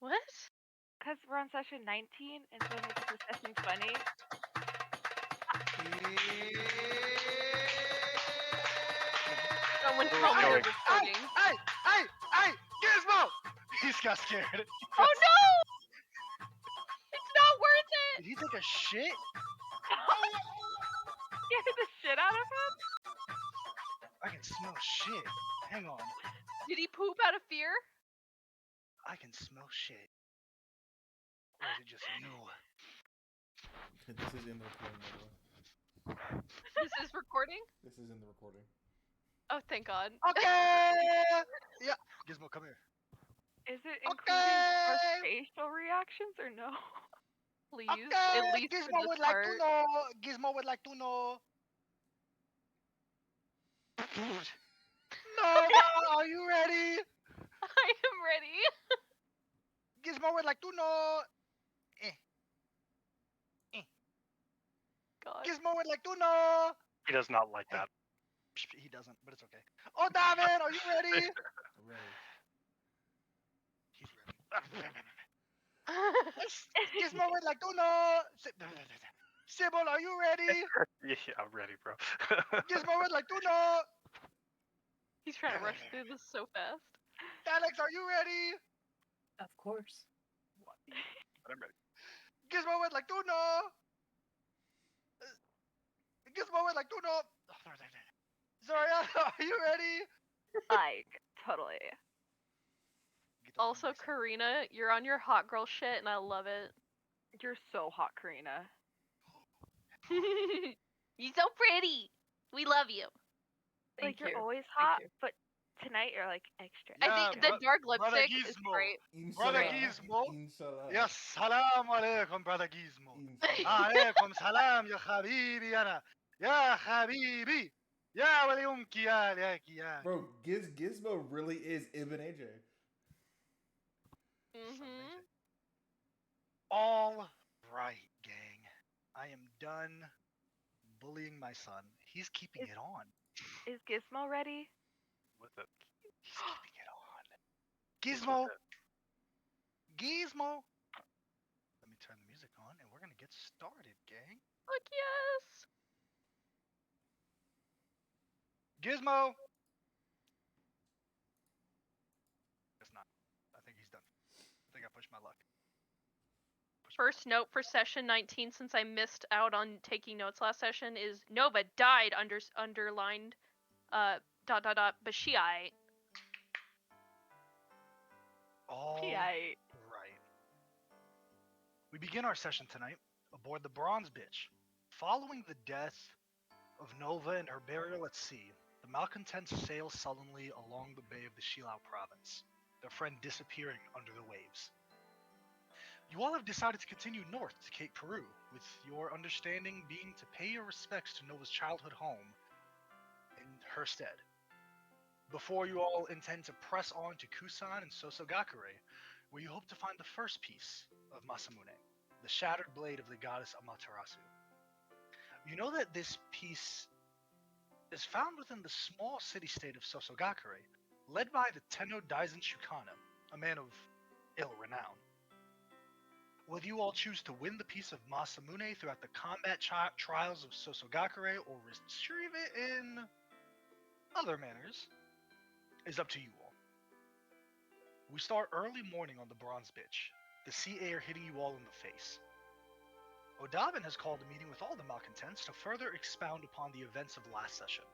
What? Because we're on session 19, and so it makes the session funny. Someone tell me they're recording. Hey, Gizmo! He's got scared. Oh no! It's not worth it! Did he take a shit? Scared the shit out of him? I can smell shit. Hang on. Did he poop out of fear? I can smell shit. Or is it just you? This is in the recording, by the way. This is recording? This is in the recording. Oh, thank God. Okay! Yeah. Gizmo, come here. Is it including our facial reactions or no? Please, Okay, at least Gizmo for this would part. like to know. Gizmo would like to know. Nova, are you ready? I am ready. Gizmo would like to know. God. Gizmo would like to know. He does not like that. He doesn't, but it's okay. Oh, David, are you ready? Ready. He's ready. Gizmo would like to know. Sybil, are you ready? Yeah, I'm ready, bro. Gizmo would like to know. He's trying to rush through this so fast. Alex, are you ready? Of course. I'm ready. Gizmo would like to know. Gizmo would like to know. Zoria, are you ready? Like, totally. Also, Karina, you're on your hot girl shit, and I love it. You're so hot, Karina. You're so pretty. We love you. Like, Thank you're you. always Thank hot, you. but tonight you're like extra. Yeah, I think the dark Brother lipstick is Gizmo. great. Brother Inshallah. Gizmo. Inshallah. Yes, salam alaikum, Brother Gizmo. Inshallah. عليكم سلام يا حبيبي أنا يا حبيبي يا وليمك يا لك يا. Bro, Gizmo really is Ibn AJ. Mm-hmm. All right, gang. I am done bullying my son. He's keeping it on. Is Gizmo ready? With it. He's keeping it on. Gizmo. Gizmo. Let me turn the music on and we're going to get started, gang. Fuck yes. Gizmo. It's not. I think he's done. I think I pushed my luck. First note for session 19, since I missed out on taking notes last session, is Nova died underlined Bashii. All Right. right. We begin our session tonight aboard the Bronze Bitch. Following the death of Nova and her burial at sea, the malcontents sail sullenly along the bay of the Shilau province, their friend disappearing under the waves. You all have decided to continue north to Cape Peru, with your understanding being to pay your respects to Nova's childhood home in her stead. Before you all intend to press on to Kusan and Sosogakure, where you hope to find the first piece of Masamune, the shattered blade of the goddess Amaterasu. You know that this piece is found within the small city-state of Sosogakure, led by the Tenno Daisen Shukana, a man of ill renown. Whether you all choose to win the piece of Masamune throughout the combat trials of Sosogakure or retrieve it in other manners is up to you all. We start early morning on the Bronze Bitch, the sea air hitting you all in the face. Odabin has called a meeting with all the malcontents to further expound upon the events of last session.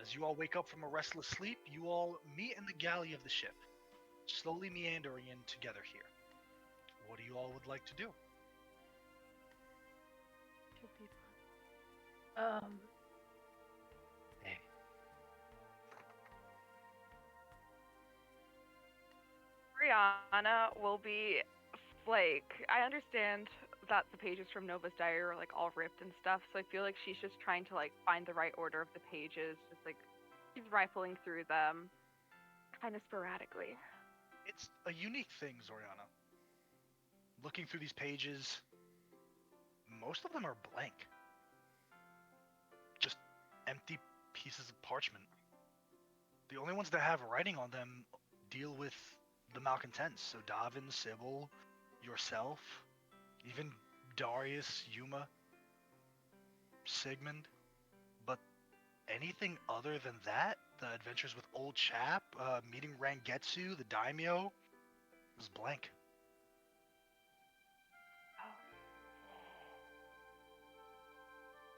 As you all wake up from a restless sleep, you all meet in the galley of the ship, slowly meandering in together here. What do you all would like to do? Hey. Brianna will be like, I understand that the pages from Nova's diary are like all ripped and stuff, so I feel like she's just trying to like find the right order of the pages, just like she's rifling through them kind of sporadically. It's a unique thing, Zoriana. Looking through these pages, most of them are blank. Just empty pieces of parchment. The only ones that have writing on them deal with the malcontents. So Davin, Sybil, yourself, even Darius, Yuma, Sigmund. But anything other than that, the adventures with Ol Chap, meeting Rangetsu, the daimyo, was blank.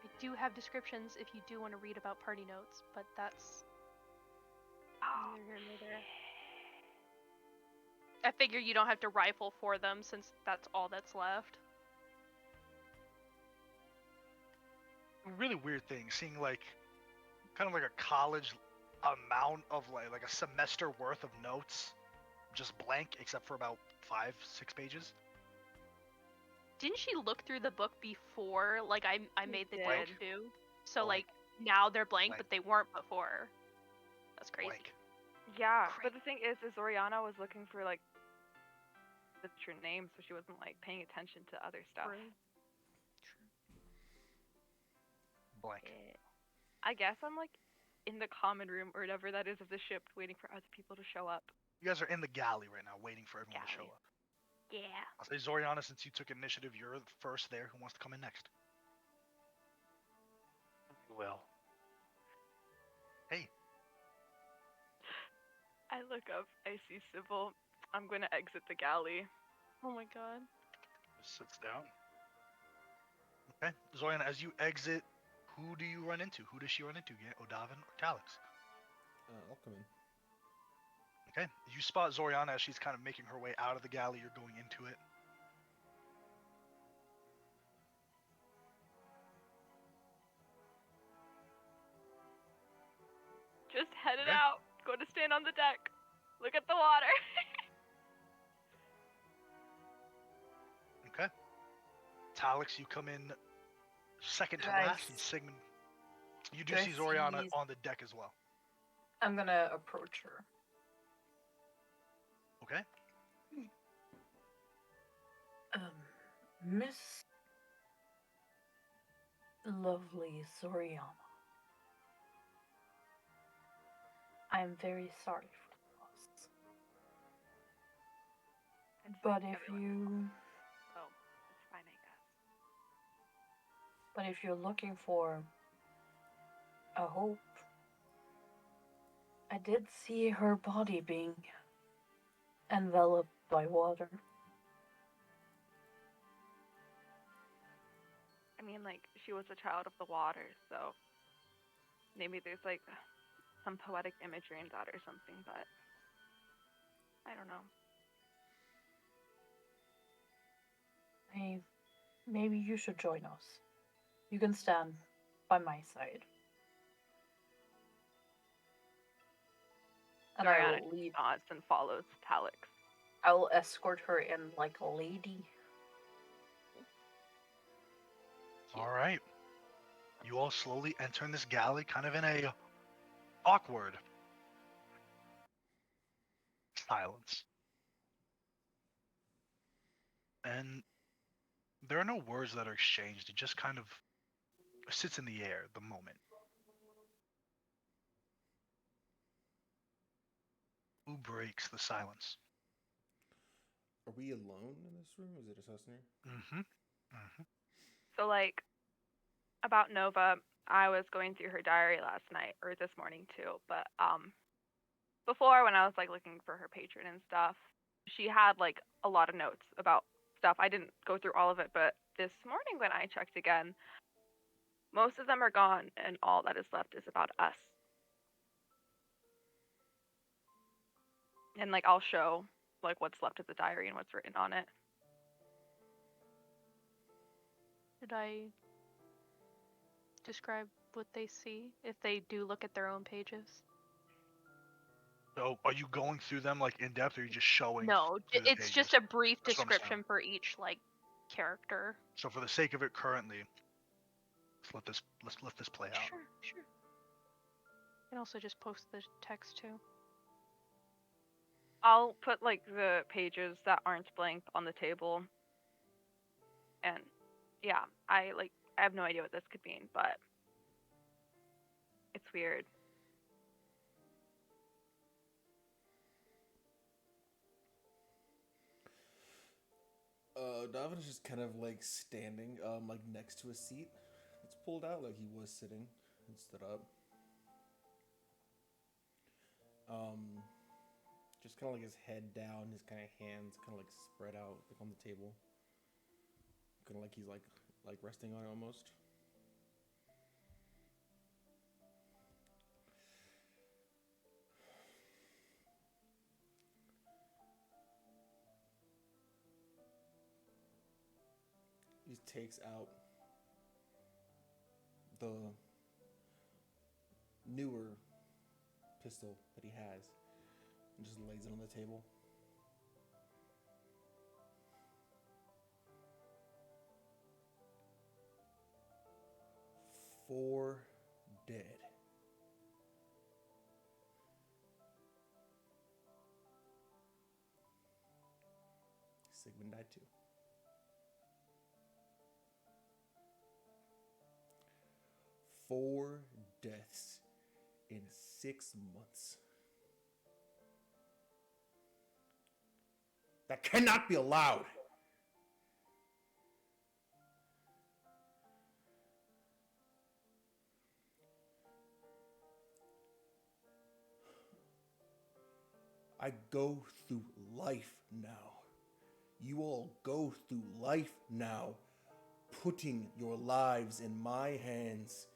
I do have descriptions if you do want to read about party notes, but that's neither here nor there. I figure you don't have to rifle for them since that's all that's left. Really weird thing, seeing like kind of like a college amount of like a semester worth of notes, just blank except for about 5-6 pages. Didn't she look through the book before? Like I made the did. deal too. So Blank. like now they're blank, Blank. but they weren't before. That's crazy. Blank. Yeah, Great. but the thing is Oriana was looking for like the true name, so she wasn't like paying attention to other stuff. True. Blank. I guess I'm like in the common room or whatever that is of the ship, waiting for other people to show up. You guys are in the galley right now, waiting for everyone to show Galley. up. Yeah. I'll say Zoriana, since you took initiative, you're first there. Who wants to come in next? Will. Hey, I look up, I see Sybil. I'm gonna exit the galley. Oh my god. Just sits down. okay. Zoriana, as you exit, who do you run into? Who does she run into? Odavin or Talix? I'll come in. Okay. You spot Zoriana as she's kind of making her way out of the galley. You're going into it. Just headed Okay. out. Go to stand on the deck. Look at the water. Okay. Talix, you come in second to Nice. last, and Sigmund. You do Do I see Zoriana see- on the deck as well. I'm gonna approach her. Okay. Miss Lovely Soriana. I'm very sorry for the loss. But if you Oh, it's fine, I guess. but if you're looking for a hope, I did see her body being enveloped by water. I mean, like, she was a child of the water, so maybe there's like some poetic imagery in that or something, but I don't know. Maybe you should join us. You can stand by my side. And I Ariana will lead. nods and follows Talix. I will escort her in like a lady. All right. You all slowly enter this galley, kind of in a awkward silence. And there are no words that are exchanged. It just kind of sits in the air, the moment. Who breaks the silence? Are we alone in this room? Is it just us in here? Mm-hmm. Mm-hmm. So, like, about Nova, I was going through her diary last night, or this morning too, but, before when I was, like, looking for her patron and stuff, she had, like, a lot of notes about stuff. I didn't go through all of it, but this morning when I checked again, most of them are gone, and all that is left is about us. And, like, I'll show, like, what's left of the diary and what's written on it. Did I describe what they see if they do look at their own pages? So, are you going through them like in depth, or are you just showing? No, through the it's just pages? a brief That's what I'm saying. description for each like character. So, for the sake of it, currently, let's let this play out. Sure, sure. And also just post the text too. I'll put like the pages that aren't blank on the table. And yeah, I have no idea what this could mean, but it's weird. Davin is just kind of like standing, like next to a seat. It's pulled out like he was sitting and stood up. Just kind of like his head down, his kind of hands kind of like spread out like on the table. Kind of like he's like resting on it almost. He takes out the newer pistol that he has and just lays it on the table. Four dead. Sigmund died too. 4 deaths in 6 months. That cannot be allowed. I go through life now. You all go through life now, putting your lives in my hands,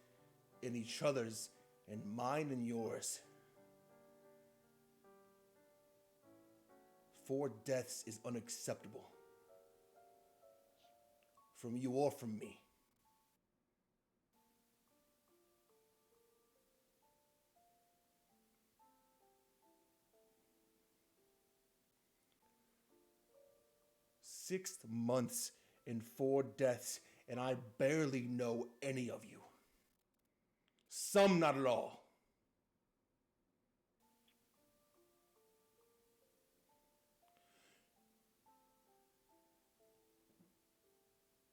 in each other's, and mine and yours. 4 deaths is unacceptable. From you or from me. Six months and 4 deaths, and I barely know any of you. Some not at all.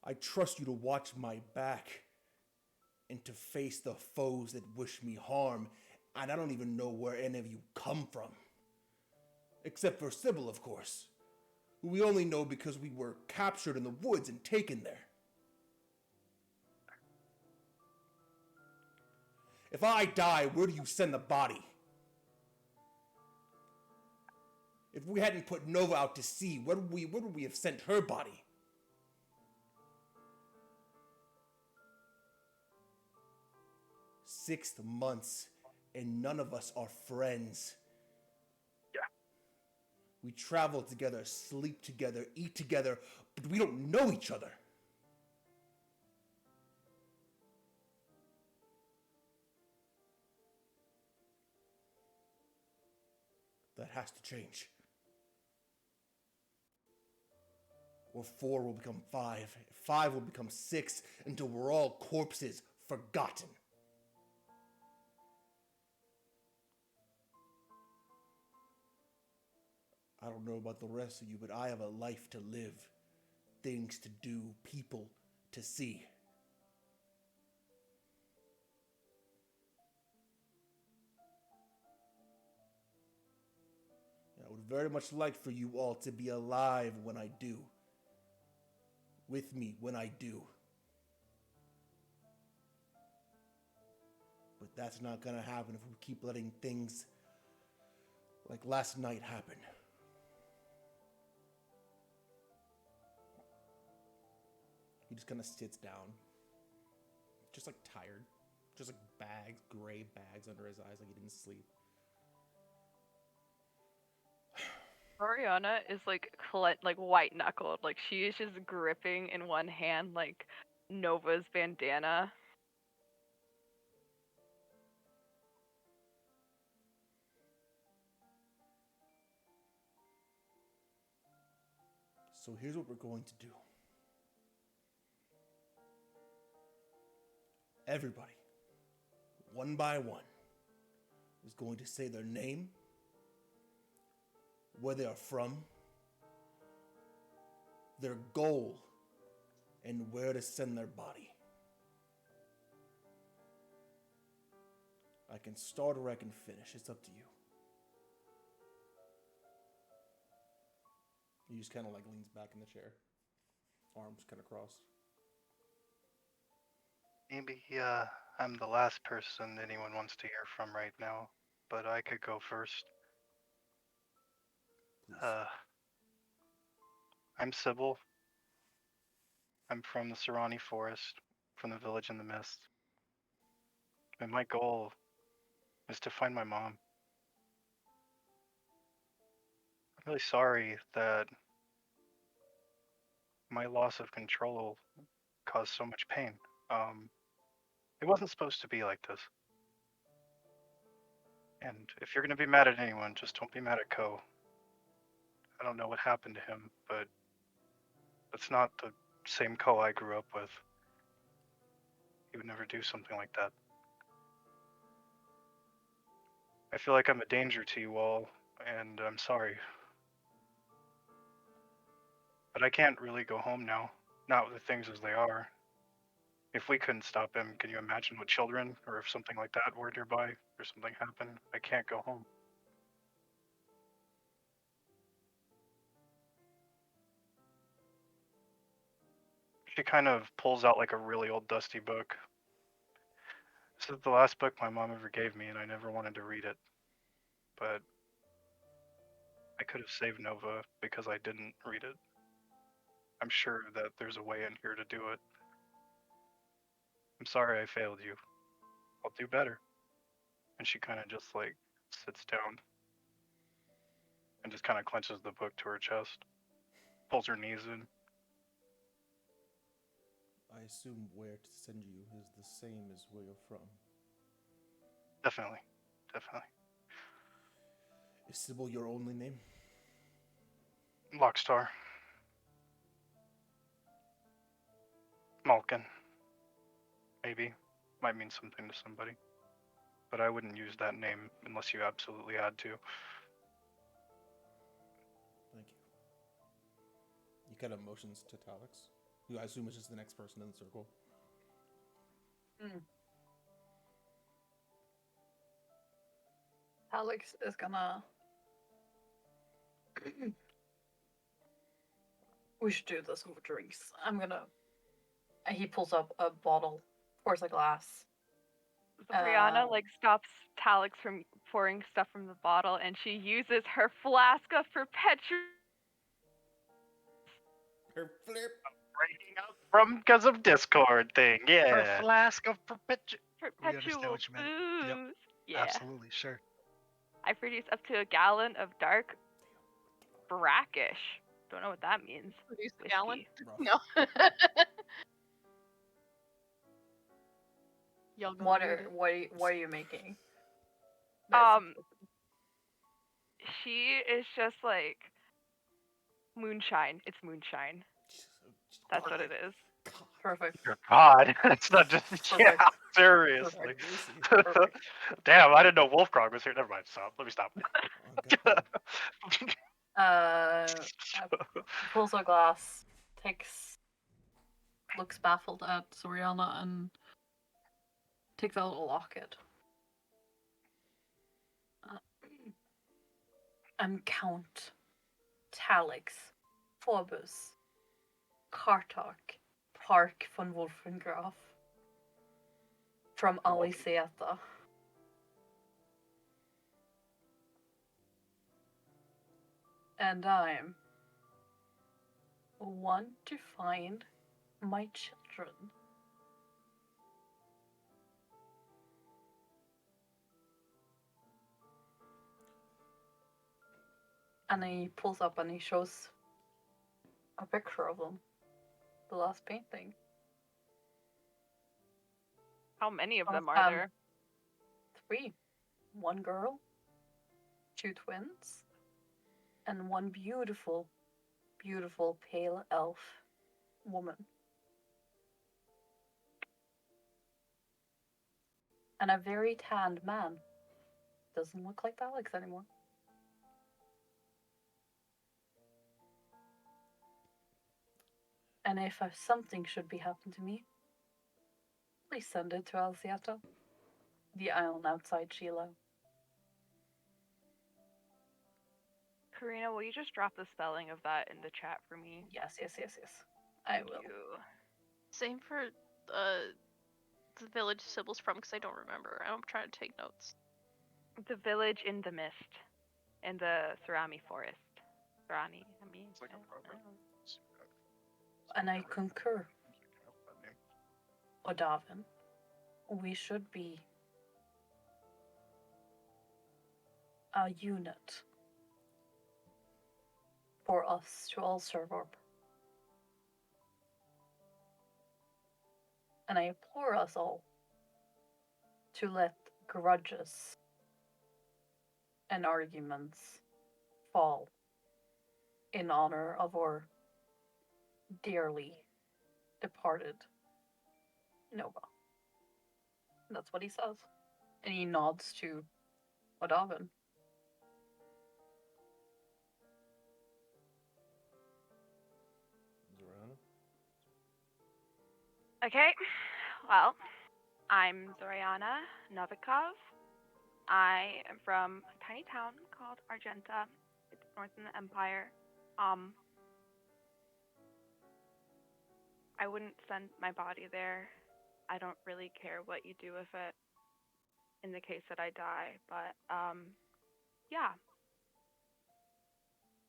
I trust you to watch my back and to face the foes that wish me harm, and I don't even know where any of you come from. Except for Sybil, of course, who we only know because we were captured in the woods and taken there. If I die, where do you send the body? If we hadn't put Nova out to sea, where would we have sent her body? Six months, and none of us are friends. Yeah. We travel together, sleep together, eat together, but we don't know each other. That has to change. Or 4 will become 5. 5 will become 6 until we're all corpses, forgotten. I don't know about the rest of you, but I have a life to live, things to do, people to see. I would very much like for you all to be alive when I do. With me when I do. But that's not gonna happen if we keep letting things like last night happen. He just kind of sits down, just like tired, just like bags, gray bags under his eyes, like he didn't sleep. Oriana is like white knuckled, like she is just gripping in one hand like Nova's bandana. So here's what we're going to do. Everybody, one by one, is going to say their name, where they are from, their goal, and where to send their body. I can start or I can finish. It's up to you. He just kind of like leans back in the chair. arms kind of crossed. Maybe I'm the last person anyone wants to hear from right now, but I could go first. Please. I'm Sybil. I'm from the Serrani Forest, from the village in the mist. And my goal is to find my mom. I'm really sorry that my loss of control caused so much pain. It wasn't supposed to be like this. And if you're gonna be mad at anyone, just don't be mad at Ko. I don't know what happened to him, but it's not the same Ko I grew up with. He would never do something like that. I feel like I'm a danger to you all, and I'm sorry. But I can't really go home now, not with things as they are. If we couldn't stop him, can you imagine with children, or if something like that were nearby, or something happened? I can't go home. She kind of pulls out like a really old dusty book. This is the last book my mom ever gave me, and I never wanted to read it. But I could have saved Nova because I didn't read it. I'm sure that there's a way in here to do it. I'm sorry I failed you. I'll do better. And she kind of just like sits down and just kind of clenches the book to her chest, pulls her knees in. I assume where to send you is the same as where you're from. Definitely. Definitely. Is Sybil your only name? Lockstar. Malkin. Maybe. Might mean something to somebody. But I wouldn't use that name unless you absolutely had to. Thank you. He kind of motions to Talix, who I assume is just the next person in the circle. Alex is gonna. We should do this over drinks. I'm gonna. He pulls up a bottle, pours a glass. Brianna like stops Talix from pouring stuff from the bottle, and she uses her flask of perpetual. Her flip. Breaking up from because of Discord thing, yeah. Her flask of perpetual. We understand Perpetual what you meant. booze. Yep. Yeah. Absolutely, sure. I produce up to a gallon of dark brackish. Don't know what that means. Produce a Whiskey. gallon? Rough. No. Y'all gonna What read are it? what are you making? She is just like moonshine. It's moonshine. That's what it is. Perfect. Dear God, it's not just yeah. Perfect. Seriously. Perfect. Damn, I didn't know Wolfgrog was here. Never mind. Stop. Let me stop. Pulls a glass, looks baffled at Soriana, and takes out a locket. And Count Talix Phobos Kartak Park von Wolfengraf from Aliseta. And I'm want to find my children. And he pulls up and he shows a picture of them. The last painting. How many of them are there? 3. 1 girl, 2 twins, and 1 beautiful, beautiful pale elf woman. And a very tanned man. Doesn't look like Alex anymore. And if something should be happening to me, please send it to Alciata, the island outside Shiloh. Karina, will you just drop the spelling of that in the chat for me? Yes. I will. Same for the village Sybil's from, because I don't remember. I'm trying to take notes. The village in the mist, in the Surami forest. Surani, I mean. It's like a program. And I concur. Odavin, we should be a unit for us to all serve our purpose. And I implore us all to let grudges and arguments fall in honor of our dearly departed Nova. And that's what he says. And he nods to Odavin. Zoriana? Okay, well, I'm Zoriana Novikov. I am from a tiny town called Argenta. It's north in the Empire. I wouldn't send my body there. I don't really care what you do with it in the case that I die, but yeah.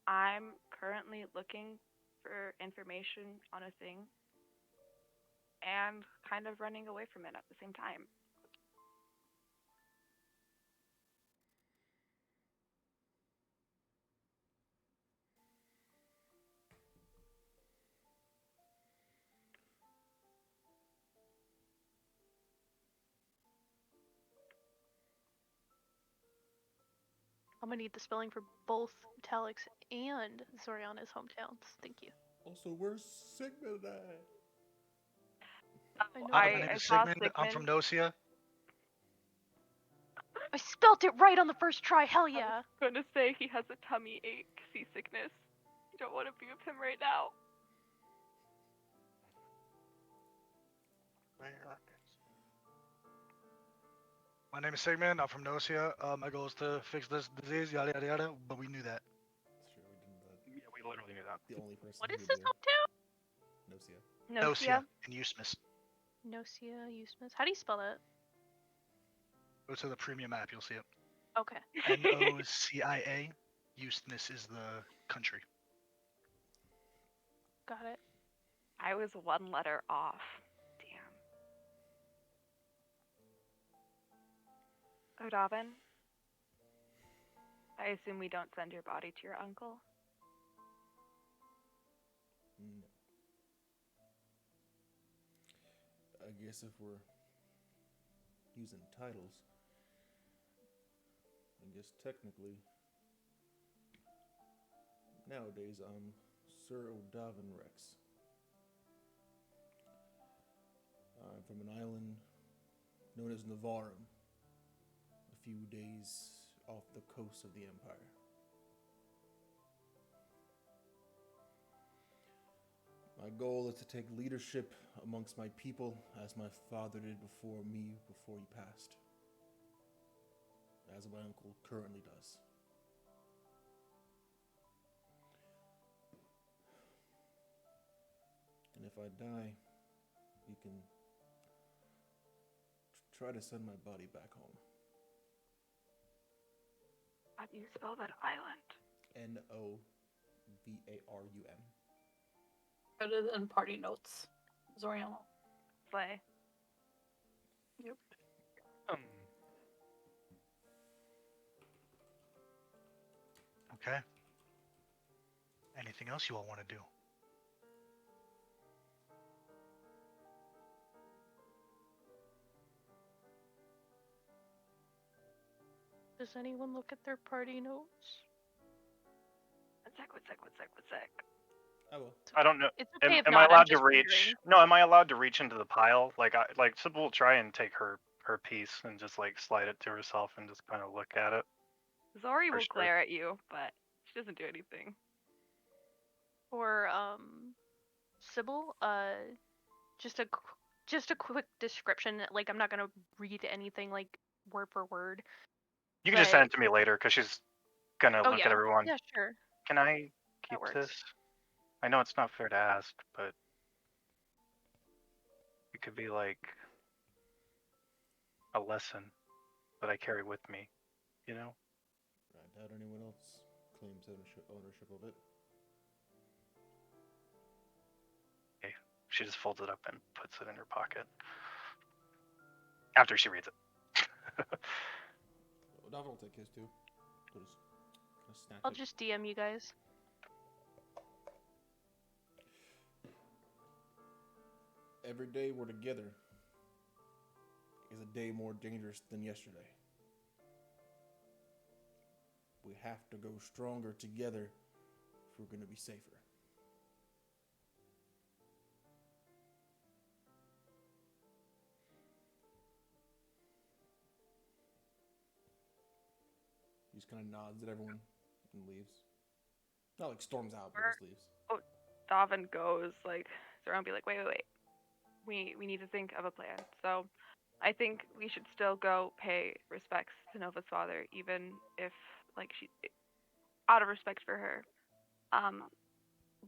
I'm currently looking for information on a thing and kind of running away from it at the same time. I'm gonna need the spelling for both Talix and Zoriana's hometowns. Thank you. Also, where's Sigmund at? I know. My I name is saw Sigmund. I'm from Sigmund. Nocia. I spelt it right on the first try. Hell yeah. I was gonna say he has a tummy ache, seasickness. You don't want to be with him right now. My name is Sigmund. I'm from Nocia. My goal is to fix this disease, yada yada yada. But we knew that. That's true, we didn't that. Yeah, we literally knew that. The only person What who is his knew. hometown? Nocia. Nocia and Eusmis. Nocia, Eusmis. How do you spell that? Go to the premium app. You'll see it. Okay. Nocia. Eusmis is the country. Got it. I was one letter off. Damn. Odavin, I assume we don't send your body to your uncle? No. I guess if we're using titles, I guess technically, nowadays I'm Sir Odavin Rex. I'm from an island known as Navarum, a few days off the coast of the Empire. My goal is to take leadership amongst my people as my father did before me before he passed, as my uncle currently does. And if I die, you can try to send my body back home. How do you spell that island? Novarum. Put it in party notes. Zoriana. Slay. Yep. Okay. Anything else you all want to do? Does anyone look at their party notes? One sec. I will. I don't know. It's okay if Am I not. I'm allowed to just reach? wondering. No, am I allowed to reach into the pile? Like Sybil will try and take her piece and just like slide it to herself and just kind of look at it. Zori will sure. glare at you, but she doesn't do anything. For Sybil, just a quick description. Like, I'm not gonna read anything like word for word. You can just send it to me later because she's gonna look yeah. at everyone. Yeah, sure. Can I keep works. this? I know it's not fair to ask, but It could be like a lesson that I carry with me, you know? I doubt anyone else claims ownership of it. Okay. She just folds it up and puts it in her pocket. After she reads it. Davin will take his too. He'll just kind of snatch I'll it. just DM you guys. Every day we're together is a day more dangerous than yesterday. We have to go stronger together if we're going to be safer. He just kind of nods at everyone and leaves. Not like storms out, but just leaves. Davin goes like Zoran be like, wait. We need to think of a plan. So I think we should still go pay respects to Nova's father, even if like she out of respect for her.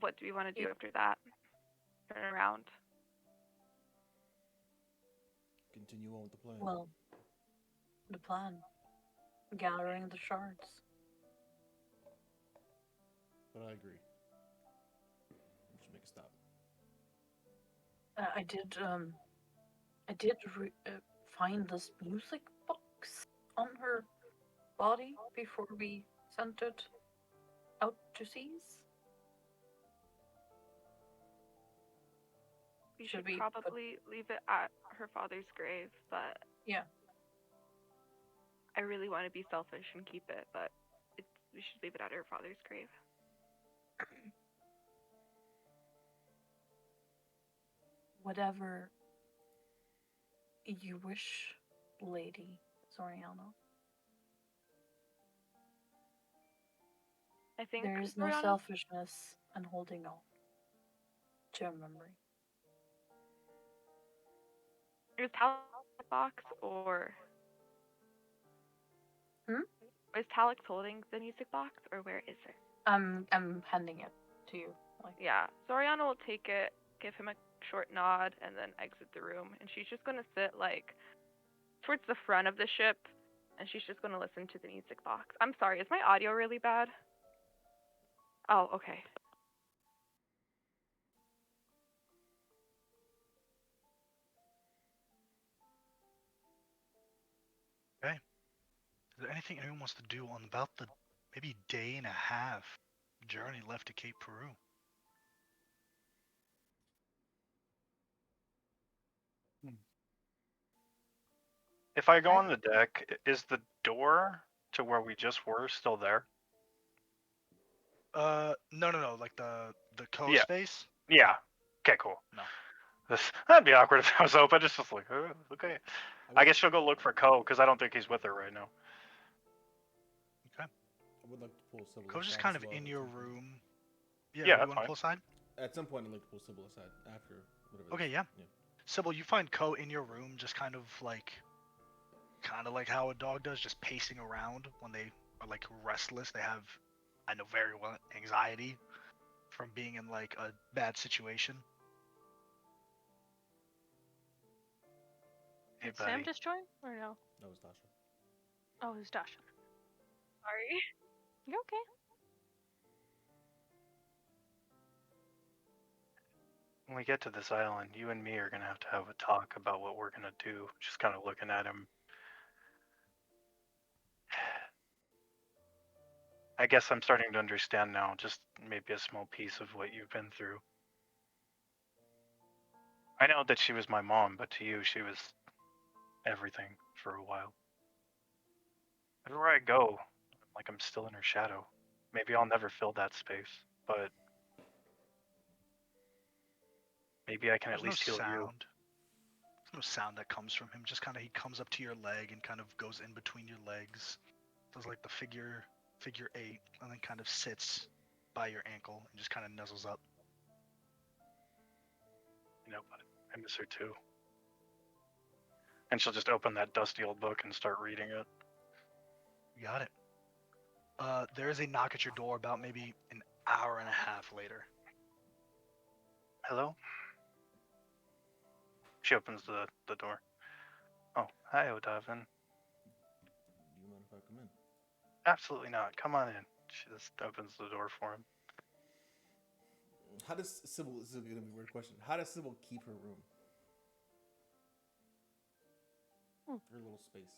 What do we want to do after that? Turn around. Continue on with the plan. Well, the plan. Gathering the shards. But I agree. We should make a stop. I did find this music box on her body before we sent it out to seas. We Should should we probably leave it at her father's grave, but Yeah. I really want to be selfish and keep it, but we should leave it at her father's grave. Whatever you wish, Lady Zoriana. I think There is no Zoriana- selfishness in holding on to a memory. Is Talix box or is Talix holding the music box or where is it? I'm handing it to you. Like, Yeah, Zoriana will take it, give him a short nod, and then exit the room. And she's just gonna sit like towards the front of the ship, and she's just gonna listen to the music box. I'm sorry, is my audio really bad? Oh, okay. Okay. Is there anything anyone wants to do on about the maybe day and a half journey left to Cape Peru? If I go on the deck, is the door to where we just were still there? No. Like the Yeah. space? Yeah. Okay, cool. No. That'd be awkward if I was open. It's just like, okay. I guess she'll go look for Ko because I don't think he's with her right now. Okay. I would like to pull Sybil Ko's just aside kind as of well in at your some point. room. Yeah, you that's want to fine. pull aside? At some point, I'd like to pull Sybil aside after whatever. Okay, yeah. Sybil, you find Ko in your room, just kind of like how a dog does, just pacing around when they are like restless. They have, I know very well, anxiety from being in like a bad situation. Hey, Did Sam buddy. just join or no? That was Dasha. Oh, it was Dasha. Sorry. You're okay. When we get to this island, you and me are gonna have a talk about what we're gonna do. Just kind of looking at him. I guess I'm starting to understand now, just maybe a small piece of what you've been through. I know that she was my mom, but to you, she was everything for a while. Everywhere I go, like I'm still in her shadow. Maybe I'll never fill that space, but maybe I can at There's no least heal sound. you. There's no sound that comes from him. Just kind of he comes up to your leg and kind of goes in between your legs. Does like the figure 8, and then kind of sits by your ankle and just kind of nuzzles up. You know, but I miss her too. And she'll just open that dusty old book and start reading it. You got it. There is a knock at your door about maybe an hour and a half later. Hello? She opens the door. Oh, hi, O'Davin. Do you mind if I come in? Absolutely not. Come on in. She just opens the door for him. How does Sybil? This is gonna be a weird question. How does Sybil keep her room? Her little space.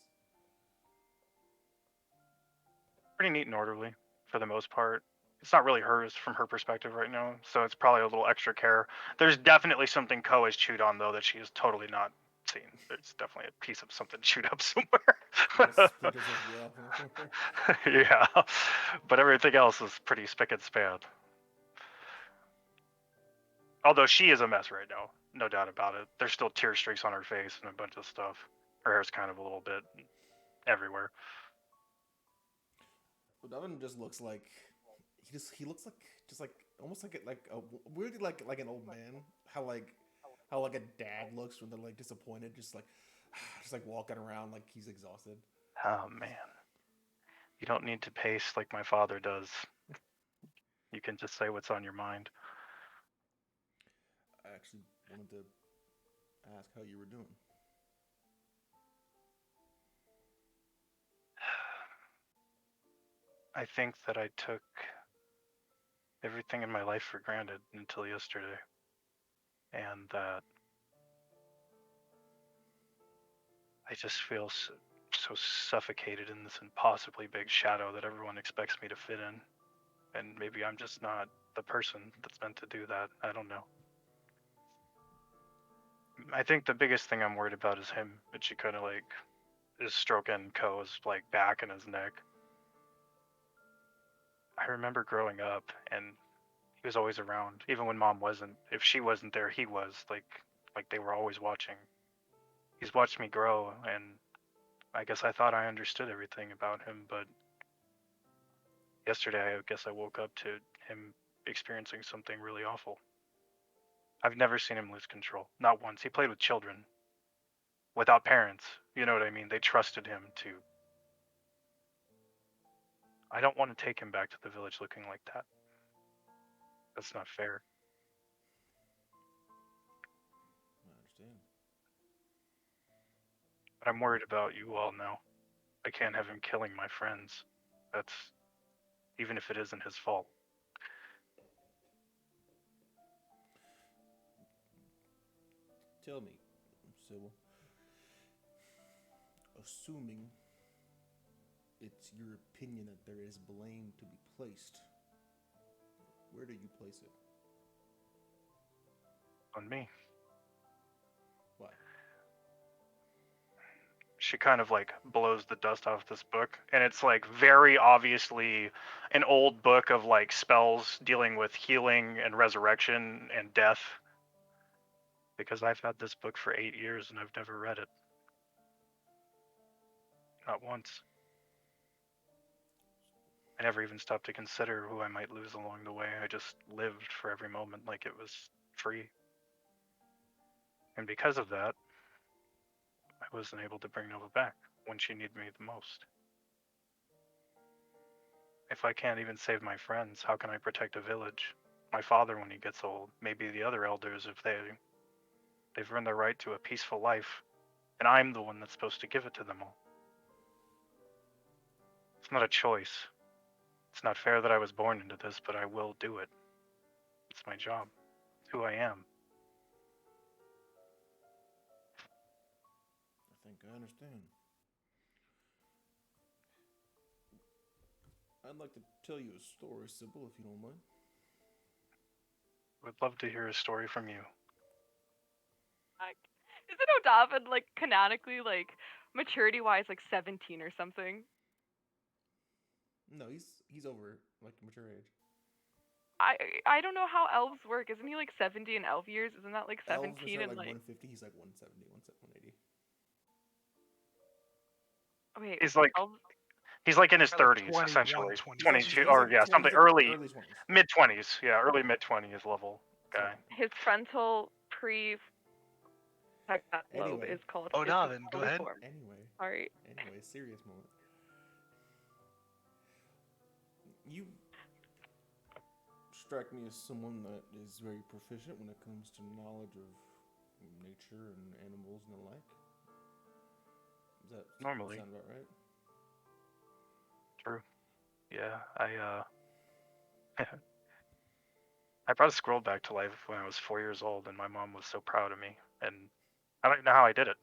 Pretty neat and orderly for the most part. It's not really hers from her perspective right now, so it's probably a little extra care. There's definitely something Ko has chewed on though that she is totally not seen. There's definitely a piece of something chewed up somewhere. Splinters as well from the corner. Yeah, but everything else is pretty spick and span. Although she is a mess right now, no doubt about it. There's still tear streaks on her face and a bunch of stuff. Her hair's kind of a little bit everywhere. O'Davin just looks like he looks like just like almost like a weirdly like an old man. How like a dad looks when they're like disappointed, just like walking around like he's exhausted. Oh man, you don't need to pace like my father does. You can just say what's on your mind. I actually wanted to ask how you were doing. I think that I took everything in my life for granted until yesterday, and that I just feel so suffocated in this impossibly big shadow that everyone expects me to fit in. And maybe I'm just not the person that's meant to do that. I don't know. I think the biggest thing I'm worried about is him. And she kind of like is stroking Ko's like back and his neck. I remember growing up and he was always around, even when mom wasn't. If she wasn't there, he was like they were always watching. He's watched me grow, and I guess I thought I understood everything about him, but yesterday I guess I woke up to him experiencing something really awful. I've never seen him lose control. Not once. He played with children without parents. You know what I mean? They trusted him to. I don't want to take him back to the village looking like that. That's not fair. I understand. But I'm worried about you all now. I can't have him killing my friends. That's even if it isn't his fault. Tell me, Sybil. Assuming it's your opinion that there is blame to be placed, where do you place it? On me. Why? She kind of like blows the dust off this book, and it's like very obviously an old book of like spells dealing with healing and resurrection and death, because I've had this book for 8 years and I've never read it, not once. I never even stopped to consider who I might lose along the way. I just lived for every moment like it was free, and because of that I wasn't able to bring Nova back when she needed me the most. If I can't even save my friends, how can I protect a village? My father when he gets old, maybe the other elders if they've earned the right to a peaceful life, and I'm the one that's supposed to give it to them all. It's not a choice. It's not fair that I was born into this, but I will do it. It's my job. It's who I am. I think I understand. I'd like to tell you a story, Sybil, if you don't mind. Would love to hear a story from you. Like, isn't O'Davin like canonically like maturity wise like 17 or something? No, he's over like mature age. I don't know how elves work. Isn't he like 70 in elf years? Isn't that like Elves 17 are and like like 150. He's like 170, 180. wait, He's elves he's like in his Like 30s 21, essentially, 22. 22 He's or like yeah, 20. something He's like early early 20s. mid 20s, yeah, early mid 20s level So guy. his frontal pre that lobe anyway, is called Oh, is Davin, go fully ahead. formed. anyway, Sorry. serious moment. You strike me as someone that is very proficient when it comes to knowledge of nature and animals and the like. Does that Normally. sound about right? True. Yeah, I brought a squirrel back to life when I was 4 years old, and my mom was so proud of me. And I don't know how I did it.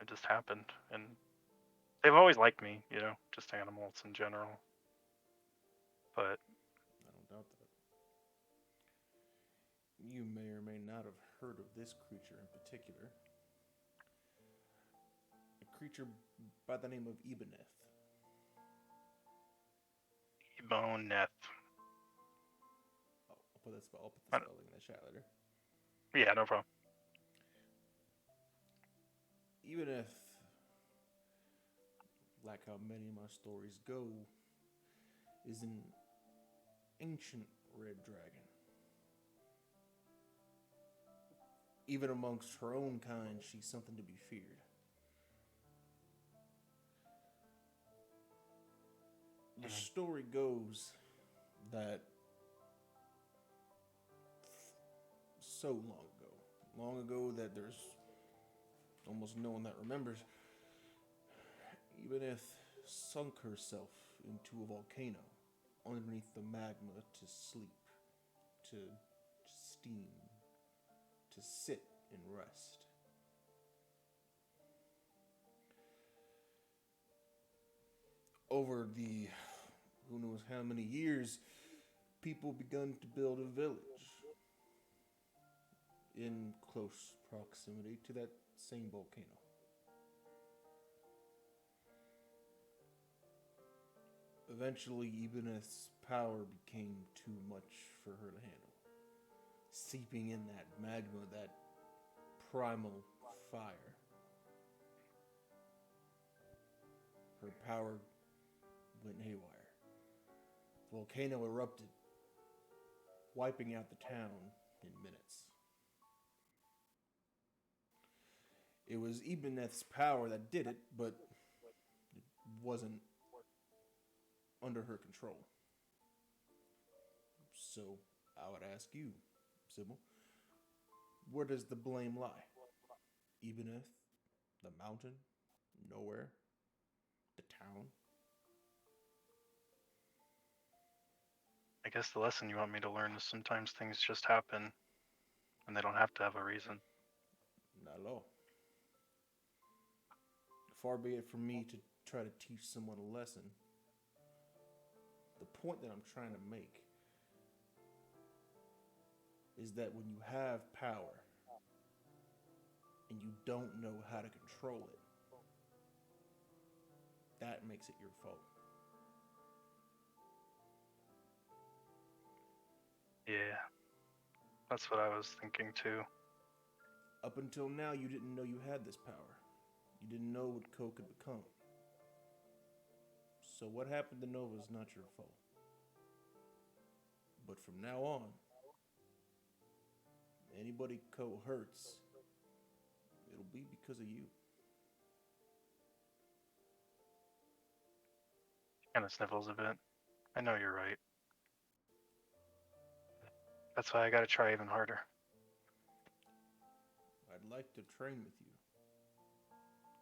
It just happened, and they've always liked me, just animals in general. But I don't doubt that. You may or may not have heard of this creature in particular. A creature by the name of Ibaneth. Eboneth. I'll put the spelling in the chat later. Yeah, no problem. Ibaneth, like how many of my stories go, is an ancient red dragon. Even amongst her own kind, she's something to be feared. The story goes that so long ago that there's almost no one that remembers, Ibaneth sunk herself into a volcano underneath the magma to sleep, to steam, to sit and rest. Over the who knows how many years, people begun to build a village in close proximity to that same volcano. Eventually, Ibaneth's power became too much for her to handle. Seeping in that magma, that primal fire. Her power went haywire. The volcano erupted, wiping out the town in minutes. It was Ibaneth's power that did it, but it wasn't under her control. So I would ask you, Sybil, where does the blame lie? Ibaneth? The mountain? Nowhere? The town? I guess the lesson you want me to learn is sometimes things just happen, and they don't have to have a reason. Not at all. Far be it from me to try to teach someone a lesson. The point that I'm trying to make is that when you have power and you don't know how to control it, that makes it your fault. Yeah, that's what I was thinking too. Up until now, you didn't know you had this power. You didn't know what Ko could become. So what happened to Nova is not your fault. But from now on, anybody Ko hurts, it'll be because of you. Kind of sniffles a bit. I know you're right. That's why I gotta try even harder. I'd like to train with you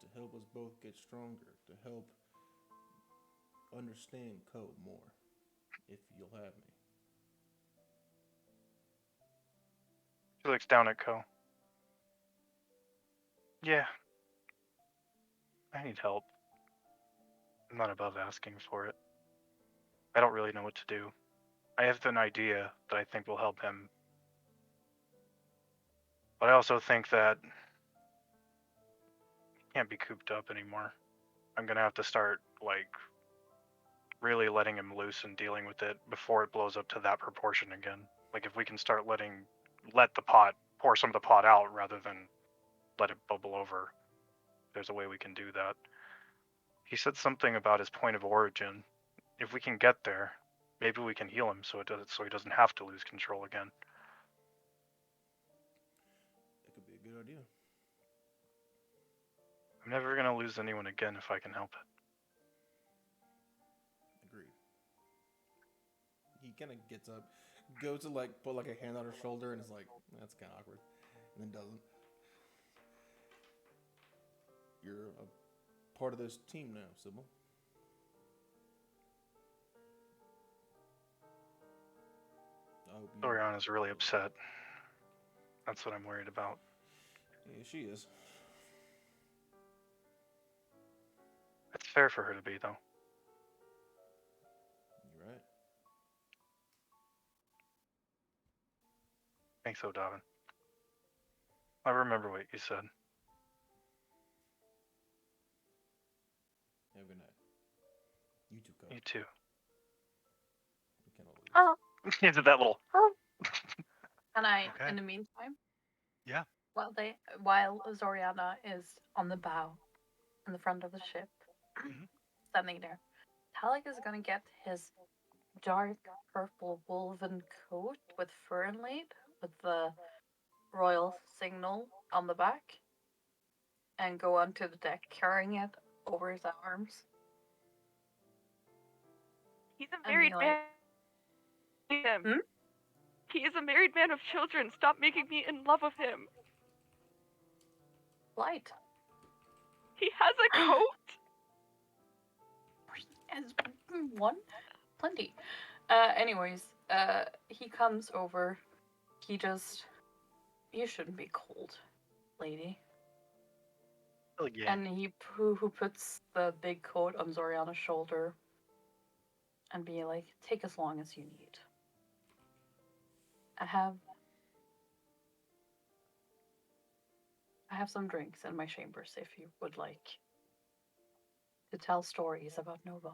to help us both get stronger, to help understand Ko more, if you'll have me. She looks down at Ko. Yeah, I need help. I'm not above asking for it. I don't really know what to do. I have an idea that I think will help him. But I also think that he can't be cooped up anymore. I'm gonna have to start, really letting him loose and dealing with it before it blows up to that proportion again. Like, if we can start let the pot, pour some of the pot out rather than let it bubble over, there's a way we can do that. He said something about his point of origin. If we can get there, maybe we can heal him so he doesn't have to lose control again. That could be a good idea. I'm never gonna lose anyone again if I can help it. Agreed. He kind of gets up, goes to put a hand on her shoulder, and is like, that's kind of awkward. and then doesn't. You're a part of this team now, Sybil. I hope you. Oriana's really upset. That's what I'm worried about. Yeah, she is. It's fair for her to be, though. You're right. Thanks, O'Dobbin. I remember what you said. Have a good night. You too, Cub. You too. We can't all lose. Oh, You did that little. Can I, Okay. in the meantime, Yeah. while Zoriana is on the bow, in the front of the ship, Mhm. standing there, Talik is gonna get his dark purple woven coat with fur inlaid, with the royal signal on the back, and go onto the deck carrying it over his arms. He's a And married be like, man. Him. Hmm? He is a married man of children. Stop making me in love with him. Light. He has a coat. As one? Plenty. Anyways, he comes over. You shouldn't be cold, lady. Yeah. And who puts the big coat on Zoriana's shoulder and be like, take as long as you need. I have some drinks in my chambers if you would like to tell stories about Nova.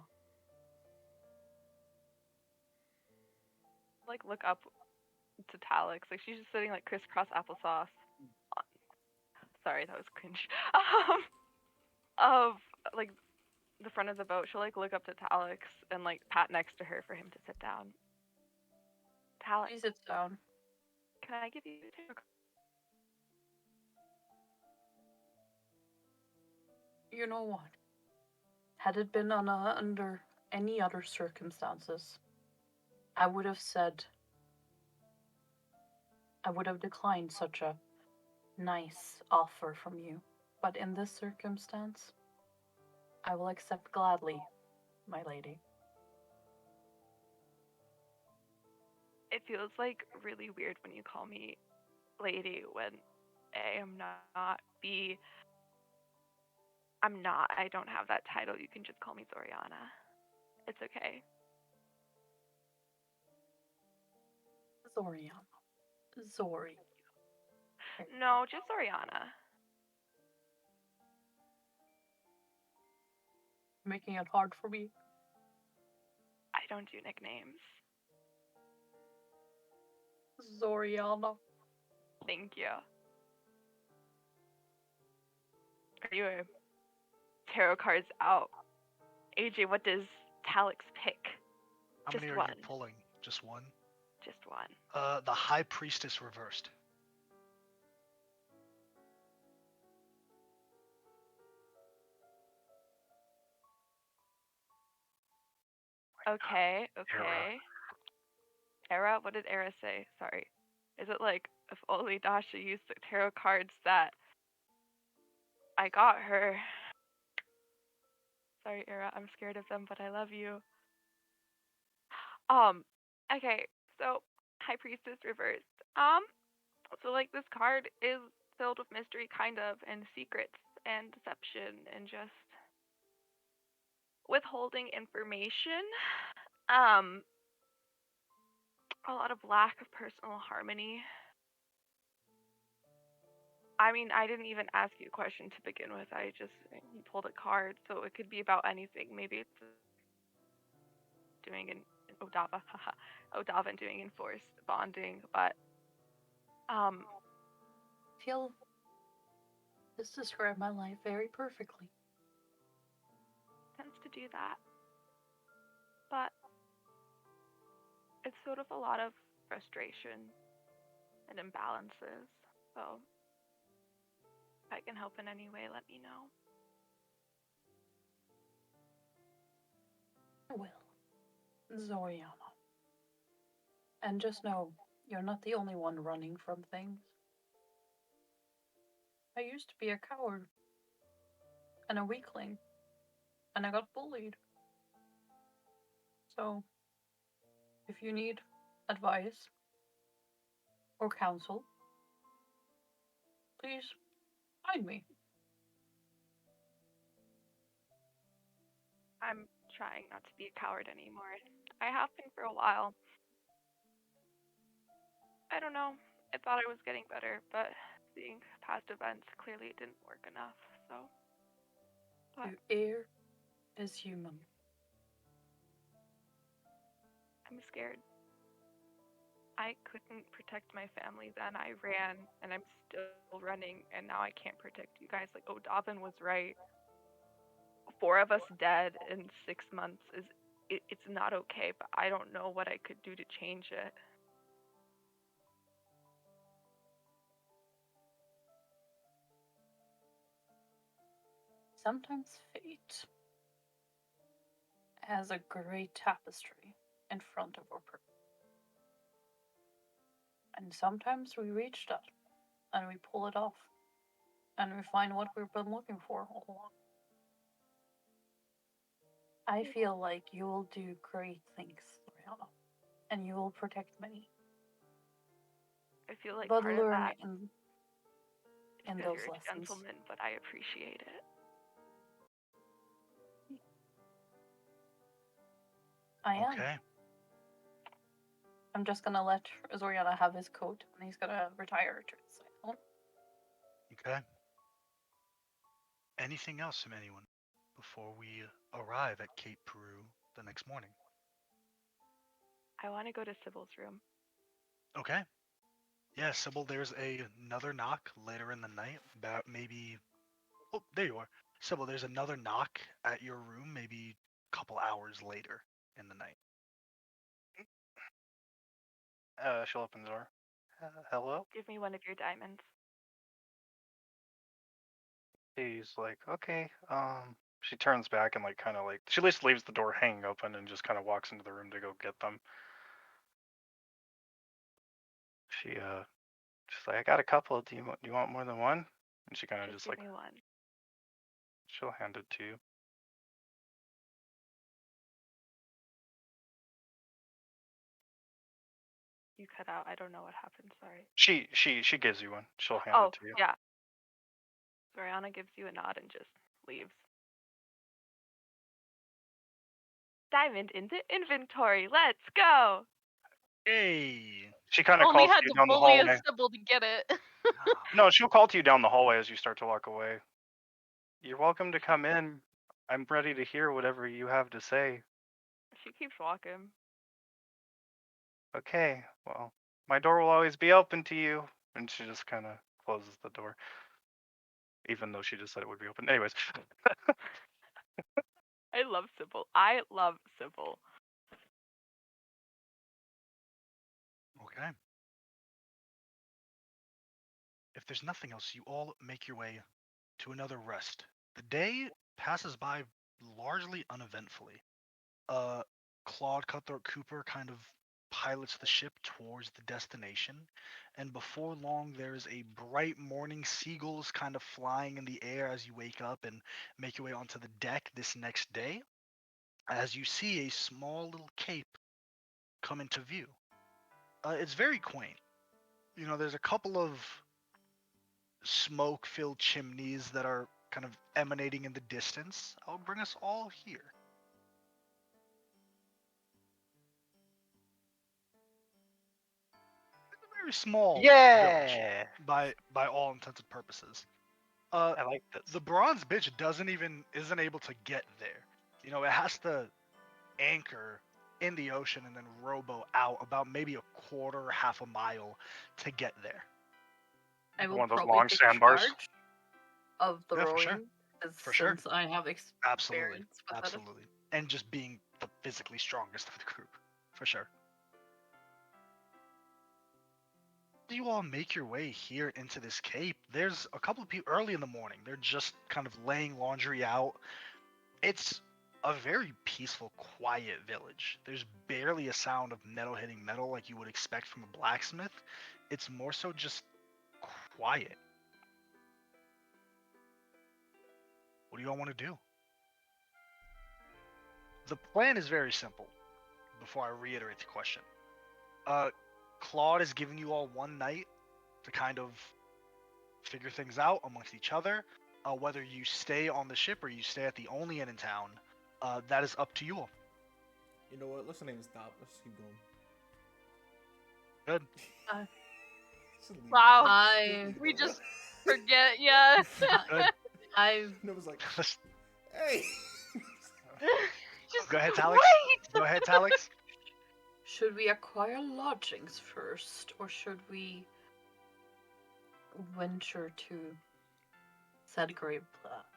Like look up to Talix. Like she's just sitting like crisscross applesauce. Sorry, that was cringe. Of like the front of the boat, she'll like look up to Talix and like pat next to her for him to sit down. Talix, He sits down. can I give you a tarot card? You know what? Had it been under any other circumstances, I would have declined such a nice offer from you. But in this circumstance, I will accept gladly, my lady. It feels like really weird when you call me lady when A, I'm not, B, I'm not. I don't have that title. You can just call me Zoriana. It's okay. Zoriana. Zori. No, just Zoriana. Making it hard for me. I don't do nicknames. Zoriana. Thank you. Anyway, tarot cards out. AJ, what does Talix pick? How Just many are one. you pulling? Just one? Just one. The High Priestess reversed. Okay, okay. Era, what did Era say? Sorry. Is it like, if only Dasha used the tarot cards that I got her? Sorry, Era, I'm scared of them, but I love you. Okay, so High Priestess reversed. So like this card is filled with mystery, kind of, and secrets and deception and just withholding information. A lot of lack of personal harmony. I mean, I didn't even ask you a question to begin with. You pulled a card, so it could be about anything. Maybe it's doing an Odava, Odava and doing enforced bonding, but I feel this described my life very perfectly. tends to do that. But it's sort of a lot of frustration and imbalances. So if I can help in any way, let me know. I will. Zoriana. And just know, you're not the only one running from things. I used to be a coward and a weakling, and I got bullied. So, if you need advice or counsel, please find me. I'm trying not to be a coward anymore. I have been for a while. I don't know. I thought I was getting better, but seeing past events, clearly it didn't work enough. So, but To err is human. I'm scared. I couldn't protect my family then. I ran, and I'm still running, and now I can't protect you guys. Like, Dobbin was right. 4 of us dead in 6 months it's not okay, but I don't know what I could do to change it. Sometimes fate has a great tapestry in front of our purpose. And sometimes we reach that and we pull it off and we find what we've been looking for all along. I feel like you will do great things, Rihanna, and you will protect many. I feel like But part of learn that in is because those you're a lessons. gentleman, but I appreciate it. I am. Okay. I'm just gonna let Zoriana have his coat and he's gonna retire to his home. Okay. Anything else from anyone before we arrive at Cape Peru the next morning? I want to go to Sybil's room. Okay. Yeah, Sybil, there's another knock later in the night, about maybe. Oh, there you are. Sybil, there's another knock at your room, maybe a couple hours later in the night. She'll open the door. Hello? Give me one of your diamonds. He's like, okay. She turns back and she at least leaves the door hanging open and just kind of walks into the room to go get them. She's like, I got a couple. Do you want more than one? And she kind of just give like, me one. she'll hand it to you. You cut out. I don't know what happened. Sorry. She gives you one. She'll hand Oh, it to you. yeah. Zoriana gives you a nod and just leaves. Diamond in the inventory. Let's go. Hey. She kind of Only calls to had you to down the bully a hallway. Sybil to get it. No, she'll call to you down the hallway as you start to walk away. You're welcome to come in. I'm ready to hear whatever you have to say. She keeps walking. Okay, well, my door will always be open to you. And she just kind of closes the door. Even though she just said it would be open. Anyways. I love Sybil. I love Sybil. Okay. If there's nothing else, you all make your way to another rest. The day passes by largely uneventfully. Claude Cutthroat Cooper kind of pilots the ship towards the destination, and before long, there's a bright morning, seagulls kind of flying in the air as you wake up and make your way onto the deck this next day, as you see a small little cape come into view. It's very quaint. You know, there's a couple of smoke-filled chimneys that are kind of emanating in the distance. I'll bring us all here. It's a very small village Yeah! by all intents and purposes. I like this. The bronze bitch isn't able to get there. You know, it has to anchor in the ocean and then rowboat out about maybe a quarter, half a mile to get there. I will One of those probably long take sandbars. charge of the Yeah, for sure. rowing, For sure. since I have Absolutely. experience with it. Absolutely. And just being the physically strongest of the group. For sure. You all make your way here into this cape. There's a couple of people early in the morning. They're just kind of laying laundry out. It's a very peaceful, quiet village. There's barely a sound of metal hitting metal like you would expect from a blacksmith. It's more so just quiet. What do you all want to do? The plan is very simple. Before I reiterate the question, Claude has given you all one night to kind of figure things out amongst each other. Whether you stay on the ship or you stay at the only inn in town, that is up to you all. You know what? Let's not even stop. Let's keep going. Good. Just leave it Wow. there. I- Leave it We there. just forget, yeah. Good. I And it was like, Let's- hey. Just Go ahead, Talix. wait! Go ahead, Talix. should we acquire lodgings first, or should we venture to said grave plot?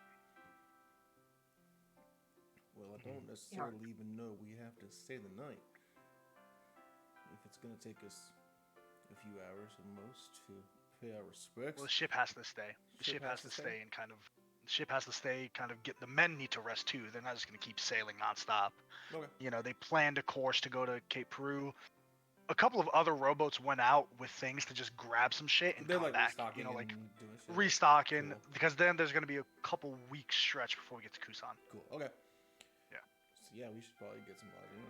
Well, I don't necessarily even know we have to stay the night. If it's gonna take us a few hours at most to pay our respects. Well, the ship has to stay. The ship has to stay and kind of. The ship has to stay. Kind of get the men need to rest too. They're not just gonna keep sailing nonstop. Okay. You know, they planned a course to go to Cape Peru. A couple of other rowboats went out with things to just grab some shit and They're come like back. restocking You know, like and doing shit. restocking Cool. because then there's gonna be a couple weeks stretch before we get to Kusan. Cool. Okay. Yeah. So yeah, we should probably get some lodging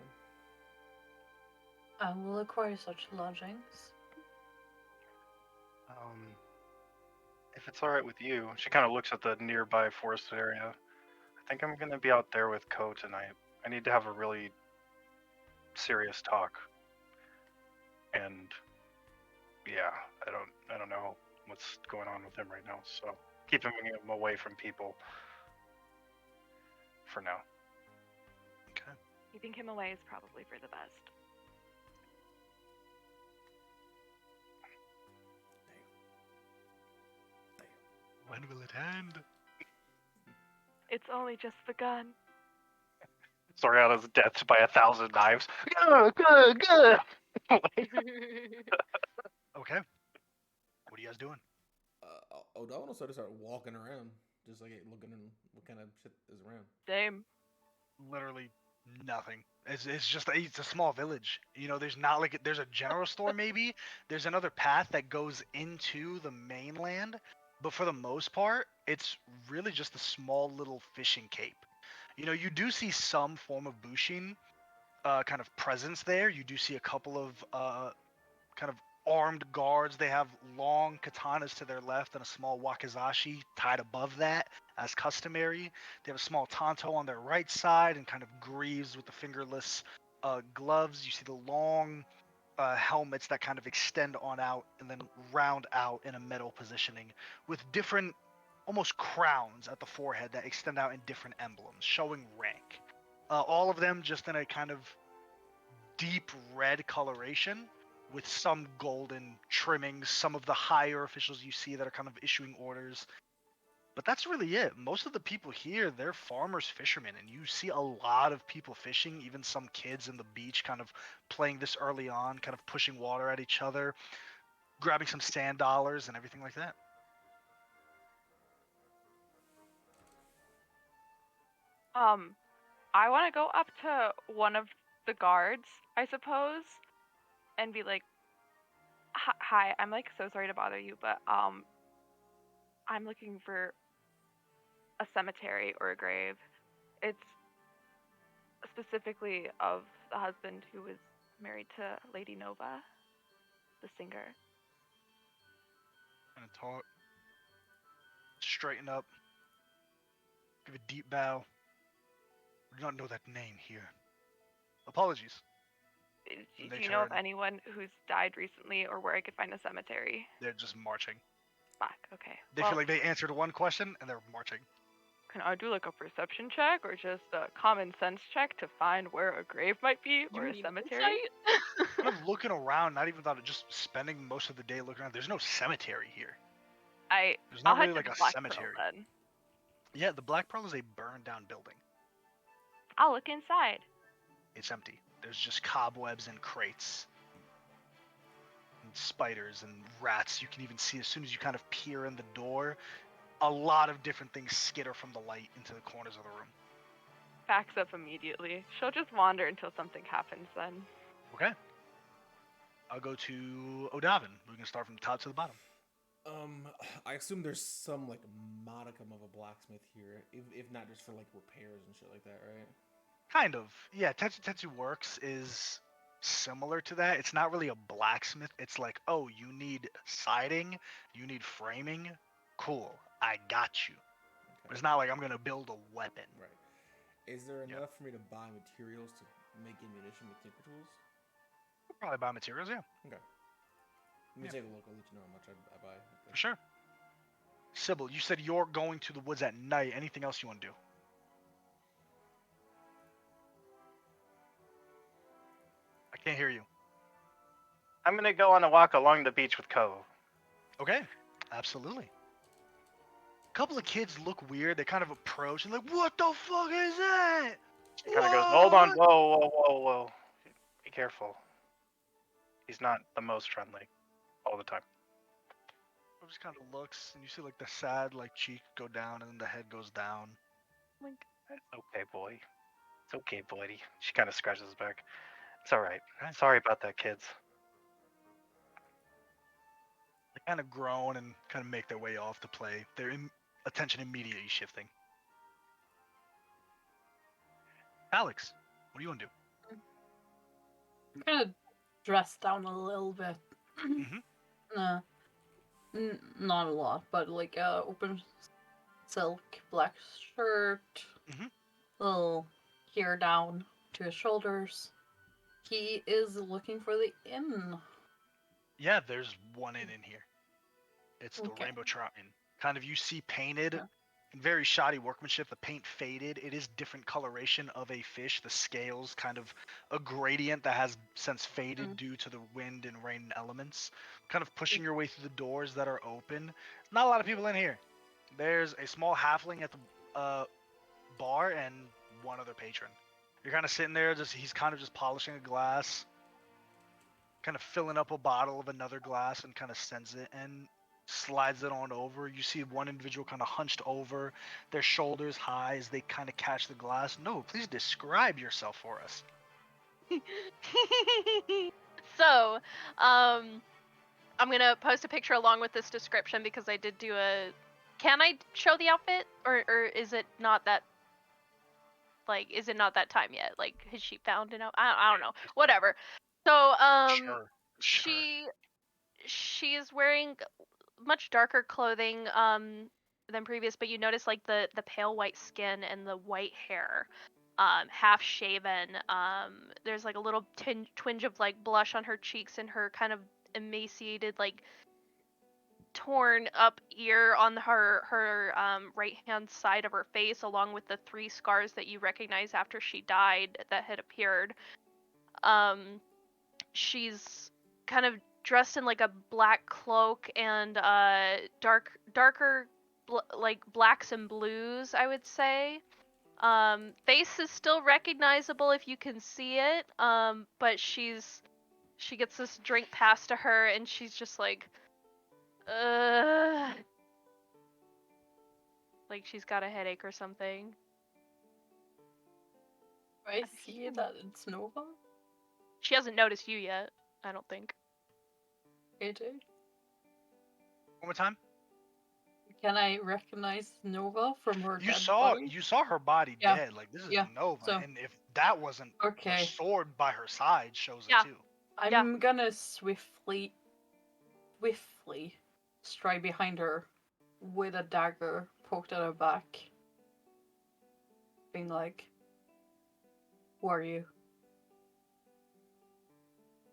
then. I will acquire such lodgings. If it's all right with you, she kind of looks at the nearby forested area. I think I'm gonna be out there with Ko tonight. I need to have a really serious talk. And yeah, I don't know what's going on with him right now. So keeping him away from people for now. Okay. Keeping him away is probably for the best. When will it end? It's only just begun. Soriana's death by 1,000 knives. Good. Okay. What are you guys doing? O'Donnell started walking around, just like looking in what kind of shit is around. Same. Literally nothing. It's just it's a small village. You know, there's not like there's a general store maybe. There's another path that goes into the mainland, but for the most part, it's really just a small little fishing cape. You know, you do see some form of bushin, kind of presence there. You do see a couple of kind of armed guards. They have long katanas to their left and a small wakizashi tied above that, as customary. They have a small tanto on their right side and kind of greaves with the fingerless gloves. You see the long helmets that kind of extend on out and then round out in a metal positioning with different, almost crowns at the forehead that extend out in different emblems, showing rank. All of them just in a kind of deep red coloration with some golden trimmings, some of the higher officials you see that are kind of issuing orders. But that's really it. Most of the people here, they're farmers, fishermen, and you see a lot of people fishing, even some kids in the beach kind of playing this early on, kind of pushing water at each other, grabbing some sand dollars and everything like that. I want to go up to one of the guards, I suppose, and be like, "Hi, I'm like so sorry to bother you, but I'm looking for a cemetery or a grave. It's specifically of the husband who was married to Lady Nova, the singer." And talk, straighten up, give a deep bow. We do not know that name here. Apologies. And Do they you know of turn. anyone who's died recently or where I could find a cemetery? They're just marching. Fuck, okay. They Well, feel like they answered one question and they're marching. can I do like a perception check or just a common sense check to find where a grave might be You or a mean cemetery? insight? Kind of looking around, not even thought of just spending most of the day looking around. There's no cemetery here. There's I'll not head really to like the a Black Pearl cemetery. then. Yeah, the Black Pearl is a burned down building. I'll look inside. It's empty. There's just cobwebs and crates. And spiders and rats. You can even see as soon as you kind of peer in the door, a lot of different things skitter from the light into the corners of the room. Backs up immediately. She'll just wander until something happens then. Okay. I'll go to O'Davin. We can start from the top to the bottom. I assume there's some like modicum of a blacksmith here, if not just for like repairs and shit like that, right? Kind of. Yeah, Tetsu Tetsu Works is similar to that. It's not really a blacksmith. It's like, oh, you need siding, you need framing. Cool, I got you. But Okay. it's not like I'm gonna build a weapon. Right. Is there Yeah. enough for me to buy materials to make ammunition with tinker tools? Probably buy materials, yeah, Okay. Let me Yeah. take a look. I'll let you know how much I buy. for sure. Sybil, you said you're going to the woods at night. Anything else you want to do? I can't hear you. I'm gonna go on a walk along the beach with Ko. Okay, absolutely. A couple of kids look weird. They kind of approach and like, what the fuck is that? She kind of goes, hold on, What? whoa. Be careful. He's not the most friendly all the time. Just kind of looks, and you see like the sad like cheek go down, and then the head goes down. Like, It's okay, boy. It's okay, buddy. She kind of scratches his back. It's all right. Okay. Sorry about that, kids. They kind of groan and kind of make their way off to play. Their attention immediately shifting. Alex, what do you want to do? I'm gonna dress down a little bit. Mhm. Not a lot, but like open silk black shirt, Mhm. little hair down to his shoulders. He is looking for the inn. Yeah, there's one in here. It's the Okay. Rainbow Trout Inn. Kind of you see painted, Yeah. very shoddy workmanship. The paint faded. It is different coloration of a fish. The scales kind of a gradient that has since faded due to the wind and rain elements. Kind of pushing your way through the doors that are open. Not a lot of people in here. There's a small halfling at the bar and one other patron. You're kind of sitting there. He's kind of just polishing a glass, kind of filling up a bottle of another glass, and kind of sends it and slides it on over. You see one individual kind of hunched over, their shoulders high as they kind of catch the glass. No, please describe yourself for us. So, I'm gonna post a picture along with this description because I did do a. Can I show the outfit, or is it not that? Like, is it not that time yet? Like, has she found it out? I don't know. Whatever. So, Sure. she is wearing much darker clothing than previous, but you notice like the pale white skin and the white hair, half shaven. There's like a little twinge of like blush on her cheeks and her kind of emaciated, like torn up ear on her right hand side of her face, along with the 3 scars that you recognize after she died that had appeared. She's kind of dressed in like a black cloak and darker like blacks and blues, I would say. Face is still recognizable if you can see it. But she gets this drink passed to her and she's just like like she's got a headache or something. I see that it's Nova. She hasn't noticed you yet, I don't think. I do. One more time. Can I recognize Nova from her You dead saw body? her body Yeah. dead. Like this is Yeah, Nova, so- and if that wasn't the Okay. sword by her side, shows Yeah. it too. I'm gonna swiftly stride behind her with a dagger poked at her back, being like, "Who are you?"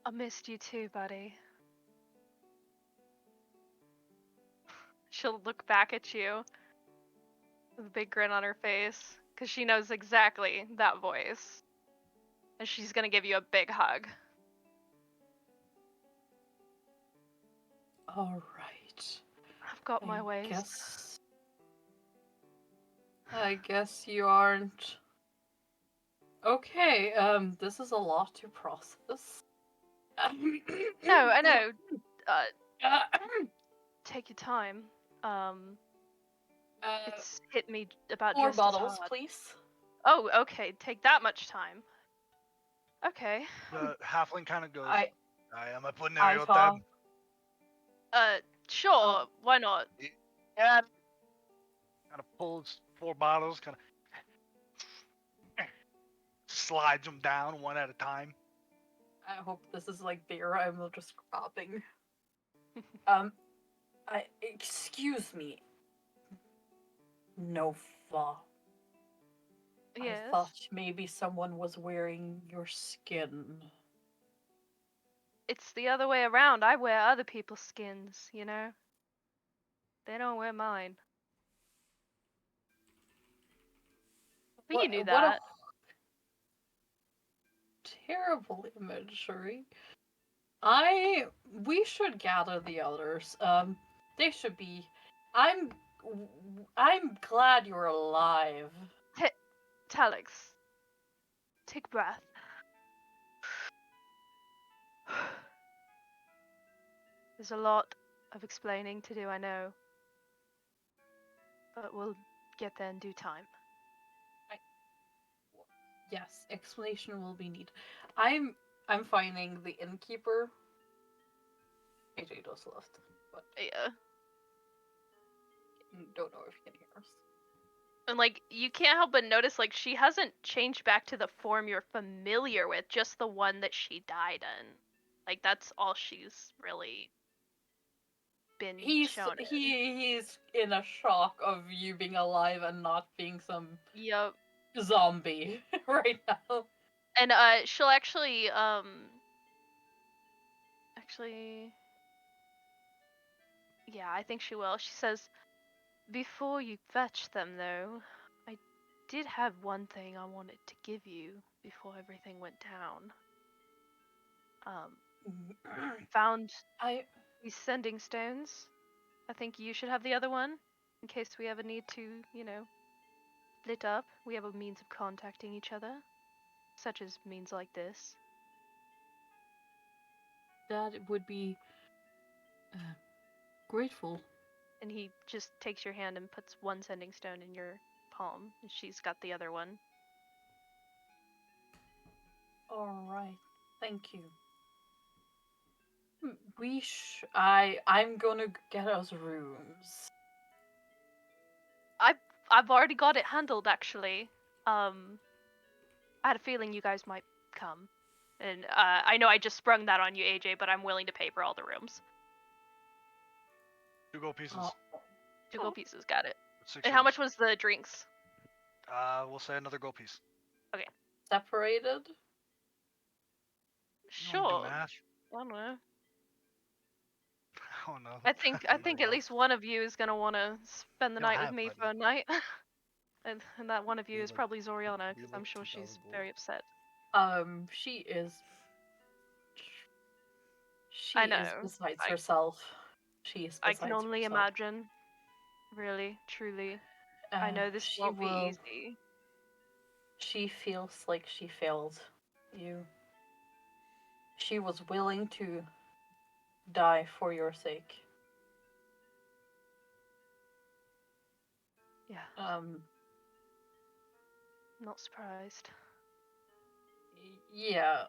I missed you too, buddy. She'll look back at you with a big grin on her face because she knows exactly that voice. And she's gonna give you a big hug. All right. I've got my ways. I guess you aren't. Okay, this is a lot to process. No, I know. Take your time. It's hit me about more just bottles, as hard. please. Oh, okay. Take that much time. Okay. The halfling kind of goes, I I am a putting I with saw- them. Sure, why not? Yeah. Kind of pulls 4 bottles, kind of slides them down one at a time. I hope this is like beer I'm just grabbing. Excuse me, Nova. I Yes. thought maybe someone was wearing your skin. It's the other way around. I wear other people's skins, you know? They don't wear mine. But you knew What a that. terrible imagery. We should gather the others. They should be. I'm glad you're alive. Talix, take a breath. There's a lot of explaining to do, I know. But we'll get there in due time. Yes, explanation will be needed. I'm finding the innkeeper. AJ does left, but Yeah. don't know if you can hear us. And like you can't help but notice like she hasn't changed back to the form you're familiar with, just the one that she died in. Like that's all she's really been shown in. He's in a shock of you being alive and not being some Yep. zombie right now. And she'll actually yeah, I think she will. She says, "Before you fetch them though, I did have one thing I wanted to give you before everything went down. Found these sending stones. I think you should have the other one, in case we ever need to, you know, split up. We have a means of contacting each other, such as means like this." That would be grateful. And he just takes your hand and puts one sending stone in your palm, and she's got the other one. All right, thank you. I'm gonna get us rooms. I've already got it handled actually. I had a feeling you guys might come. And I know I just sprung that on you, AJ, but I'm willing to pay for all the rooms. 2 gold pieces. 2 gold pieces, got it. 6 And how rooms. much was the drinks? We'll say another gold piece. Okay. Separated? You wanna do Sure. math? I don't know. I don't know. I think at least one of you is gonna want to spend the You don't night with have me money. for a night. and that one of you We is like- probably Zoriana, we because like I'm sure 2,000 she's gold. very upset. She is. She I is know. besides herself. She is I besides can only herself. imagine. Really, truly. I know this won't be easy. She feels like she failed you. She was willing to die for your sake. Yeah. Not surprised. Yeah,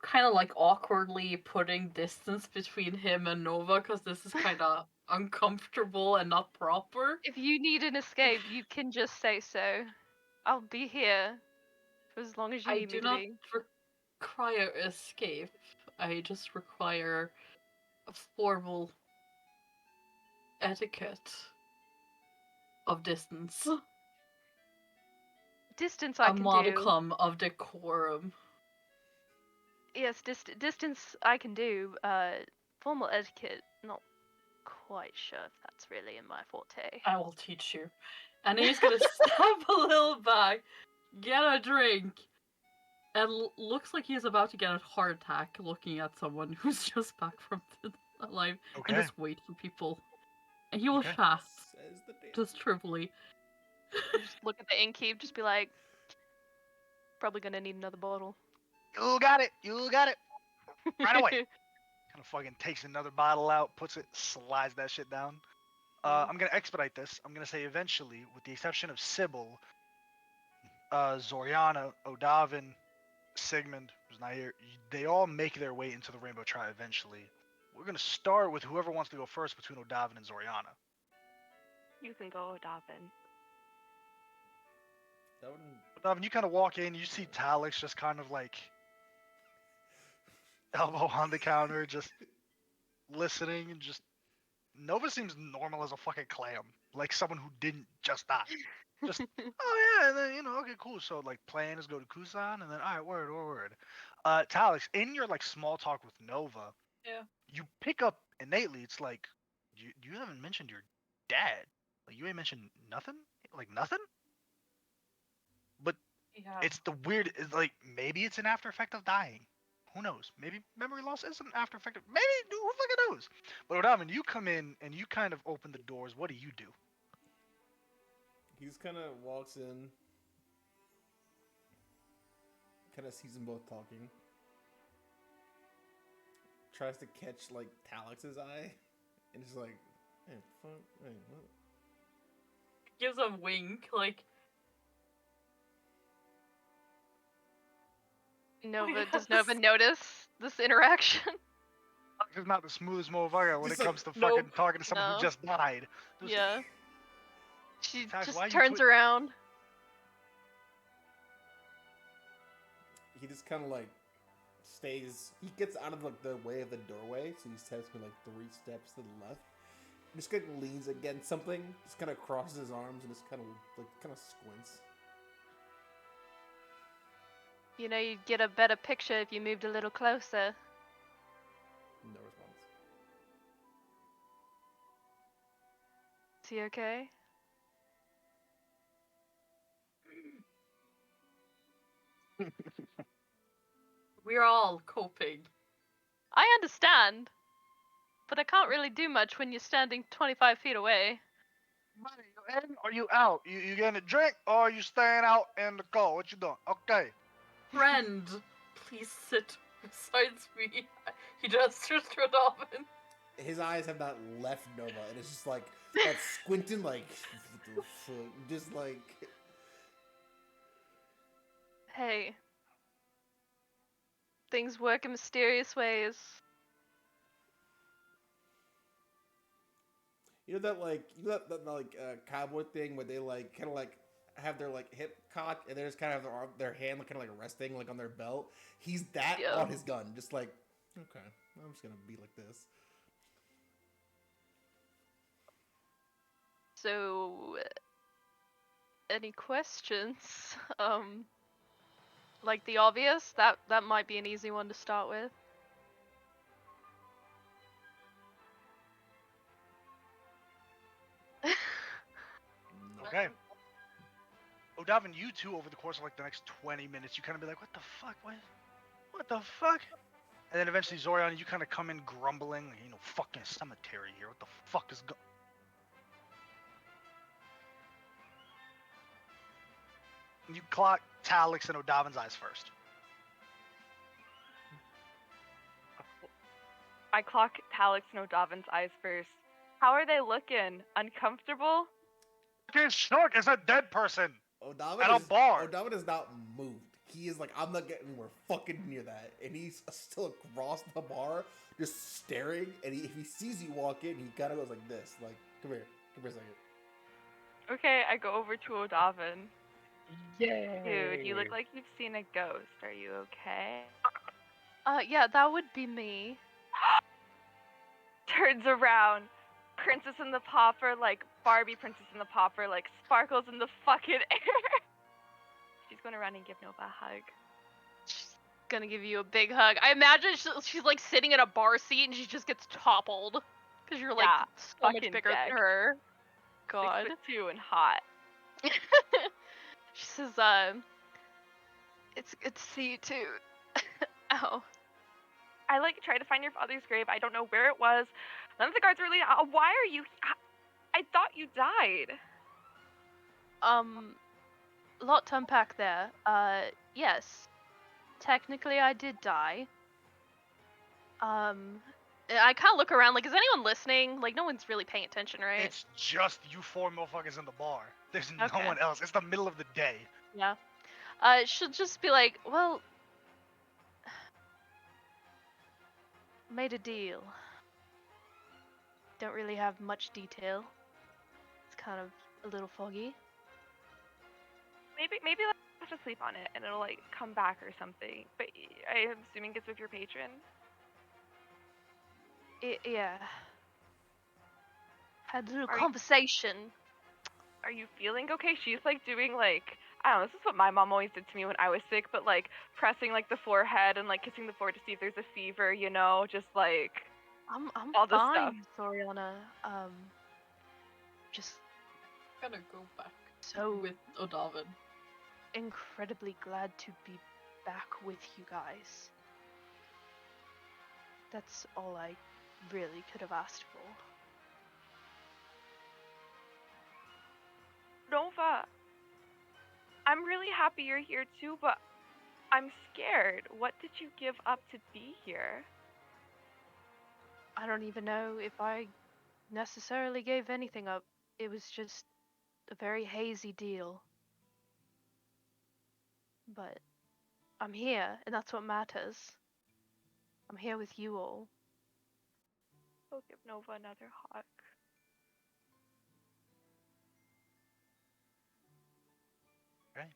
kind of like awkwardly putting distance between him and Nova because this is kind of uncomfortable and not proper. If you need an escape, you can just say so. I'll be here for as long as you I need me do to not be. require escape. I just require a formal etiquette of distance. Distance I A can do. modicum of decorum. Yes, distance I can do. Formal etiquette, not quite sure if that's really in my forte. I will teach you. And he's gonna step a little back, get a drink, and looks like he's about to get a heart attack looking at someone who's just back from alive. Okay. And just wait for people. And he will Okay. chat, Says the damn. just trivially. Just look at the innkeep, just be like, probably gonna need another bottle. You got it. You got it. Right away. Kind of fucking takes another bottle out, puts it, slides that shit down. I'm gonna expedite this. I'm gonna say eventually, with the exception of Sybil, Zoriana, Odavin, Sigmund, who's not here, they all make their way into the Rainbow Tribe eventually. We're gonna start with whoever wants to go first between Odavin and Zoriana. You can go, Dobbin. That wouldn't. Odavin, you kind of walk in, you see Talix just kind of like elbow on the counter, just listening, and just Nova seems normal as a fucking clam, like someone who didn't just die. Just oh yeah, and then okay, cool. So like plan is go to Kusan, and then all right, word. Talix, in your like small talk with Nova, Yeah. you pick up innately. It's like you haven't mentioned your dad. Like you ain't mentioned nothing, like nothing. But Yeah. it's the weird. It's like maybe it's an after effect of dying. Who knows? Maybe memory loss is an after effect of. Maybe who fucking knows? But Odaman, you come in and you kind of open the doors. What do you do? He just kind of walks in, kind of sees them both talking, tries to catch like Talix's eye, and just like, hey, fuck, hey, what? Gives a wink, like. Does Nova notice this interaction? He's not the smoothest motherfucker when Just it like, comes to nope. fucking talking to someone No. who just died. Just, Yeah. She Tax, just why you turns quit- around. He just kind of like stays. He gets out of like the way of the doorway, so he steps me like 3 steps to the left. And just kind of leans against something, just kind of crosses his arms and just kind of squints. You know, you'd get a better picture if you moved a little closer. No response. Is he okay? We're all coping. I understand. But I can't really do much when you're standing 25 feet away. Buddy, you in or you out? You getting a drink or are you staying out in the cold? What you doing? Okay. Friend, please sit beside me. He gestures to Dobbin. His eyes have not left Nova, and it's just like that squinting, like what the fuck? Just like Hey. Things work in mysterious ways. cowboy thing where they like kind of like have their like hip cocked and they just kind of have their hand kind of like resting like on their belt. He's that Yeah. on his gun, just like okay, I'm just gonna be like this. So, any questions? Like the obvious? That might be an easy one to start with. No. Okay. Odavin, you two over the course of like the next 20 minutes, you kind of be like, what the fuck? What the fuck? And then eventually Zoriana, you kind of come in grumbling, fucking cemetery here. What the fuck is go? You clock Talix and Odavin's eyes first. I clock Talix and O'Davin's eyes first. How are they looking? Uncomfortable? Fucking shook as a dead person. Odavin At a bar. Odavin is not moved. He is like, I'm not getting anywhere fucking near that, and he's still across the bar, just staring. And if he sees you walk in, he kind of goes like this, like, come here a second. Okay, I go over to O'Davin. Yay! Dude, you look like you've seen a ghost. Are you okay? Yeah, that would be me. Turns around. Princess in the Popper, like Barbie Princess in the Popper, like sparkles in the fucking air. She's going to run and give Nova a hug. She's gonna give you a big hug. I imagine she's like sitting in a bar seat and she just gets toppled. Because you're like Yeah, so much fucking bigger decked. than her. God. 6'2" and hot. She says, it's good to see you too. Ow. I like tried to find your father's grave. I don't know where it was. None of the guards really. Why are you? I thought you died. Lot to unpack there. Yes. Technically, I did die. I kind of look around, like, is anyone listening? Like, no one's really paying attention, right? It's just you 4 motherfuckers in the bar. There's Okay. no one else. It's the middle of the day. Yeah. She'll just be like, well, made a deal. don't really have much detail. It's kind of a little foggy. Maybe let's have to sleep on it and it'll like come back or something. But I'm assuming it's with your patron. Yeah. Had a little Are you- conversation. Are you feeling okay? She's like doing like I don't know. This is what my mom always did to me when I was sick, but like pressing like the forehead and like kissing the forehead to see if there's a fever. You know, just like I'm all this fine, stuff. Soriana. Just Gonna go back so with O'Davin. incredibly glad to be back with you guys. That's all I really could have asked for. Nova, I'm really happy you're here too, but I'm scared. What did you give up to be here? I don't even know if I necessarily gave anything up. It was just a very hazy deal. But I'm here, and that's what matters. I'm here with you all. I'll give Nova another hug. Okay.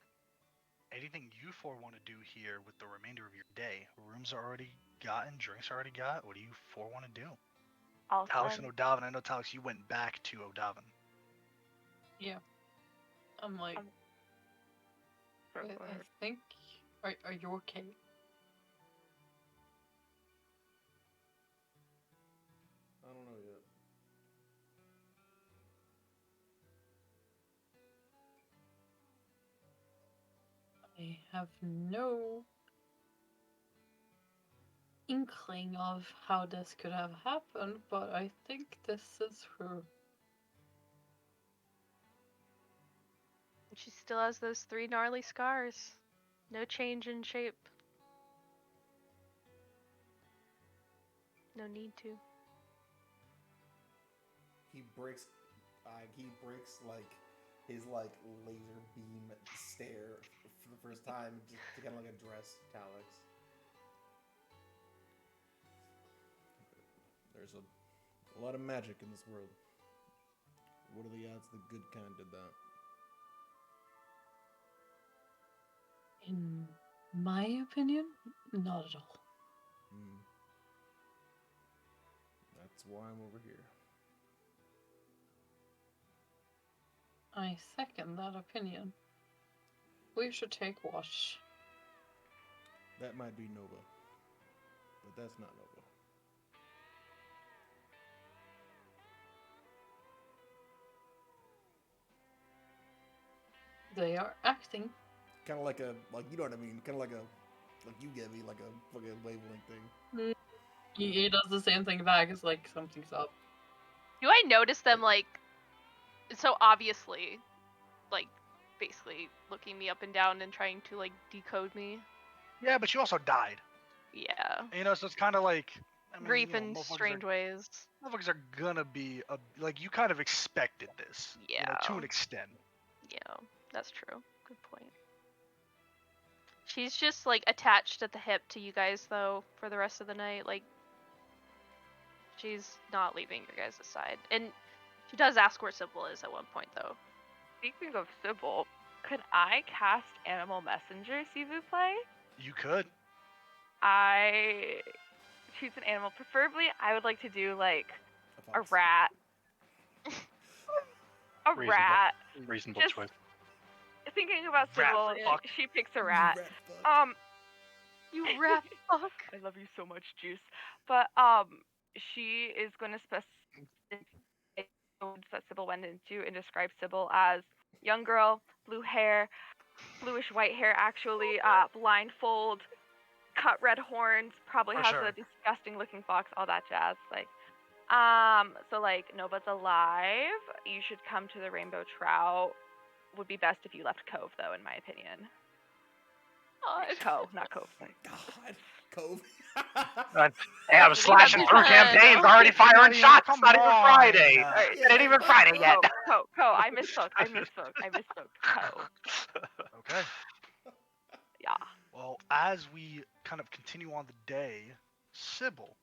Anything you four want to do here with the remainder of your day? Rooms are already gotten, drinks are already got. What do you four want to do? Also, Talix and O'Davin. I know Talix, you went back to O'Davin. Yeah. I'm like, I think. Are you okay? I don't know yet. I have no inkling of how this could have happened, but I think this is her. She still has those 3 gnarly scars. No change in shape. No need to. He breaks like his like laser beam stare for the first time just to kind of like address Talix. There's a lot of magic in this world. What are the odds the good kind did that? In my opinion, not at all. That's why I'm over here. I second that opinion. We should take watch. That might be Nova, but that's not Nova. They are acting. Kind of like you know what I mean? Kind of like you get me, like a fucking wavelength thing. He does the same thing back. It's like something's up. Do I notice them, like, so obviously, like, basically looking me up and down and trying to, like, decode me? Yeah, but you also died. Yeah. You know, so it's kind of like Grief in strange ways. Motherfuckers are gonna be like you kind of expected this. Yeah. You know, to an extent. Yeah, that's true. Good point. She's just, like, attached at the hip to you guys, though, for the rest of the night. Like, she's not leaving your guys' side. And she does ask where Sybil is at one point, though. Speaking of Sybil, could I cast Animal Messenger, s'il vous plaît? You could. I choose an animal. Preferably, I would like to do like a Fox. rat. A Reasonable. rat. Reasonable Just choice. thinking about Rat Sybil, fuck. she picks a rat. You rat fuck. You rat fuck. I love you so much, Juice. But she is going to that Sybil went into and describe Sybil as young girl, blue hair, bluish white hair actually, blindfold, cut red horns, probably For has sure. a disgusting looking fox, all that jazz. Like, so like Nova's alive. You should come to the Rainbow Trout. Would be best if you left Cove though, in my opinion. Cove, not Cove. God, Cove. Hey, I'm slashing through fun. campaigns, already firing shots. It's not even Friday. Alright. It ain't even Friday yet. Cove. I misspoke. Cove. Okay. Yeah. Well, as we kind of continue on the day, Sybil,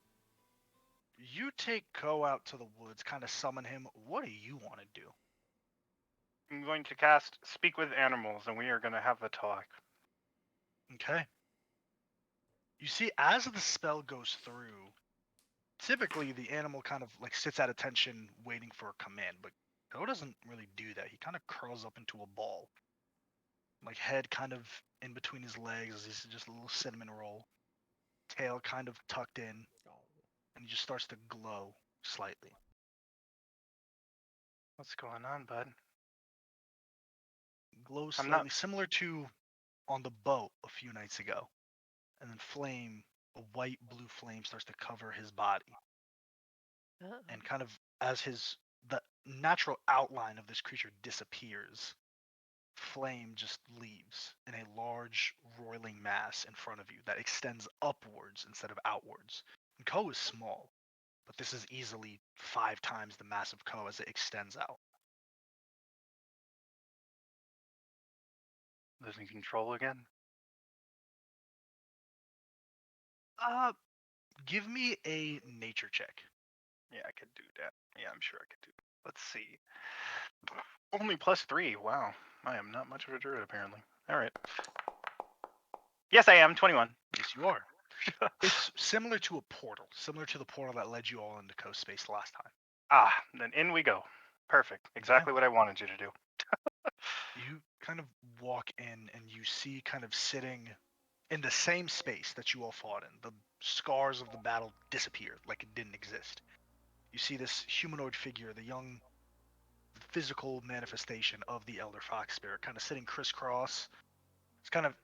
You take Ko out to the woods, kind of summon him. What do you want to do? I'm going to cast Speak with Animals, and we are going to have a talk. Okay. You see, as the spell goes through, typically the animal kind of like sits at attention waiting for a command, but Ko doesn't really do that. He kind of curls up into a ball, like head kind of in between his legs as he's just a little cinnamon roll, tail kind of tucked in, and he just starts to glow slightly. What's going on, bud? Glows I'm slightly, not- similar to on the boat a few nights ago. And then flame, a white blue flame starts to cover his body. And kind of as the natural outline of this creature disappears, flame just leaves in a large roiling mass in front of you that extends upwards instead of outwards. And Ko is small, but this is easily 5 times the mass of Ko as it extends out. Losing control again? Give me a nature check. Yeah, I could do that. Yeah, I'm sure I could do that. Let's see. Only +3. Wow. I am not much of a druid, apparently. All right. Yes, I am. 21. Yes, you are. It's similar to a portal, similar to the portal that led you all into Coast Space last time. Ah, then in we go. Perfect. Exactly what I wanted you to do. You kind of walk in and you see kind of sitting in the same space that you all fought in. The scars of the battle disappeared like it didn't exist. You see this humanoid figure, the young physical manifestation of the Elder Fox Spirit, kind of sitting crisscross. It's kind of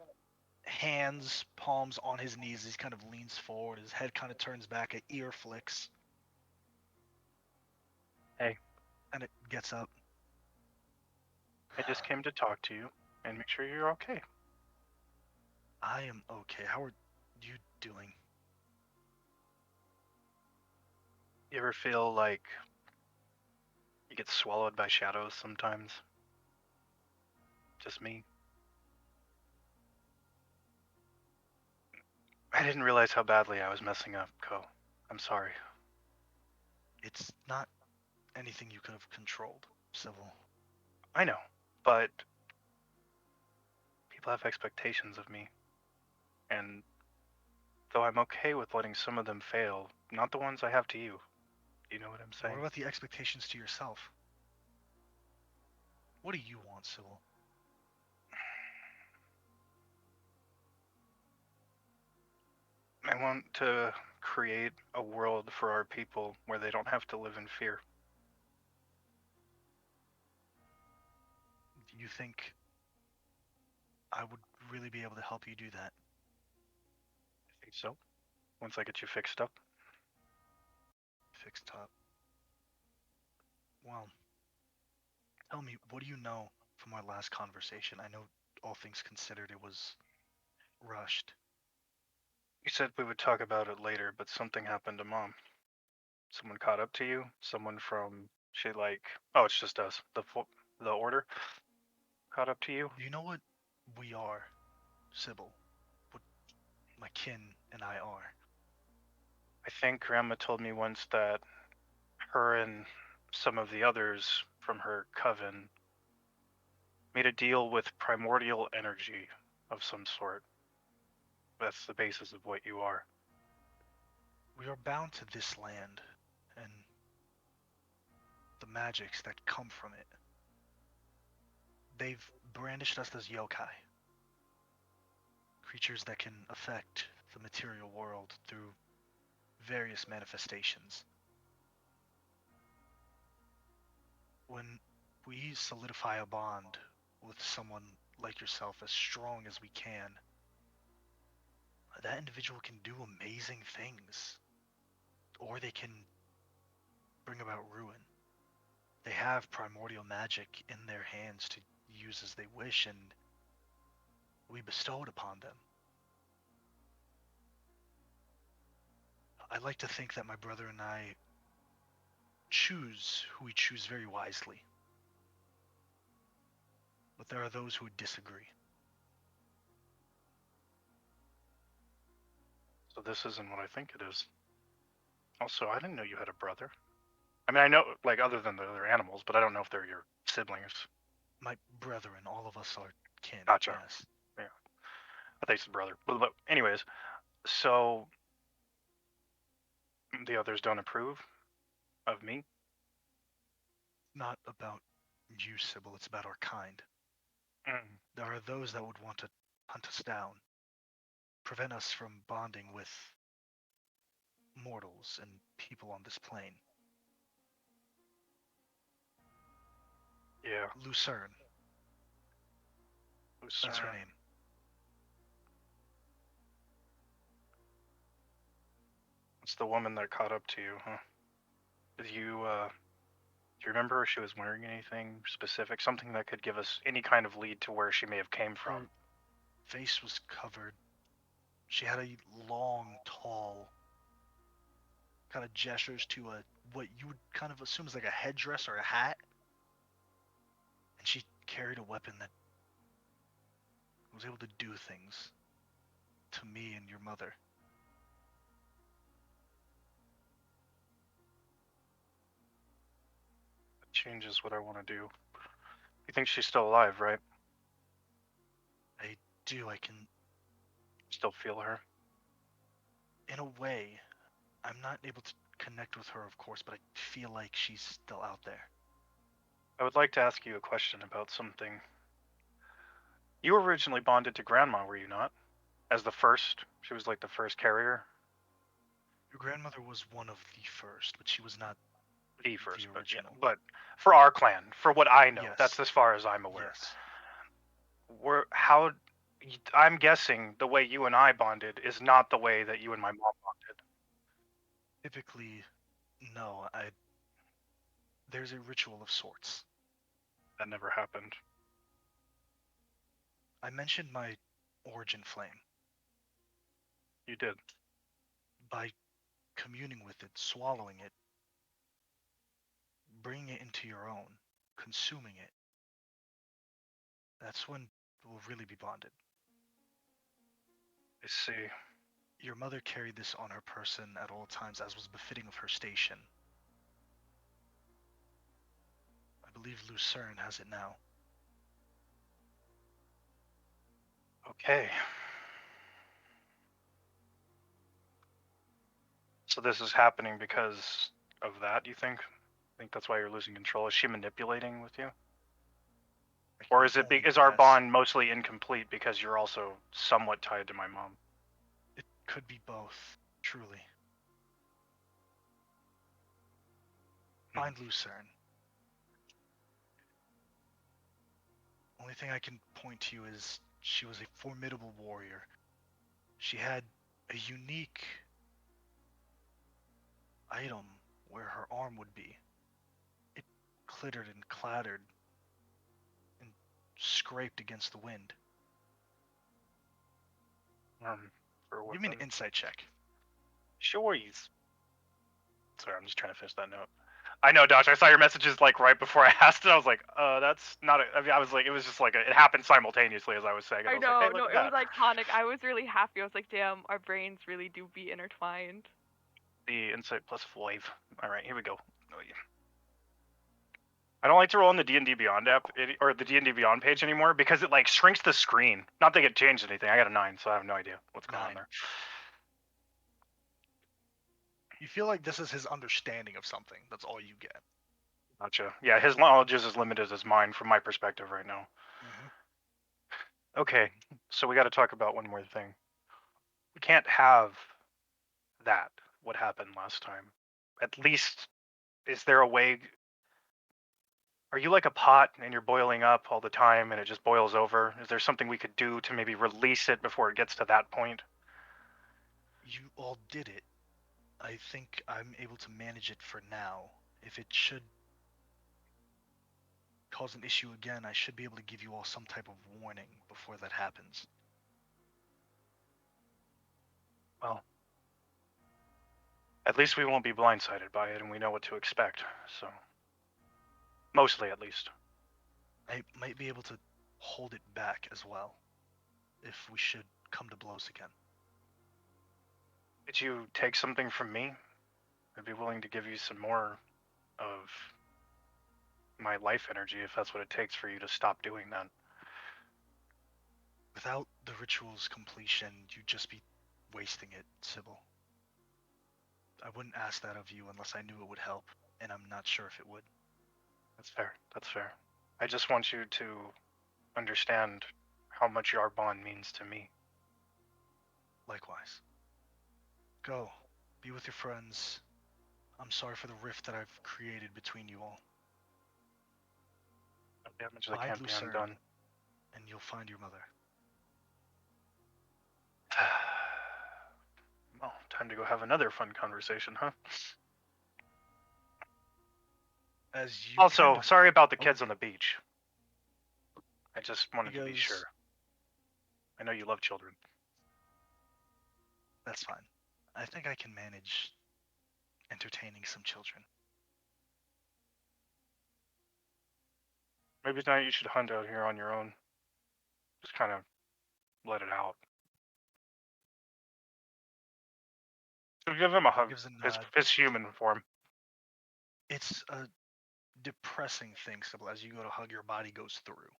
hands, palms on his knees. He kind of leans forward. His head kind of turns back. An ear flicks. Hey. And it gets up. I just came to talk to you and make sure you're okay. I am okay. How are you doing? You ever feel like you get swallowed by shadows sometimes? Just me? I didn't realize how badly I was messing up, Ko. I'm sorry. It's not anything you could have controlled, Sybil. I know, but people have expectations of me. And though I'm okay with letting some of them fail, not the ones I have to you. You know what I'm saying? What about the expectations to yourself? What do you want, Sybil? I want to create a world for our people where they don't have to live in fear. Do you think I would really be able to help you do that? I think so. Once I get you fixed up. Fixed up. Well, tell me, what do you know from our last conversation? I know, all things considered, it was rushed. You said we would talk about it later, but something happened to Mom. Someone caught up to you? Someone from oh, it's just us. The order caught up to you? Do you know what we are, Sybil? What my kin and I are? I think Grandma told me once that her and some of the others from her coven made a deal with primordial energy of some sort. That's the basis of what you are. We are bound to this land and the magics that come from it. They've brandished us as yokai, creatures that can affect the material world through various manifestations. When we solidify a bond with someone like yourself as strong as we can, that individual can do amazing things, or they can bring about ruin. They have primordial magic in their hands to use as they wish, and we bestow it upon them. I like to think that my brother and I choose who we choose very wisely. But there are those who would disagree. So this isn't what I think it is. Also, I didn't know you had a brother. I mean, I know, like, other than the other animals, but I don't know if they're your siblings. My brethren, all of us are kin. Gotcha. Yes. Yeah. I think it's the brother. But anyways, so the others don't approve of me? Not about you, Sybil. It's about our kind. Mm. There are those that would want to hunt us down, prevent us from bonding with mortals and people on this plane. Yeah. Lucerne. That's her name. It's the woman that caught up to you, huh? Do you remember if she was wearing anything specific? Something that could give us any kind of lead to where she may have came from? Her face was covered. She had a long, tall, kind of gestures to what you would kind of assume is like a headdress or a hat. And she carried a weapon that was able to do things to me and your mother. That changes what I want to do. You think she's still alive, right? I do. I can, Still feel her? in a way, I'm not able to connect with her, of course, but I feel like she's still out there. I would like to ask you a question about something. You were originally bonded to Grandma, were you not? As the first? She was like the first carrier? Your grandmother was one of the first, but she was not The first, the original. but for our clan, for what I know, Yes. that's as far as I'm aware. Yes. I'm guessing the way you and I bonded is not the way that you and my mom bonded. Typically, no. There's a ritual of sorts. That never happened. I mentioned my origin flame. You did. By communing with it, swallowing it, bringing it into your own, consuming it, that's when we'll really be bonded. I see. Your mother carried this on her person at all times, as was befitting of her station. I believe Lucerne has it now. Okay. So this is happening because of that, you think? I think that's why you're losing control. Is she manipulating with you? Or is our bond mostly incomplete because you're also somewhat tied to my mom? It could be both, truly. Find Lucerne. Only thing I can point to you is she was a formidable warrior. She had a unique item where her arm would be. It clittered and clattered and scraped against the wind. Give me an insight check. Sure. Sorry, I'm just trying to finish that note. I know, Josh. I saw your messages like right before I asked it. I was like, that's not. I was like, it was just like it happened simultaneously as I was saying it. I was know, like, hey, no, look it at was that. iconic. I was really happy. I was like, damn, our brains really do be intertwined. The insight plus 5. All right, here we go. Oh, yeah. I don't like to roll in the D&D Beyond app or the D&D Beyond page anymore because it like shrinks the screen. Not that it changed anything. I got a 9, so I have no idea what's going on there. You feel like this is his understanding of something. That's all you get. Gotcha. Yeah, his knowledge is as limited as mine from my perspective right now. Mm-hmm. Okay, so we got to talk about one more thing. We can't have that, what happened last time. At least, is there a way? Are you like a pot and you're boiling up all the time and it just boils over? Is there something we could do to maybe release it before it gets to that point? You all did it. I think I'm able to manage it for now. If it should cause an issue again, I should be able to give you all some type of warning before that happens. Well, at least we won't be blindsided by it and we know what to expect, so. Mostly, at least. I might be able to hold it back as well, if we should come to blows again. Did you take something from me? I'd be willing to give you some more of my life energy if that's what it takes for you to stop doing that. Without the ritual's completion, you'd just be wasting it, Sybil. I wouldn't ask that of you unless I knew it would help, and I'm not sure if it would. That's fair. That's fair. I just want you to understand how much our bond means to me. Likewise. Go. Be with your friends. I'm sorry for the rift that I've created between you all. No damage that Bide can't be Lucerne, undone. and you'll find your mother. Well, time to go have another fun conversation, huh? As you Also, kind of, sorry about the kids on the beach. I just wanted to be Because- sure. I know you love children. that's fine. I think I can manage entertaining some children. Maybe tonight you should hunt out here on your own. Just kind of let it out. So give him a hug. Gives a His, nod. his human form. It's a depressing thing, Sybil. As you go to hug, your body goes through.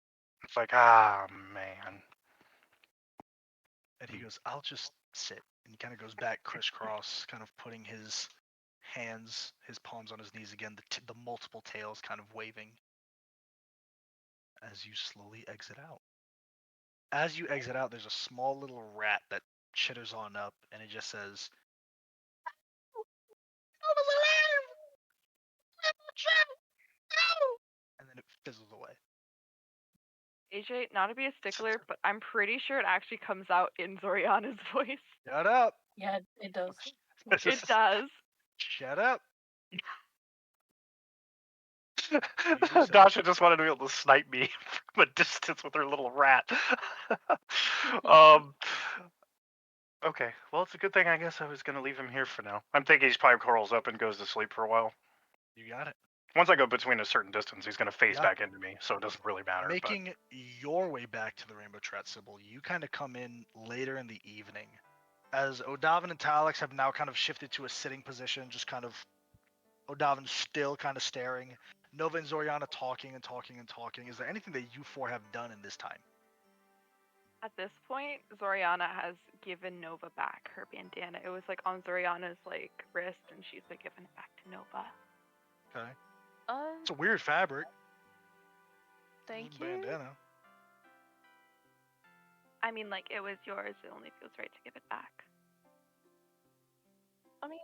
It's like, ah, man. And he goes, I'll just sit. And he kind of goes back crisscross, kind of putting his hands, his palms on his knees again, the multiple tails kind of waving as you slowly exit out. As you exit out, there's a small little rat that chitters on up, and it just says, and then it fizzles away. AJ, not to be a stickler, but I'm pretty sure it actually comes out in Zoriana's voice. Shut up! Yeah, it does. It does. Shut up! Dasha just wanted to be able to snipe me from a distance with her little rat. um, okay, well, it's a good thing I guess I was going to leave him here for now. I'm thinking he's probably curls up and goes to sleep for a while. You got it. Once I go between a certain distance, he's going to phase Yeah. back into me, so it doesn't really matter. Making your way back to the Rainbow Trout Sybil, you kind of come in later in the evening. As Odavin and Talix have now kind of shifted to a sitting position, just kind of Odavin still kind of staring. Nova and Zoriana talking and talking and talking. Is there anything that you four have done in this time? At this point, Zoriana has given Nova back her bandana. It was like on Zoriana's like wrist, and she's like giving it back to Nova. Okay. It's a weird fabric. Thank you. Bandana. I mean, like it was yours. It only feels right to give it back. I mean,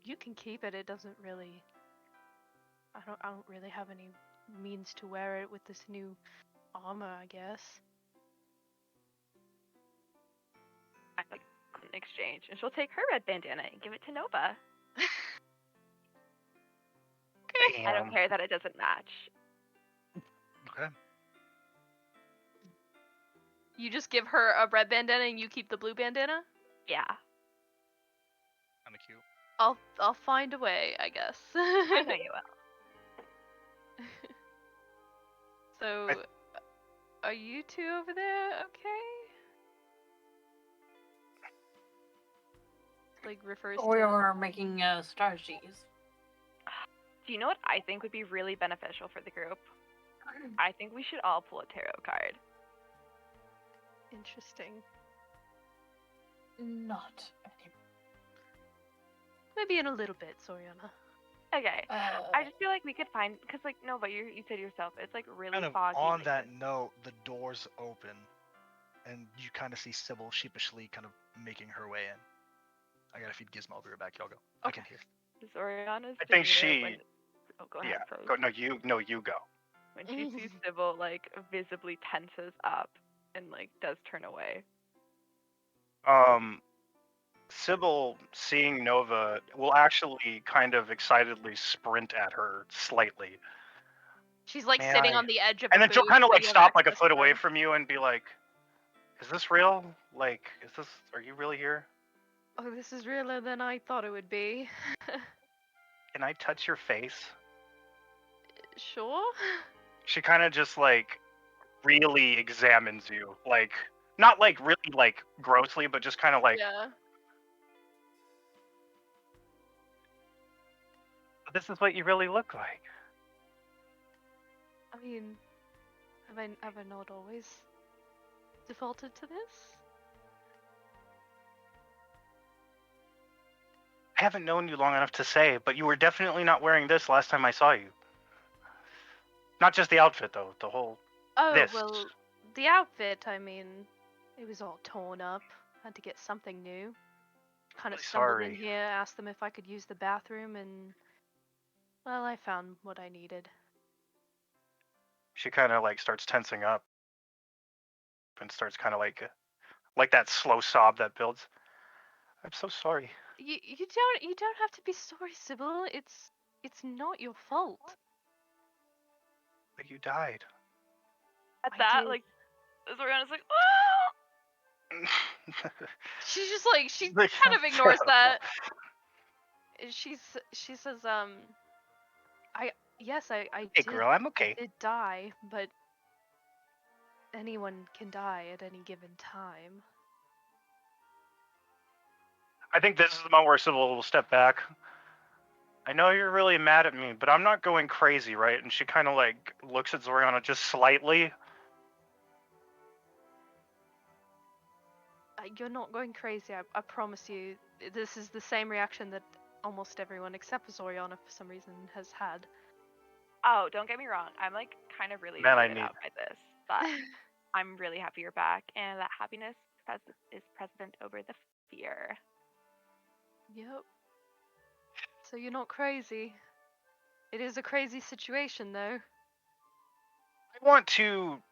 you can keep it. It doesn't really. I don't really have any means to wear it with this new armor, I guess. I like an exchange, and she'll take her red bandana and give it to Nova. Okay. I don't care that it doesn't match. Okay. You just give her a red bandana and you keep the blue bandana? Yeah, Kind of cute. I'll find a way, I guess. I know you will. So, are you two over there okay? Like refers Or to. you're making strategies. Do you know what I think would be really beneficial for the group? I think we should all pull a tarot card. Interesting. Not anymore. Maybe in a little bit, Soriana. Okay. I just feel like we could find, because like Nova, you said yourself, it's like really Kind of foggy. on like that this. note, the doors open, and you kind of see Sybil sheepishly kind of making her way in. I gotta feed Gizmo. I'll be right back. Y'all go. I can hear. Zoriana's I think demeanor she- when... Oh, go ahead, Yeah, Pros. go, you go. When she sees Sybil, like, visibly tenses up and, like, does turn away. Sybil, seeing Nova, will actually kind of excitedly sprint at her slightly. She's like May sitting I- on the edge of And a then she'll booth, kind of so like you have stop like a access foot to away her. from you and be like, is this real? Like, are you really here? Oh, this is realer than I thought it would be. Can I touch your face? Sure. She kind of just like really examines you. Like, not like really like grossly, but just kind of like, Yeah. But this is what you really look like. I mean, have I not always defaulted to this? I haven't known you long enough to say, but you were definitely not wearing this last time I saw you. Not just the outfit, though. The whole... Oh, this. well, the outfit, I mean, it was all torn up. Had to get something new. Kind of Really stumbled in sorry. here, asked them if I could use the bathroom, and, well, I found what I needed. She kind of like starts tensing up and starts kind of like that slow sob that builds. I'm so sorry. You don't have to be sorry, Sybil. It's not your fault. But you died. At I that, did. like, Zoriana's like, oh! She's just like she Like, kind of ignores that. She says yes I Hey, did girl, I'm okay. I did die, but anyone can die at any given time. I think this is the moment where Sybil will step back. I know you're really mad at me, but I'm not going crazy, right? And she kind of like looks at Zoriana just slightly. You're not going crazy. I promise you. This is the same reaction that almost everyone except for Zoriana for some reason has had. Oh, don't get me wrong. I'm like kind of really Man, I weirded need- out by this, but I'm really happy you're back, and that happiness is president over the fear. Yep. So you're not crazy. It is a crazy situation, though. I want to.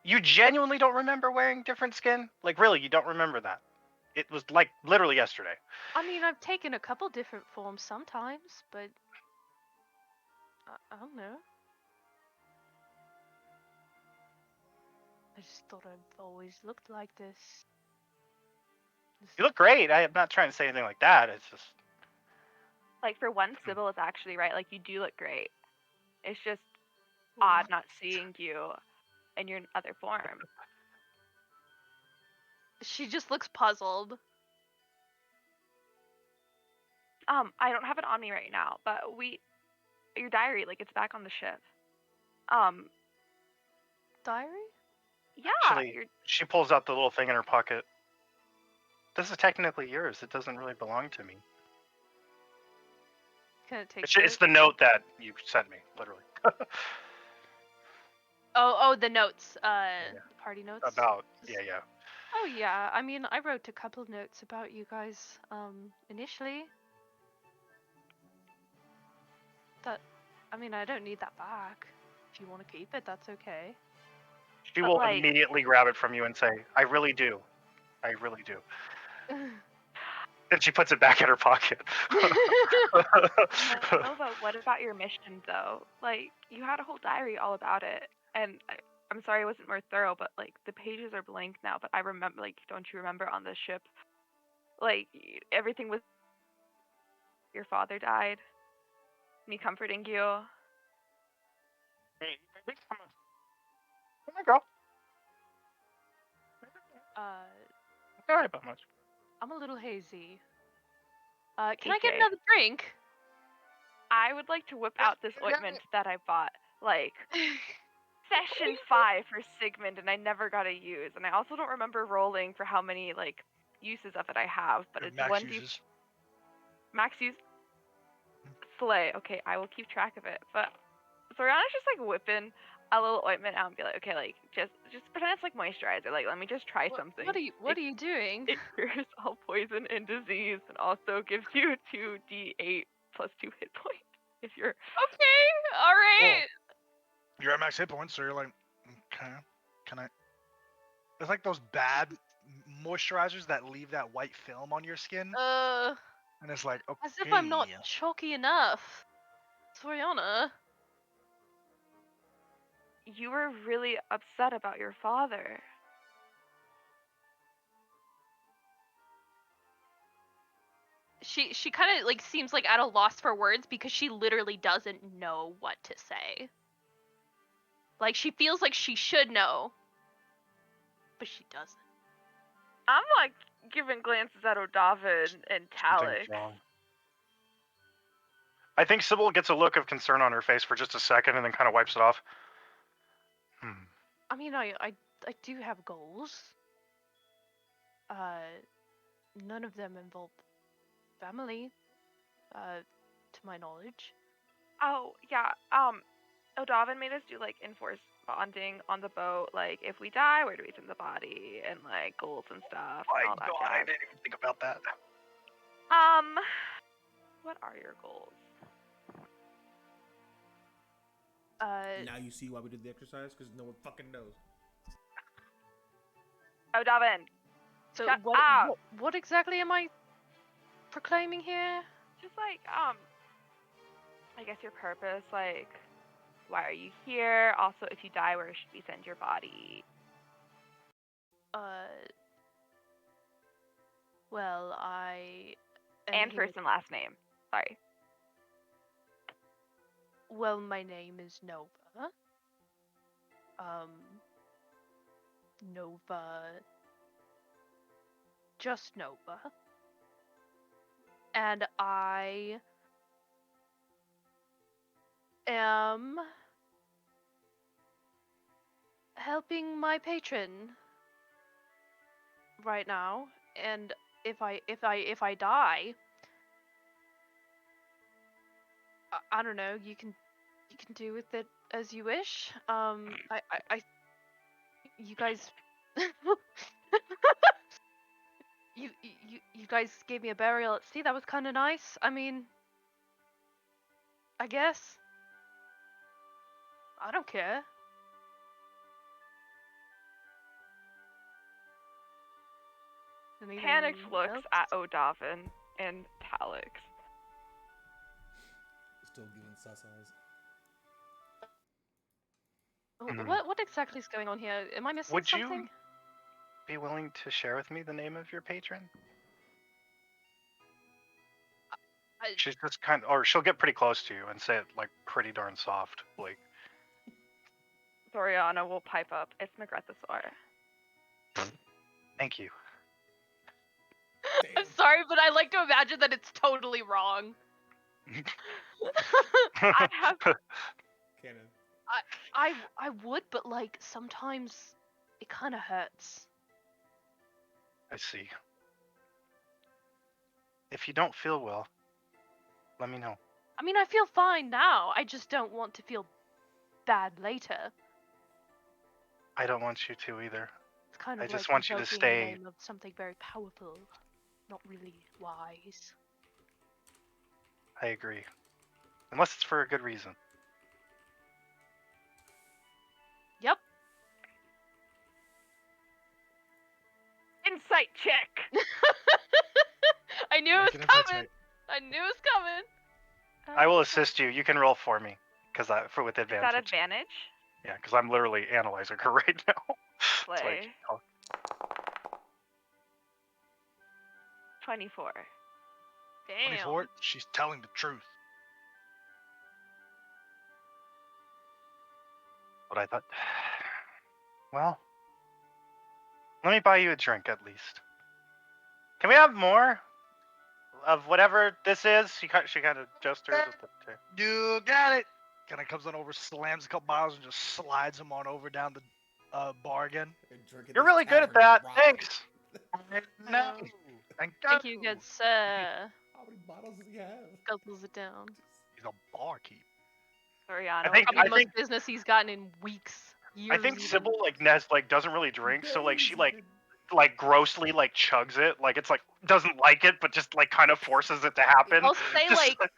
You genuinely don't remember wearing different skin? Like, really, you don't remember that? It was like literally yesterday. I mean, I've taken a couple different forms sometimes, but I don't know. I just thought I've always looked like this. You look great. I'm not trying to say anything like that. It's just. Like, for one, Sybil is actually right. Like, you do look great. It's just odd not seeing you in your other form. She just looks puzzled. I don't have it on me right now, but your diary, like, it's back on the ship. Diary? Yeah. Actually, she pulls out the little thing in her pocket. This is technically yours. It doesn't really belong to me. Can it take It's the note that you sent me, literally. Oh, the notes. The party notes. About, yeah. Oh yeah. I mean, I wrote a couple notes about you guys. Initially. I mean, I don't need that back. If you want to keep it, that's okay. She will immediately grab it from you and say, I really do. I really do. Then she puts it back in her pocket. Nova, what about your mission, though? Like, you had a whole diary all about it. And I'm sorry I wasn't more thorough, but, like, the pages are blank now. But I remember, like, don't you remember on the ship? Like, everything was... Your father died. Me comforting you. Hey, baby, come on, girl. Sorry about much. I'm a little hazy. Can I AJ, get another drink? I would like to whip out this ointment that I bought, like, session 5 for Sigmund, and I never got to use. And I also don't remember rolling for how many, like, uses of it I have, but it's Max 1d... uses. Max use? Slay. Okay, I will keep track of it. But Soriana's just, like, whipping a little ointment out and be like, okay, like, just pretend it's like moisturizer. Like, let me just try something. What are you doing? It cures all poison and disease, and also gives you 2d8 plus 2 hit points if you're... Okay, alright. You're at max hit points, so you're like, okay, can I... It's like those bad moisturizers that leave that white film on your skin. And it's like, okay. As if I'm not chalky enough. Soriana. You were really upset about your father. She kind of like seems like at a loss for words because she literally doesn't know what to say. Like she feels like she should know, but she doesn't. I'm like giving glances at Odava and Talix. I think Sybil gets a look of concern on her face for just a second and then kind of wipes it off. I mean, I do have goals. None of them involve family, to my knowledge. Oh, yeah. O'Davin made us do like enforced bonding on the boat. Like, if we die, where do we send the body, and like goals and stuff, and all that I jazz. didn't even think about that. What are your goals? Now you see why we did the exercise? Because no one fucking knows. O'Davin, So shut what, up. what exactly am I proclaiming here? Just like, I guess your purpose, like, why are you here? Also, if you die, where should we send your body? Well, I am And here. first and last name. Sorry. Well, my name is Nova. Nova. Just Nova. And I am helping my patron right now, and if I die, I don't know, you can do with it as you wish. You guys you guys gave me a burial at sea. That was kind of nice. I mean, I guess. I don't care. Anything Panix looks else? at O'Davin and Talix. Still giving sus eyes. What exactly is going on here? Am I missing Would something? you be willing to share with me the name of your patron? She's just or she'll get pretty close to you and say it like pretty darn soft, like. Soriana will pipe up. It's Magrethosaur. Thank you. I'm sorry, but I like to imagine that it's totally wrong. I have. Canon. I would, but like sometimes it kind of hurts. I see. If you don't feel well, let me know. I mean, I feel fine now. I just don't want to feel bad later. I don't want you to either. It's kind I of just like want you to invoking stay. the name of something very powerful, not really wise. I agree. Unless it's for a good reason. Yep. Insight check! I knew it Make was an insight coming. check. I knew it was coming. I will assist you. You can roll for me, with Is advantage. that advantage? Yeah, because I'm literally analyzing her right now. That's why I Play. keep talking. 24. Damn. 24. She's telling the truth. But I thought, well, let me buy you a drink at least. Can we have more of whatever this is? She kind of gestures at the table. You got it. Kind of comes on over, slams a couple bottles, and just slides them on over down the bar again. You're really good at that. Thanks. No. Thank you, good sir. How many bottles does he have? Guzzles it down. He's a barkeep. Soriana. Probably the most think- business he's gotten in weeks. Years I think even. Sybil doesn't really drink, so like she like grossly like chugs it, like it's like doesn't like it, but just like kind of forces it to happen. I'll say Just, like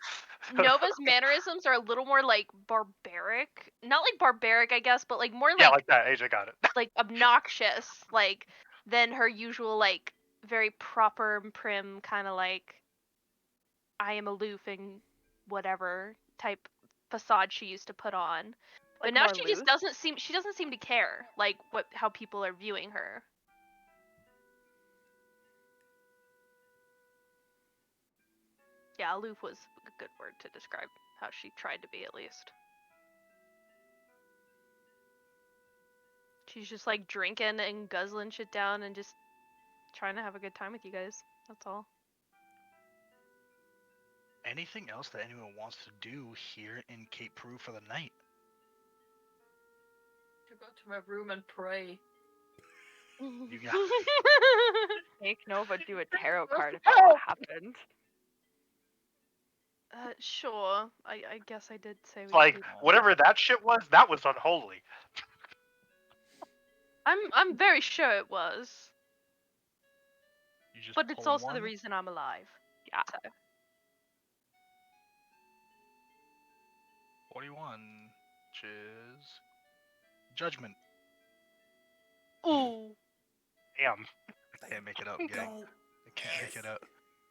Nova's mannerisms are a little more like barbaric. Not like barbaric, I guess, but like more yeah, like like that. AJ got it. like obnoxious, like than her usual like very proper and prim kind of like I am aloof and whatever type facade she used to put on. But Like now more she loose? just doesn't seem to care like how people are viewing her. Yeah, aloof was a good word to describe how she tried to be at least. She's just like drinking and guzzling shit down and just trying to have a good time with you guys. That's all. anything else that anyone wants to do here in Cape Peru for the night? To go to my room and pray. You got Make Nova do a tarot card about what happened. Sure. I guess I did say we Like could do that. whatever that shit was, that was unholy. I'm very sure it was. you just But it's pull also the one. reason I'm alive. Yeah. So 41, which is judgment. ooh. Damn. I can't make it up, gang. Don't. I can't make it up.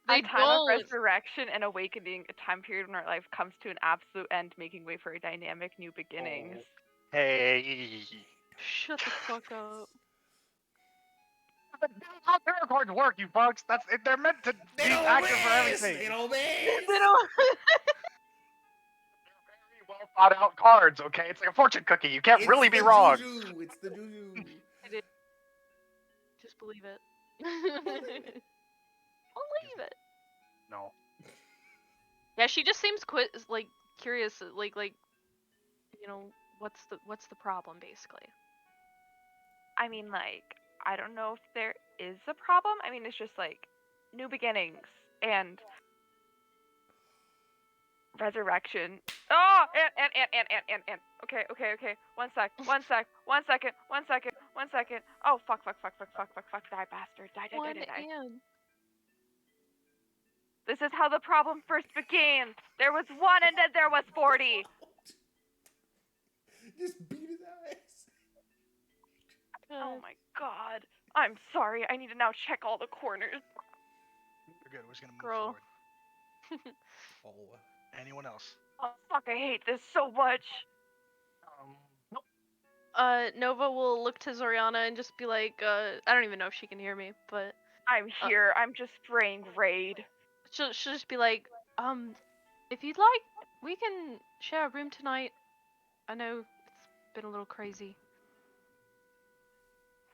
They A time of don't. resurrection and awakening, a time period when our life comes to an absolute end, making way for a dynamic new beginnings. Oh. Hey. Shut the fuck up. That's how tarot cards work, you folks. They're meant to They be don't active for miss! everything. They don't miss! They don't. Very well thought out cards, okay? It's like a fortune cookie. You can't It's really be the wrong. Juju. It's the juju. Just believe it. Believe it. Believe it. No. Yeah, she just seems like curious, like you know, what's the problem basically? I mean, like, I don't know if there is a problem. I mean, it's just like new beginnings and resurrection. Oh, and. Okay. One second. Oh, fuck. Die, bastard. Die. One and This is how the problem first began. There was one and then there was 40. Just beat his ass. Oh my god. I'm sorry. I need to now check all the corners. We're good. We're just gonna move Girl. forward. Oh. Anyone else? Oh, fuck. I hate this so much. Nope. Nova will look to Zoriana and just be like, I don't even know if she can hear me, but I'm here. I'm just spraying raid. she'll just be like, if you'd like, we can share a room tonight. I know it's been a little crazy,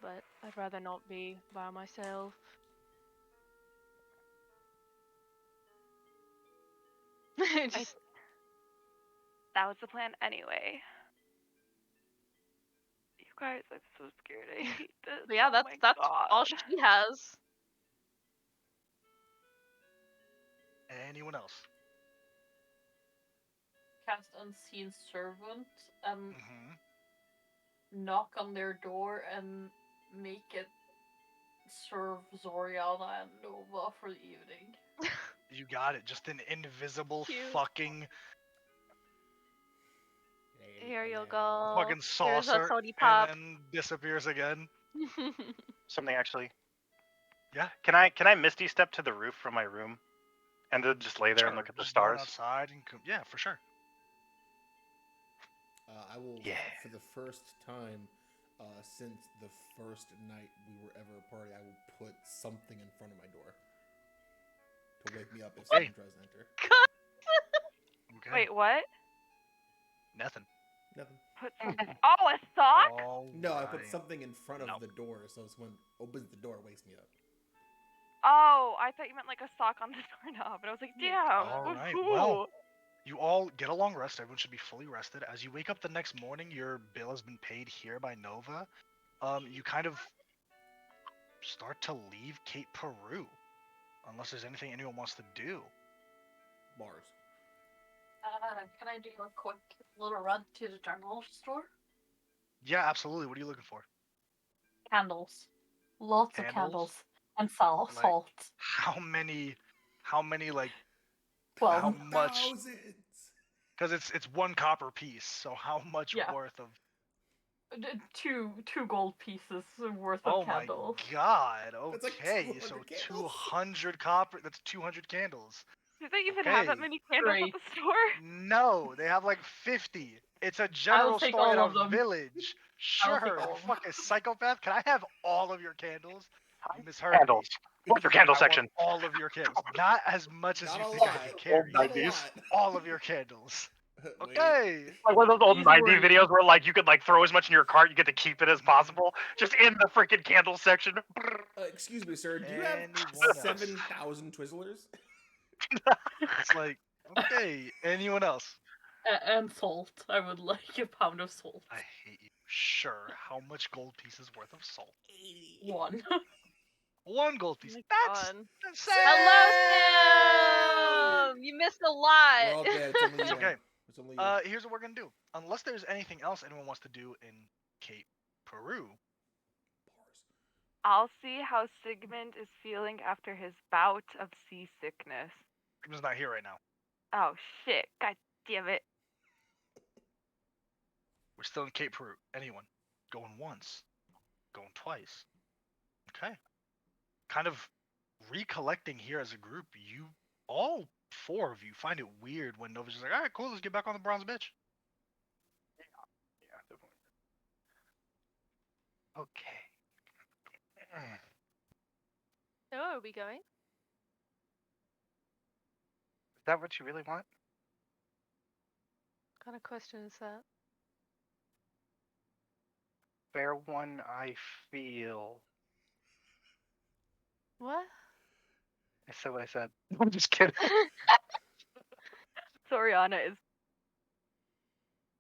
but I'd rather not be by myself. Just, That was the plan anyway. You guys, I'm so scared. I hate this. yeah, Oh my that's God. all she has. Anyone else? Cast unseen servant and Mm-hmm. knock on their door and make it serve Zoriana and Nova for the evening. You got it. Just an invisible Cute. fucking Here you go. fucking Here's a saucer, sody pop. and then disappears again. Something actually. Yeah. Can I Misty step to the roof from my room, and then just lay there and Sure, look at the just going stars? outside and yeah, for sure. I will, Yeah. for the first time since the first night we were ever a party, I will put something in front of my door to wake me up if someone tries to enter. Okay. Wait, what? Nothing. Nothing. Put something. Oh, a sock? All No, I put right. something in front of No. the door, so someone opens the door, wakes me up. Oh, I thought you meant like a sock on the doorknob, but I was like, damn. All right, cool. well. You all get a long rest. Everyone should be fully rested. As you wake up the next morning, your bill has been paid here by Nova. You kind of start to leave Cape Peru, unless there's anything anyone wants to do. Bars. Can I do a quick little run to the general store? Yeah, absolutely. What are you looking for? Candles. Lots of Candles? candles. And salt. Like- How many like? 12. How much? Thousands. Because it's one copper piece. So how much Yeah. worth of? Two gold pieces worth Oh of my candles. god. That's like Okay, 200 so candles. 200 copper. That's 200 candles. Do they even have that Okay. many candles Great. at the store? No, they have like 50. It's a general take store in all a of them. village. I'll take Sure, all you of them. fucking psychopath. Can I have all of your candles? You misheard Candles. What's your me. candle I section? want all of your candles. Not as much as Not you a think I lot. can carry. Not a 90s. lot. All of your candles. Wait. Okay. Like one of those old These 90 were- videos where like you could like throw as much in your cart, you get to keep it as possible, just in the freaking candle section. Excuse me, sir. Do you have Anyone else? 7,000 Twizzlers? It's like Okay, anyone else? And salt. I would like a pound of salt. I hate you. Sure. How much gold pieces worth of salt? 1. 1 gold piece. my That's God. Sam! Hello, Sam. You missed a lot. We're all dead. It's only It's you. okay. It's only you. Here's what we're gonna do. Unless there's anything else anyone wants to do in Cape Peru, I'll see how Sigmund is feeling after his bout of seasickness. Sigmund's not here right now. Oh shit! God damn it! We're still in Cape Peru. Anyone? Going once. Going twice. Okay. Kind of recollecting here as a group, you all 4 of you find it weird when Nova's just like, alright, cool, let's get back on the bronze bitch. Yeah, definitely. Okay. So are we going? Is that what you really want? What kind of question is that? Fair one, I feel. What? I said what I said. I'm just kidding. Soriana is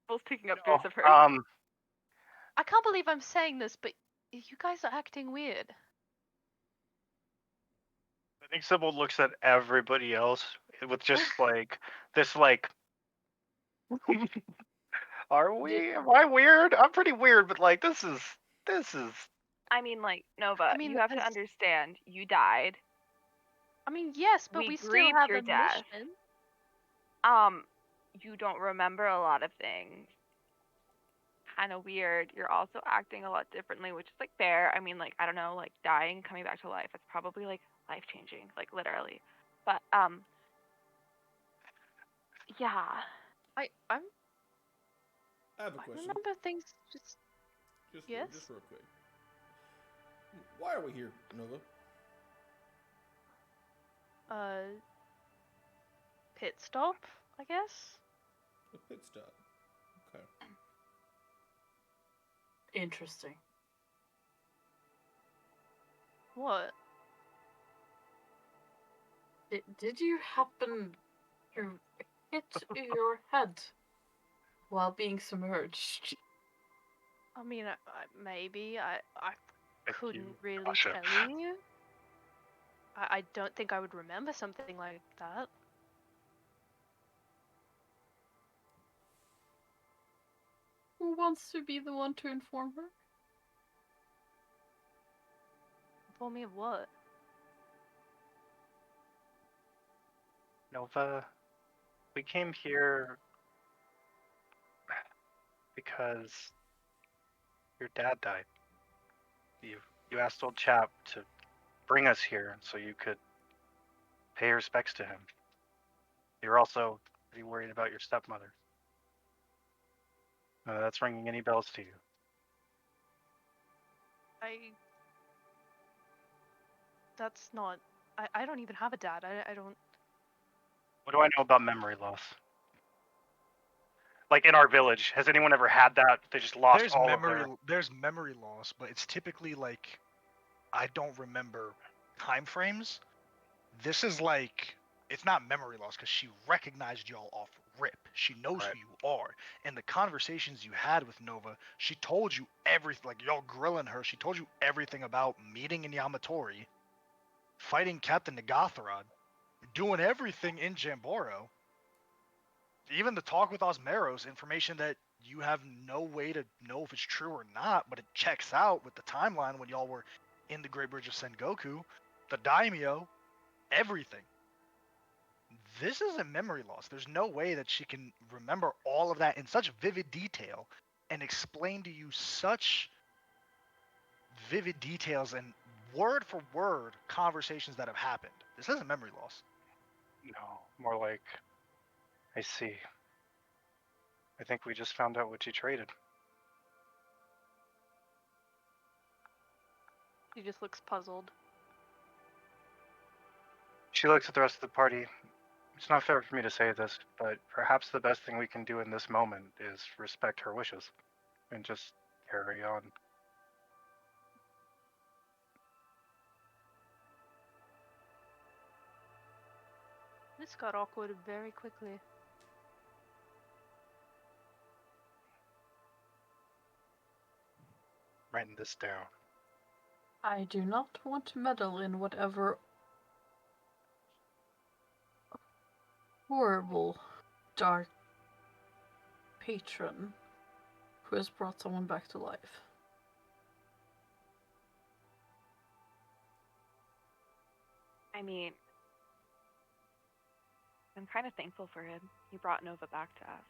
both picking up No, bits of her. I can't believe I'm saying this, but you guys are acting weird. I think Sybil looks at everybody else with just like this, like, are we? Am I weird? I'm pretty weird, but like this is. I mean, like Nova, I mean, you have to as- understand. You died. I mean, yes, but We we still grieved have your a death. mission. You don't remember a lot of things. Kind of weird. You're also acting a lot differently, which is like fair. I mean, like I don't know, like dying, coming back to life. It's probably like life changing, like literally. But yeah. I'm I have a I question. remember things just yes. Just real quick. Why are we here, Nova? Pit stop, I guess. A pit stop. Okay. Interesting. What? Did you happen to hit your head while being submerged? I mean, maybe I Thank couldn't you, really Tasha. tell you. I don't think I would remember something like that. Who wants to be the one to inform her? For me of what? Nova, we came here because your dad died. You asked Old Chap to bring us here so you could pay respects to him. You're also pretty worried about your stepmother. That's ringing any bells to you? That's not. I don't even have a dad. I don't. What do I know about memory loss? Like in our village, has anyone ever had that? They just lost There's all memory of their. there's memory loss, but it's typically like I don't remember time frames. This is like it's not memory loss because she recognized y'all off rip. She knows Right. who you are. And the conversations you had with Nova, she told you everything. Like y'all grilling her, she told you everything about meeting in Yamatori, fighting Captain Nagatharad, doing everything in Jamboro. Even the talk with Osmeros, information that you have no way to know if it's true or not, but it checks out with the timeline when y'all were in the Great Bridge of Sengoku, the daimyo, everything. This isn't memory loss. There's no way that she can remember all of that in such vivid detail and explain to you such vivid details and word for word conversations that have happened. This isn't memory loss. No, more like, I see. I think we just found out what you traded. She just looks puzzled. She looks at the rest of the party. It's not fair for me to say this, but perhaps the best thing we can do in this moment is respect her wishes and just carry on. This got awkward very quickly. Writing this down. I do not want to meddle in whatever horrible, dark patron who has brought someone back to life. I mean, I'm kind of thankful for him. He brought Nova back to us.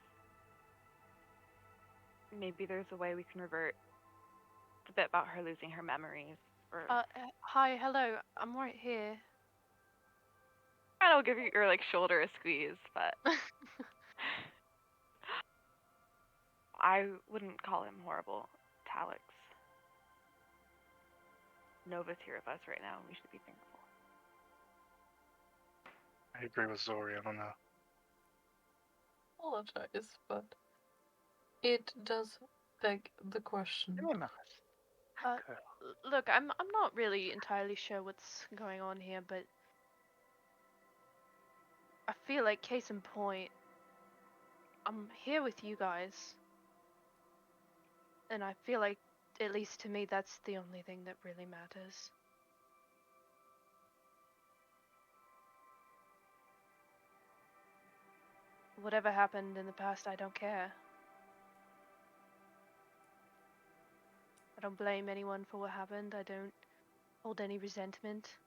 Maybe there's a way we can revert the bit about her losing her memories. Or Hi, hello. I'm right here. I don't give your like shoulder a squeeze, but I wouldn't call him horrible. Talix. Nova's here with us right now, and we should be thankful. I agree with Zori. I don't know. Apologize, but it does beg the question. Look, I'm not really entirely sure what's going on here, but I feel like case in point, I'm here with you guys. And I feel like, at least to me, that's the only thing that really matters. Whatever happened in the past, I don't care. I don't blame anyone for what happened. I don't hold any resentment.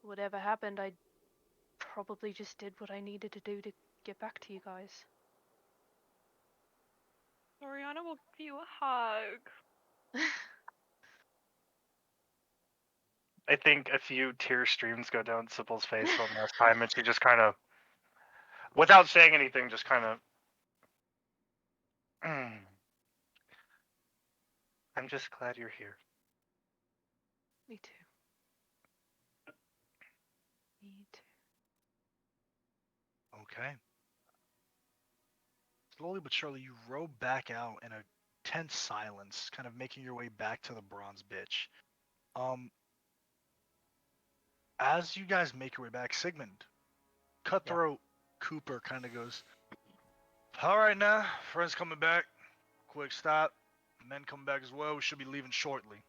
Whatever happened, I probably just did what I needed to do to get back to you guys. Oriana will give you a hug. I think a few tear streams go down Sybil's face one last time, and she just kind of, without saying anything, just kind of. I'm just glad you're here. Me too. Me too. Okay. Slowly but surely, you row back out in a tense silence, kind of making your way back to the bronze bitch. As you guys make your way back, Sigmund, Cutthroat, Cooper kind of goes, "All right now, friends coming back. Quick stop. Men coming back as well. We should be leaving shortly."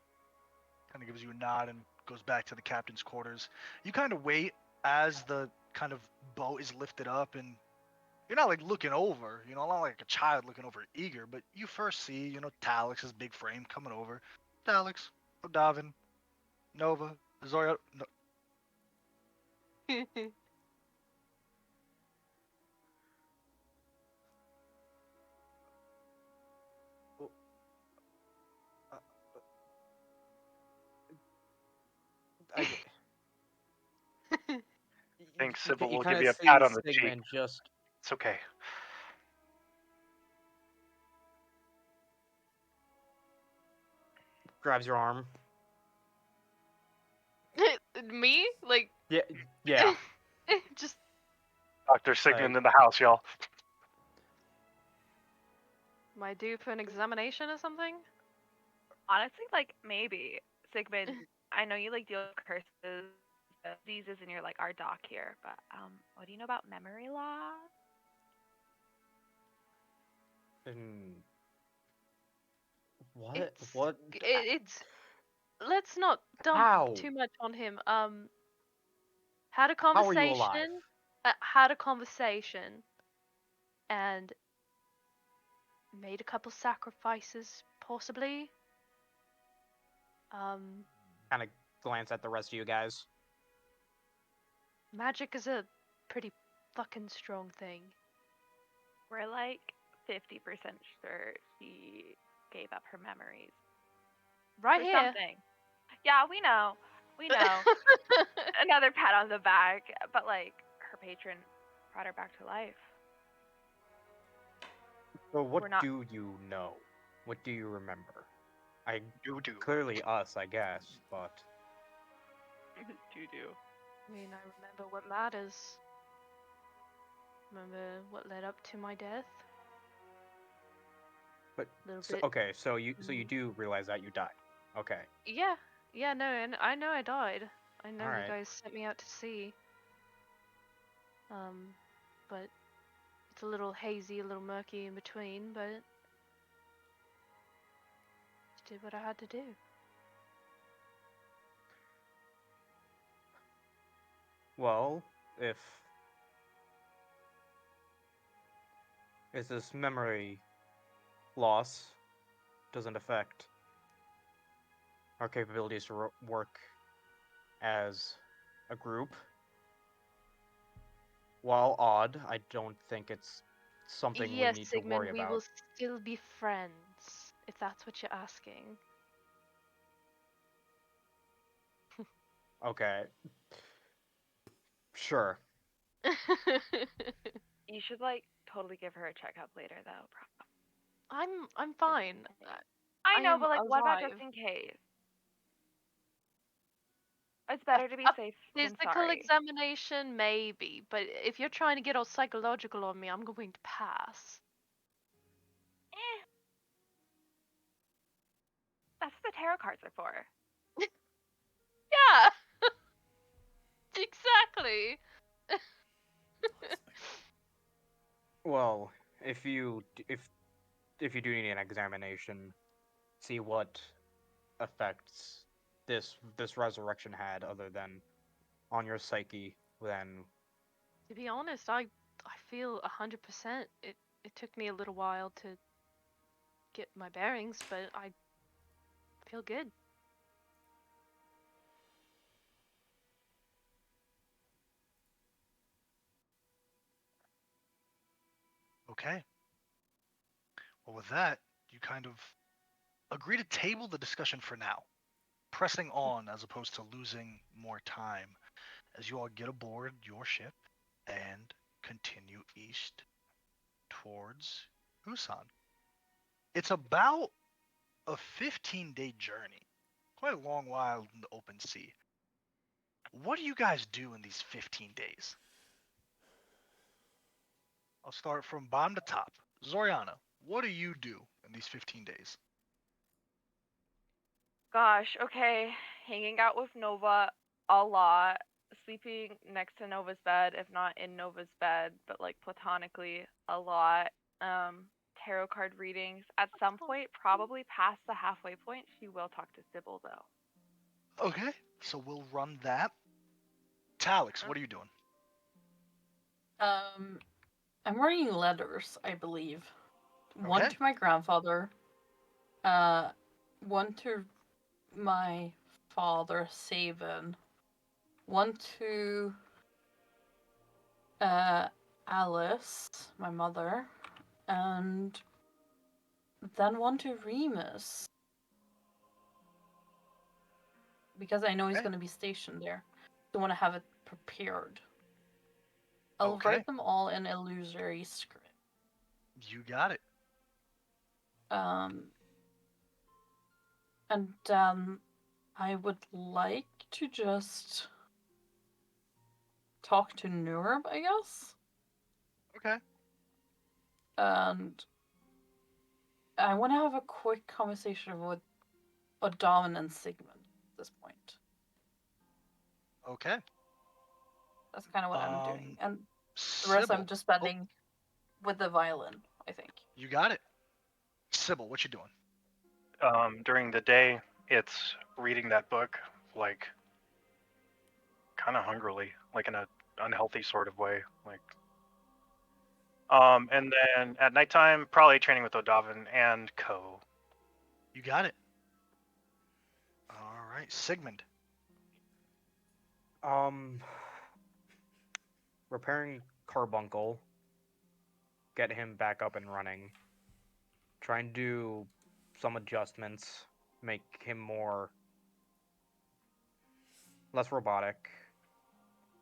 Kind of gives you a nod and goes back to the captain's quarters. You kind of wait as the kind of boat is lifted up, and you're not like looking over, not like a child looking over eager, but you first see, Talix's big frame coming over. Talix, O'Davin, Nova, Zoria. No, I think Sybil will kind give of you a see pat on the cheek. Sigmund just It's okay. grabs your arm. Me? Like, Yeah. just Dr. Sigmund in the house, y'all. am I due for an examination or something? Honestly, like maybe Sigmund. I know you like deal with curses, diseases, and you're like our doc here. But what do you know about memory loss? What? What? It's. Let's not dump How? too much on him. Had a How are you alive? conversation. Had a conversation. And made a couple sacrifices, possibly. Kind of glance at the rest of you guys. Magic is a pretty fucking strong thing. We're like 50% sure she gave up her memories. Right for here. Something. Yeah, we know. We know. Another pat on the back, but like her patron brought her back to life. So what do you know? What do you remember? Clearly us, I guess, but do. I mean, I remember what matters. Remember what led up to my death. But so you do realize that you died. Okay. Yeah. Yeah, no, and I know I died. I know you Alright. guys sent me out to sea. But it's a little hazy, a little murky in between, but just did what I had to do. Well, if this memory loss doesn't affect our capabilities to work as a group, while odd, I don't think it's something we Yes, need to Sigmund, worry we about. will still be friends, if that's what you're asking. Okay. Sure. You should like totally give her a checkup later, though. I'm Just fine. in case. I I know, am but like, what about just alive. in case? It's A, better to be a safe than physical sorry. examination, maybe, but if you're trying to get all psychological on me, I'm going to pass. Eh, that's what the tarot cards are for. Yeah, exactly. Well, if you do need an examination, see what effects this resurrection had other than on your psyche, then To be honest, I feel 100%. It took me a little while to get my bearings, but I feel good. Okay. Well, with that, you kind of agree to table the discussion for now, pressing on as opposed to losing more time as you all get aboard your ship and continue east towards Busan. It's about a 15-day journey, quite a long while in the open sea. What do you guys do in these 15 days? I'll start from bottom to top. Zoriana, what do you do in these 15 days? Gosh, okay. Hanging out with Nova a lot. Sleeping next to Nova's bed, if not in Nova's bed, but like platonically a lot. Um, Tarot card readings. At some point, probably past the halfway point, she will talk to Sybil though. Okay, so we'll run that. Talix, what are you doing? I'm writing letters, I believe. One Okay. to my grandfather, one to my father, Saban, one to Alice, my mother, and then one to Remus. Because I know he's Okay. going to be stationed there. I want to have it prepared. I'll Okay. write them all in illusory script. You got it. Um, and I would like to just talk to Nurb, I guess. Okay. And I want to have a quick conversation with Odaman and Sigmund at this point. Okay. That's kind of what I'm doing. And the rest I'm Sybil. just Oh, spending with the violin, I think. you got it. Sybil, what you doing? During the day, it's reading that book, like, kind of hungrily, like in a unhealthy sort of way, like. And then at nighttime, probably training with Odavin and Ko. You got it. All right, Sigmund. repairing Carbuncle, get him back up and running. Try and do some adjustments, make him less robotic,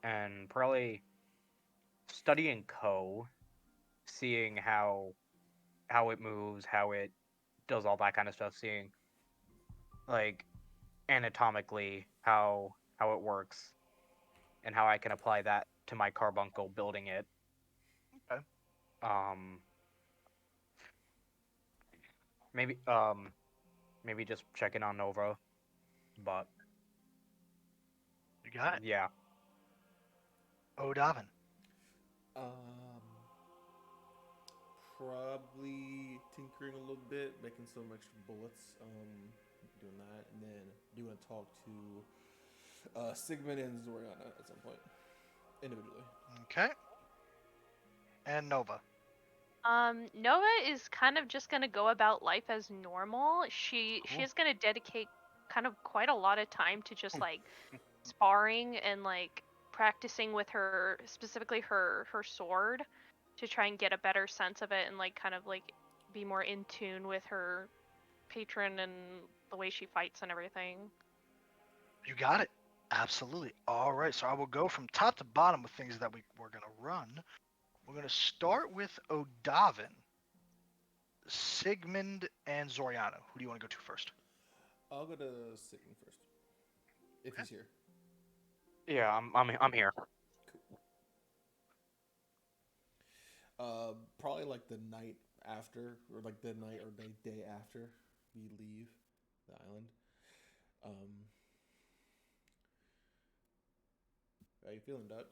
and probably studying Ko, seeing how it moves, how it does all that kind of stuff, seeing like anatomically how it works and how I can apply that to my carbuncle, building it. Okay. Um, maybe maybe just checking on Nova, but You got it. Yeah. O'Davin. Um, Probably tinkering a little bit, making some extra bullets. Doing that, and then doing a talk to Sigmund and Zoriana at some point, individually. Okay. And Nova. Nova is kind of just gonna go about life as normal. She Cool. is gonna dedicate kind of quite a lot of time to just like sparring and like practicing with her, specifically her sword, to try and get a better sense of it and like kind of like be more in tune with her patron and the way she fights and everything. You got it. Absolutely. All right. So I will go from top to bottom with things that we're going to run. We're going to start with O'Davin, Sigmund, and Zoriano. Who do you want to go to first? I'll go to Sigmund first, if Okay. he's here. Yeah, I'm here. Probably like the night after, or like the night or the day after we leave the island. Um, how you feeling, Doug?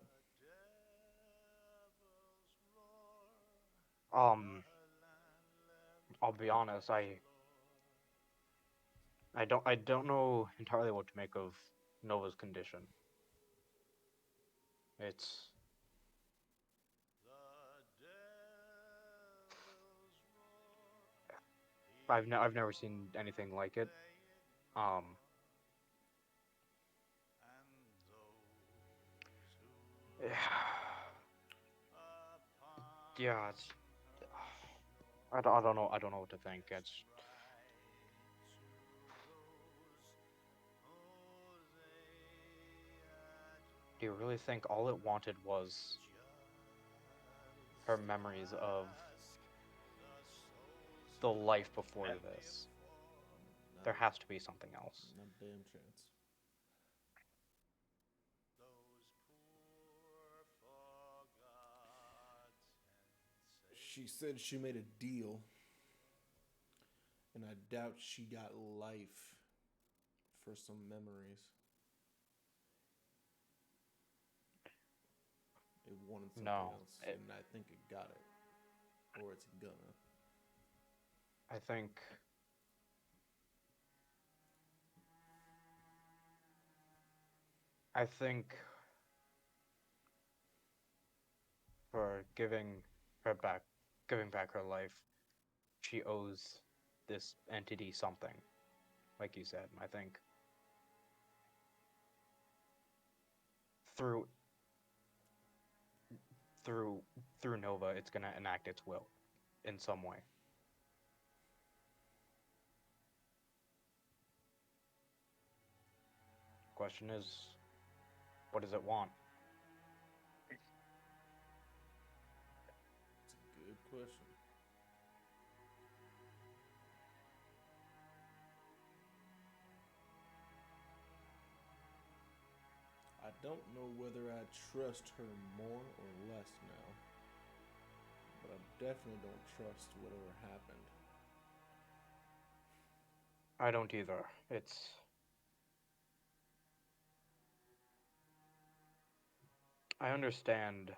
I'll be honest, I don't know entirely what to make of Nova's condition. It's I've never seen anything like it. Um, yeah, it's I don't know what to think. It's Do you really think all it wanted was her memories of the life before this? There Not, has to be something else. not a damn chance. She said she made a deal, and I doubt she got life for some memories. It wanted something No, else, and I think it got it, or it's gonna. I think I think for giving back her life, she owes this entity something. Like you said, I think through through through Nova, it's gonna enact its will in some way. Question is, what does it want? It's a good question. I don't know whether I trust her more or less now, but I definitely don't trust whatever happened. I don't either. It's I understand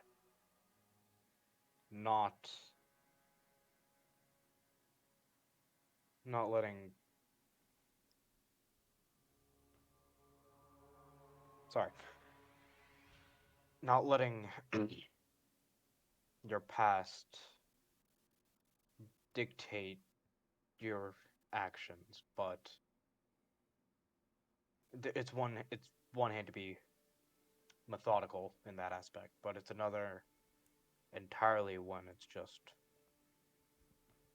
not not letting sorry, not letting your past dictate your actions, but it's one hand to be methodical in that aspect, but it's another entirely when it's just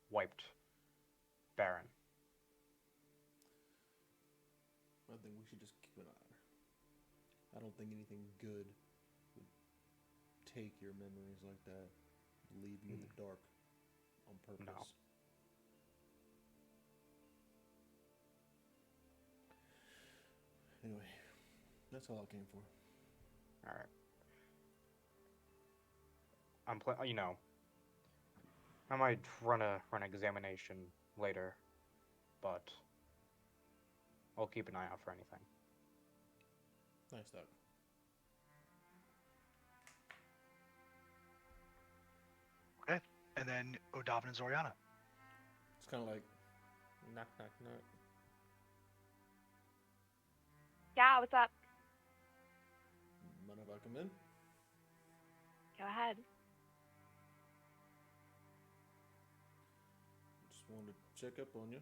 wiped barren. I think we should just keep an eye on her. I don't think anything good would take your memories like that, leave you in the dark on purpose. No. Anyway, that's all I came for. All right. I might run an examination later, but I'll keep an eye out for anything. Nice, Doc. and then Odavin and Zoriana. It's kind of like knock, knock, knock. Yeah, what's up? Mind if I come in? Go ahead. Just wanted to check up on you.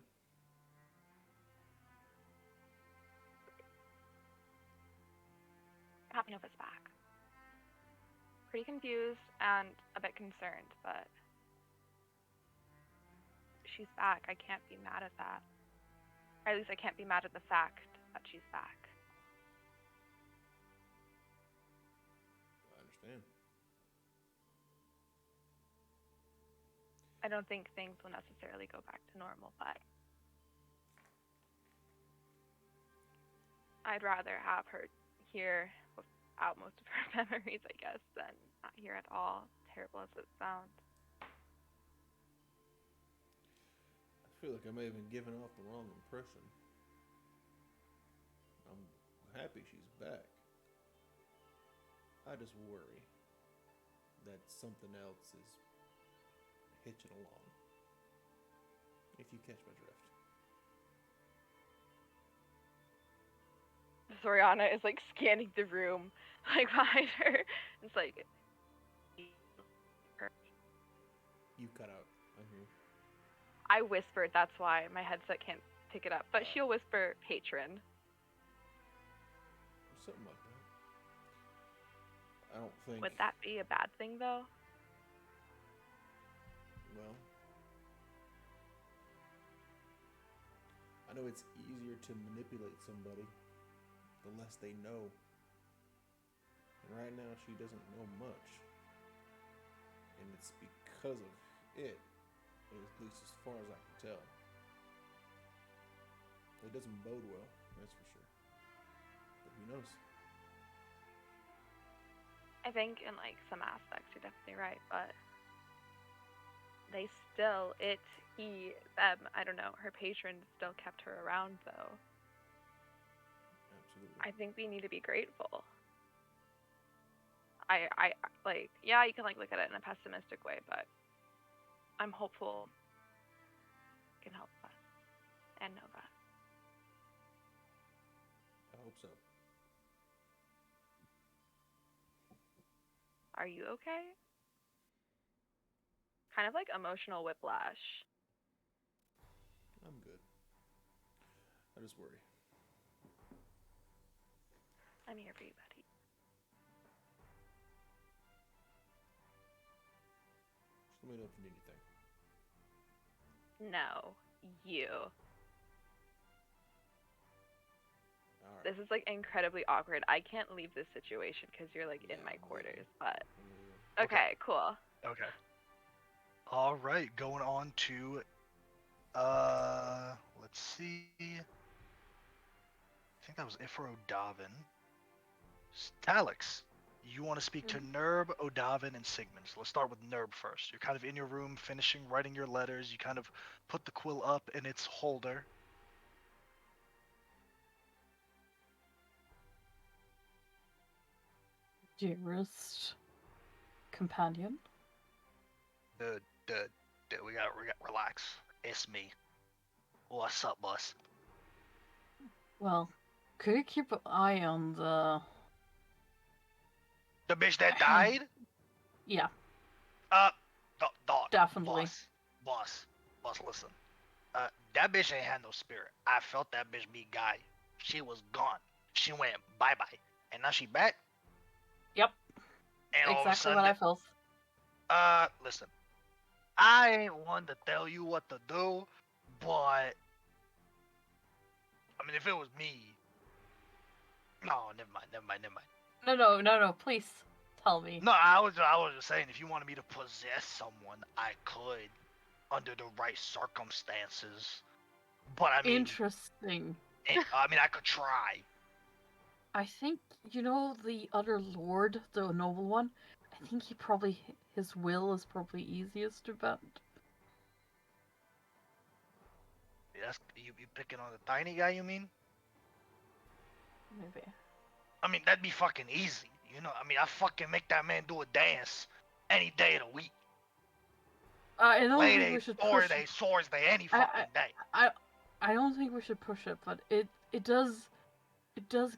Happy Nova's back. Pretty confused and a bit concerned, but she's back. I can't be mad at that. Or at least I can't be mad at the fact that she's back. I understand. I don't think things will necessarily go back to normal, but I'd rather have her here without most of her memories, I guess, than not here at all, terrible as it sounds. I feel like I may have been giving off the wrong impression. I'm happy she's back. I just worry that something else is hitching along. If you catch my drift. Zoriana is like scanning the room, like behind her. It's like You cut out. I hear. I whispered, that's why my headset can't pick it up. But she'll whisper patron. Something like that. I don't think. Would that be a bad thing though? Well, I know it's easier to manipulate somebody the less they know. And right now, she doesn't know much. And it's because of it, at least as far as I can tell. It doesn't bode well, that's for sure. But who knows? I think in like some aspects you're definitely right, but they still, it, he, them, I don't know, her patron still kept her around though. Absolutely. I think we need to be grateful. I like, yeah, you can like look at it in a pessimistic way, but I'm hopeful it can help us and Nova. I hope so. Are you okay? Kind of like emotional whiplash. I'm good. I just worry. I'm here for you, buddy. Just let me know if you need anything. No, you. Alright. This is like incredibly awkward. I can't leave this situation because you're like in my quarters, but okay, cool. Okay. All right, going on to, let's see. I think that was it for Odavin. Alex, you want to speak to Nerb, Odavin, and Sigmund. So let's start with Nerb first. You're kind of in your room, finishing writing your letters. You kind of put the quill up in its holder. Dearest companion. Dude, we got relax. It's me. What's up, boss? Well, could you keep an eye on the bitch that died? Yeah. Dog. Definitely. Boss, listen. That bitch ain't had no spirit. I felt that bitch be guy. She was gone. She went bye-bye. And now she back? Yep. And all of a Exactly sudden, what I felt. listen. I ain't one to tell you what to do, but I mean, if it was me, no, never mind. No, please tell me. No, I was just saying, if you wanted me to possess someone, I could, under the right circumstances. But I mean, Interesting. I could try. I think, the other lord, the noble one, I think his will is probably easiest to bend. That's you picking on the tiny guy, you mean? Maybe. I mean, that'd be fucking easy. I fucking make that man do a dance any day of the week. I don't Lay think they we should or push. they soars they any I, fucking day. I don't think we should push it, but it does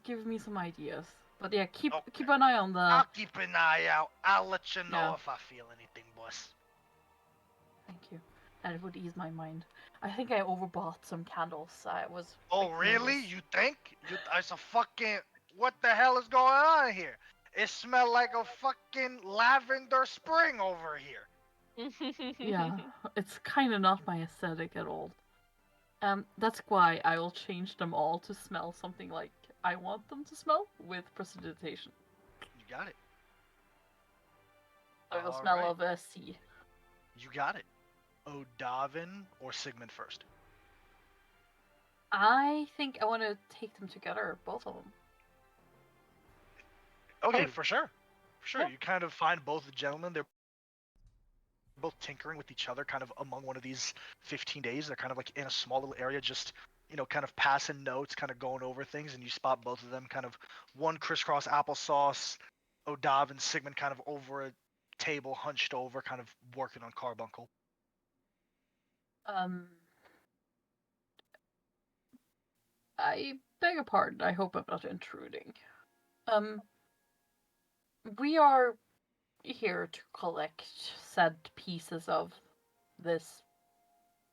give me some ideas. But yeah, keep Okay. an eye on the. I'll keep an eye out. I'll let you know Yeah. if I feel anything, boss. Thank you. That would ease my mind. I think I overbought some candles. I was. Oh, quite really? nervous. You think? It's a fucking... What the hell is going on here? It smelled like a fucking lavender spring over here. Yeah, it's kind of not my aesthetic at all. That's why I will change them all to smell something like I want them to smell with precipitation. You got it. I will All smell right. of a sea. You got it. Odavin or Sigmund first? I think I want to take them together, both of them. Okay, Oh. for sure. For sure. Yeah. You kind of find both the gentlemen. They're both tinkering with each other kind of among one of these 15 days. They're kind of like in a small little area, just, kind of passing notes, kind of going over things. And you spot both of them kind of one crisscross applesauce, Odav and Sigmund kind of over a table, hunched over, kind of working on carbuncle. I beg your pardon. I hope I'm not intruding. We are here to collect said pieces of this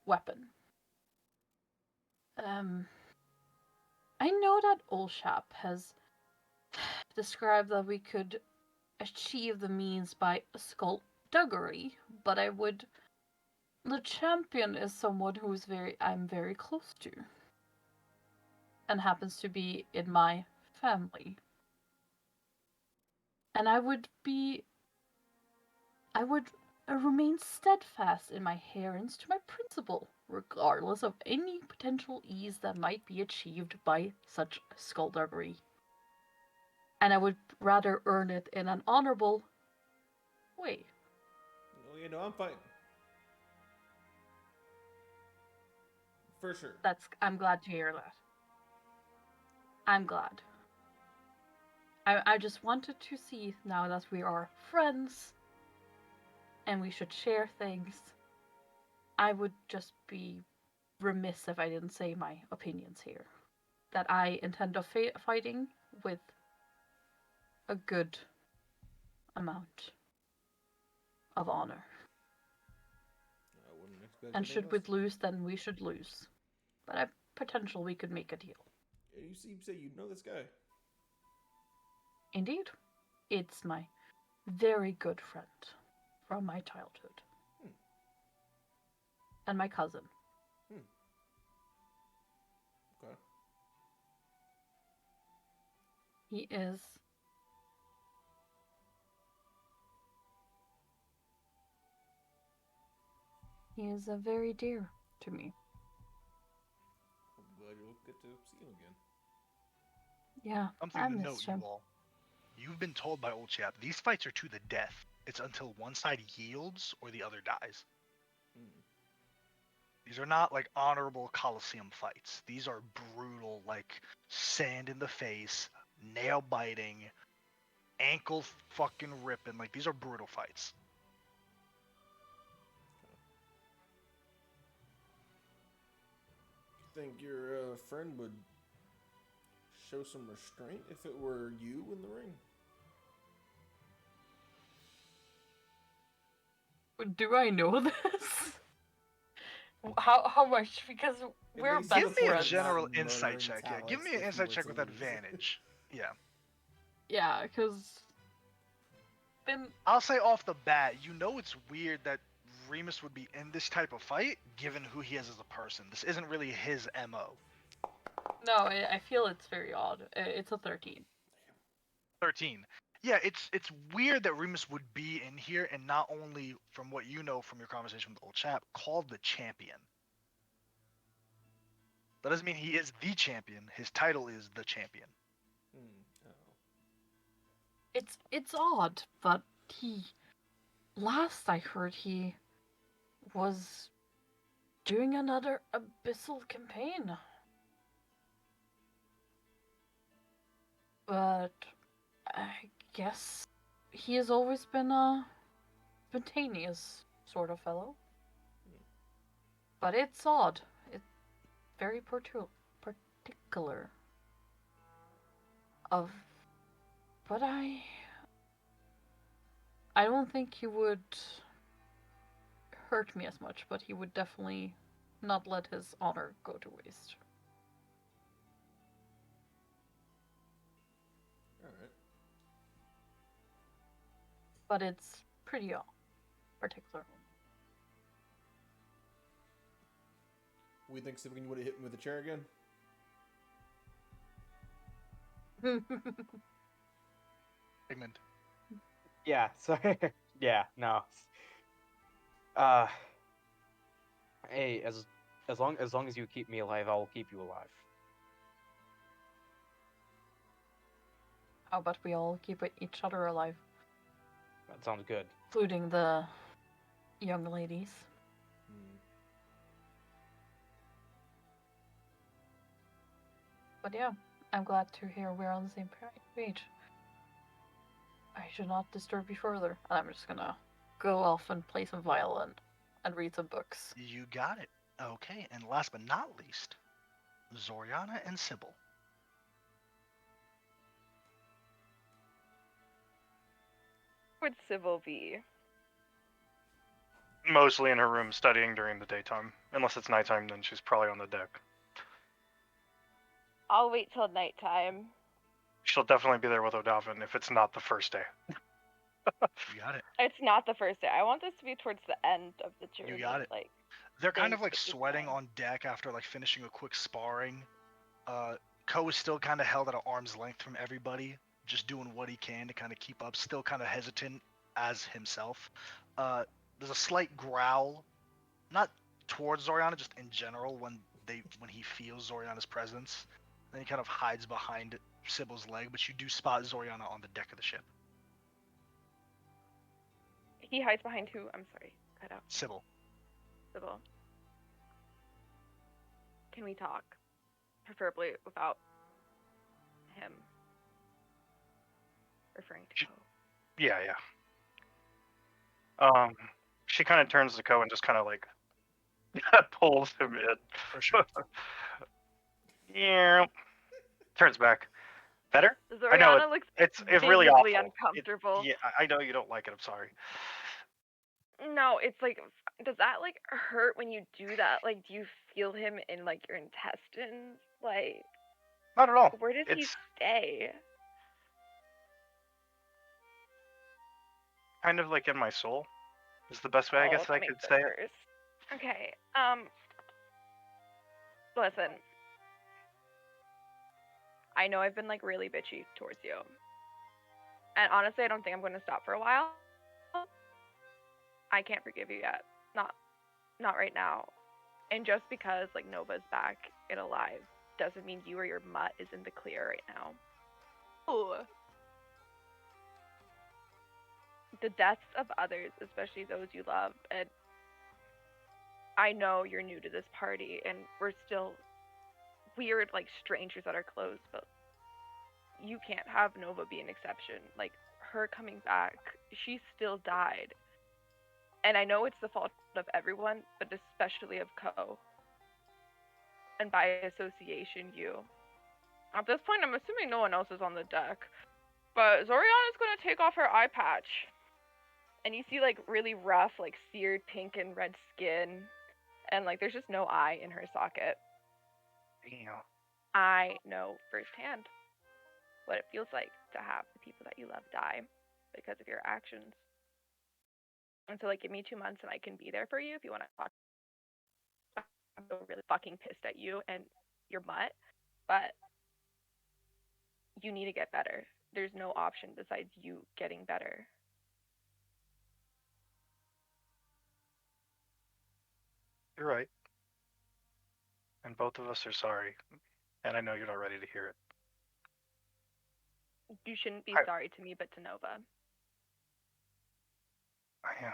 weapon. I know that Ol Chap has described that we could achieve the means by skullduggery, but the champion is someone who's I'm very close to, and happens to be in my family. And I would remain steadfast in my adherence to my principle, regardless of any potential ease that might be achieved by such skullduggery. And I would rather earn it in an honorable way. Oh, I'm fine. For sure. I'm glad to hear that. I'm glad. I just wanted to see, now that we are friends and we should share things, I would just be remiss if I didn't say my opinions here. That I intend of fighting with a good amount of honor. I wouldn't expect And should we less. lose, then we should lose. But potential we could make a deal. You say you know this guy. Indeed. It's my very good friend from my childhood. And my cousin. Okay. He is very dear to me. I'm glad you'll get to see him again. Yeah, Something I to miss note, him. you all. You've been told by Ol Chap, these fights are to the death. It's until one side yields or the other dies. These are not like honorable Coliseum fights. These are brutal, like sand in the face, nail biting, ankle fucking ripping. Like, these are brutal fights. You think your friend would show some restraint if it were you in the ring? Do I know this? How much? Because we're best Give me a friends. general insight check. Yeah, give me an insight check with advantage. Yeah. Yeah, because I'll say off the bat, it's weird that Remus would be in this type of fight, given who he is as a person. This isn't really his MO. No, I feel it's very odd. It's a 13. 13. Yeah, it's weird that Remus would be in here, and not only from what you know from your conversation with Ol Chap, called the champion. That doesn't mean he is the champion. His title is the champion. It's odd, but last I heard he was doing another abyssal campaign. But I guess he has always been a spontaneous sort of fellow. But it's odd. It's very particular. Of, but I don't think he would hurt me as much, but he would definitely not let his honor go to waste. All right. But it's pretty particular. We think Sibigan would have hit me with a chair again. Pigment. Yeah. So yeah. No. Uh. Hey, as long as you keep me alive, I'll keep you alive. How about we all keep each other alive, That sounds good. including the young ladies? Hmm. But yeah, I'm glad to hear we're on the same page. I should not disturb you further. I'm just gonna go off and play some violin and read some books. You got it. Okay, and last but not least, Zoriana and Sybil. Would Sybil be? Mostly in her room studying during the daytime. Unless it's nighttime, then she's probably on the deck. I'll wait till nighttime. She'll definitely be there with Odavin if it's not the first day. You got it. It's not the first day. I want this to be towards the end of the journey. You got it. Like, They're kind things of like get sweating done. on deck after like finishing a quick sparring. Ko is still kind of held at an arm's length from everybody, just doing what he can to kind of keep up, still kind of hesitant as himself. There's a slight growl, not towards Zoriana, just in general when he feels Zoriana's presence. Then he kind of hides behind Sybil's leg, but you do spot Zoriana on the deck of the ship. He hides behind who? I'm sorry. Cut out. Sybil. Sybil. Can we talk? Preferably without him referring to Ko. Yeah. She kind of turns to Ko and just kind of like pulls him in. For sure. Yeah. Turns back. Better? I know Zoriana looks it's really awful. visibly uncomfortable. Yeah, I know you don't like it. I'm sorry. No, it's like, does that like hurt when you do that? Like, do you feel him in like your intestines? Like, Not at all. where does he It's stay? kind of like in my soul. Is the best way I guess that I makes could say it. worse. Okay. Listen. I know I've been like really bitchy towards you. And honestly, I don't think I'm going to stop for a while. I can't forgive you yet. Not right now. And just because like Nova's back and alive doesn't mean you or your mutt is in the clear right now. Ooh. The deaths of others, especially those you love, and I know you're new to this party and we're still weird like strangers that are close, but you can't have Nova be an exception. Like, her coming back, she still died. And I know it's the fault of everyone, but especially of Ko. And by association, you. At this point, I'm assuming no one else is on the deck. But Zoriana's gonna take off her eye patch. And you see, like, really rough, like, seared pink and red skin. And, like, there's just no eye in her socket. Damn. I know firsthand what it feels like to have the people that you love die because of your actions. And so, like, give me 2 months and I can be there for you if you want to talk. I'm so really fucking pissed at you and your mutt, but you need to get better. There's no option besides you getting better. You're right. And both of us are sorry. And I know you're not ready to hear it. You shouldn't be sorry to me, but to Nova. I am.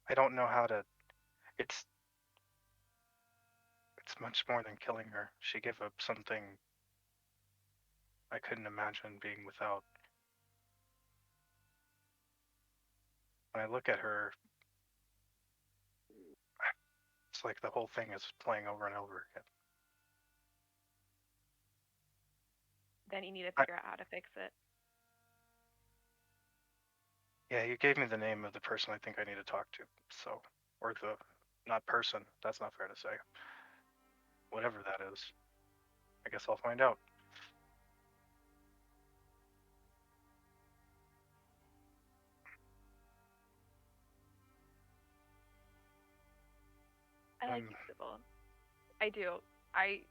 I don't know how to. It's much more than killing her. She gave up something I couldn't imagine being without. When I look at her, It's like the whole thing is playing over and over again. Then you need to figure out how to fix it. Yeah, you gave me the name of the person I think I need to talk to. So, or the, not person. That's not fair to say. Whatever that is. I guess I'll find out. I like you, Sybil. I do. I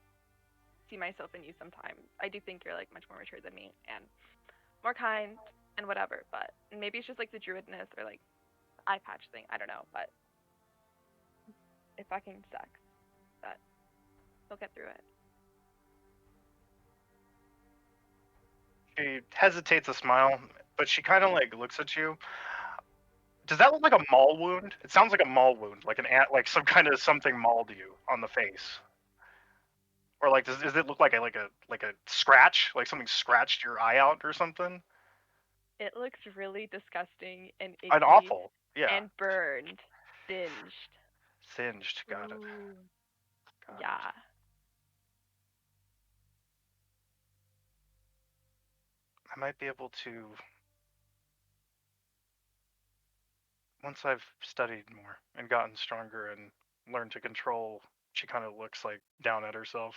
see myself in you sometimes. I do think you're like much more mature than me and more kind and whatever, but maybe it's just like the druidness or like eye patch thing. I don't know, but it fucking sucks. But we'll get through it. She hesitates a smile, but she kind of like looks at you. Does that look like a maul wound? It sounds like a maul wound, like like some kind of something mauled you on the face. Or like, does it look like a scratch, like something scratched your eye out or something? It looks really disgusting and icky And awful, yeah. and burned, singed. Singed, got it. Ooh. Got it. Yeah. I might be able to, once I've studied more and gotten stronger and learned to control. She kind of looks like down at herself.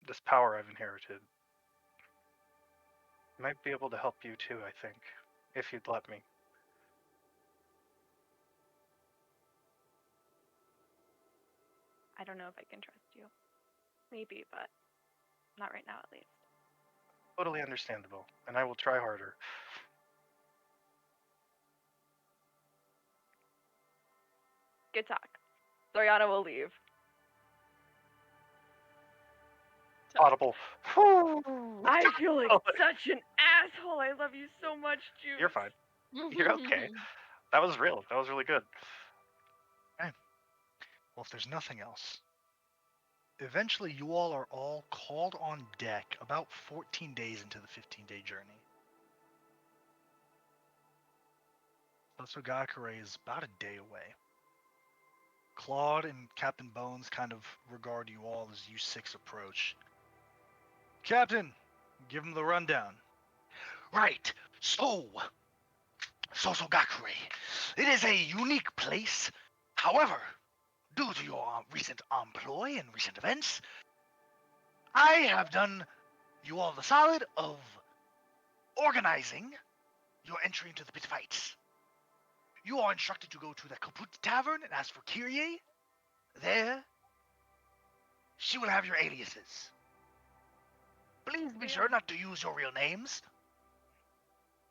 This power I've inherited might be able to help you too, I think, if you'd let me. I don't know if I can trust you. Maybe, but not right now at least. Totally understandable, and I will try harder. Good talk. Soriana will leave. Audible. I feel like such an asshole. I love you so much, Jude. You're fine. You're okay. That was real. That was really good. Okay. Well, if there's nothing else, eventually you all are all called on deck about 14 days into the 15-day journey. Sosogakure is about a day away. Claude and Captain Bones kind of regard you all as you six approach. Captain, give him the rundown. Right, Sosogakure. It is a unique place. However, due to your recent employ and recent events, I have done you all the solid of organizing your entry into the pit fights. You are instructed to go to the Kaput Tavern and ask for Kyrie. There, she will have your aliases. Please be sure not to use your real names,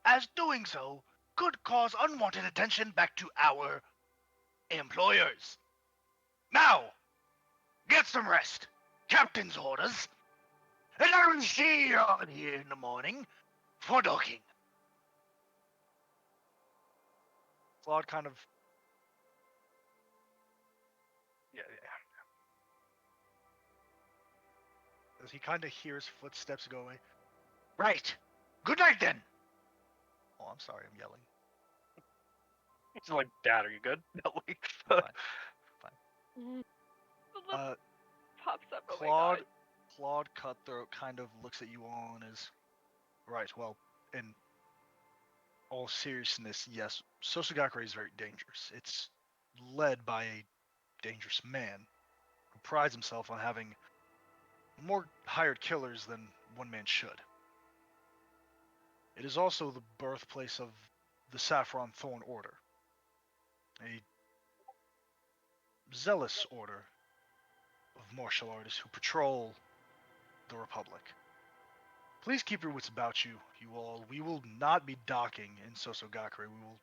as doing so could cause unwanted attention back to our employers. Now, get some rest. Captain's orders. And I will see you all here in the morning for docking. Claude kind of... Yeah. As he kind of hears footsteps go away. Right. Good night, then. Oh, I'm sorry, I'm yelling. It's like, Dad, are you good? No, Fine. Pops up. Oh my Claude, god. Claude Cutthroat kind of looks at you all and is... Right, well, in all seriousness, yes, Sosogakure is very dangerous. It's led by a dangerous man who prides himself on having more hired killers than one man should. It is also the birthplace of the Saffron Thorn Order, a zealous order of martial artists who patrol the Republic. Please keep your wits about you, you all. We will not be docking in Sosogakure. We will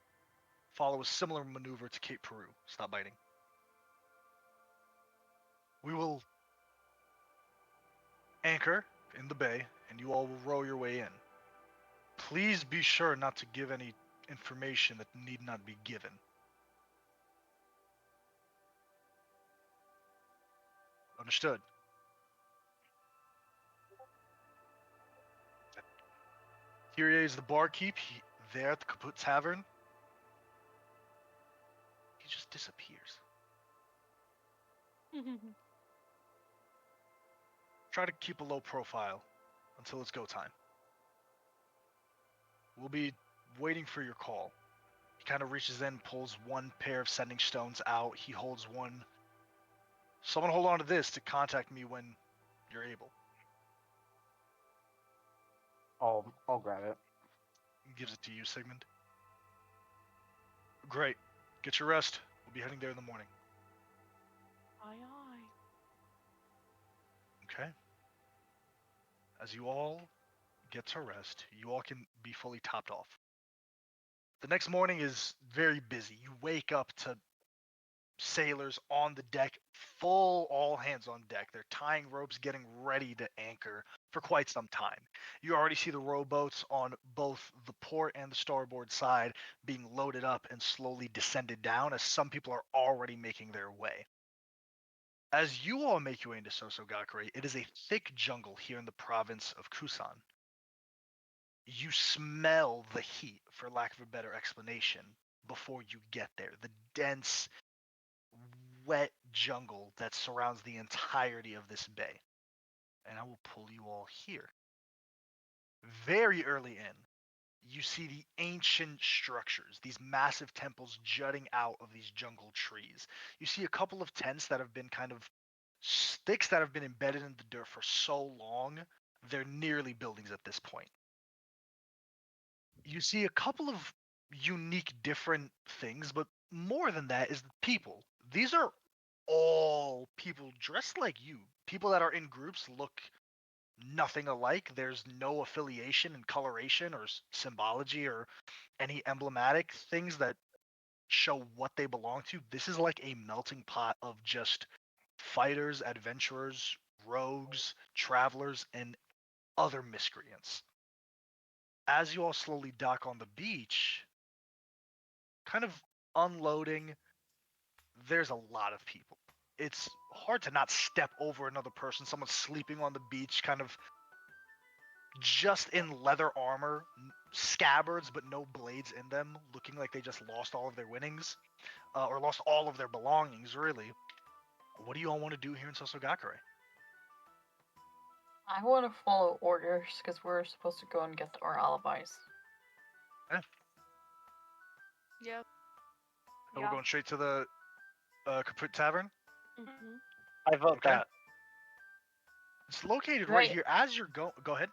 follow a similar maneuver to Cape Peru. Stop biting. We will anchor in the bay, and you all will row your way in. Please be sure not to give any information that need not be given. Understood. Kyrie is the barkeep. There at the Kaput Tavern. He just disappears. Try to keep a low profile until it's go time. We'll be waiting for your call. He kind of reaches in, pulls one pair of sending stones out. He holds one. Someone hold on to this to contact me when you're able. I'll grab it. He gives it to you, Sigmund. Great. Get your rest. We'll be heading there in the morning. Aye, aye. Okay. As you all get to rest, you all can be fully topped off. The next morning is very busy. You wake up to sailors on the deck, full all hands on deck. They're tying ropes, getting ready to anchor for quite some time. You already see the rowboats on both the port and the starboard side being loaded up and slowly descended down as some people are already making their way. As you all make your way into Sosogakure, it is a thick jungle here in the province of Kusan. You smell the heat, for lack of a better explanation, before you get there. The dense, wet jungle that surrounds the entirety of this bay. And I will pull you all here. Very early in, you see the ancient structures, these massive temples jutting out of these jungle trees. You see a couple of tents that have been kind of sticks that have been embedded in the dirt for so long, they're nearly buildings at this point. You see a couple of unique, different things, but more than that is the people. These are all people dressed like you. People that are in groups look nothing alike. There's no affiliation and coloration or symbology or any emblematic things that show what they belong to. This is like a melting pot of just fighters, adventurers, rogues, travelers, and other miscreants. As you all slowly dock on the beach, kind of unloading, there's a lot of people. It's hard to not step over another person. Someone's sleeping on the beach, kind of just in leather armor, scabbards, but no blades in them, looking like they just lost all of their winnings, or lost all of their belongings, really. What do you all want to do here in Sosogakure? I want to follow orders because we're supposed to go and get our alibis. Yep. So we're going straight to the Kaput Tavern? Mm-hmm. I vote Okay. that. It's located right Right. here. As you're go ahead.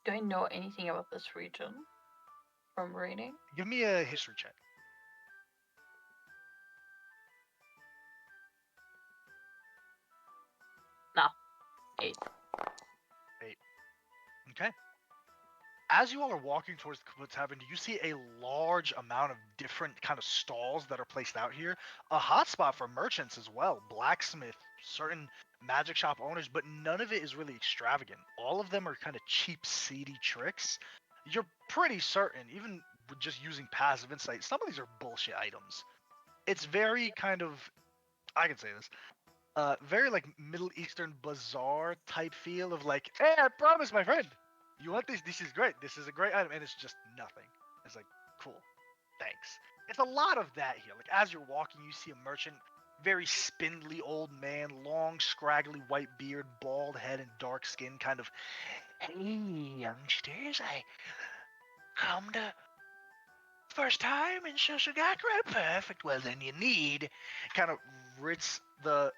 Do I know anything about this region from reading? Give me a history check. No. 8. Okay. As you all are walking towards the Kaput Tavern, you see a large amount of different kind of stalls that are placed out here. A hotspot for merchants as well, blacksmith, certain magic shop owners, but none of it is really extravagant. All of them are kind of cheap, seedy tricks. You're pretty certain, even with just using passive insight, some of these are bullshit items. It's very kind of, I can say this, very like Middle Eastern bazaar type feel of like, hey, I promise, my friend, you want this? This is great. This is a great item, and it's just nothing. It's like, cool, thanks. It's a lot of that here. Like as you're walking, you see a merchant, very spindly old man, long, scraggly white beard, bald head, and dark skin, kind of, hey, youngsters, I come to first time in Shosogakure. Perfect. Well, then you need kind of rips the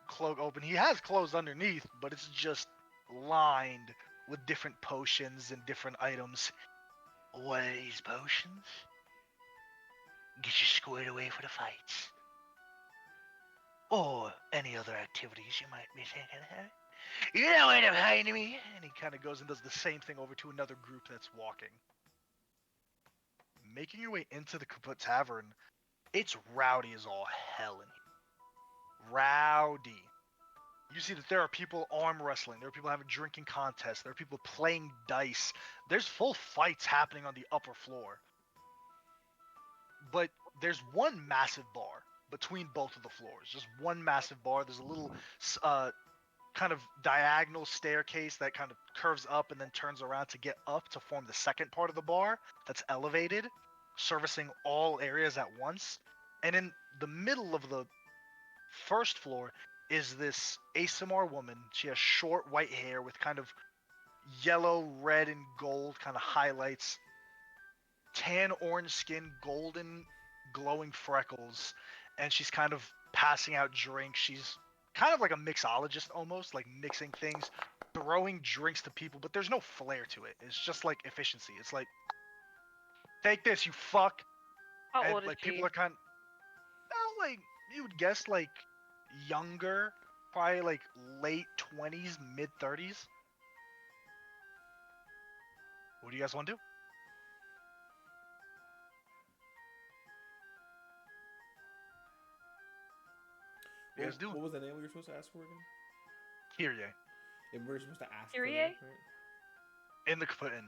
cloak open. He has clothes underneath, but it's just lined with different potions and different items. What are these potions? Get you squared away for the fights. Or any other activities you might be thinking of. You know where to find me. And he kind of goes and does the same thing over to another group that's walking. Making your way into the Kaput Tavern, it's rowdy as all hell in here. Rowdy. You see that there are people arm wrestling, there are people having drinking contests, there are people playing dice. There's full fights happening on the upper floor. But there's one massive bar between both of the floors. Just one massive bar. There's a little kind of diagonal staircase that kind of curves up and then turns around to get up to form the second part of the bar that's elevated, servicing all areas at once. And in the middle of the first floor is this ASMR woman. She has short white hair with kind of yellow, red, and gold kind of highlights, tan orange skin, golden glowing freckles, and she's kind of passing out drinks. She's kind of like a mixologist almost, like mixing things, throwing drinks to people, but there's no flair to it. It's just like efficiency. It's like, take this, you fuck. How And old is like she? people are kind of, well, like you would guess like younger, probably like late 20s, mid 30s. What do you guys want to do? What do you guys do? What was the name we were supposed to ask for again? Kyrie. And we were supposed to ask Kyrie? for them, right? In the put in.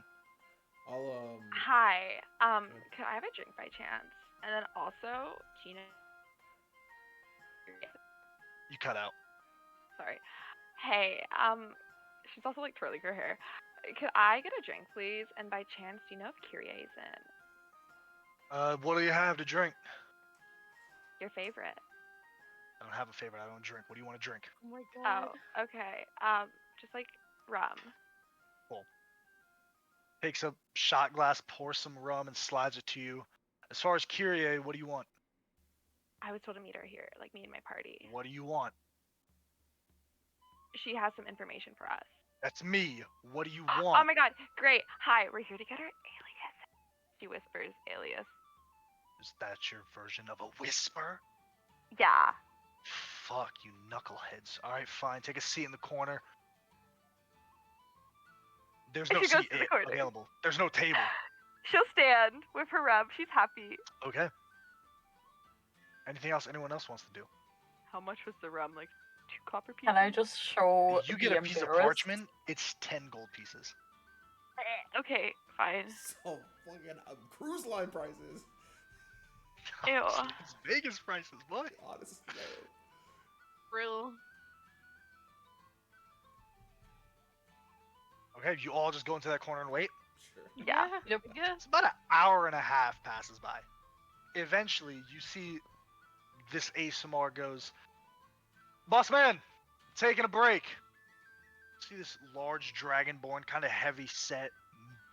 I'll Hi. ahead. Could I have a drink by chance? And then also, Gina. You cut out. Sorry. Hey. She's also like twirling her hair. Could I get a drink, please? And by chance, do you know if Kyrie is in? What do you have to drink? Your favorite. I don't have a favorite. I don't drink. What do you want to drink? Oh my god. Oh, okay. Just like rum. Takes a shot glass, pours some rum, and slides it to you. As far as Kyrie, what do you want? I was told to meet her here, like me and my party. What do you want? She has some information for us. That's me. What do you Oh want? my god, great. Hi, we're here to get her alias. She whispers alias. Is that your version of a whisper? Yeah. Fuck you knuckleheads. Alright, fine. Take a seat in the corner. There's no She goes seat to the corner. available. There's no table. She'll stand with her rum. She's happy. Okay. Anything else anyone else wants to do? How much was the rum? Like 2 copper pieces? Can I just show You get the a piece of embarrassed? parchment, it's 10 gold pieces. Okay, fine. So fucking cruise line prices. Ew. It's Vegas prices, what? Honestly, Real. Okay, you all just go into that corner and wait. sure. Yeah. Yep. Yeah. It's about an hour and a half passes by. Eventually, you see this ASMR goes, Boss man, taking a break. See this large dragonborn, kind of heavy set,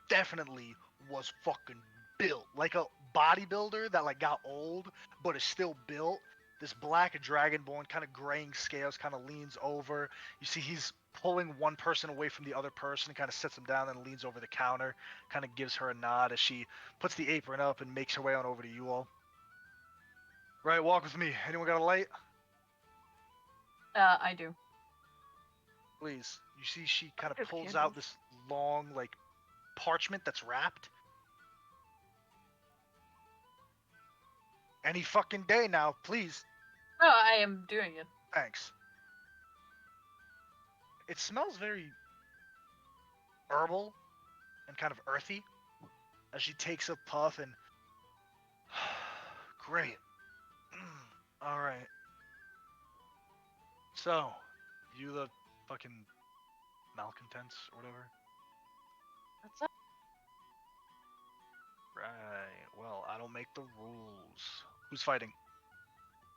definitely was fucking built. Like a bodybuilder that like got old, but is still built. This black dragonborn, kind of graying scales, kind of leans over. You see he's pulling one person away from the other person, kind of sets him down and leans over the counter, kind of gives her a nod as she puts the apron up and makes her way on over to you all. Right, walk with me. Anyone got a light? I do. Please. You see she kind of There's pulls candles. out this long, like, parchment that's wrapped. Any fucking day now, please. No, I am doing it. Thanks. It smells very herbal and kind of earthy as she takes a puff and great. All right. So, you the fucking malcontents or whatever? What's up? Right. Well, I don't make the rules. Who's fighting?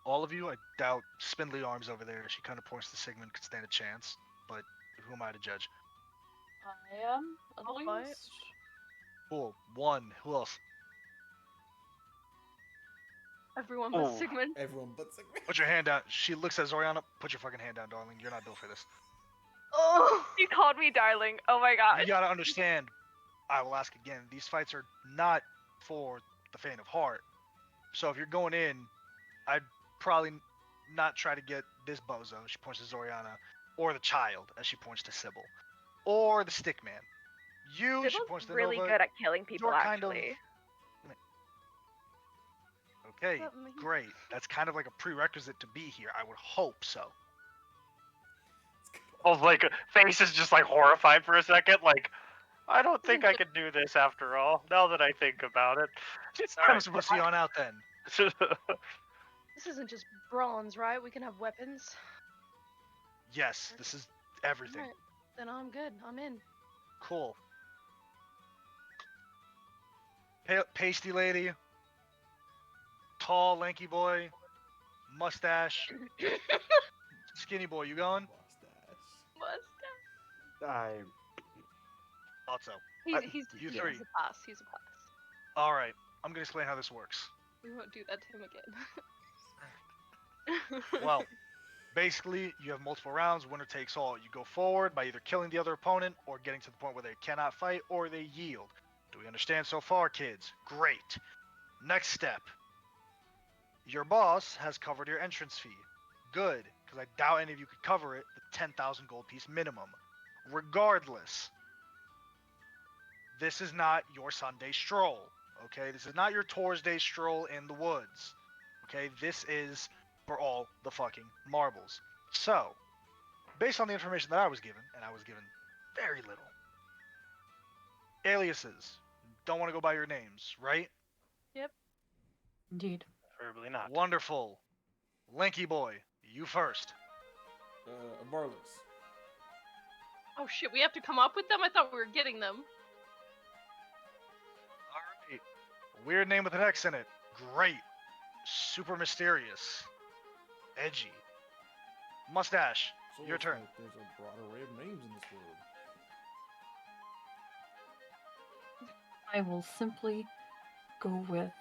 All of you? I doubt spindly arms over there. She kind of points to Sigmund could stand a chance, but who am I to judge? I am at I'll fight. least. Cool. One. Who else? Everyone but Oh. Sigmund. Everyone but Sigmund. Put your hand down. She looks at Zoriana. Put your fucking hand down, darling. You're not built for this. Oh. She called me darling. Oh my god. You gotta understand. I will ask again. These fights are not for the faint of heart. So if you're going in, I'd probably not try to get this bozo. She points to Zoriana, or the child, as she points to Sybil, or the stick man. You, she Sybil's points to really Nova. good at killing people, you're kind of- actually. Okay, What's up, man? great. That's kind of like a prerequisite to be here. I would hope so. Oh, like face is just like horrified for a second. Like, I don't think I could do this after all. Now that I think about it. I'm supposed to see on out then. This isn't just bronze, right? We can have weapons. Yes, this is everything. Alright, then I'm good. I'm in. Cool. Pasty lady. Tall, lanky boy. Mustache. Skinny boy, you going? Mustache. I Thought so. He's You yeah, three. He's a pass. He's a pass. All right. I'm gonna explain how this works. We won't do that to him again. Well, basically, you have multiple rounds. Winner takes all. You go forward by either killing the other opponent or getting to the point where they cannot fight or they yield. Do we understand so far, kids? Great. Next step. Your boss has covered your entrance fee. Good, because I doubt any of you could cover it, the 10,000 gold piece minimum. Regardless, this is not your Sunday stroll, okay? This is not your Thursday stroll in the woods, okay? This is for all the fucking marbles. So, based on the information that I was given, and I was given very little, aliases, don't want to go by your names, right? Indeed. preferably not. Wonderful. Lanky boy, you first. Varlix. Oh shit, we have to come up with them? I thought we were getting them. Alright. Weird name with an X in it. Great. Super mysterious. Edgy. Mustache. So Your it's turn. like there's a broad array of names in this world. I will simply go with.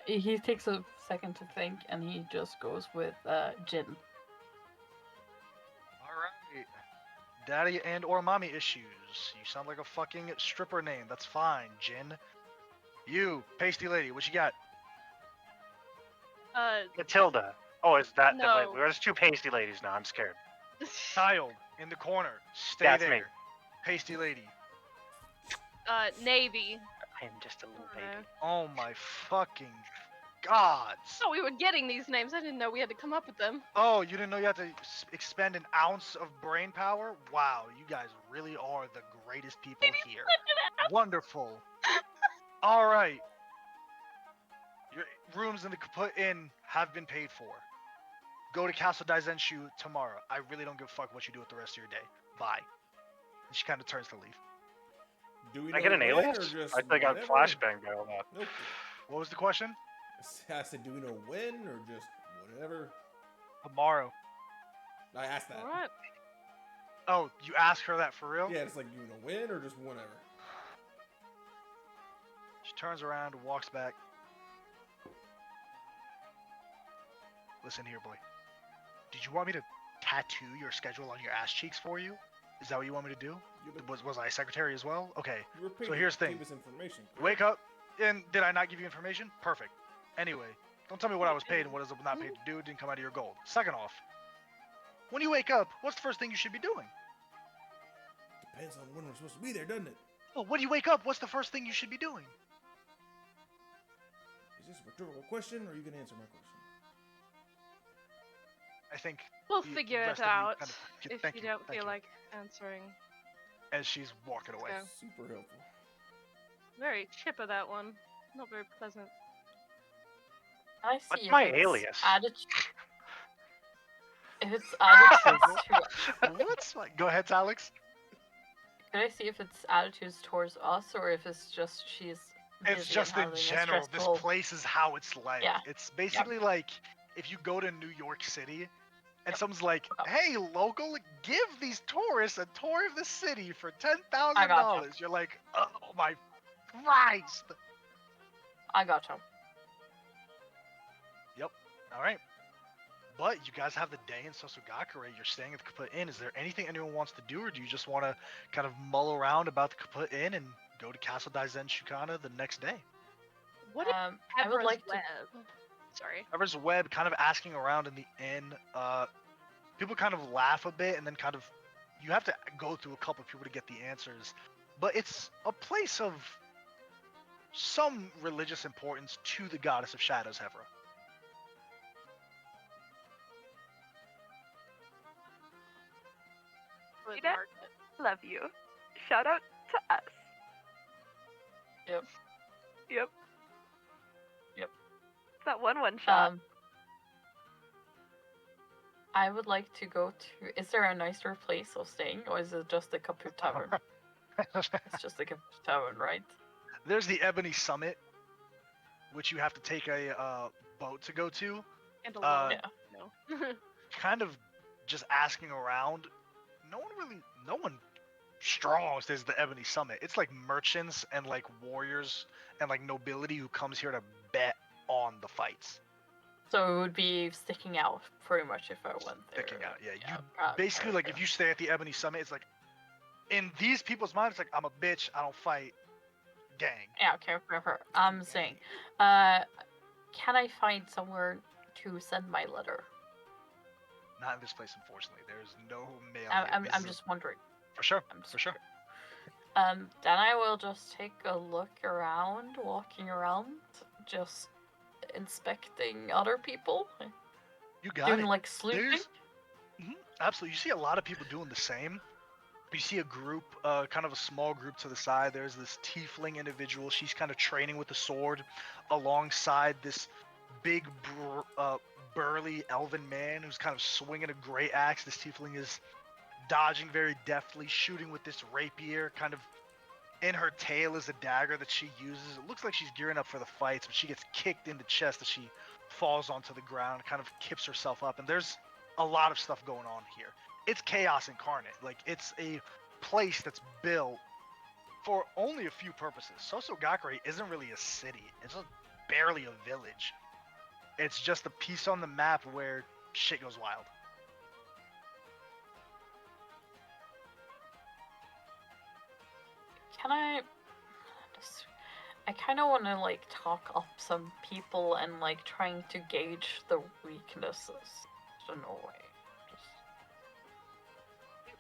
He takes a second to think, and he just goes with Jin. Alright. Daddy and or mommy issues. You sound like a fucking stripper name. That's fine, Jin. You, pasty lady, what you got? Matilda. Oh, is that No. wait, there's two pasty ladies now. I'm scared. Child, in the corner. Stay That's there. me. Pasty lady. Navy. I am just a little Okay. baby. Oh my fucking gods. Oh, we were getting these names. I didn't know we had to come up with them. Oh, you didn't know you had to expend an ounce of brain power? Wow, you guys really are the greatest people here. Wonderful. All right. Your rooms in the Kaput Inn have been paid for. Go to Castle Daizenshu tomorrow. I really don't give a fuck what you do with the rest of your day. Bye. And she kind of turns to leave. Do we Can I know get an when, alias? or just I think I got whenever? flashbang by all that. Nope. What was the question? I said, do we know when or just whatever? Tomorrow. I asked that. Alright. Oh, you asked her that for real? Yeah, it's like, do we know when or just whenever? She turns around and walks back. Listen here, boy. Did you want me to tattoo your schedule on your ass cheeks for you? Is that what you want me to do? Was I secretary as well? Okay. You were paid So to here's the thing. give us information. Wake up. And did I not give you information? Perfect. Anyway, don't tell me what I was paid and what I was not paid to do. It didn't come out of your gold. Second off, when you wake up, what's the first thing you should be doing? Depends on when we're supposed to be there, doesn't it? Well, when you wake up, what's the first thing you should be doing? Is this a rhetorical question or are you going to answer my question? I think We'll the figure it rest of you out kind of- if thank you don't thank feel like answering. As she's walking away. Yeah. Super helpful. Very chipper, that one. Not very pleasant. I see. What's if my it's alias? If it's attitudes to, What's my... Go ahead, Alex. could I see if it's attitudes towards us, or if it's just she's. It's busy just and in having a general. This stressful- place is how it's like. Yeah. It's basically like if you go to New York City and Yep. someone's like, "Hey, local, give these tourists a tour of the city for $10,000." I gotcha. You're like, "Oh my Christ!" I gotcha. All right. But you guys have the day in Sosugakure. You're staying at the Kaput Inn. Is there anything anyone wants to do, or do you just want to kind of mull around about the Kaput Inn and go to Castle Daizen Shukana the next day? What if I would Evra's like to. web? Sorry. Trevor's Web kind of asking around in the inn. People kind of laugh a bit, and then kind of you have to go through a couple of people to get the answers. But it's a place of some religious importance to the goddess of shadows, Hevra. Wood You know- market. Love you. Shout out to us. Yep. Yep. Yep. It's that one shot. I would like to go to. Is there a nicer place of staying, or is it just the Kaput Tavern? It's just the Kaput Tavern, right? There's the Ebony Summit, which you have to take a boat to go to. And alone. Yeah. No. Kind of just asking around. No one strong says the Ebony Summit. It's like merchants and like warriors and like nobility who comes here to bet on the fights. So it would be sticking out pretty much if I went there. Sticking out, yeah. You probably, basically like if you stay at the Ebony Summit, it's like in these people's minds, it's like I'm a bitch, I don't fight, gang. Yeah, okay, whatever. I'm saying, can I find somewhere to send my letter? Not in this place, unfortunately. There's no mail. I'm just wondering. For sure. For sure. Then I will just take a look around, walking around, just inspecting other people. You got doing it. like sleuthing. Absolutely. You see a lot of people doing the same. You see a group, kind of a small group to the side. There's this tiefling individual. She's kind of training with the sword alongside this big, burly elven man who's kind of swinging a great axe. This tiefling is dodging very deftly, shooting with this rapier. Kind of in her tail is a dagger that she uses. It looks like she's gearing up for the fights, but she gets kicked in the chest as she falls onto the ground, kind of kips herself up. And there's a lot of stuff going on here. It's chaos incarnate. Like, it's a place that's built for only a few purposes. Sosogakure isn't really a city. It's just barely a village. It's just a piece on the map where shit goes wild. Can I kind of want to like talk up some people and like trying to gauge the weaknesses. So no way.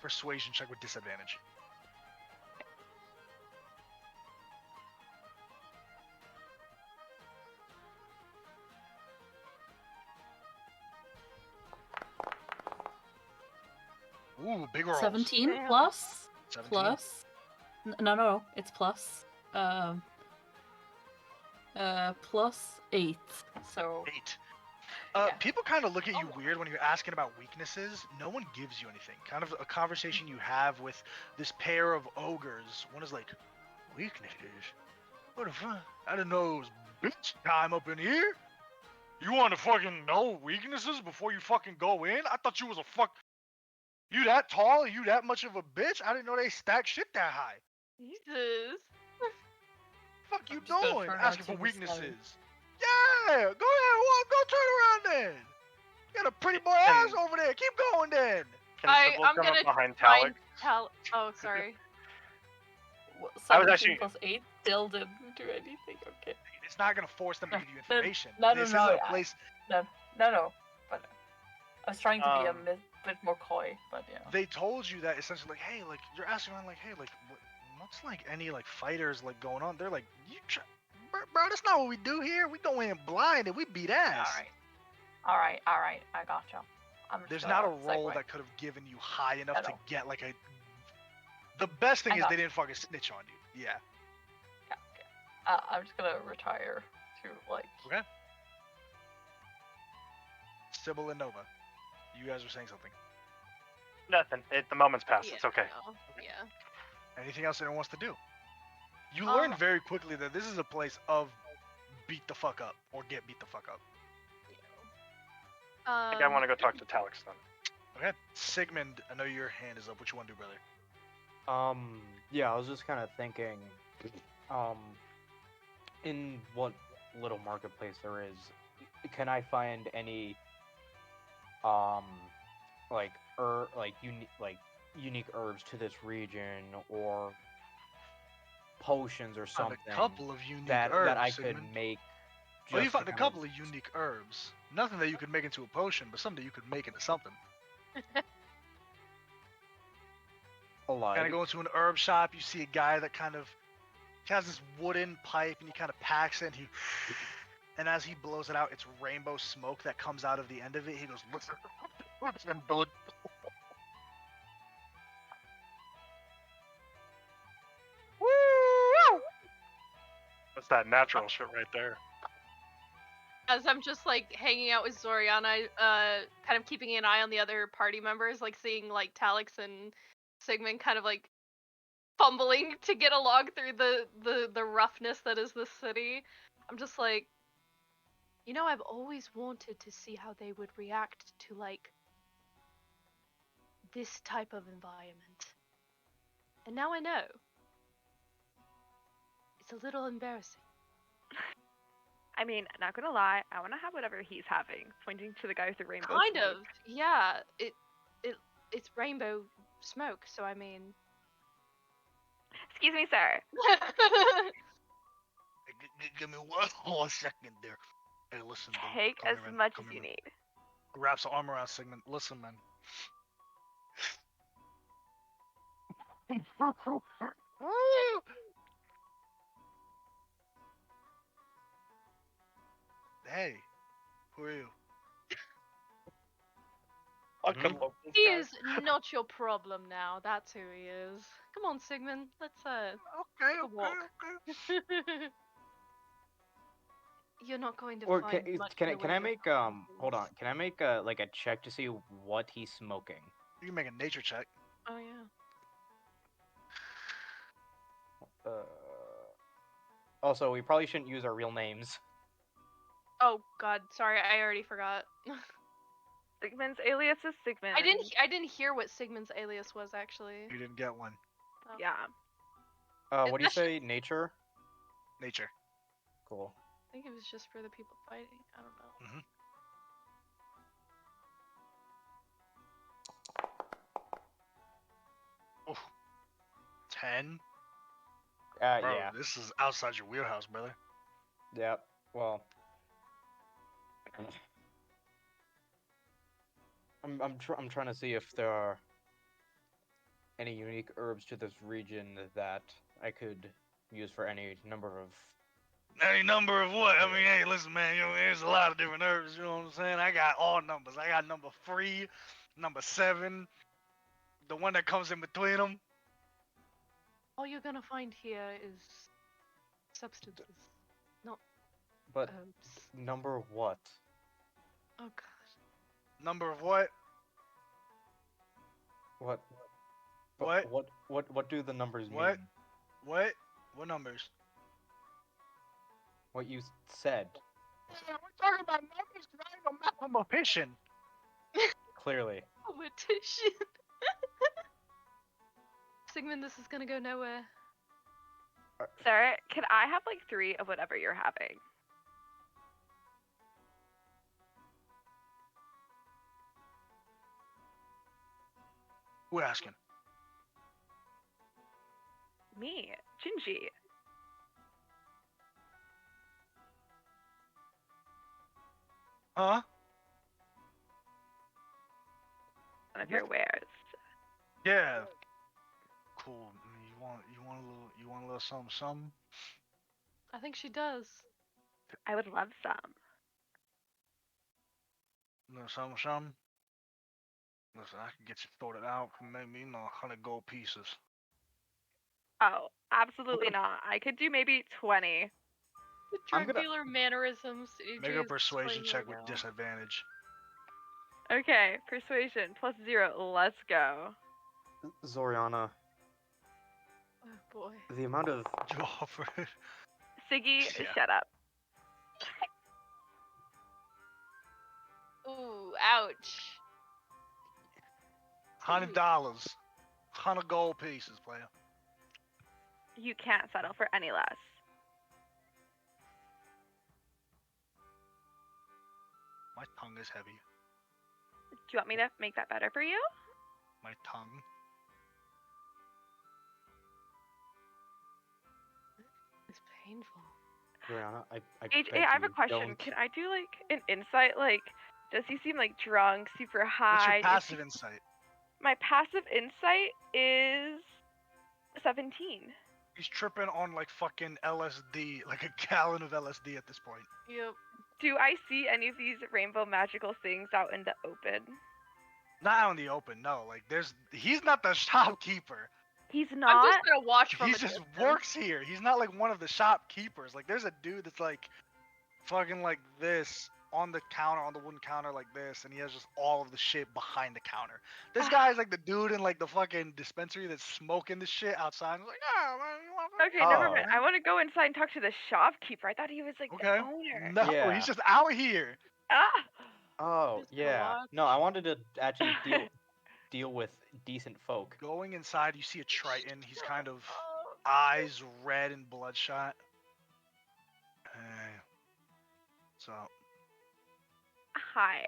Persuasion check with disadvantage. Ooh, big rolls. 17 plus 17. plus. No, it's plus. Plus 8. So 8. Yeah. People kind of look at you weird when you're asking about weaknesses. No one gives you anything. Kind of a conversation you have with this pair of ogres. One is like, weaknesses? What the fuck? I didn't know it was bitch time up in here. You want to fucking know weaknesses before you fucking go in? I thought you was a fuck. You that tall? You that much of a bitch? I didn't know they stack shit that high. Jesus. Fuck you just gonna doing? turn Asking around for to this weaknesses. Yeah, go ahead, walk. Go turn around then. You got a pretty boy ass over there. Keep going then. Can Sybil I'm come gonna up behind find Talek? Oh, sorry. I was 17 actually- plus 8 still didn't do anything. Okay. It's not gonna force them to give you No, information. no, This no, isn't yeah. a place. No. But I was trying to be a bit more coy. But yeah. They told you that essentially, like, hey, like you're asking around, like, hey, like, what's like any like fighters like going on? They're like, bro, that's not what we do here. We go in blind and we beat ass. All right. I gotcha. There's not a role that could have given you high enough to get like a. The best thing is they didn't fucking snitch on you. Yeah. Okay. I'm just gonna retire to like. Okay. Sybil and Nova, you guys were saying something. Nothing. The moment's passed. Yeah, It's okay. no, yeah. Anything else anyone wants to do? You learn very quickly that this is a place of beat the fuck up or get beat the fuck up. I think I want to go talk to Talek then. Okay. Sigmund, I know your hand is up. What you want to do, brother? Yeah, I was just kind of thinking, in what little marketplace there is, can I find any, unique herbs to this region or potions or something A couple of unique that herbs I Sigmund. could make? Well, you just to found a kind couple of unique herbs. Nothing that you could make into a potion, but something you could make into something. alive. Kind of go into an herb shop, you see a guy that kind of has this wooden pipe, and he kind of packs it, and as he blows it out, it's rainbow smoke that comes out of the end of it. He goes, listen, bud. Woo! That's that natural shit right there. As I'm just like hanging out with Zoriana, kind of keeping an eye on the other party members, like seeing like Talix and Sigmund kind of like fumbling to get along through the roughness that is this city. I'm just like, You know, I've always wanted to see how they would react to, like, this type of environment. And now I know. It's a little embarrassing. I mean, not gonna lie, I want to have whatever he's having, pointing to the guy with the rainbow Kind smoke. of, yeah. It's rainbow smoke, so I mean. Excuse me, sir. Give me one second there. Hey, listen, dude. Take Come as here, man. much Come as here, you man. need. Wrap some arm around Sigmund. Listen, man. Hey, who are you? Fucking love this He guy. is not your problem now. That's who he is. Come on, Sigmund. Let's Okay, take a okay, walk. okay. You're not going to Or find much in the can way I of make hold on? Can I make like a check to see what he's smoking? You can make a nature check. Oh yeah. Also, we probably shouldn't use our real names. Oh God, sorry, I already forgot. Sigmund's alias is Sigmund. I didn't hear what Sigmund's alias was actually. You didn't get one. Oh. Yeah. What do you say? Nature. Nature. Cool. I think it was just for the people fighting. I don't know. Oh, 10? Bro, Yeah. This is outside your wheelhouse, brother. Yeah. Well, I'm trying to see if there are any unique herbs to this region that I could use for any number of. Any number of what? I mean, hey, listen, man. There's a lot of different herbs. You know what I'm saying? I got all numbers. I got number 3, number 7, the one that comes in between them. All you're gonna find here is substances, not But herbs. number what? Oh God. Number of what? What? What? What do the numbers What? mean? What? What numbers? What you said. Yeah, we're talking about numbers because I ain't no mathematician. Clearly. Competition. Sigmund, this is gonna go nowhere. Sir, can I have like 3 of whatever you're having? Who asking? Me, Gingy. Huh? One of your wares. Yeah. Cool. You want a little something? I think she does. I would love some. A little something? Listen, I can get you sorted out for maybe 100 gold pieces. Oh, absolutely not. I could do maybe 20. The I'm drug gonna- dealer mannerisms. Make a AJ is persuasion playing check right with now. disadvantage. Okay, persuasion +0. Let's go. Zoriana, Oh boy. the amount of You offer it. Siggy, Yeah. shut up. Ooh, ouch. $100. 100 gold pieces, player. You can't settle for any less. My tongue is heavy. Do you want me to make that better for you? My tongue. It's painful. Zoriana, I AJ, beg I have a you, question. don't. Can I do like an insight? Like, does he seem like drunk, super What's high? your passive insight? My passive insight is 17. He's tripping on like fucking LSD, like a gallon of LSD at this point. Yep. Do I see any of these rainbow magical things out in the open? Not out in the open, no. Like he's not the shopkeeper. He's I'm not. just gonna watch from He a just distance. works here. He's not like one of the shopkeepers. Like there's a dude that's like fucking like this on the counter, on the wooden counter like this, and he has just all of the shit behind the counter. This guy's like the dude in like the fucking dispensary that's smoking the shit outside. He's like, yeah, man, you want some?" Okay, never mind. Oh. I want to go inside and talk to the shopkeeper. I thought he was like the Okay. owner. No, Yeah. he's just out here. Ah! Oh, Just yeah. watch. No, I wanted to actually deal with decent folk. Going inside, you see a Triton. He's kind of Oh, eyes red and bloodshot. Hey, so Hi.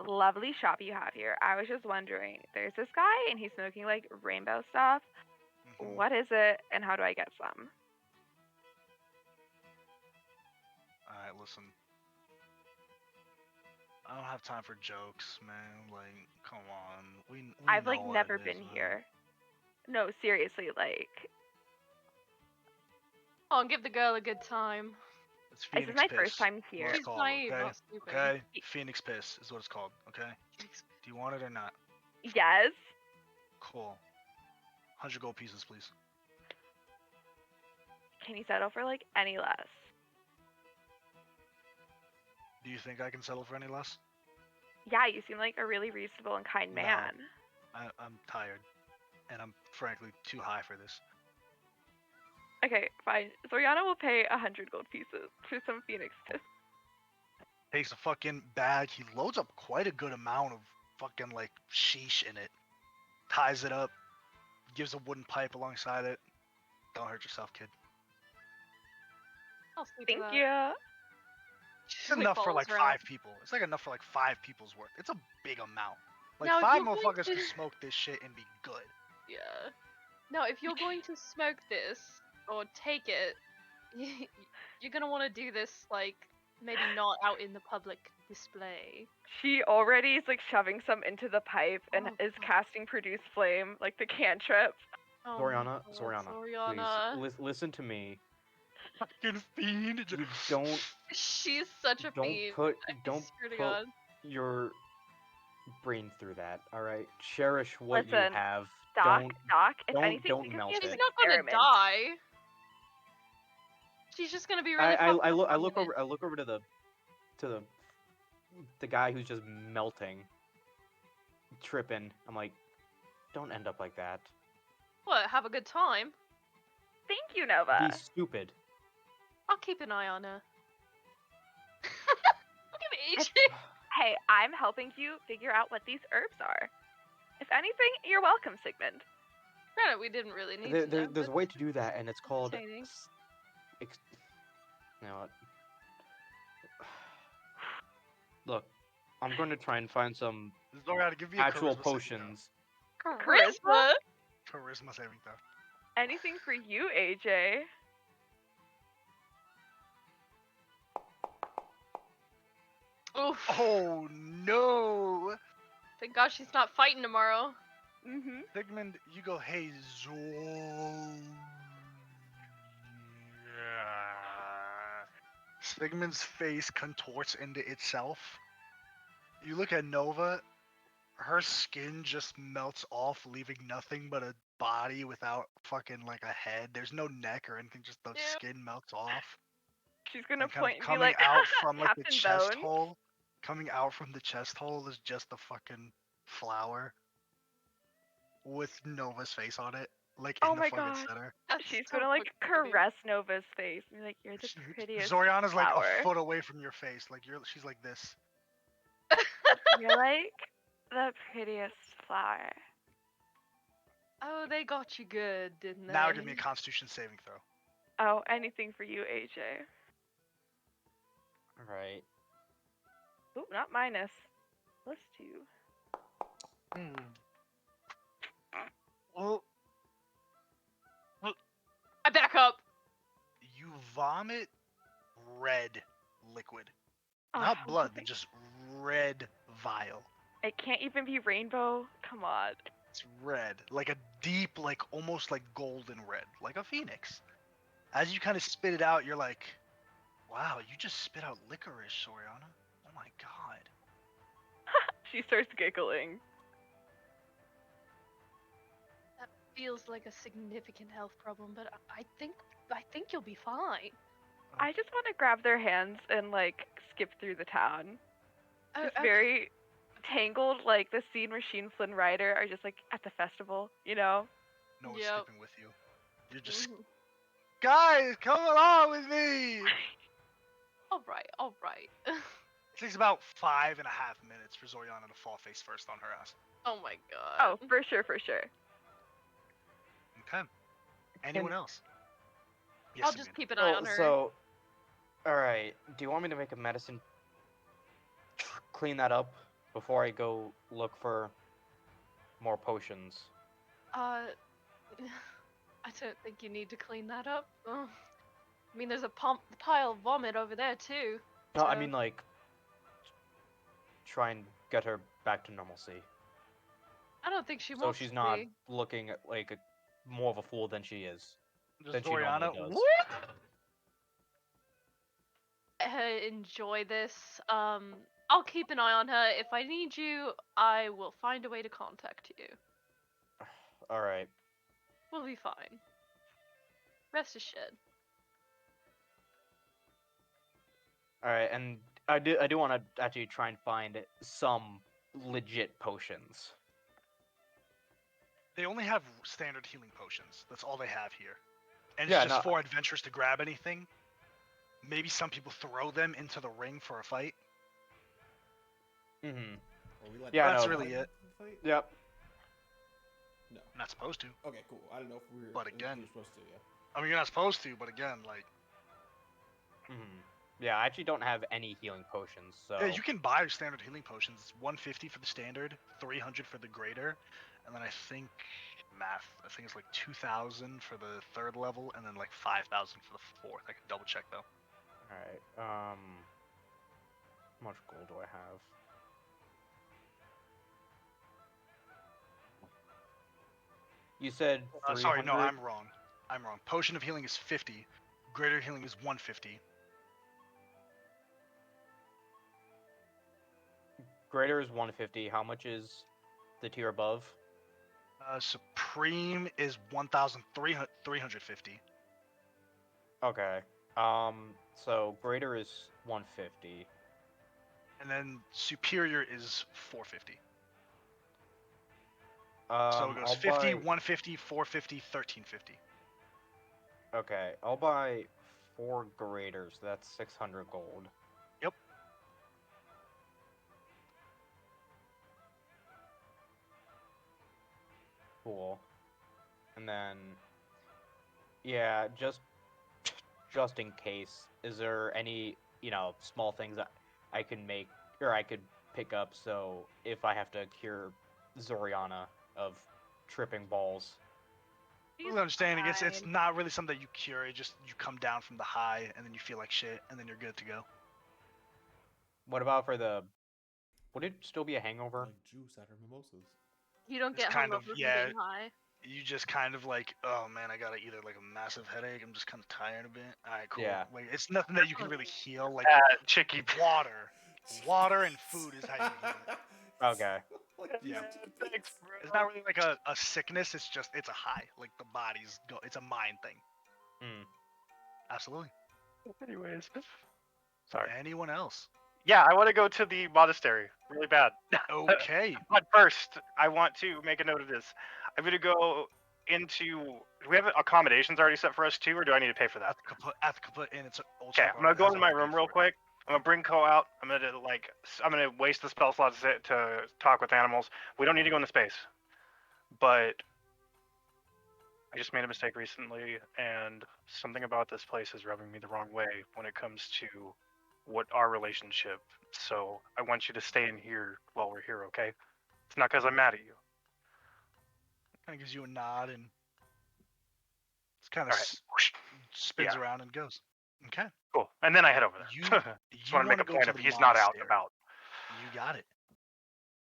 Lovely shop you have here. I was just wondering, there's this guy and he's smoking like rainbow stuff. mhm. What is it and how do I get some? All right, listen. I don't have time for jokes, man. Like, come on. We I've know like what never it is, been man. here. No, seriously, like Oh, give the girl a good time. It's this Phoenix is my Piss. first time What here. it's She's called, naive, okay? not stupid. Okay? Phoenix Piss is what it's called, okay? Do you want it or not? Yes. Cool. 100 gold pieces, please. Can you settle for like any less? Do you think I can settle for any less? Yeah, you seem like a really reasonable and kind No. man. I'm tired. And I'm frankly too high for this. Okay, fine. Zoriana will pay 100 gold pieces for some Phoenix piss. Takes a fucking bag. He loads up quite a good amount of fucking like sheesh in it. Ties it up. Gives a wooden pipe alongside it. Don't hurt yourself, kid. I'll sleep Thank with you. that. It's Like, enough for follows like her 5 out. people. It's like enough for like 5 people's worth. It's a big amount. Like Now, if 5 you're going motherfuckers to- can smoke this shit and be good. Yeah. Now, if you're going to smoke this or take it, you're gonna want to do this like maybe not out in the public display. She already is like shoving some into the pipe and Oh, is God. casting produce flame, like the cantrip. Oh my Zoriana, God, Zoriana, Zoriana. please listen to me. Fucking fiend. You don't She's such a fiend. I don't swear to put God. your brain through that. All right, cherish what you Listen, have. Doc, if don't- anything, don't think of melt me as She's an it. not gonna experiment. die. She's just gonna be really. I fucked up look for a minute. I look over to the guy who's just melting, tripping. I'm like, don't end up like that. What? Have a good time. Thank you, Nova. Be stupid. I'll keep an eye on her. Look at AJ. Hey, I'm helping you figure out what these herbs are. If anything, you're welcome, Sigmund. Granted, we didn't really need to know. There's a but way to do that, and it's called. entertaining. You know what? Look, I'm going to try and find some Zoriana, give me a actual charisma saving potions. Charisma. throw. Charisma saving throw. Anything for you, AJ. Oof. Oh no! Thank God she's not fighting tomorrow. Mm-hmm. Sigmund, you go, hey, Sigmund's face contorts into itself. You look at Nova, her skin just melts off, leaving nothing but a body without fucking like a head. There's no neck or anything, just the Ew. skin melts off. She's gonna And kind point of and be coming like, out from like the Captain chest Bones. hole. Coming out from the chest hole is just the fucking flower with Nova's face on it, like in Oh the my fucking God. center. That's She's so gonna like fucking funny. caress Nova's face and be like, "You're the prettiest Zoriana's like flower. a foot away from your face, like she's like this. You're like the prettiest flower." Oh, they got you good, didn't they? Now give me a Constitution saving throw. Oh, anything for you, AJ. All right. Ooh, not minus. +2. Well, I back up. you vomit red liquid, Oh, not blood, okay. but just red vial. It can't even be rainbow. Come on. It's red, like a deep, like almost like golden red, like a phoenix. As you kind of spit it out, you're like, "Wow, you just spit out licorice, Soriana. Oh my god." She starts giggling. That feels like a significant health problem, but I think you'll be fine. I just want to grab their hands and like skip through the town. Just Okay. very tangled, like the scene where she and Flynn Rider are just like at the festival, you know? No one's Yep. skipping with you. You're just Mhm. guys, come along with me. All right, all right. It takes about 5.5 minutes for Zoriana to fall face first on her ass. Oh my god. Oh, for sure, for sure. Okay. Anyone else? Yes, I'll just Sabine. keep an eye on her. So, all right. Do you want me to make a medicine? Clean that up before I go look for more potions. I don't think you need to clean that up. Oh. I mean, there's a pile of vomit over there too. No, I so- mean like try and get her back to normalcy, I don't think she so wants she's to not be. looking like more of a fool than she is. Just Than she normally Zoriana. does. What? Enjoy this. I'll keep an eye on her. If I need you, I will find a way to contact you. All right. We'll be fine. Rest assured. All right, and I do want to actually try and find some legit potions. They only have standard healing potions. That's all they have here. And it's Yeah, just no- for adventurers to grab anything. Maybe some people throw them into the ring for a fight. Mm-hmm. Or we let Yeah, That's no, really it. Fight? Yep. No. I'm not supposed to. Okay, cool. I don't know if we were. But if again- we were supposed to. Yeah. I mean, you're not supposed to, but again, like, Mm-hmm. Yeah, I actually don't have any healing potions, so yeah, you can buy standard healing potions. It's 150 for the standard, 300 for the greater, and then I think I think it's like 2,000 for the third level, and then like 5,000 for the fourth. I can double check though. all right. How much gold do I have? You said 300. Sorry, no, I'm wrong. I'm wrong. Potion of healing is 50. Greater healing is 150. Greater is 150. How much is the tier above? Supreme is 1,350. Okay. So greater is 150. And then superior is 450. So it goes I'll 50, buy. 150, 450, 1350. Okay, I'll buy 4 graders. That's 600 gold. Yep. Cool. And then, yeah, just in case, is there any small things that I can make or I could pick up so if I have to cure Zoriana of tripping balls? With understanding, it's fine. not really something that you cure. It just you come down from the high, and then you feel like shit, and then you're good to go. What about for the? Would it still be a hangover? Like juice out of mimosas. You don't It's get kind of- hungover from yeah. being high. You just kind of like, oh man, I got either like a massive headache. I'm just kind of tired a bit. All right, cool. Yeah. Like it's nothing that you can really heal. Like Chicky. water, water and food is how you heal it. Okay. Yeah. Thanks, bro. It's not really like a sickness. It's a high. Like the body's go. It's a mind thing. Hmm. Absolutely. Anyways. Sorry. Anyone else? Yeah, I want to go to the monastery really bad. Okay. But first, I want to make a note of this. I'm gonna go into. Do we have accommodations already set for us too, or do I need to pay for that? At the kaput inn, it's Ol Okay, Chap I'm gonna go has into my already room paid real for it. quick. I'm gonna bring Ko out. I'm gonna waste the spell slots to talk with animals. We don't need to go into space, but I just made a mistake recently, and something about this place is rubbing me the wrong way when it comes to what our relationship. So I want you to stay in here while we're here, okay? It's not because I'm mad at you. Kind of gives you a nod and it's kind All of right. spins Yeah. around and goes. Okay. Cool. And then I head over there. You Just you want to make wanna a go point to if the he's not out and monastery. about. You got it.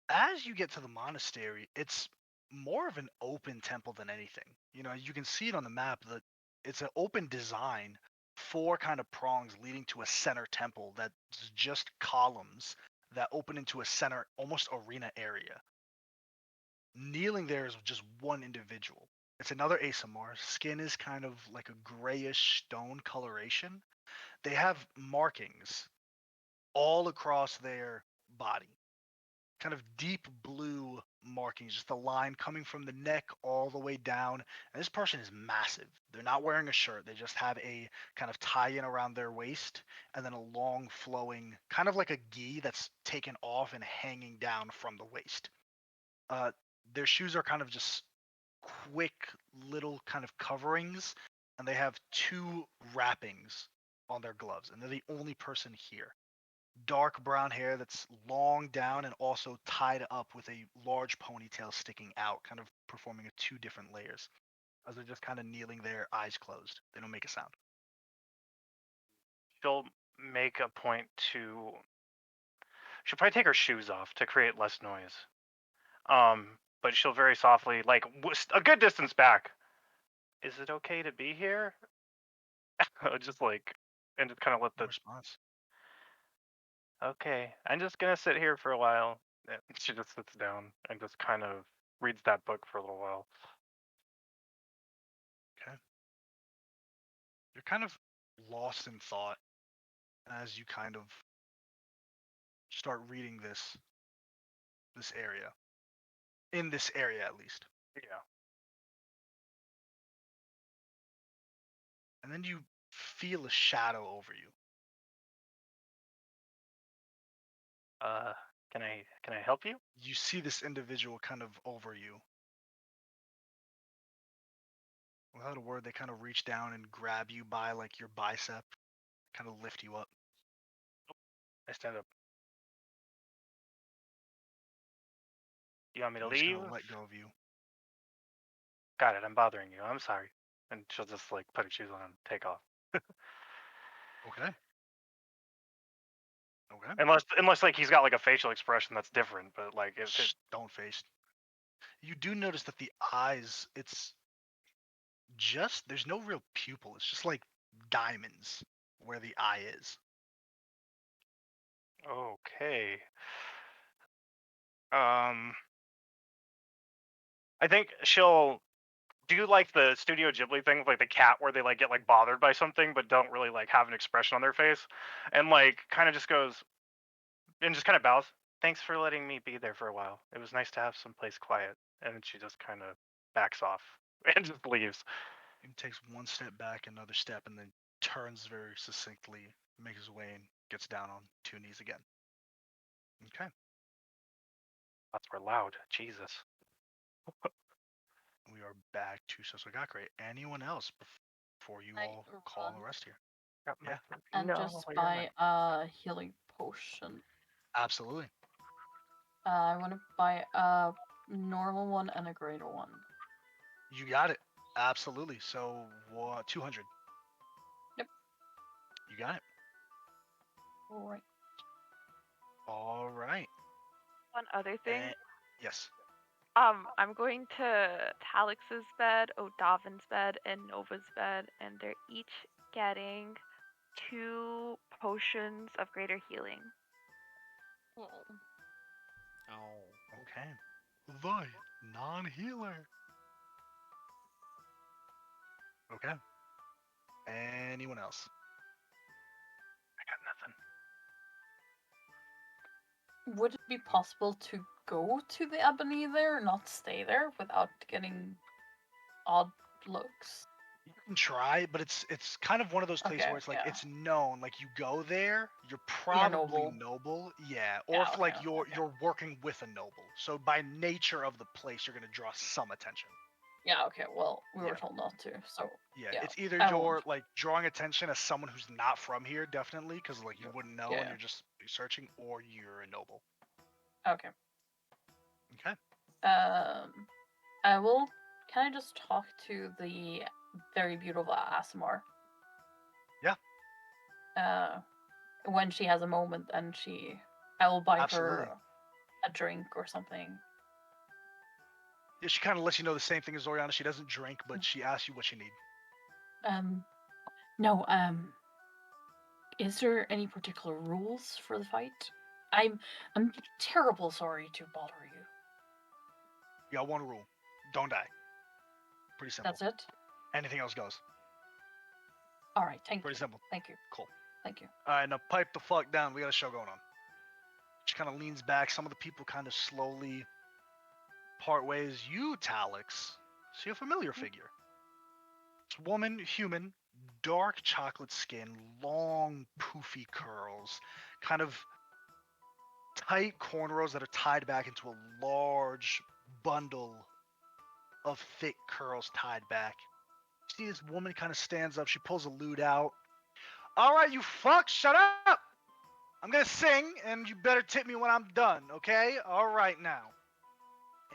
As you get to the monastery, it's more of an open temple than anything. You know, you can see it on the map that it's an open design, 4 kind of prongs leading to a center temple that's just columns that open into a center, almost arena area. Kneeling there is just one individual. It's another Asamar. Skin is kind of like a grayish stone coloration, They have markings all across their body, kind of deep blue markings, just a line coming from the neck all the way down. And this person is massive. They're not wearing a shirt. They just have a kind of tie-in around their waist and then a long flowing, kind of like a gi that's taken off and hanging down from the waist. Uh, their shoes are kind of just quick little kind of coverings, and they have two wrappings on their gloves, and they're the only person here. Dark brown hair that's long down and also tied up with a large ponytail sticking out, kind of performing two different layers as they're just kind of kneeling there, eyes closed. They don't make a sound. She'll make a point to. She'll probably take her shoes off to create less noise. But she'll very softly, like a good distance back. Is it okay to be here? Just like, and just kind of let No the. response. Okay, I'm just gonna sit here for a while. And she just sits down and just kind of reads that book for a little while. Okay. You're kind of lost in thought as you kind of start reading this area. In this area at least. Yeah. And then you feel a shadow over you. Can I help you? You see this individual kind of over you. Without a word, they kind of reach down and grab you by like your bicep, kind of lift you up. I stand up. You want me to And just leave? kind of let go of you. Got it. I'm bothering you. I'm sorry. And she'll just like put her shoes on and take off. Okay. Okay. Unless like he's got like a facial expression that's different, but like if Shh, don't face. You do notice that the eyes, it's just, there's no real pupil. It's just like diamonds where the eye is. okay. I think she'll do like the Studio Ghibli thing with like the cat where they like get like bothered by something but don't really like have an expression on their face, and like kind of just goes and just kind of bows. Thanks for letting me be there for a while. It was nice to have some place quiet. And then she just kind of backs off and just leaves. He takes one step back, another step, and then turns very succinctly, makes his way and gets down on two knees again. Okay. Thoughts were loud. Jesus. We are back to Sosogakure. Anyone else before you all call the rest here? Got my- Yeah. And No, just you're buy not. a healing potion. Absolutely. I want to buy a normal one and a greater one. You got it. Absolutely. So 200. Yep. You got it. All right. All right. One other thing. Yes. I'm going to Talix's bed, O'Davin's bed, and Nova's bed, and they're each getting 2 potions of greater healing. Oh. Okay. The non-healer. Okay. Anyone else? I got nothing. Would it be possible to go to the Ebony there, not stay there, without getting odd looks? You can try, but it's kind of one of those places Okay, where it's like yeah. it's known. Like you go there, you're Yeah, probably noble. noble. Yeah. Or Yeah, if like okay, you're okay. you're working with a noble. So by nature of the place, you're gonna draw some attention. Yeah, okay, well, we Yeah. were told not to, so Yeah, yeah, it's either I you're won't. like drawing attention as someone who's not from here, definitely, because like you wouldn't know and Yeah. you're just searching, or you're a noble. Okay. Okay. I will. Can I just talk to the very beautiful Asimar? Yeah. When she has a moment, and I will buy Absolutely. her a drink or something. Yeah, she kind of lets you know the same thing as Oriana. She doesn't drink, but she asks you what you need. No, is there any particular rules for the fight? I'm terrible sorry to bother you. You got one rule: don't die. Pretty simple. That's it? Anything else goes. All right, thank Pretty you. simple. Thank you. Cool. Thank you. All right, now pipe the fuck down. We got a show going on. She kind of leans back. Some of the people kind of slowly part ways. You, Talix, see a familiar figure. This woman, human, dark chocolate skin, long, poofy curls, kind of tight cornrows that are tied back into a large bundle of thick curls tied back. You see this woman kind of stands up. She pulls a lute out. All right, you fuck, shut up! I'm gonna sing, and you better tip me when I'm done, okay? All right now.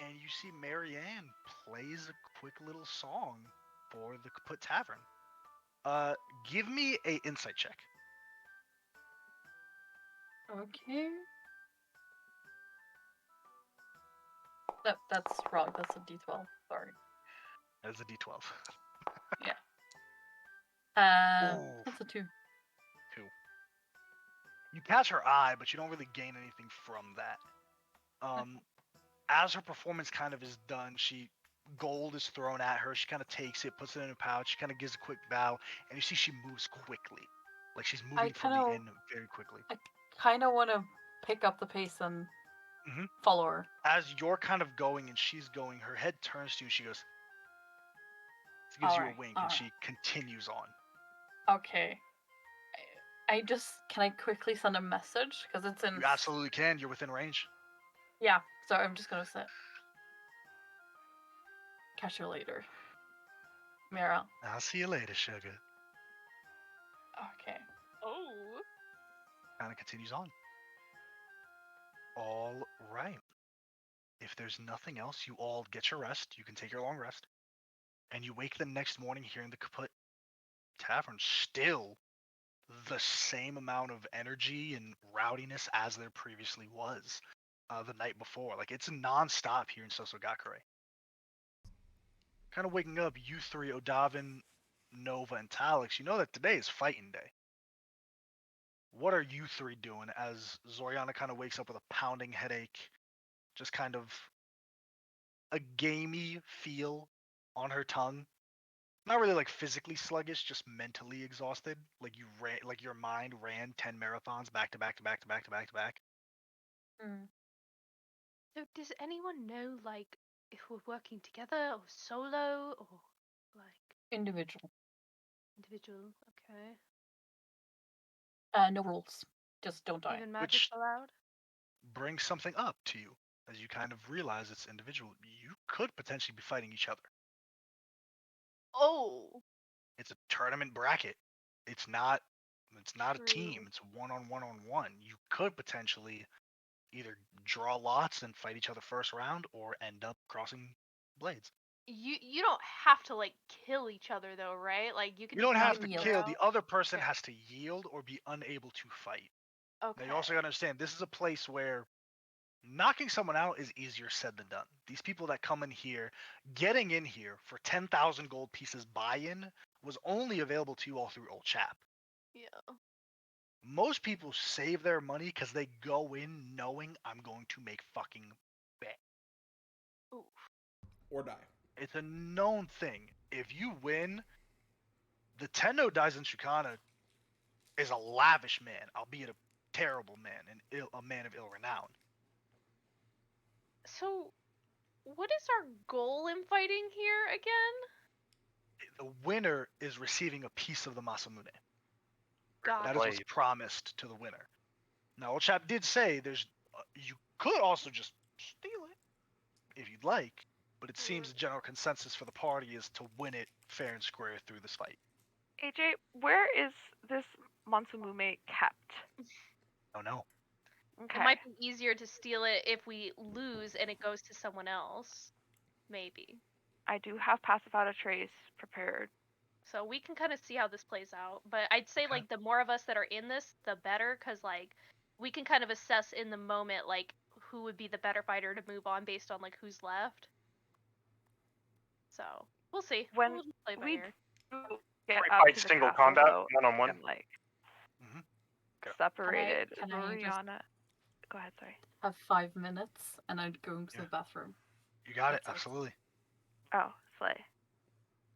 And you see Marianne plays a quick little song for the Kaput Tavern. Give me a insight check. Okay. That's wrong. That's a D12. Sorry. That's a D12. Ooh. That's a 2. You catch her eye, but you don't really gain anything from that. As her performance kind of is done, gold is thrown at her. She kind of takes it, puts it in a pouch. She kind of gives a quick bow, and you see she moves quickly, like she's moving from the inn very quickly. I kind of want to pick up the pace and follow her. As you're kind of going and she's going, her head turns to you. She goes, she gives you a wink, and she continues on. Okay. Can I quickly send a message? Because it's in... You absolutely can. You're within range. Yeah, so I'm just going to say... Catch you later. Mira. I'll see you later, sugar. Okay. Oh. Kind of continues on. All right. If there's nothing else, you all get your rest. You can take your long rest. And you wake the next morning hearing the Kaput Tavern still the same amount of energy and rowdiness as there previously was the night before. Like, it's non-stop here in Sosogakure. Kind of waking up, you three, Odavin, Nova, and Talix, you know that today is fighting day. What are you three doing as Zoriana kind of wakes up with a pounding headache, just kind of a gamey feel on her tongue? Not really like physically sluggish, just mentally exhausted. Like like your mind ran 10 marathons back to back to back to back to back to back. So does anyone know, like, if we're working together or solo or like individual? Individual, okay. No rules. Just don't die. Even magic allowed? Brings something up to you as you kind of realize it's individual. You could potentially be fighting each other. Oh. It's a tournament bracket. It's not a True. team. It's one-on-one-on-one. You could potentially either draw lots and fight each other first round or end up crossing blades. You don't have to like kill each other though, right? Like you can. You don't just have to yield kill. out. The other person Okay. has to yield or be unable to fight. Okay. Now you also gotta understand this is a place where knocking someone out is easier said than done. These people that come in here, getting in here for 10,000 gold pieces buy-in was only available to you all through Ol Chap. Yeah. Most people save their money because they go in knowing I'm going to make fucking bank. Oof. Or die. It's a known thing. If you win, the Tenno Daisen Shukana is a lavish man, albeit a terrible man and a man of ill renown. So, what is our goal in fighting here again? The winner is receiving a piece of the Masamune. Got That is what's promised to the winner. Now, Ol Chap did say you could also just steal it if you'd like, but it seems the general consensus for the party is to win it fair and square through this fight. AJ, where is this Mansumume kept? Oh no. Okay. It might be easier to steal it if we lose and it goes to someone else. Maybe. I do have Passive Out of Trace prepared. So we can kind of see how this plays out. But I'd say, like, the more of us that are in this, the better, because, like, we can kind of assess in the moment, like, who would be the better fighter to move on based on, like, who's left. So, we'll see. When we'll just play by we ear. get We up fight to the single castle, combat, though, one-on-one. and, like, Okay. separated. Can I just Zoriana. Go ahead, sorry. have 5 minutes and I'd go to the bathroom? You got That's it, absolutely. Oh, slay.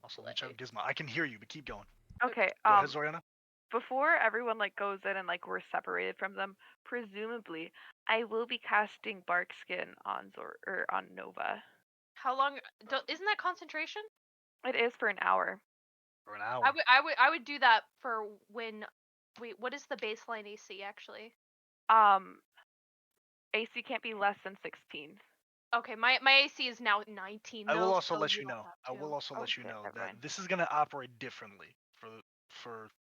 Also, let me check Gizmo. I can hear you, but keep going. Okay. Go ahead, Zoriana. Before everyone like goes in and like we're separated from them, presumably I will be casting Bark Skin on on Nova. How long? Isn't that concentration? It is for an hour. For an hour. I would do that for when. Wait, what is the baseline AC actually? AC can't be less than 16. Okay, my AC is now 19. I will though, also so let you don't know. have I to. will also Oh let you shit, know never that mind. this is gonna operate differently for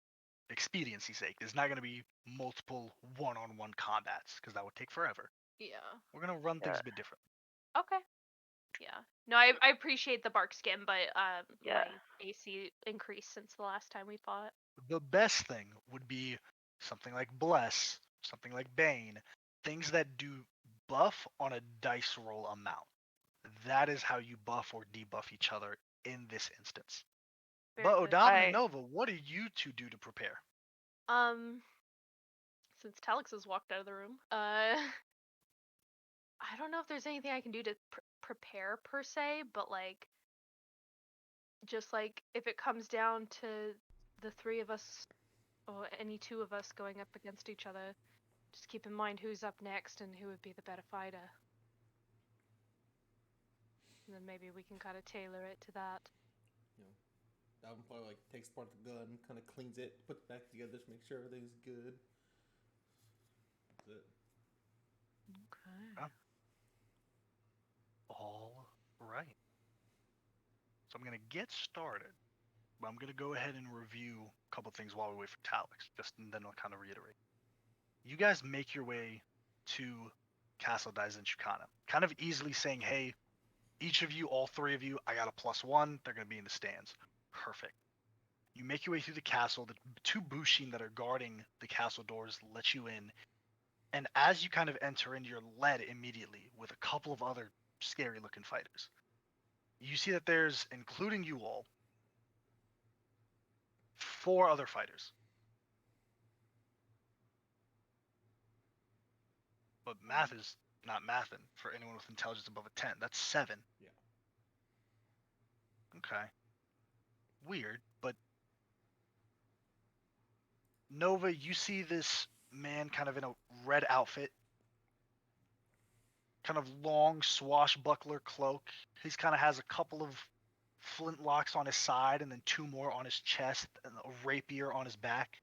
expediency's sake. There's not gonna be multiple one-on-one combats because that would take forever. Yeah. We're gonna run things Yeah. a bit differently. Okay. Yeah. No, I appreciate the bark skin, but Yeah. my AC increased since the last time we fought. The best thing would be something like Bless, something like Bane, things that do buff on a dice roll amount. That is how you buff or debuff each other in this instance. Very But good. Odavin and Nova, what do you two do to prepare? Since Talix has walked out of the room, I don't know if there's anything I can do to prepare per se, but like, just like if it comes down to the three of us or any two of us going up against each other, just keep in mind who's up next and who would be the better fighter. And then maybe we can kind of tailor it to that. You know, that one probably like takes apart the gun, kind of cleans it, puts it back together to make sure everything's good. That's it. Okay. Yeah. All right. So I'm gonna get started, but I'm gonna go ahead and review a couple things while we wait for Talix, just and then I'll kind of reiterate. You guys make your way to Castle Daizenshukana, kind of easily saying, hey, each of you, all three of you, I got a +1. They're going to be in the stands. Perfect. You make your way through the castle. The two Bushin that are guarding the castle doors let you in. And as you kind of enter in, you're led immediately with a couple of other scary looking fighters. You see that there's, including you all, 4 other fighters. But math is not mathin' for anyone with intelligence above a 10. That's 7. Yeah. Okay. Weird, but Nova, you see this man kind of in a red outfit, kind of long swashbuckler cloak. He's kind of has a couple of flintlocks on his side and then 2 more on his chest and a rapier on his back.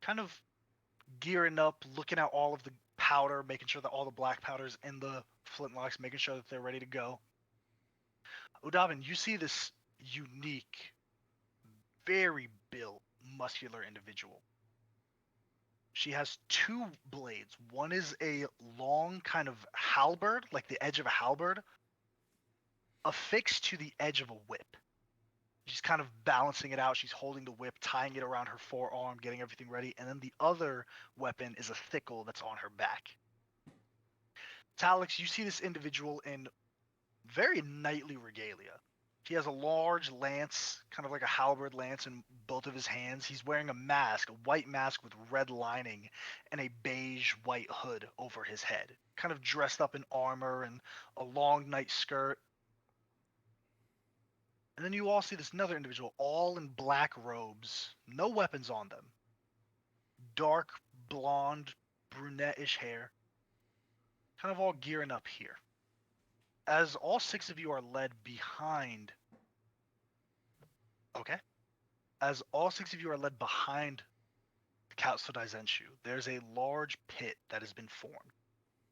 Kind of gearing up, looking at all of the powder, making sure that all the black powder's in the flintlocks, making sure that they're ready to go. Udavin, you see this unique, very built, muscular individual. She has 2 blades. One is a long kind of halberd, like the edge of a halberd, affixed to the edge of a whip. She's kind of balancing it out. She's holding the whip, tying it around her forearm, getting everything ready. And then the other weapon is a thickle that's on her back. Talix, you see this individual in very knightly regalia. He has a large lance, kind of like a halberd lance, in both of his hands. He's wearing a mask, a white mask with red lining, and a beige white hood over his head. Kind of dressed up in armor and a long night skirt. And then you all see this another individual, all in black robes, no weapons on them. Dark, blonde, brunette-ish hair. Kind of all gearing up here. As all 6 of you are led behind. Okay. As all 6 of you are led behind the Council Daizenshu, there's a large pit that has been formed.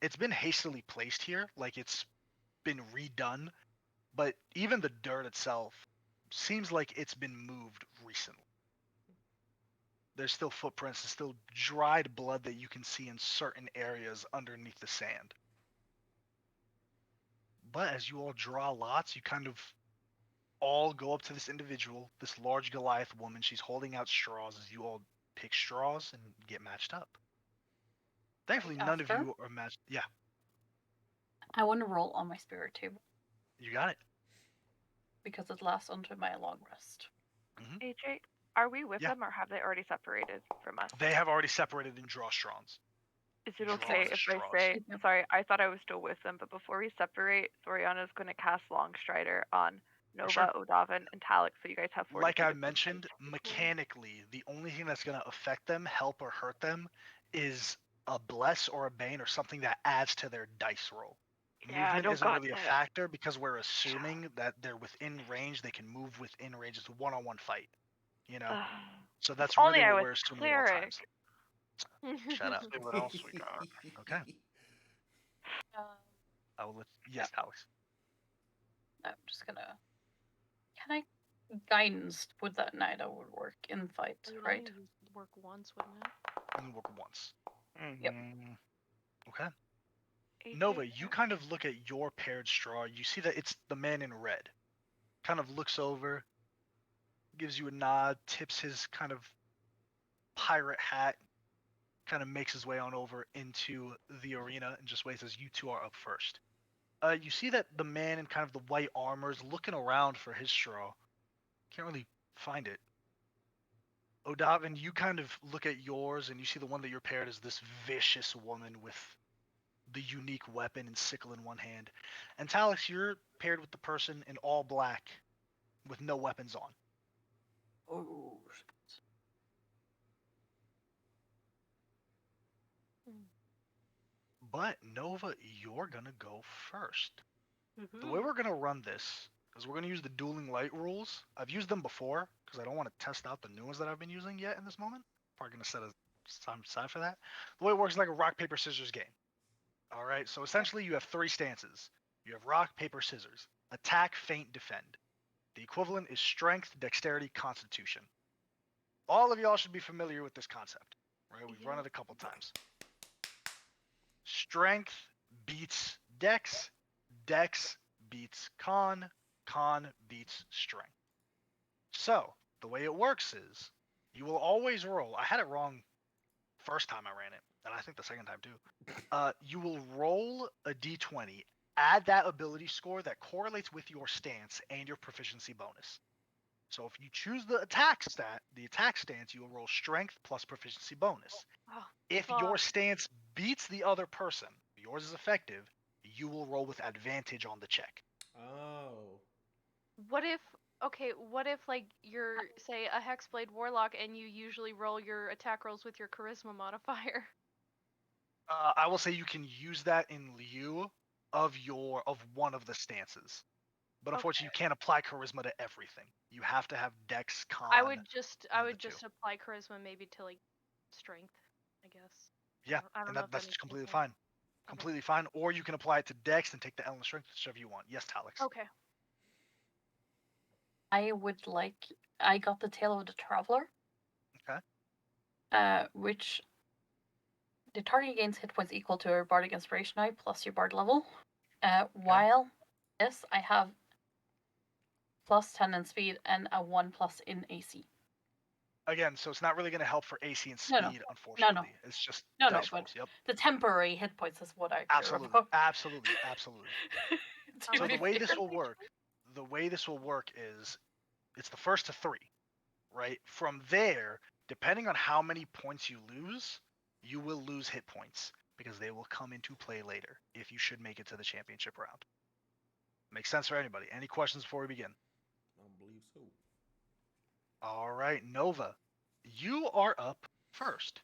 It's been hastily placed here, like it's been redone, but even the dirt itself seems like it's been moved recently. There's still footprints, there's still dried blood that you can see in certain areas underneath the sand. But as you all draw lots, you kind of all go up to this individual, this large Goliath woman. She's holding out straws as you all pick straws and get matched up. Thankfully, none of After? you are matched. Yeah, I want to roll on my spirit table you got it. because it lasts until my long rest. AJ, are we with Yeah. them or have they already separated from us? They have already separated in draw straws. Is it Draw okay if I straws. say, sorry, I thought I was still with them, but before we separate, Soriana's going to cast Long Strider on Nova, sure. Odavin, and Talix, so you guys have 40 Like feet I of mentioned, distance. mechanically, the only thing that's going to affect them, help or hurt them, is a bless or a bane or something that adds to their dice roll. Yeah, I Movement don't isn't got really a that. factor because we're assuming that they're within range. They can move within range. It's a one-on-one fight, you know. So that's If only really I what was we're assuming at all cleric. times. Shut up. See what else we got. Okay. Um, I will let. Yes, Alex. I'm just gonna. Can I guidance with that neither would work in fight, It would right? only work once, wouldn't it? Only work once. Yep. Okay. AJ Nova, you kind of look at your paired straw. You see that it's the man in red. Kind of looks over, gives you a nod, tips his kind of pirate hat, kind of makes his way on over into the arena and just waits as you two are up first. You see that the man in kind of the white armor is looking around for his straw. Can't really find it. Odavin, you kind of look at yours and you see the one that you're paired is this vicious woman with the unique weapon and sickle in one hand. And Talix, you're paired with the person in all black with no weapons on. Oh. But Nova, you're gonna go first. The way we're gonna run this is we're gonna use the dueling light rules. I've used them before because I don't want to test out the new ones that I've been using yet in this moment. Probably gonna set a time aside for that. The way it works is like a rock paper scissors game. All right. So essentially, you have three stances. You have rock paper scissors, attack, feint, defend. The equivalent is strength, dexterity, constitution. All of y'all should be familiar with this concept, right? We've run it a couple times. Strength beats dex, dex beats con, con beats strength. So, the way it works is you will always roll. I had it wrong first time I ran it, and I think the second time too. You will roll a d20, add that ability score that correlates with your stance and your proficiency bonus. So if you choose the attack stance, you will roll strength plus proficiency bonus. Oh, If your stance beats the other person, yours is effective, you will roll with advantage on the check. Oh. what if like you're say a hexblade warlock and you usually roll your attack rolls with your charisma modifier? I will say you can use that in lieu of one of the stances. But unfortunately, you can't apply charisma to everything. You have to have dex, con. I would just one of the two. apply charisma maybe to like strength, I guess. Yeah, I don't and know if that that's makes completely sense. fine. Completely fine. Or you can apply it to dex and take the element strength, whichever you want. Yes, Talix. Okay. I would like. I got the Tale of the Traveler. Okay. Which the target gains hit points equal to your bardic inspiration die plus your bard level. While this, I have +10 in speed and a 1+ in AC. Again, so it's not really going to help for AC and speed, No. unfortunately. It's just No, dice but rolls. Yep. the temporary hit points is what I care Absolutely. about. Absolutely. Absolutely. So the way this will work is it's the first to 3, right? From there, depending on how many points you lose, you will lose hit points because they will come into play later if you should make it to the championship round. Makes sense for anybody. Any questions before we begin? I don't believe so. All right, Nova, you are up first.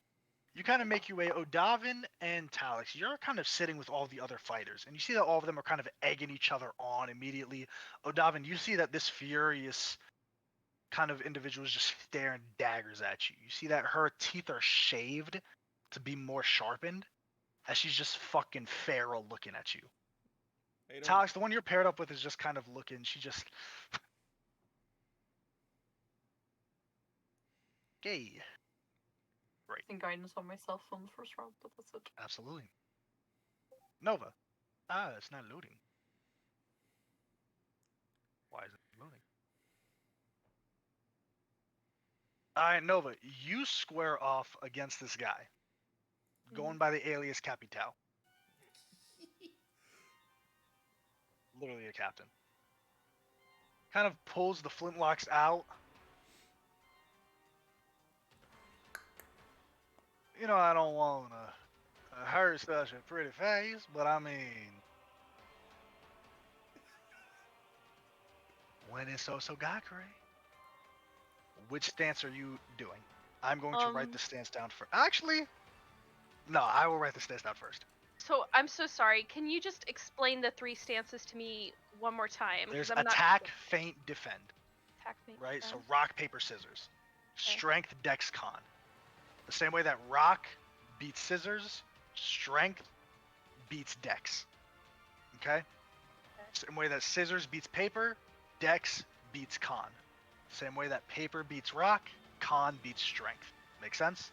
You kind of make your way, Odavin and Talix, you're kind of sitting with all the other fighters, and you see that all of them are kind of egging each other on immediately. Odavin, you see that this furious kind of individual is just staring daggers at you. You see that her teeth are shaved to be more sharpened, as she's just fucking feral looking at you. Hey, Talix, the one you're paired up with is just kind of looking, she just... Gay. Right. I think guidance on myself on the first round, but that's it. Absolutely. Nova. It's not loading. Why is it loading? Alright, Nova, you square off against this guy. Going by the alias Capital. Literally a captain. Kind of pulls the flintlocks out. You know, I don't want to hurt such a pretty face, but I mean, Buenas Osogakure. Which stance are you doing? I'm going to write the stance down first. Actually, no, I will write the stance down first. So I'm so sorry. Can you just explain the 3 stances to me one more time? There's I'm attack, not... feint, defend. Attack, feint, Right? So defend. rock, paper, scissors. Okay. Strength, dex, con. The same way that rock beats scissors, strength beats dex. Okay? Same way that scissors beats paper, dex beats con. Same way that paper beats rock, con beats strength. Make sense?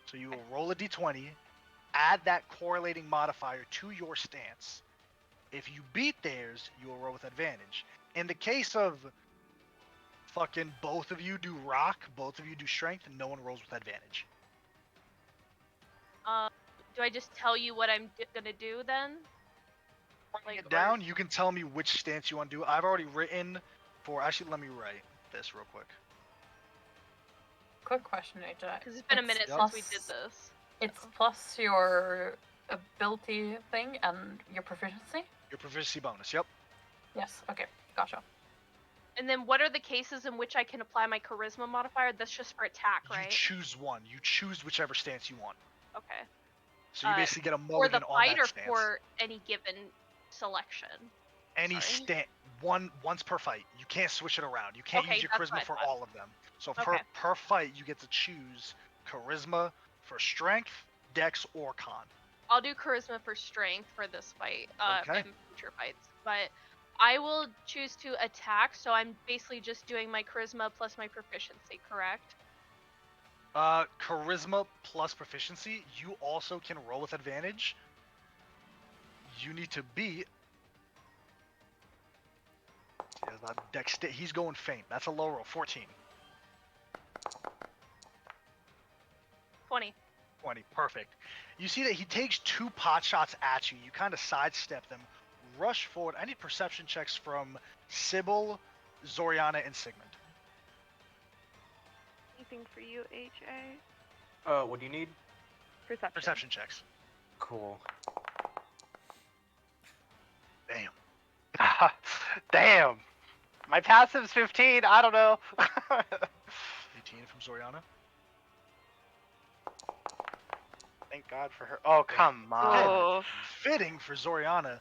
So you will roll a d20, add that correlating modifier to your stance. If you beat theirs, you will roll with advantage. In the case of fucking both of you do rock, both of you do strength, and no one rolls with advantage. Do I just tell you what I'm gonna do then? Like, it down, you can tell me which stance you want to do. I've already written for... Actually, let me write this real quick. Quick question, AJ. Because it's been a minute since we did this. It's plus your ability thing and your proficiency? Your proficiency bonus, yep. Yes, okay, gotcha. And then what are the cases in which I can apply my charisma modifier? That's just for attack, right? You choose one. You choose whichever stance you want. Okay. So you basically get a For mulligan the on fight that or stance. for any given selection? Any once per fight. You can't switch it around. You can't use your charisma for all of them. So per fight, you get to choose charisma for strength, dex, or con. I'll do charisma for strength for this fight, Okay. and future fights. But I will choose to attack, so I'm basically just doing my charisma plus my proficiency, correct? Charisma plus proficiency. You also can roll with advantage. You need to beat... He's going faint. That's a low roll. 14. 20. 20. Perfect. You see that he takes 2 pot shots at you. You kind of sidestep them. Rush forward. I need perception checks from Sybil, Zoriana, and Sigmund. Anything for you, HA? What do you need? Perception. Perception checks. Cool. Damn. Damn. My passive's 15. I don't know. 18 from Zoriana. Thank God for her. Oh, come on. Oh. Fitting for Zoriana.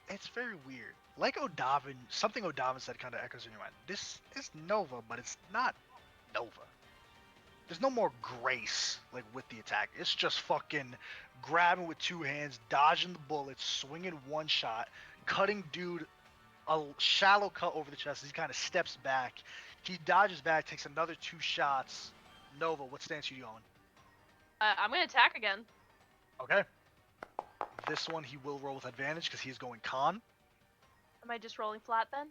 It's very weird. Like Odavin, something Odavin said kind of echoes in your mind. This is Nova, but it's not Nova. There's no more grace, like, with the attack. It's just fucking grabbing with 2 hands, dodging the bullets, swinging one shot, cutting dude a shallow cut over the chest. He kind of steps back. He dodges back, takes another 2 shots. Nova, what stance are you going? I'm gonna attack again. Okay. This one he will roll with advantage because he's going con. Am I just rolling flat then?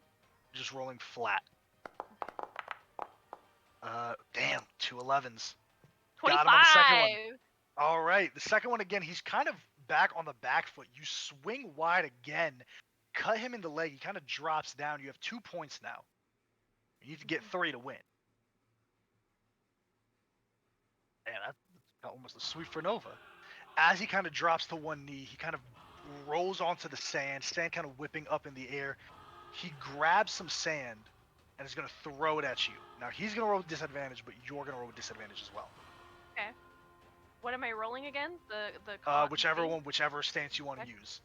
Just rolling flat. Damn, 2 11s. 25! Got him on the second one. All right, the second one again, he's kind of back on the back foot. You swing wide again, cut him in the leg. He kind of drops down. You have 2 points now. You need to get 3 to win. Man, that's almost a sweep for Nova. As he kind of drops to one knee, he kind of rolls onto the sand kind of whipping up in the air. He grabs some sand and is going to throw it at you. Now, he's going to roll with disadvantage, but you're going to roll with disadvantage as well. Okay. What am I rolling again? Whichever stance you want to use.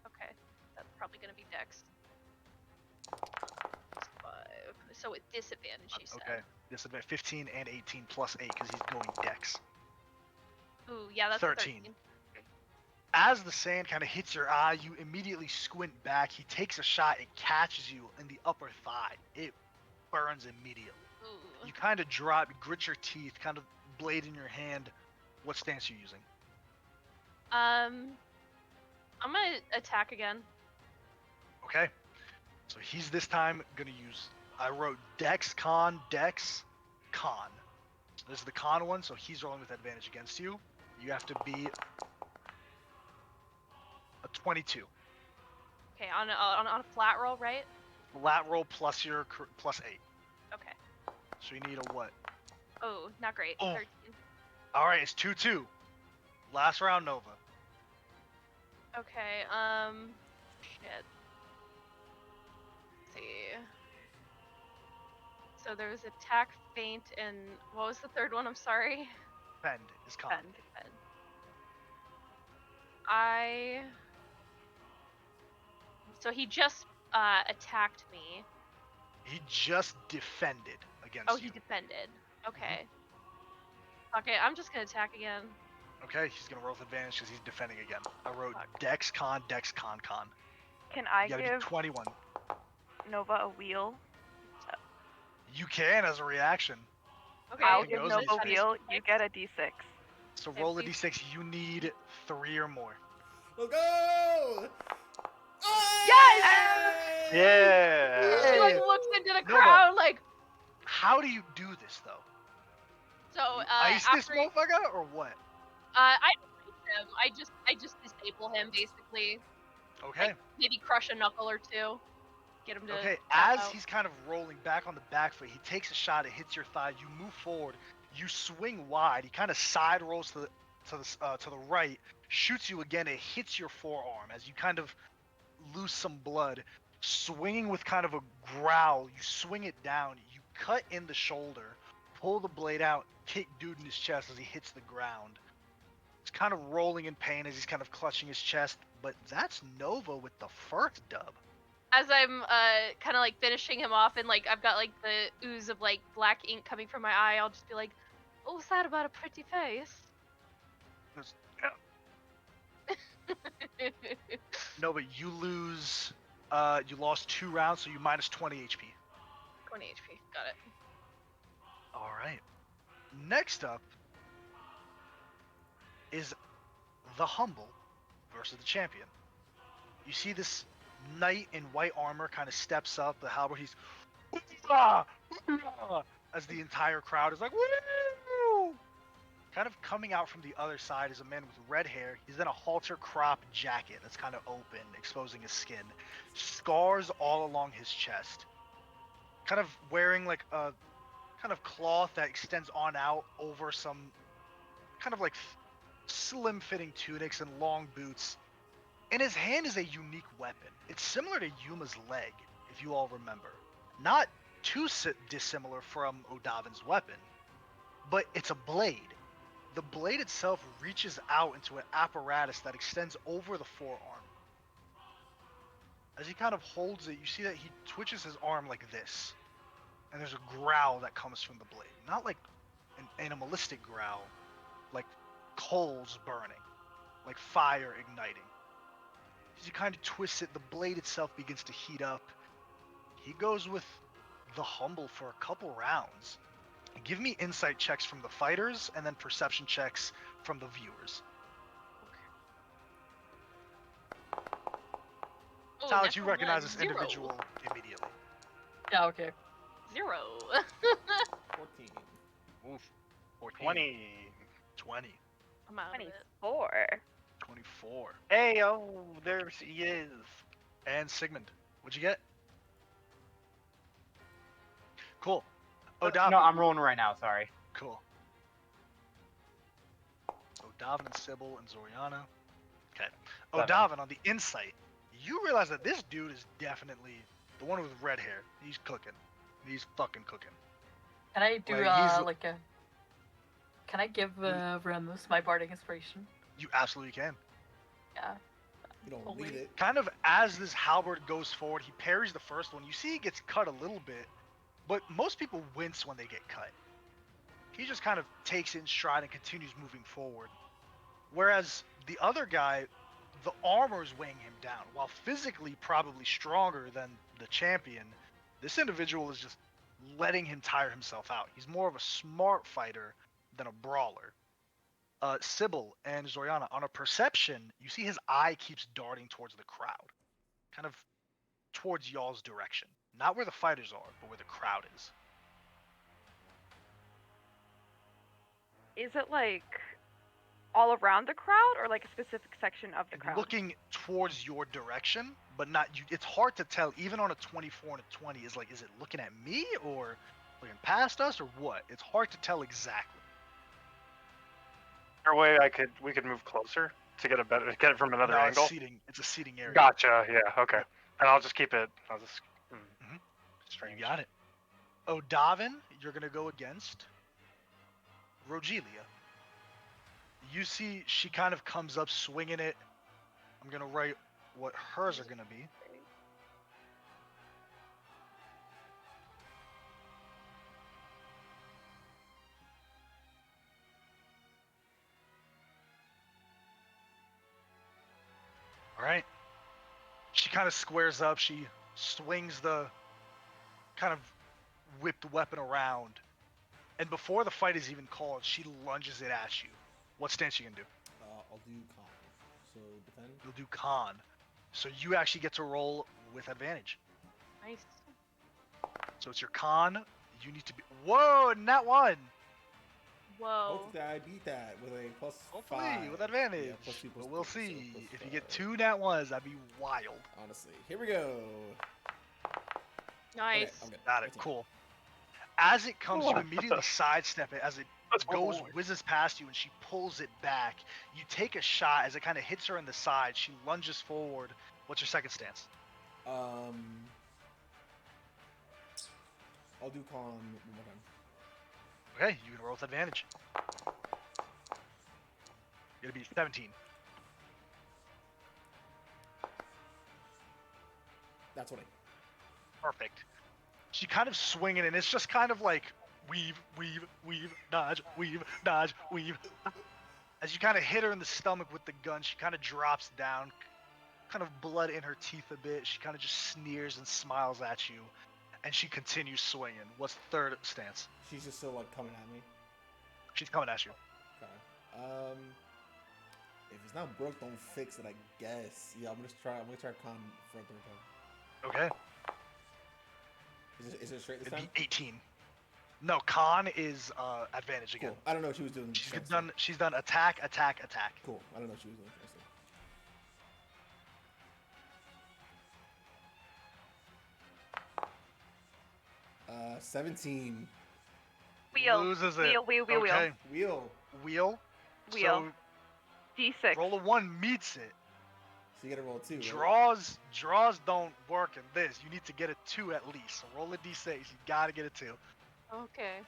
Okay. That's probably going to be dex. 5. So with disadvantage, you said. Okay. Disadvantage 15 and 18 plus 8 because he's going dex. Ooh, yeah, that's 13. As the sand kind of hits your eye, you immediately squint back. He takes a shot. It catches you in the upper thigh. It burns immediately. Ooh. You kind of drop, you grit your teeth, kind of blade in your hand. What stance are you using? I'm gonna attack again. Okay. So he's this time gonna use... I wrote dex, con, dex, con. So this is the con one, so he's rolling with advantage against you. You have to be a 22. Okay, on a flat roll, right? Flat roll plus your plus 8. Okay. So you need a what? Oh, not great. Oh. 13. All right, it's 2-2. Last round, Nova. Okay, shit. see. So there was attack, feint, and what was the third one? I'm sorry. Defend is con. Defend. Defend. So he just attacked me. He just defended against Oh, you. he defended. Okay. Okay, I'm just gonna attack again. Okay, he's gonna roll with advantage because he's defending again. I wrote Fuck. Dex con, Dex con, con. Can I You gotta give be 21. Nova a wheel? You can as a reaction. Okay. I'll Anything give goes Nova in these a days. wheel. You get a d6. So Okay, roll a please. d6. You need 3 or more. Let's go! Yes! Yeah. She like Hey! looks into the Nova. crowd like. How do you do this though? So You ice this after he, motherfucker or what? I don't ice him. I just disable him basically. Okay. Like maybe crush a knuckle or two. Get him to. Okay, tap as out. he's kind of rolling back on the back foot, he takes a shot, it hits your thigh, you move forward, you swing wide, he kind of side rolls to the right, shoots you again, it hits your forearm as you kind of lose some blood. Swinging with kind of a growl, you swing it down, you cut in the shoulder, pull the blade out, kick dude in his chest as he hits the ground. He's kind of rolling in pain as he's kind of clutching his chest, but that's Nova with the first dub. As I'm kind of like finishing him off and like I've got like the ooze of like black ink coming from my eye, I'll just be like, "Oh, what's that about a pretty face?" No, but you lose. You lost 2 rounds, so you minus 20 HP. 20 HP. Got it. All right. Next up is the Humble versus the Champion. You see this knight in white armor kind of steps up. The halberd, he's "Hoorah! Hoorah!" as the entire crowd is like, "Woo!" Kind of coming out from the other side is a man with red hair. He's in a halter crop jacket that's kind of open, exposing his skin. Scars all along his chest. Kind of wearing like a kind of cloth that extends on out over some kind of like slim fitting tunics and long boots. In his hand is a unique weapon. It's similar to Yuma's leg, if you all remember. Not too dissimilar from Odavin's weapon, but it's a blade. The blade itself reaches out into an apparatus that extends over the forearm. As he kind of holds it, you see that he twitches his arm like this. And there's a growl that comes from the blade. Not like an animalistic growl, like coals burning, like fire igniting. As he kind of twists it, the blade itself begins to heat up. He goes with the Humble for a couple rounds. Give me insight checks from the fighters and then perception checks from the viewers. Oh, Alex, you natural recognize one. this 0. individual immediately. Yeah, okay. 0. 14. Oof. 14, 20. 20, I'm out of it. 24. 24. Hey, oh, there he is. And Sigmund, what'd you get? Cool. Odavin. No, I'm rolling right now. Sorry. Cool. Odavin and Sybil and Zoriana. Okay. Seven. Odavin, on the insight, you realize that this dude is definitely the one with red hair. He's cooking. He's fucking cooking. Can I do Like, he's- like a? Can I give Remus my bardic inspiration? You absolutely can. Yeah. You don't Holy- lead it. Kind of as this halberd goes forward, he parries the first one. You see he gets cut a little bit, but most people wince when they get cut. He just kind of takes it in stride and continues moving forward. Whereas the other guy, the armor's weighing him down. While physically probably stronger than the champion, this individual is just letting him tire himself out. He's more of a smart fighter than a brawler. Sybil and Zoriana, on a perception, you see his eye keeps darting towards the crowd. Kind of towards y'all's direction. Not where the fighters are, but where the crowd is. Is it like all around the crowd or like a specific section of the crowd? Looking towards your direction, but not you. It's hard to tell, even on a 24 and a 20, is it looking at me or looking past us or what? It's hard to tell exactly. Or way we could move closer to get get it from another No, angle. it's a seating area. Gotcha. Yeah. Okay. And I'll just keep it. I'll just. Strange. You got it. O'Davin, you're gonna go against Rogelia. You see, she kind of comes up swinging it. I'm gonna write what hers are gonna be. All right. She kind of squares up. She swings the kind of whipped weapon around. And before the fight is even called, she lunges it at you. What stance you gonna do? I'll do con. So defend. You'll do con. So you actually get to roll with advantage. Nice. So it's your con. You need to be. Whoa, not one. Whoa. Hopefully I beat that with a plus Hopefully 5. with advantage. Yeah, plus 2, plus But we'll 3, so see. plus If you get 5. 2 nat ones, that'd be wild. Honestly, here we go. Nice. Okay, I'm good. Got it. 15. Cool. As it comes, you immediately sidestep it as it goes, whizzes past you, and she pulls it back. You take a shot as it kind of hits her in the side. She lunges forward. What's your second stance? I'll do con one more time. Okay, you can roll with advantage. You're gonna be 17. That's what Perfect. She kind of swinging, and it's just kind of like weave, dodge, weave. As you kind of hit her in the stomach with the gun, she kind of drops down, kind of blood in her teeth a bit. She kind of just sneers and smiles at you, and she continues swinging. What's the third stance? She's just still like coming at me. She's coming at you. Okay. If it's not broke, don't fix it. I guess. Yeah, I'm gonna try con for a third time. Okay. Is it straight this It'd time? be 18. No, con is advantage again. Cool. I don't know what she was doing. She's done attack. Cool. I don't know what she was doing. 17. Wheel. Loses it. Wheel. Okay. Wheel. So D6. roll a 1 meets it. So you gotta roll 2. Draws don't work in this. You need to get a 2 at least. So roll a d6. You gotta get a 2. Okay.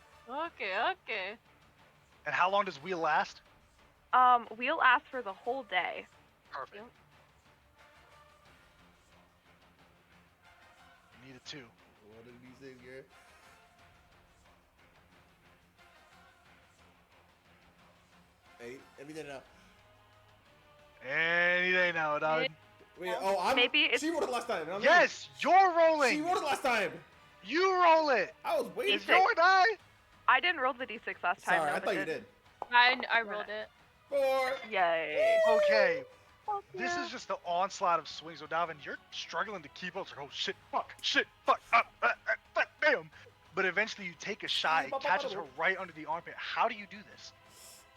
And how long does wheel last? Wheel lasts for the whole day. Perfect. Yep. You need a 2. What did he say here? Hey, everything up. Any day now, dog. Wait, I'm. Maybe it's- She rolled it last time. I'm Yes, you're rolling. She rolled it last time. You roll it. I was waiting. It's your die. I didn't roll the D6 last time. Sorry, I Nova thought you did. I rolled it. 4. Yay. Okay. This is just the onslaught of swings. So, Dalvin, you're struggling to keep up. It's like, oh, shit, fuck, bam. But eventually you take a shot. It catches her right under the armpit. How do you do this?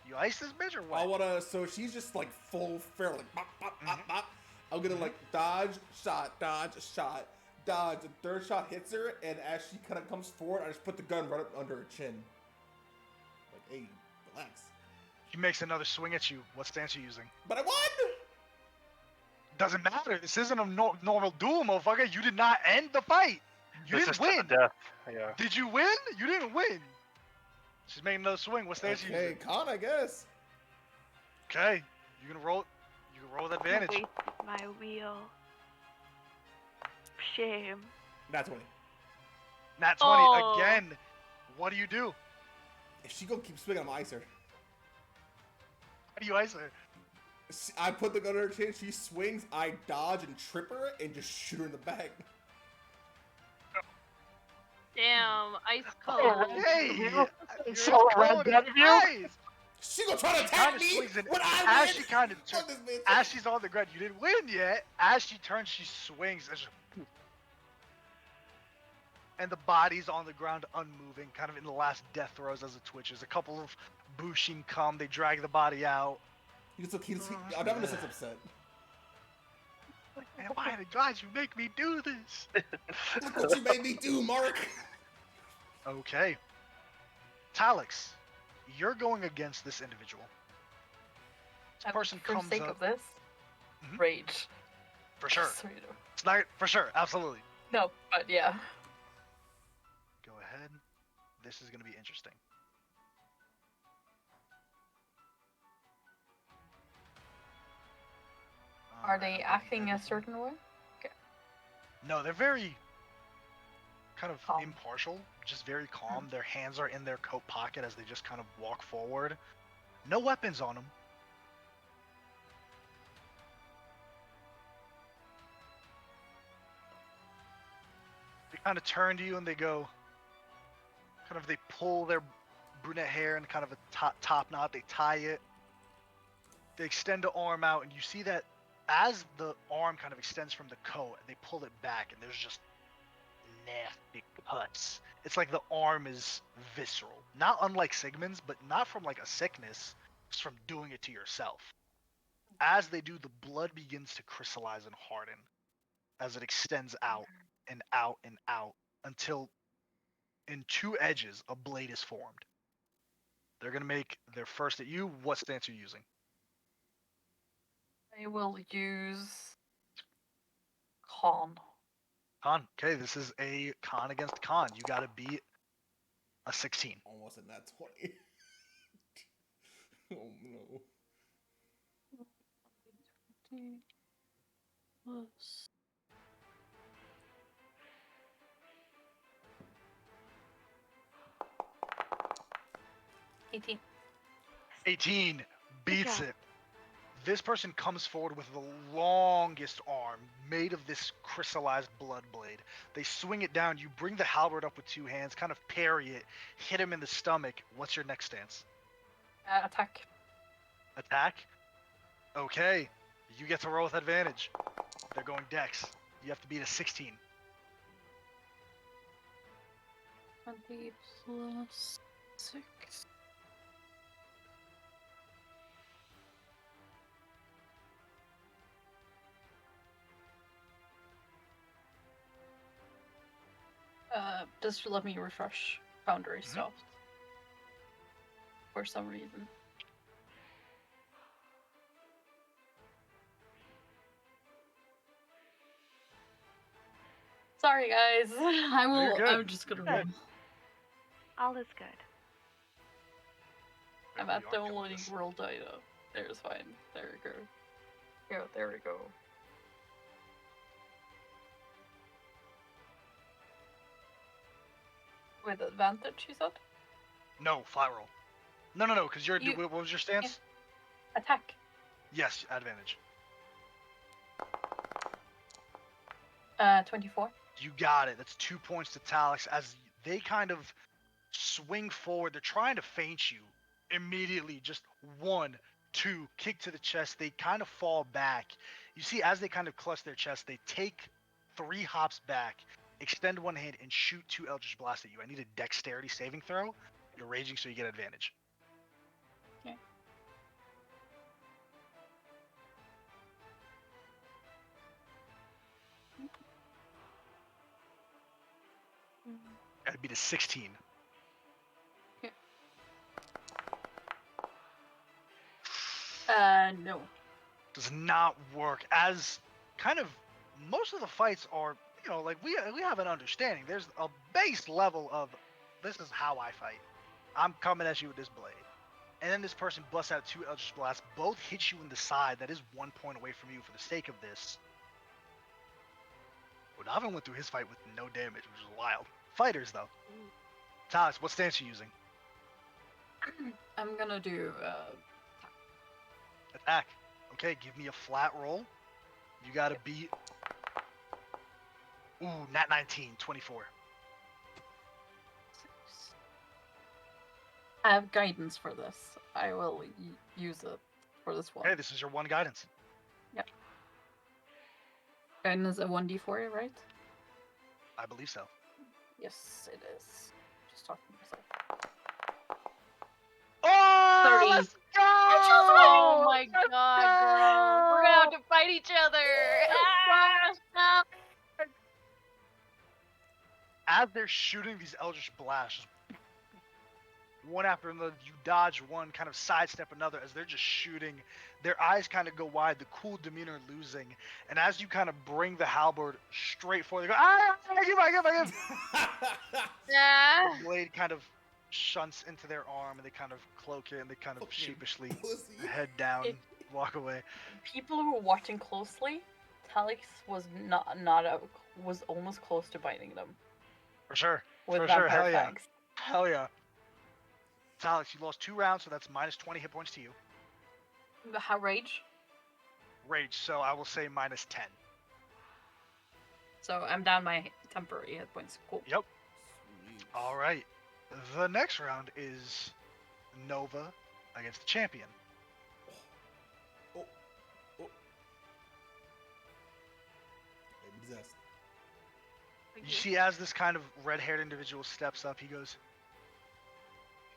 You ice this bitch or what? So she's just like full fair, like bop, bop, bop, bop. I'm gonna like dodge, shot. The third shot hits her, and as she kind of comes forward, I just put the gun right up under her chin. Like, hey, relax. She makes another swing at you. What stance are you using? But I won! Doesn't matter. This isn't a normal duel, motherfucker. You did not end the fight. You This didn't is to the win. death. Yeah. Did you win? You didn't win. She's making another swing. What stance are you Okay, using? con, I guess. Okay. You can roll with advantage. Wasted my wheel. Shame. That's 20. Nat 20 Oh. again. What do you do? If she gonna keep swinging, I'm gonna ice her. How do you ice her? I put the gun on her chin, she swings, I dodge and trip her, and just shoot her in the back. Damn, ice cold. Oh, hey! You're So calling random it of you. nice. She gonna try to She attack kinda me swings and when I as win. she kind of Fuck this bitch. as she's on the ground, you didn't win yet. As she turns, she swings, and the body's on the ground, unmoving, kind of in the last death throes as it twitches. A couple of Bushin come, they drag the body out. He's I'm never so upset. Man, why did you make me do this? Look what you made me do, Mark. Okay. Talix, you're going against this individual. This person For comes sake up of this, Mhm. rage. for sure. Sorry, no. It's not for sure, absolutely. No, but yeah. This is going to be interesting. Are they acting a certain way? No, they're very kind of Calm. impartial, just very calm. Their hands are in their coat pocket as they just kind of walk forward. No weapons on them. They kind of turn to you and they go, kind of they pull their brunette hair in kind of a top knot. They tie it. They extend the arm out, and you see that as the arm kind of extends from the coat, they pull it back, and there's just nasty cuts. It's like the arm is visceral. Not unlike Sigmund's, but not from like a sickness, just from doing it to yourself. As they do, the blood begins to crystallize and harden as it extends out and out and out until in two edges a blade is formed. They're going to make their first at you. What stance are you using? I will use con. Con. Okay, this is a con against con. You got to beat a 16. Almost in that 20. Oh no. Plus 18. 18 beats job. it. This person comes forward with the longest arm made of this crystallized blood blade. They swing it down. You bring the halberd up with two hands, kind of parry it, hit him in the stomach. What's your next stance? Attack. Attack? Okay. You get to roll with advantage. They're going dex. You have to beat a 16. 20 plus 6. Just let me refresh Foundry stuff. For some reason. Sorry guys. you're good. I'm just gonna You're roll. good. All is good. I'm We at are downloading this. world data. There's fine. There we go. Yeah, there we go. With advantage, you said? No, flat roll. No, because you're. You- What was your stance? Attack. Yes, advantage. 24. You got it. That's 2 points to Talix as they kind of swing forward. They're trying to feint you. Immediately, just 1, 2, kick to the chest. They kind of fall back. You see, as they kind of clutch their chest, they take 3 hops back, extend one hand, and shoot 2 Eldritch Blast at you. I need a dexterity saving throw. You're raging, so you get advantage. Okay. That'd be the 16. No. Does not work. As kind of most of the fights are, like we have an understanding. There's a base level of this is how I fight. I'm coming at you with this blade. And then this person busts out 2 Eldritch Blasts, both hit you in the side. That is 1 point away from you for the sake of this. Udavin went through his fight with no damage, which is wild. Fighters, though. Talis, what stance are you using? I'm gonna do Attack. Okay, give me a flat roll. You gotta beat... Ooh, nat 19, 24. 6. I have guidance for this. I will use it for this one. Okay, this is your one guidance. Guidance a 1d4, right? I believe so. Yes, it is. Just talking to myself. Oh, 30. let's go! Oh my god, girl. We're gonna have to fight each other. Ah! As they're shooting these Eldritch Blasts, one after another, you dodge one, kind of sidestep another as they're just shooting. Their eyes kind of go wide, the cool demeanor losing. And as you kind of bring the halberd straight forward, they go, ah, I give. Yeah. The blade kind of shunts into their arm, and they kind of cloak it, and they kind of Fucking sheepishly pussy. head down, If- walk away. People who were watching closely, Talix was was almost close to biting them For sure. with For sure. vampire Hell yeah. fangs. Hell yeah. Alex, you lost 2 rounds, so that's minus 20 hit points to you. How rage? Rage, so I will say minus 10. So I'm down my temporary hit points. Cool. Yep. Sweet. All right. The next round is Nova against the champion. Oh. Oh. I'm possessed. Thank You see, as this kind of red-haired individual steps up, he goes,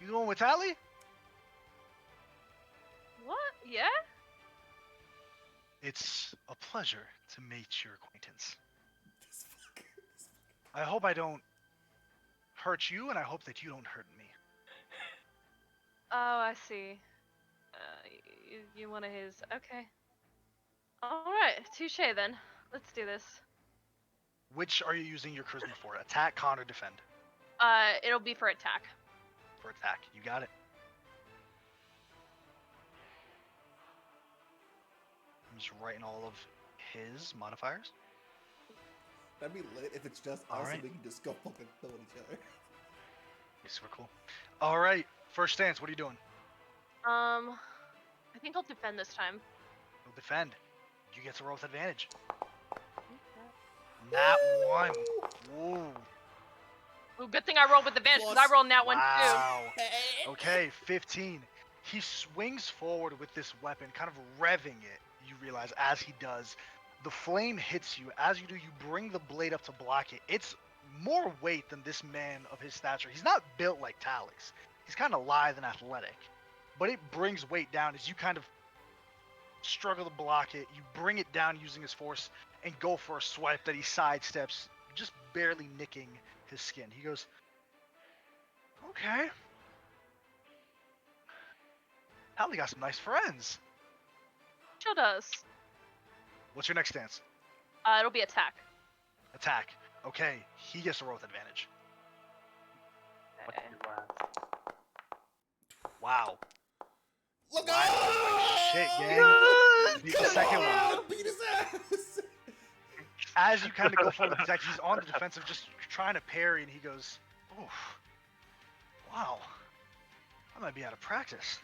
"You going with Tally?" What? Yeah? It's a pleasure to make your acquaintance. This fucker. I hope I don't hurt you, and I hope that you don't hurt me. Oh, I see. You one of his. Okay. Alright, touche then. Let's do this. Which are you using your charisma for? Attack, con, or defend? It'll be for attack. For attack. You got it. I'm just writing all of his modifiers. That'd be lit if it's just All us right. and we can just go fucking kill each other. Be super cool. All right. First stance. What are you doing? I think I'll defend this time. You'll defend. You get to roll with advantage. Nat 1. Whoa. Ooh, good thing I rolled with advantage because I rolled that one too. Wow. Okay, 15. He swings forward with this weapon, kind of revving it, you realize, as he does. The flame hits you. As you do, you bring the blade up to block it. It's more weight than this man of his stature. He's not built like Talix. He's kind of lithe and athletic. But it brings weight down as you kind of struggle to block it. You bring it down using his force and go for a swipe that he sidesteps, just barely nicking his skin. He goes, "Okay. Tally got some nice friends. Sure does. What's your next stance?" It'll be attack. Attack. Okay, he gets to roll with advantage. What's your last? Wow. Look Wow. out! Shit, gang. Beat the Come second on, one. beat his ass! As you kind of go for the attack, he's on the defensive, just trying to parry, and he goes, "Oof. Wow. I might be out of practice."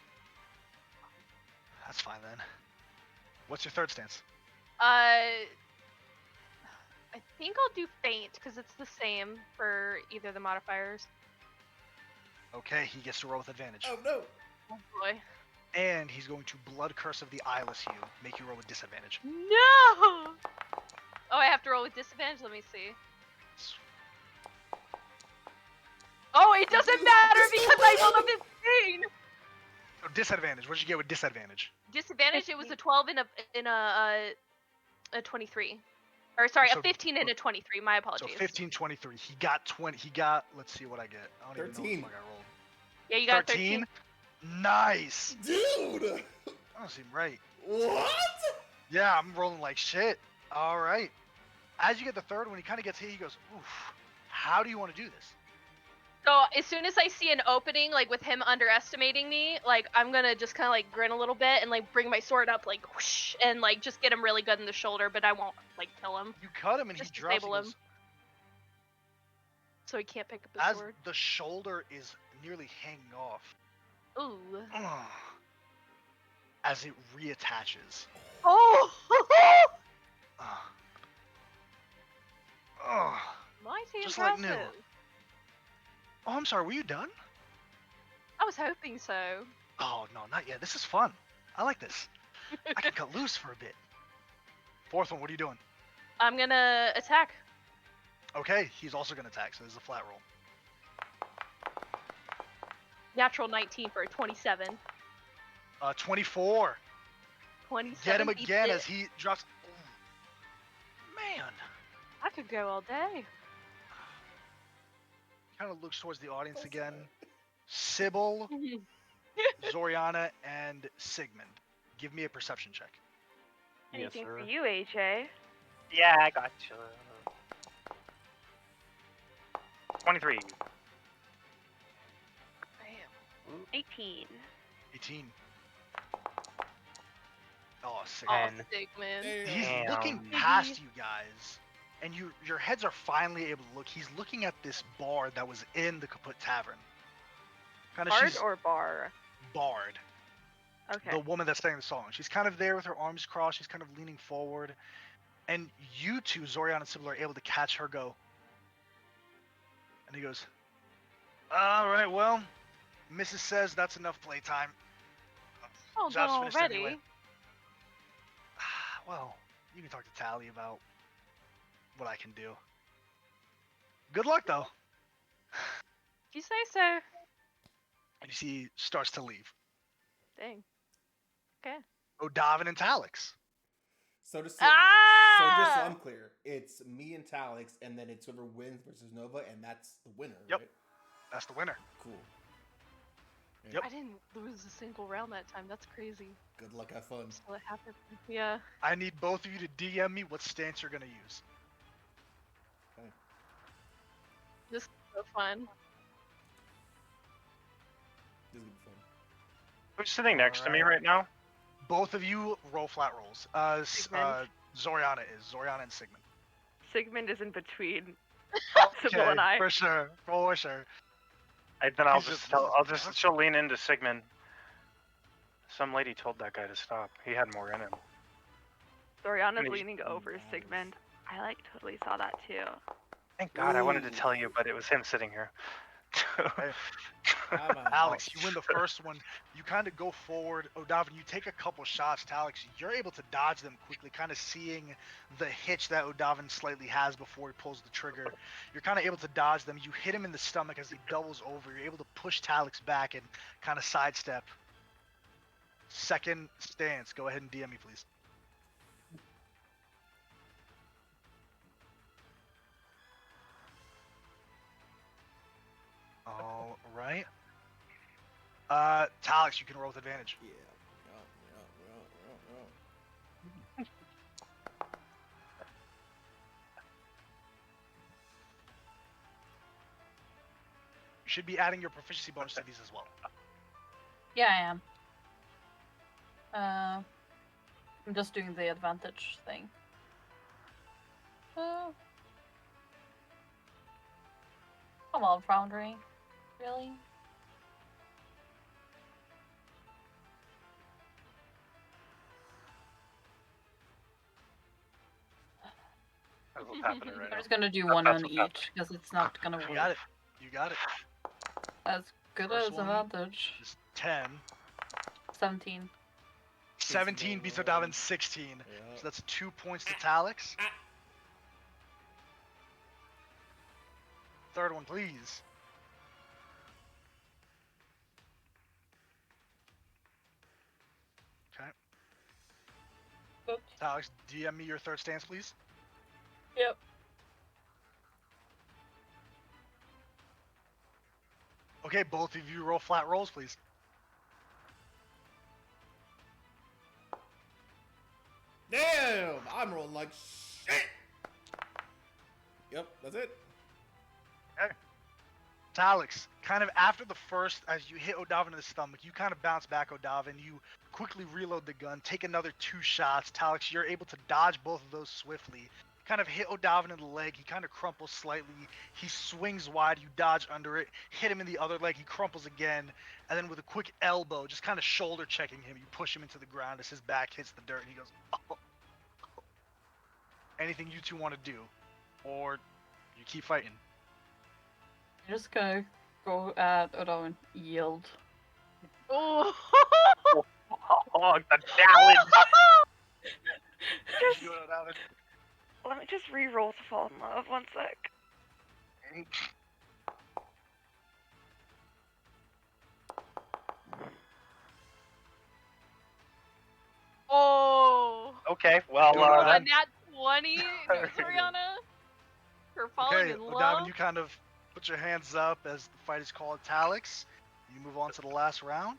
That's fine then. What's your third stance? I think I'll do faint because it's the same for either the modifiers. Okay, he gets to roll with advantage. Oh no! Oh boy. And he's going to Blood Curse of the Eyeless you, make you roll with disadvantage. No! Oh, I have to roll with disadvantage? Let me see. Oh, it doesn't matter because I rolled a 15! So disadvantage. What did you get with disadvantage? Disadvantage, it was a 12 and a 23. Or sorry, So- a 15 and a 23. My So apologies. 15, 23. He got 20. He got, let's see what I get. I don't even know 13. what the fuck I rolled. Yeah, you got 13. Nice. Dude! That don't seem right. What? Yeah, I'm rolling like shit. All right. As you get the third, when he kind of gets hit, he goes, "Oof. How do you want to do this?" So as soon as I see an opening, like with him underestimating me, like I'm gonna just kind of like grin a little bit and like bring my sword up, like whoosh, and like just get him really good in the shoulder, but I won't like kill him, You cut him and Just he drops. He disable him. goes, so he can't pick up his as sword. the shoulder is nearly hanging off, Ooh. as it reattaches. Oh! Mighty Just like impressive. new. Oh, I'm sorry. Were you done? I was hoping so. Oh no, not yet. This is fun. I like this. I can cut loose for a bit. Fourth one. What are you doing? I'm gonna attack. Okay, he's also gonna attack. So this is a flat roll. Natural 19 for a 27. 24. 27. Get him beats again it. as he drops. Man. I could go all day. Kind of looks towards the audience again. Sybil, Zoriana, and Sigmund. Give me a perception check. Yes, Anything sir. for you, HA? Yeah, I got you. 23. Ooh. 18. 18. Oh, sick. Oh, And Sigmund. He's Damn. looking past you guys, and your heads are finally able to look. He's looking at this bard that was in the Kaput Tavern. Kind of, Bard she's or bar? bard. Okay. The woman that's sang the song. She's kind of there with her arms crossed. She's kind of leaning forward, and you two, Zorion and Sybil, are able to catch her go. And he goes, "All right, well, Mrs. says that's enough playtime. Oh, Job's done finished already. anyway." Well, you can talk to Tally about what I can do. Good luck, though. If you say so. And you see he starts to leave. Dang. Okay. O'Davin and Talix. So just Ah! so just so I'm clear, it's me and Talix, and then it's whoever wins versus Nova, and that's the winner, Yep. right? That's the winner. Cool. Yep. I didn't lose a single round that time. That's crazy. Good luck, have fun. Still at half her. Yeah. I need both of you to DM me what stance you're gonna use. This is so fun. This is gonna be fun. Who's sitting next to me Alright. right now? Both of you roll flat rolls. Sigmund. Zoriana is. Zoriana and Sigmund. Sigmund is in between Oh, Sybil and I. For sure. For sure. Then I'll He's just just- tell. She'll lean into Sigmund. Some lady told that guy to stop. He had more in him. Zoriana's He's- leaning over Sigmund. I like totally saw that too. Thank God, I wanted to Ooh. tell you, but it was him sitting here. I'm a- Alex, you win the first one. You kind of go forward. O'Davin, you take a couple shots. Talix, you're able to dodge them quickly, kind of seeing the hitch that O'Davin slightly has before he pulls the trigger. You're kind of able to dodge them. You hit him in the stomach as he doubles over. You're able to push Talix back and kind of sidestep. Second stance. Go ahead and DM me, please. All right. Talix, you can roll with advantage. Yeah. You should be adding your proficiency bonus to these as well. Yeah, I am. I'm just doing the advantage thing. Come on, Foundry. Really? That's what's happening right I'm now. just gonna do one That's on what's each because it's not gonna You work. got it. You got it. As good First as one. advantage. It's 10. 17. 17 beats O'Davin's 16. Yeah. So that's 2 points to Talix. Third one, please. Okay. Oops. Talix, DM me your third stance, please. Yep. Okay, both of you roll flat rolls, please. Damn! I'm rolling like shit! Yep, that's it. Talix, kind of after the first, as you hit O'Davin in the stomach, you kind of bounce back, O'Davin. You quickly reload the gun, take another 2 shots. Talix, you're able to dodge both of those swiftly. Kind of hit O'Davin in the leg. He kind of crumples slightly. He swings wide. You dodge under it. Hit him in the other leg. He crumples again. And then with a quick elbow, just kind of shoulder checking him, you push him into the ground as his back hits the dirt. And he goes, oh. Anything you two want to do? Or you keep fighting? I'm just gonna go at Odin. Yield. Oh. Oh, the challenge! Just You do it, O'Davin. let me just re-roll to fall in love. One sec. Oh. Okay, well, Do it, A O'Davin. nat 20, Zoriana. For falling Okay, in love. O'Davin, you kind of put your hands up as the fight is called Talix. You move on to the last round.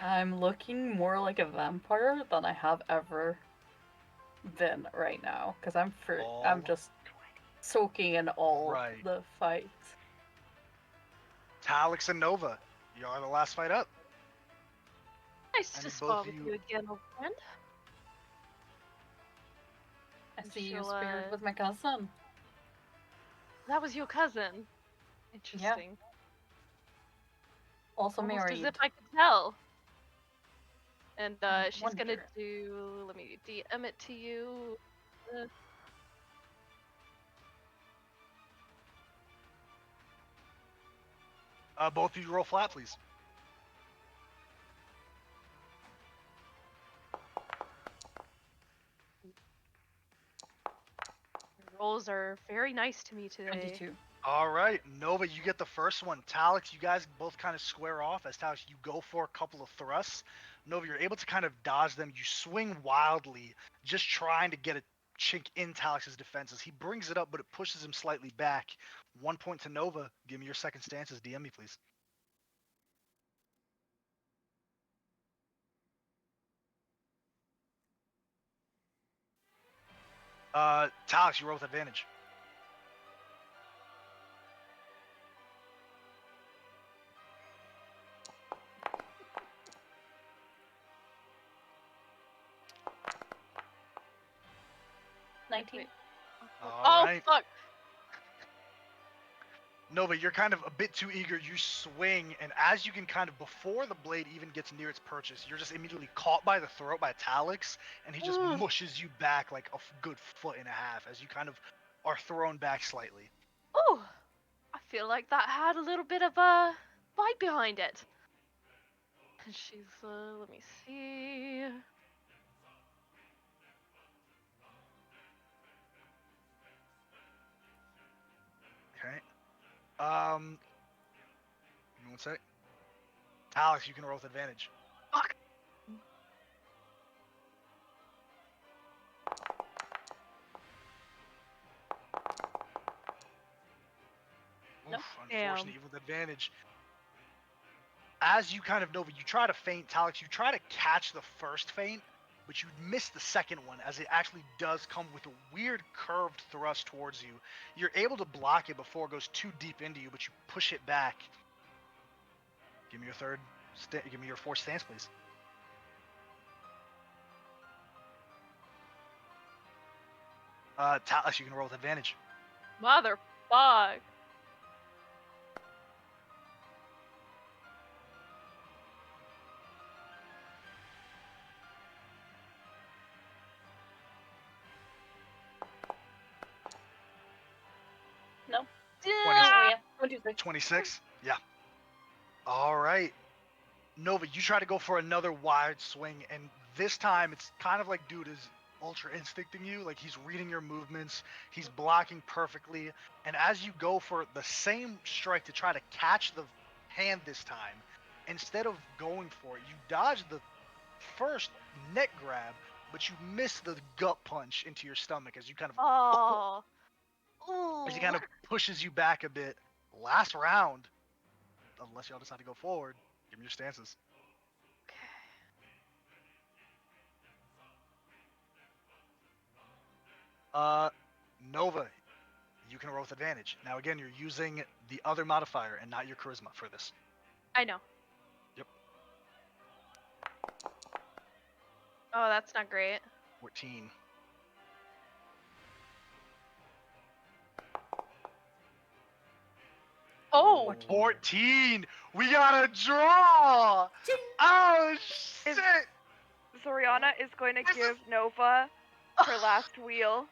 I'm looking more like a vampire than I have ever been right now because I'm Oh. just soaking in all Right. the fights. Talix and Nova. You are the last fight up. Nice I to need spar both with of you you. again, old friend. I see you She'll, sparred with my cousin. That was your cousin. Interesting. Also Almost married. as if I could tell. And I she's gonna wonder. do. Let me DM it to you. Both of you roll flat, please. Rolls are very nice to me today. 22. All right, Nova, you get the first one. Talix, you guys both kind of square off. As Talix, you go for a couple of thrusts. Nova, you're able to kind of dodge them. You swing wildly, just trying to get a chink in Talix's defenses. He brings it up, but it pushes him slightly back. 1 point to Nova. Give me your second stances. DM me, please. Talix, you roll with advantage. Nineteen. All right. Fuck! Nova, you're kind of a bit too eager. You swing, and as you can kind of, before the blade even gets near its purchase, you're just immediately caught by the throat by Talix, and he just mushes you back like a good foot and a half as you kind of are thrown back slightly. Oh, I feel like that had a little bit of a bite behind it. And she's, let me see. Okay. Give me 1 sec. Talix, you can roll with advantage. Fuck! Oof, Damn. unfortunately, even with advantage. As you kind of, Nova, you try to feint, Talix, you try to catch the first feint, but you miss the second one as it actually does come with a weird curved thrust towards you. You're able to block it before it goes too deep into you, but you push it back. Give me your give me your fourth stance, please. Talix, you can roll with advantage. Motherfuck. No. 26. 26? Yeah. All right. Nova, you try to go for another wide swing, and this time it's kind of like dude is ultra instincting you. Like he's reading your movements, he's blocking perfectly, and as you go for the same strike to try to catch the hand this time, instead of going for it, you dodge the first neck grab, but you miss the gut punch into your stomach as you kind of Oh. as he kind of pushes you back a bit. Last round, unless y'all decide to go forward, give me your stances. Nova, you can roll with advantage. Now again, you're using the other modifier and not your charisma for this. I know. Yep. Oh, that's not great. 14. Oh! 14! We got a draw! Oh, shit! Zoriana is going to give Nova her last wheel.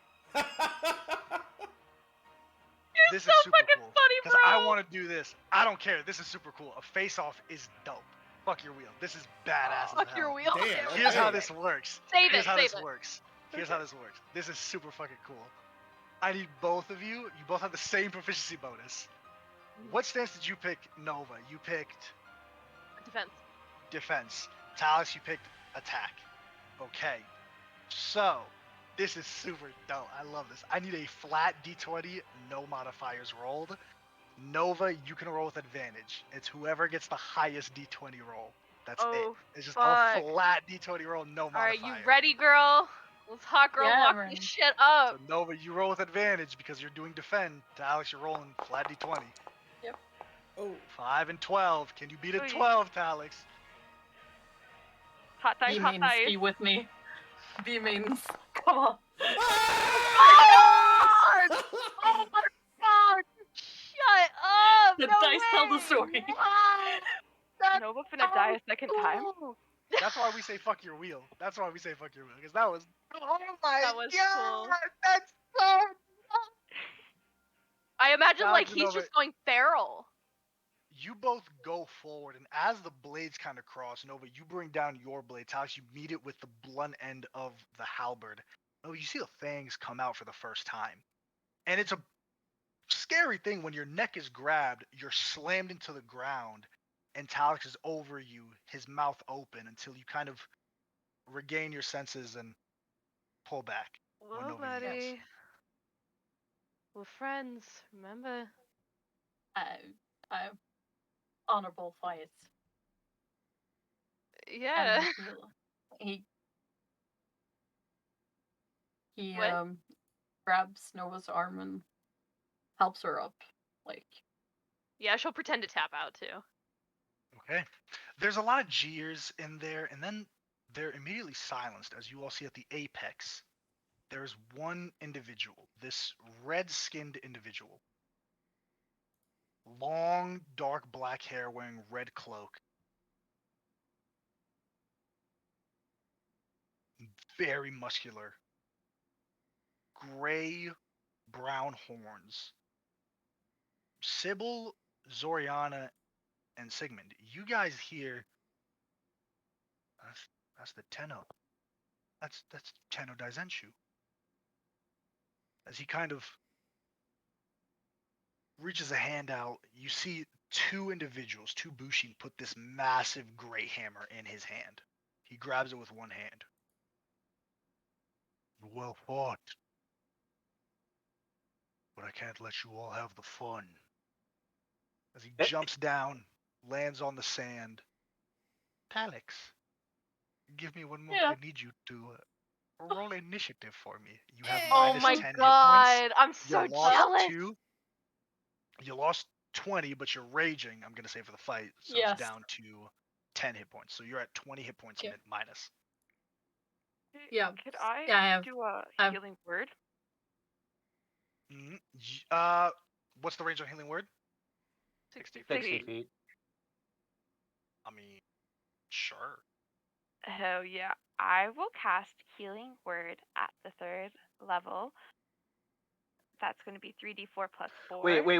This so is super fucking cool. funny, Because bro! I want to do this. I don't care. This is super cool. A face-off is dope. Fuck your wheel. This is badass as Fuck hell. your wheel. Damn, Here's how okay. this works. Save Here's it, how save this it. works. Here's how this works. This is super fucking cool. I need both of you. You both have the same proficiency bonus. What stance did you pick, Nova? You picked Defense. defense. Talix, you picked attack. Okay. So, this is super dope. I love this. I need a flat d20, no modifiers rolled. Nova, you can roll with advantage. It's whoever gets the highest d20 roll. That's it. It's just a flat d20 roll, no modifier. Alright, you ready, girl? Let's hot girl Yeah, walk I'm this ready. shit up. So Nova, you roll with advantage because you're doing defend. To Alex, you're rolling flat d20. Oh. 5 and 12. Can you beat a Oy. 12, Talix? Hot dice, hot B-mains, dice. be with me. B-mains. Come on. Oh my god! Shut up! The No dice tell the way! story. That's Nova finna die a second time. cool. That's why we say fuck your wheel. That's why we say fuck your wheel. Because that was. Oh my That was god! cool. That's so. I imagine Alex like and he's Nova, just going feral. you both go forward, and as the blades kind of cross, Nova, you bring down your blade. Talix, you meet it with the blunt end of the halberd. Nova, you see the fangs come out for the first time. And it's a scary thing when your neck is grabbed, you're slammed into the ground, and Talix is over you, his mouth open, until you kind of regain your senses and pull back. Well, Nova buddy. yields. We're friends, remember? Honorable fights. Yeah. And he What? grabs Nova's arm and helps her up. Like, Yeah, she'll pretend to tap out too. Okay. There's a lot of jeers in there, and then they're immediately silenced as you all see at the apex. There's one individual, this red-skinned individual. Long, dark black hair wearing red cloak. Very muscular. Gray, brown horns. Sybil, Zoriana, and Sigmund. You guys hear. That's the Tenno. That's Tenno Daizenshu. As he kind of reaches a hand out, you see two individuals, two Bushin, put this massive gray hammer in his hand. He grabs it with one hand. Well fought. But I can't let you all have the fun. As he jumps down, lands on the sand. Talix, give me one more. Yeah. I need you to roll initiative for me. You have Oh minus my 10 hit points. god, I'm You so lost jealous. 2. You lost 20, but you're raging, I'm going to say, for the fight. So Yes. it's down to 10 hit points. So you're at 20 hit points Yeah. minus. Yeah. Could I Yeah, I have. do a I've- healing word? What's the range on healing word? 60 60 feet. feet. I mean, sure. Hell yeah. I will cast healing word at the 3rd level. That's going to be 3d4 plus 4. Wait. We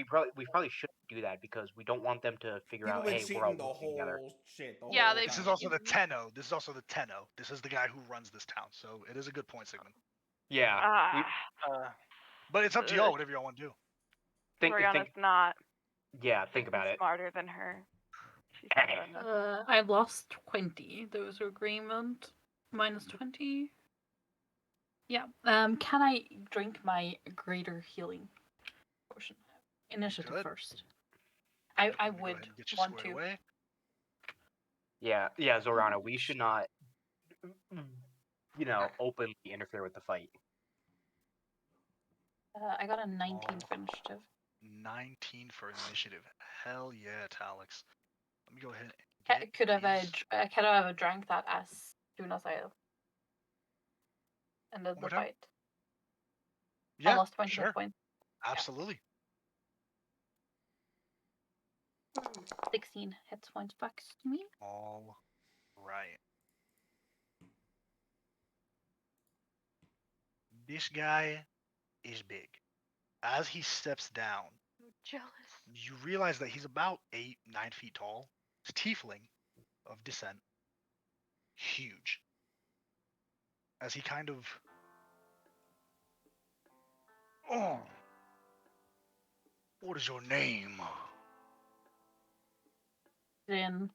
probably shouldn't do that because we don't want them to figure People out, been hey, we're all cheating the working together. whole shit. The Yeah, whole they've This time. is also the Mhm. Tenno. This is also the Tenno. This is the guy who runs this town. So it is a good point, Sigmund. Yeah. we- But it's up to y'all, whatever y'all want to do. Zoriana's not think about it. smarter than her. She's not gonna. I lost 20. Those agreement. Minus 20. Yeah. Can I drink my greater healing potion? Initiative could. first. I'm I gonna go would ahead and get you want squared to. away. Yeah, Zorana, we should not, openly interfere with the fight. I got a 19 for initiative. 19 for initiative. Hell yeah, Talix. Let me go ahead and I get could have his- drank that as soon as I ended One more the time? fight. Yeah, I lost 20 sure. hit points. Absolutely. 16 hit points back to me. All right. This guy is big. As he steps down, I'm jealous. you realize that he's about 8, 9 feet tall. He's tiefling of descent. Huge. As he kind of. Oh. What is your name? Then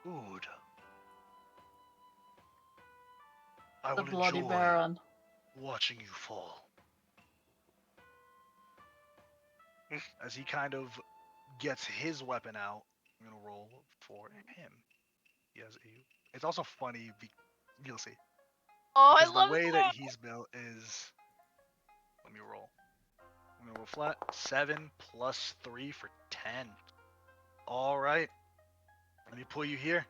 Good. I the will Bloody enjoy Baron. watching you fall. As he kind of gets his weapon out, I'm gonna roll for him. He has a. It's also funny. You'll see. Oh, I because the love way that. that he's built is. Let me roll. I'm gonna roll flat. 7 plus 3 for 10. All right. Let me pull you here.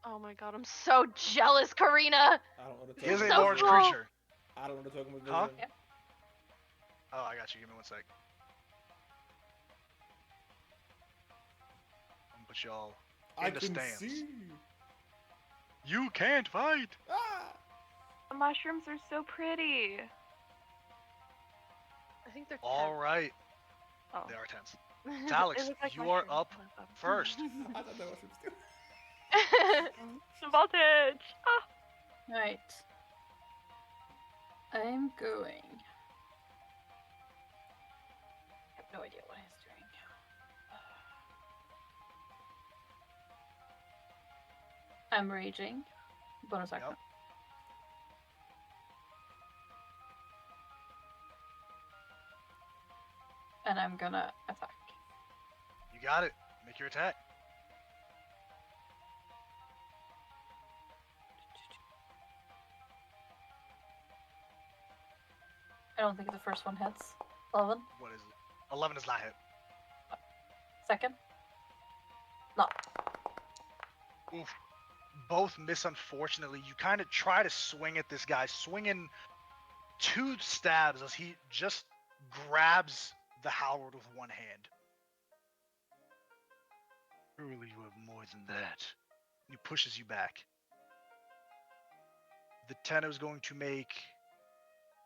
Oh my god, I'm so jealous, Karina. I don't know the He is You're a so large cool. creature. I don't know the token of vision. Huh? Yeah. Oh, I got you. Give me one sec. I'm gonna put y'all I in the can stands. see. You can't fight. Ah! The mushrooms are so pretty. I think they're All right. Oh. They are tense. 10. Alex, They look like you are mushrooms. up first. I thought that was too. Voltage! Ah! Right. I'm going. I have no idea what he's doing. I'm raging. Bonus action. Yep. And I'm gonna attack. You got it. Make your attack. I don't think the first one hits. 11. What is it? 11 does not hit. Second. No. Oof. Both miss, unfortunately. You kind of try to swing at this guy, swinging 2 stabs as he just grabs the halberd with one hand. Surely you have more than that. He pushes you back. The Tenno is going to make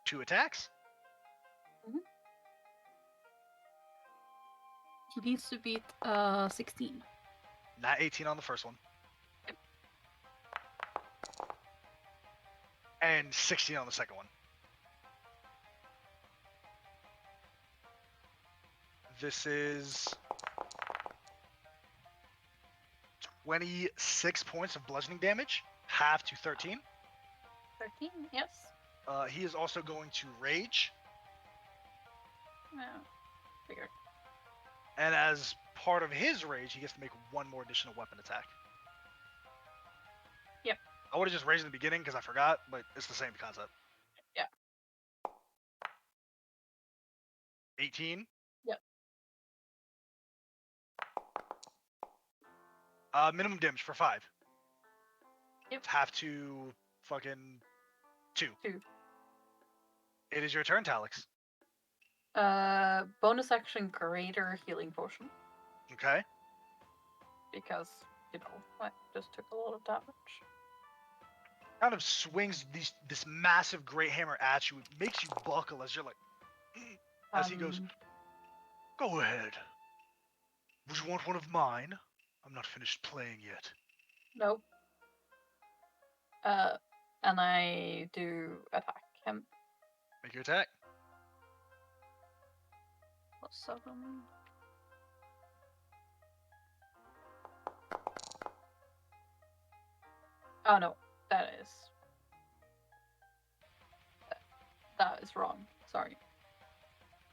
2 attacks. He needs to beat 16. Not 18 on the first one. And 16 on the second one. This is 26 points of bludgeoning damage, half to 13. 13, yes. He is also going to rage, No. Figured. and as part of his rage, he gets to make 1 more additional weapon attack. Yep. I would have just raged in the beginning because I forgot, but it's the same concept. Yeah. 18. Yep. Minimum damage for 5. Yep. Half to fucking 2. 2. It is your turn, Talix. Bonus action greater healing potion. Okay. Because, I just took a lot of damage. Kind of swings this massive great hammer at you. It makes you buckle as you're like, as he goes, go ahead. Would you want one of mine? I'm not finished playing yet. Nope. And I do attack him. Make your attack. +7. Oh no, that is wrong. Sorry.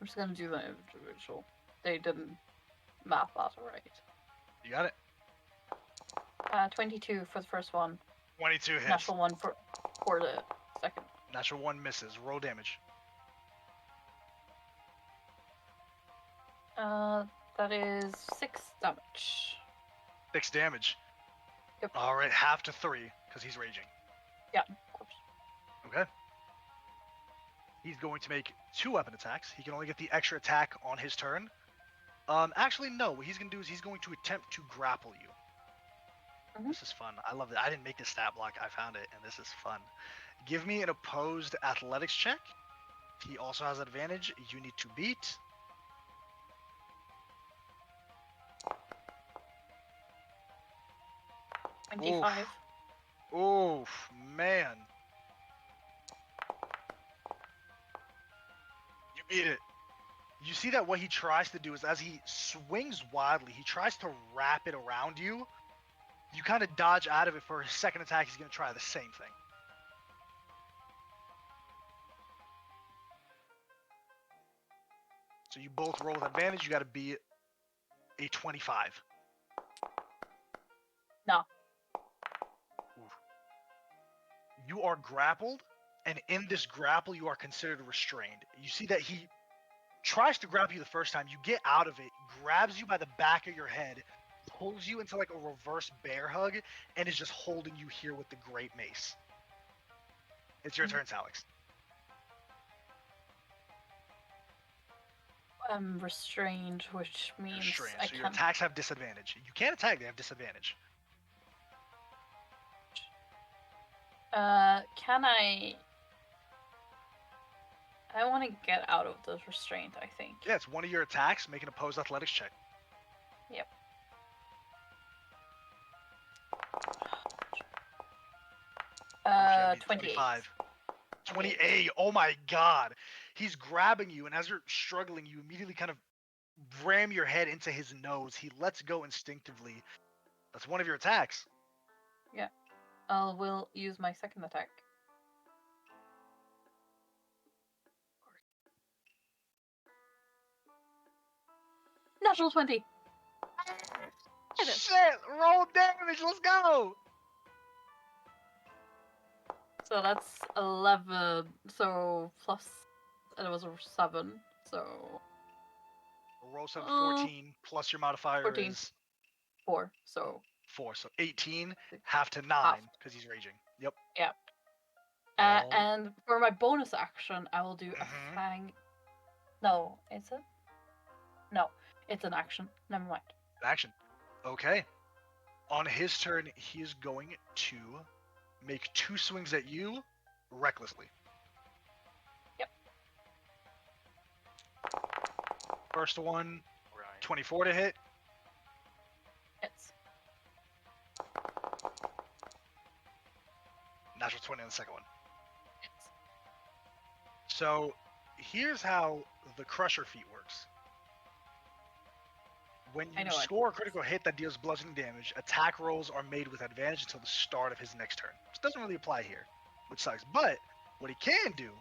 I'm just gonna do the individual. They didn't map that right. You got it. 22 for the first one. 22 hits. Natural 1 for the second. Natural 1 misses. Roll damage. That is 6 damage. 6 damage. Yep. All right, half to 3 because he's raging. Yeah, of course. Okay. He's going to make 2 weapon attacks. He can only get the extra attack on his turn. Actually, no. What he's going to do is he's going to attempt to grapple you. Mhm. This is fun. I love it. I didn't make this stat block. I found it, and this is fun. Give me an opposed athletics check. He also has advantage. You need to beat. Oof. 25. Oof, man. You beat it. You see that what he tries to do is as he swings wildly, he tries to wrap it around you. You kind of dodge out of it for his second attack. He's going to try the same thing. So you both roll with advantage. You got to beat a 25. No. Oof. you are grappled, and in this grapple, you are considered restrained. You see that he tries to grab you the first time. You get out of it, grabs you by the back of your head, pulls you into like a reverse bear hug, and is just holding you here with the great mace. It's your turn, Alex. I'm restrained, which means Restrained. I So your can't. attacks have disadvantage. You can't attack; they have disadvantage. Can I? I want to get out of the restraint, I think. Yeah, it's one of your attacks. Make an opposed athletics check. Yep. That would be 28. 25. 28. Oh my god. He's grabbing you, and as you're struggling, you immediately kind of ram your head into his nose. He lets go instinctively. That's one of your attacks. Yeah. I will use my second attack. Natural 20. Shit! Roll damage. Let's go. So that's 11. So plus. And it was a 7. So. Roll 14 plus your modifier 14. is 4. So. 4. So 18, half to 9 Half. because he's raging. Yep. Yeah. All- And for my bonus action, I will do a Mhm. fang. No, is it? No, it's an action. Never mind. Action. Okay. On his turn, he is going to make 2 swings at you recklessly. Yep. First one, Right. 24 to hit. It's Natural 20 on the second one. it's So here's how the Crusher feat works. When I you know it. score a critical hit that deals bludgeoning damage, attack rolls are made with advantage until the start of his next turn. Which doesn't really apply here, which sucks. But what he can do...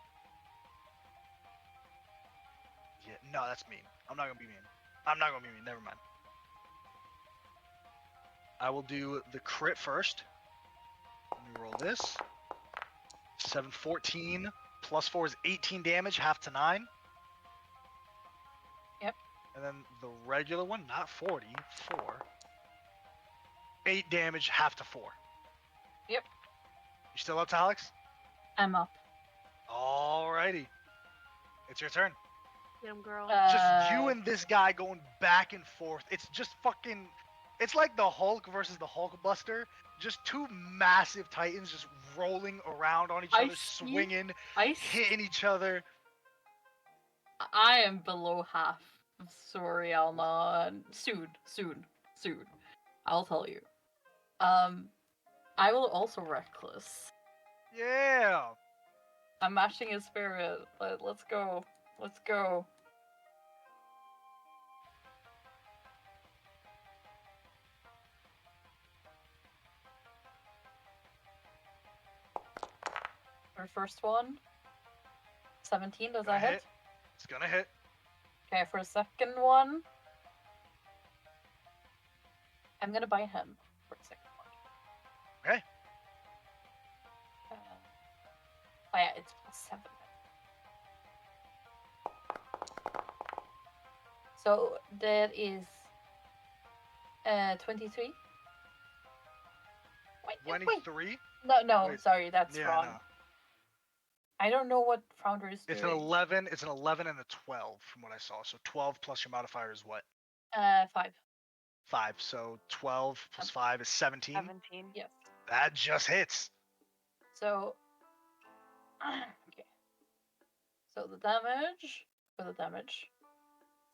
Yeah, no, that's mean. I'm not going to be mean. I'm not going to be mean. Never mind. I will do the crit first. Let me roll this. 7, 14, plus 4 is 18 damage, half to 9. Yep. And then the regular one, not 40, 4. 8 damage, half to 4. Yep. You still up, Alex? I'm up. Alrighty. It's your turn. Get him, girl. Just you and this guy going back and forth. It's just fucking... It's like the Hulk versus the Hulkbuster. Just two massive titans just rolling around on each I other, see- swinging, I hitting each other. I am below half. Sorry, Alma. Soon. I'll tell you. I will also reckless. Yeah. I'm matching his spirit. Let's go. Let's go. Our first one. 17, does Gonna that hit? hit. It's gonna hit. Okay, for the second one. I'm gonna buy him for the second one. Okay. Oh yeah, it's +7. So that is 23. Wait. 23. No, Wait. sorry, that's Yeah, wrong. no. I don't know what Founder is It's doing. an 11. It's an 11 and a 12 from what I saw. So 12 plus your modifier is what? 5. 5. So 12 plus 5 is 17. 17. Yes. That just hits. So okay. So the damage for the damage.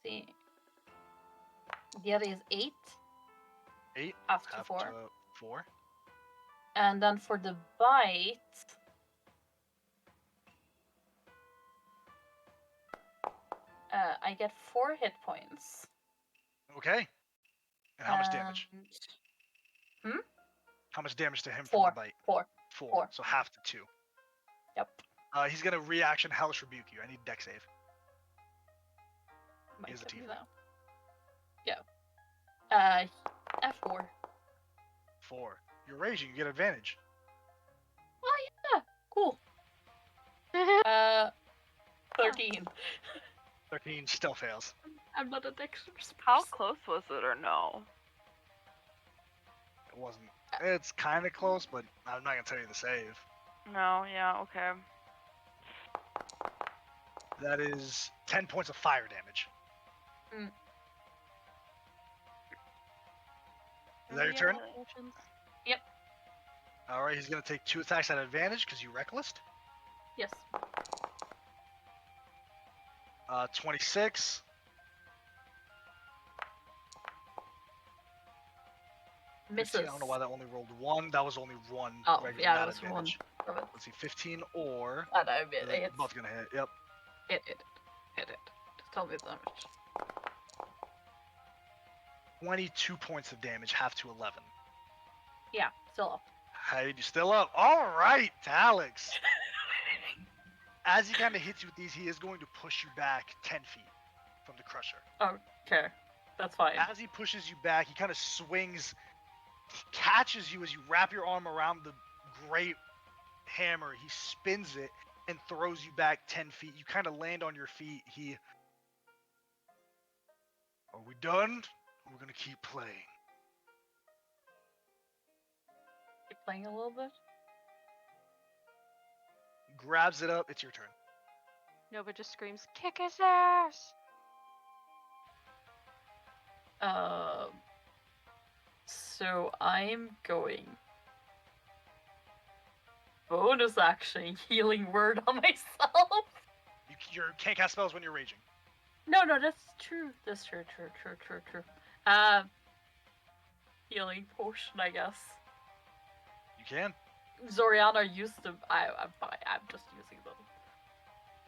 See. The other is 8. 8. Half to Half 4. to 4. And then for the bite. I get 4 hit points. Okay. And how much damage? And- How much damage to him from 4. the bite? 4. 4. Four. So half to 2. Yep. He's gonna reaction hellish rebuke you. I need deck save. Might Here's the get me tiefling. now. Yeah. F4. 4. You're raging. You get advantage. Oh yeah. Cool. 13. 13 still fails. I'm not a dexterous How person. close was it, or no? It wasn't. It's kind of close, but I'm not gonna tell you the save. No, yeah, okay. That is 10 points of fire damage. Mm. Is that your turn? Actions. All right, he's gonna take 2 attacks at advantage because you reckless. Yes. 26. Misses. 15, I don't know why that only rolled 1. That was only 1 Oh, regular yeah, not it was advantage. one of it. Let's see, 15 or I know, it they're hits. both gonna hit. Yep. Hit it. Hit it. Just tell me the damage. 22 points of damage, half to 11. Yeah, still up. Hey, you still up? All right, Alex. As he kind of hits you with these, he is going to push you back 10 feet from the crusher. Okay. That's fine. As he pushes you back, he kind of swings, catches you as you wrap your arm around the great hammer. He spins it and throws you back 10 feet. You kind of land on your feet. Are we done? We're going to keep playing. Keep playing a little bit. Grabs it up. It's your turn. Nova just screams, "Kick his ass!" So I'm going bonus action healing word on myself. You can't cast spells when you're raging. No, that's true. That's true. Healing potion, I guess. You can. Zoriana used them. I'm fine. I'm just using them.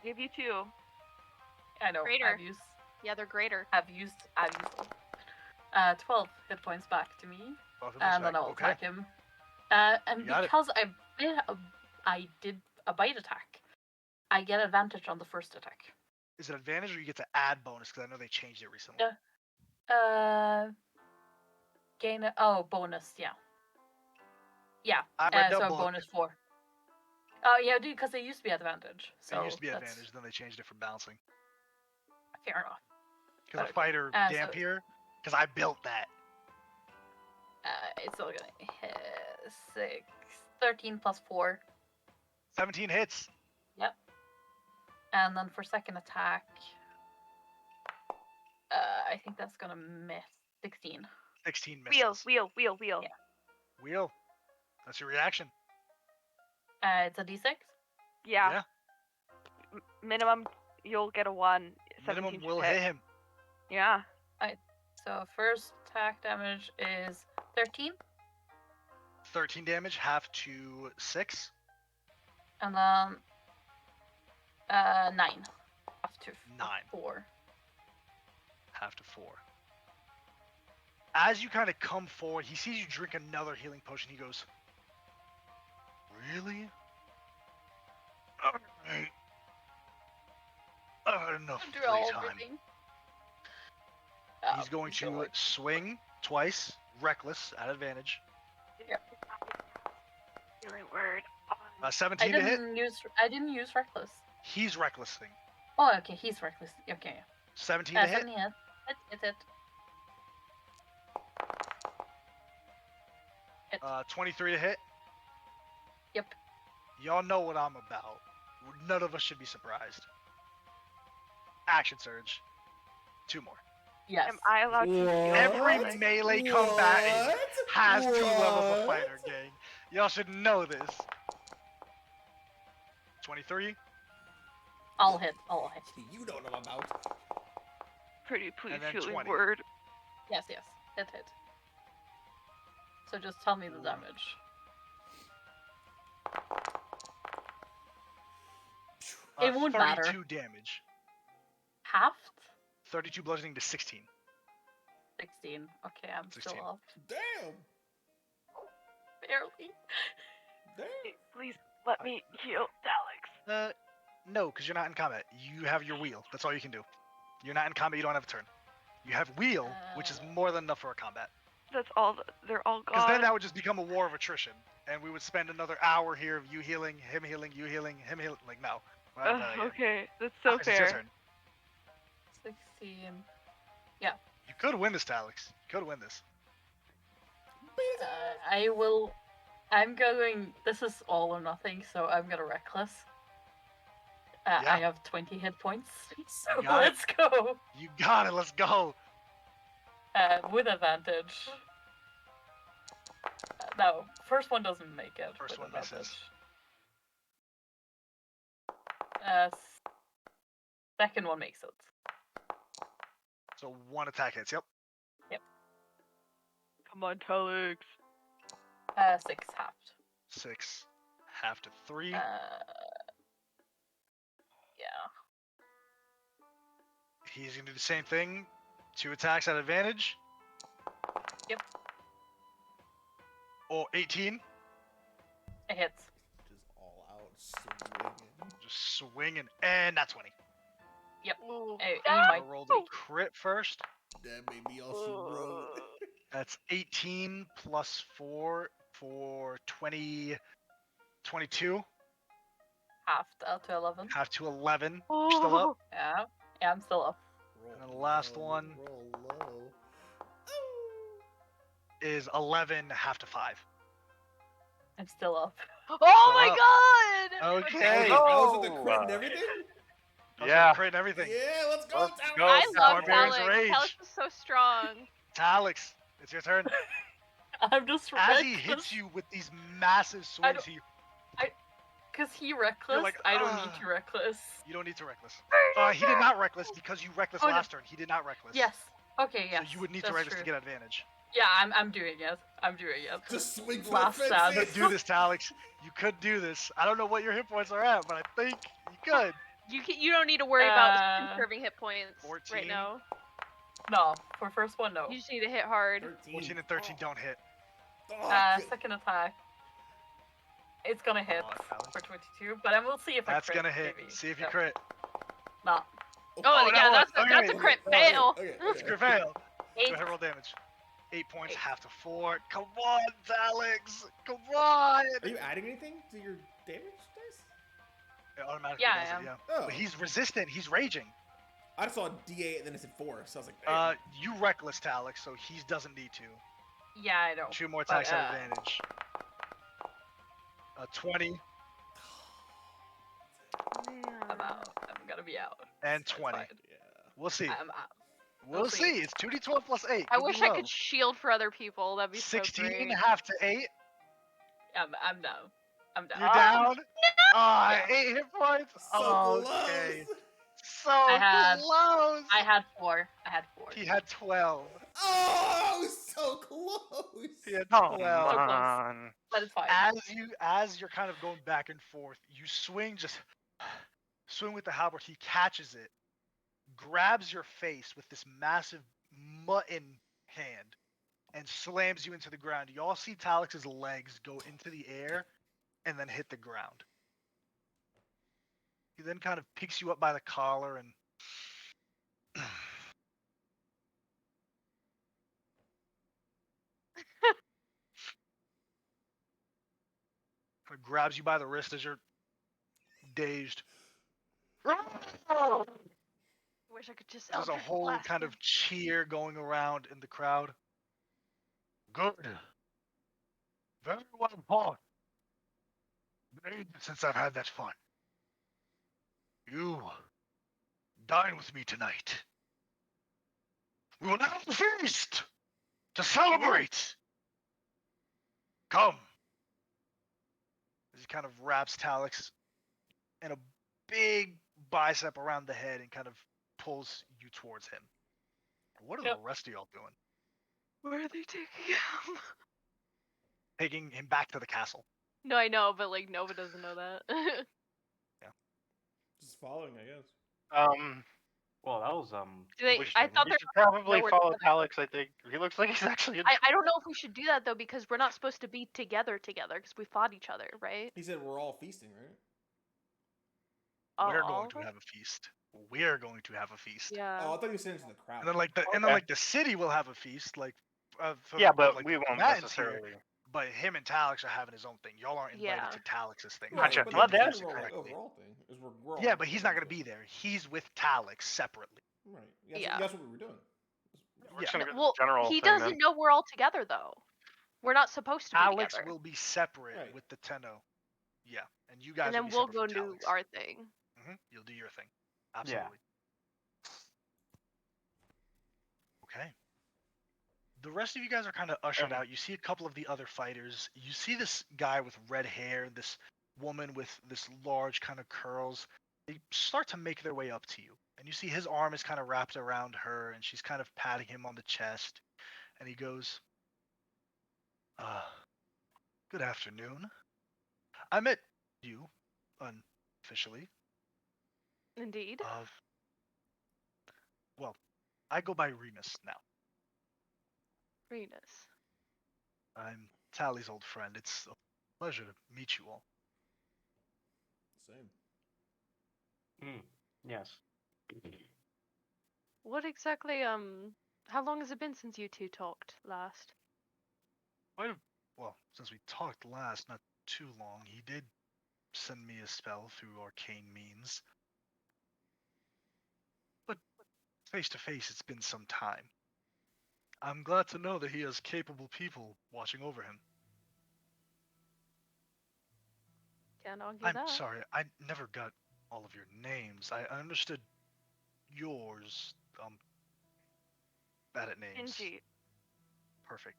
Give you 2. I know. Greater. I've They're greater. used them. 12 hit points back to me, Buff him and back. then I'll Okay. attack him. And You got it. because I did a bite attack, I get advantage on the first attack. Is it advantage or you get to add bonus? Because I know they changed it recently. Gain bonus, yeah. I read the so book. bonus 4. Oh yeah, dude, because they used to be advantage. So It used to be that's advantage, then they changed it for bouncing. fair enough. Because Okay. a fighter So- Dampier, because I built that. It's still gonna hit 13 plus 4. 17 hits. Yep. And then for second attack, I think that's gonna miss 16. 16 misses. Wheel. Yeah. Wheel. That's your reaction. It's a d6. Yeah. Minimum, you'll get a 1. 17 Minimum should will hit. hit him. Yeah. So first attack damage is 13, 13 damage, half to 6. and then 9, up to 9. 4. Half to 4. As you kind of come forward, he sees you drink another healing potion. He goes, "Really? Alright. I had enough playtime." He's going to swing twice, reckless, at advantage. Healing word. 17 to hit. I didn't use reckless. He's recklessing. Oh, okay, he's reckless. Okay. 17 to hit. 17 hit. Hit. 23 to hit. Yep. Y'all know what I'm about. None of us should be surprised. Action surge. 2 more. Yes. Am I allowed to heal? Every Like, melee combatant has 2 levels of What? fighter, gang. Y'all should know this. 23. I'll hit. You don't know about. pretty please And then healing 20. word. Yes. Hit. So just tell me the damage. It won't 32 matter. damage. Halved? 32 bludgeoning to 16. 16. Okay, I'm 16. still up. Damn. Barely. Please let me heal Alex. No, because you're not in combat. You have your wheel. That's all you can do. You're not in combat. You don't have a turn. You have wheel, which is more than enough for a combat. That's all. They're all Because then gone. that would just become a war of attrition, and we would spend another hour here of you healing, him healing, you healing, him healing. Like, no. We're not gonna play that again. Okay, that's so Alex, it's your fair. turn. 16. You could win this, Alex. You could win this. I will. I'm going. This is all or nothing, so I'm gonna reckless. Yeah. I have 20 hit points, so got it. let's go. You got it. Let's go. With advantage. No, first one doesn't make it. First with one misses. advantage. Second one makes it. So 1 attack hits. Yep. Come on, Telix. 6 halved. 6 half to 3. Yeah. He's gonna do the same thing. 2 attacks at advantage. Yep. Oh, 18. It hits. Just all out swinging. Just swinging, and that's 20. Ooh. He I might. rolled a crit first. That made me also roll. That's 18 plus 4 for 20, 22. Halved out to 11. Half to 11. Still up. Yeah. Yeah, I'm still up. Roll And the last low, one. Roll low. Is 11 half to 5. I'm still up. Oh my up. god! Okay. That was with the crit and everything? Yeah. Crit and everything. Yeah, let's go, Let's Talon. go. I love Barbarian's Alex. Rage. Alex is so strong. It's Alex. It's your turn. I'm just As he reckless. hits you with these massive swings, don't- he Because he reckless, like, I don't need to reckless. you don't need to reckless. He did not reckless because you reckless Oh, no. last turn. He did not reckless. Yes. Okay, yes. So you would need to that's reckless true. to get advantage. Yeah, I'm doing it. I'm doing it. Just swing for Last the stab. You fences. could do this, Alex. You could do this. I don't know what your hit points are at, but I think you could. You don't need to worry about conserving hit points 14. right now. No, for first one, no. You just need to hit hard. 14 and 13 don't hit. Second attack. It's gonna hit on, Alex. for 22, but I will see if That's I crit. gonna hit. Maybe. See if you Yep. crit. No. Oh, yeah, no, that's okay, a crit fail. It's a crit fail. Go 8. ahead, roll damage. 8 points, 8. half to 4. Come on, Alex. Come on. Are you adding anything to your damage dice? It automatically Yeah, I does am. it, yeah. Oh. But he's resistant. He's raging. I just saw a D8 and then it said 4, so I was like, damn. You reckless to Alex, so he doesn't need to. Yeah, I know. 2 more But, attacks at advantage. 20 I'm out. I'm gonna be out. and It's 20. fine. Yeah. We'll see. I'm out. We'll we'll see. see. It's 2d12 plus 8. I Could be wish I low. could shield for other people. That'd be 16 so great. half to 8. I'm down. I'm down. You're down? Yeah. 8 hit points? So Okay. close. So had- close! I had 4. He had 12. Oh, so close. He had Come 12. close. on. But it's fine. As you're kind of going back and forth, you swing with the halberd. He catches it, grabs your face with this massive mutton hand, and slams you into the ground. You all see Talix's legs go into the air and then hit the ground. He then kind of picks you up by the collar and kind of grabs you by the wrist as you're dazed. I wish I could just. There's a Eldritch whole Blast kind him. of cheer going around in the crowd. Good. Very well fought. Been ages since I've had that fun. You dine with me tonight. We will have a feast to celebrate. Come. As he kind of wraps Talix in a big bicep around the head and kind of pulls you towards him. What are Yep. the rest of y'all doing? Where are they taking him? Taking him back to the castle. No, I know, but like Nova doesn't know that. Just following, I guess. Well, that was Do they- I interesting. thought We they're should probably nowhere follow together. Alex, I think. He looks like he's actually in I don't know if we should do that though because we're not supposed to be together because we fought each other, right? He said we're all feasting, right? We're all going of to us? have a feast. We're going to have a feast. Yeah. Oh, I thought you were saying to the crowd. And then like the Okay. the city will have a feast, like Yeah, for, but like, we won't Matins necessarily. here. But him and Talix are having his own thing. Y'all aren't invited Yeah. to Talix's thing. Right, Gotcha. but My the bad. general like Correctly. overall thing is we're all Yeah, but he's not together going to still. be there. He's with Talix separately. Right. That's, Yeah. that's what we were doing. We're Yeah. just gonna go to Well, the general he thing doesn't then. know we're all together though. We're not supposed to be Talix together. will be separate Right. with the Tenno. Yeah, and you guys And will then be we'll separate go from do Talix. our thing. You'll do your thing. Absolutely. Okay. The rest of you guys are kind of ushered out. You see a couple of the other fighters. You see this guy with red hair, this woman with this large kind of curls. They start to make their way up to you. And you see his arm is kind of wrapped around her, and she's kind of patting him on the chest. And he goes, good afternoon. I met you, unofficially. Indeed. Well, I go by Remus now. Venus. I'm Tally's old friend. It's a pleasure to meet you all. Same. Yes. What exactly, how long has it been since you two talked last? Well, since we talked last, not too long, he did send me a spell through arcane means. But face to face, it's been some time. I'm glad to know that he has capable people watching over him. Can't argue I'm that. sorry, I never got all of your names. I understood yours. Bad at names. Gingy. Perfect.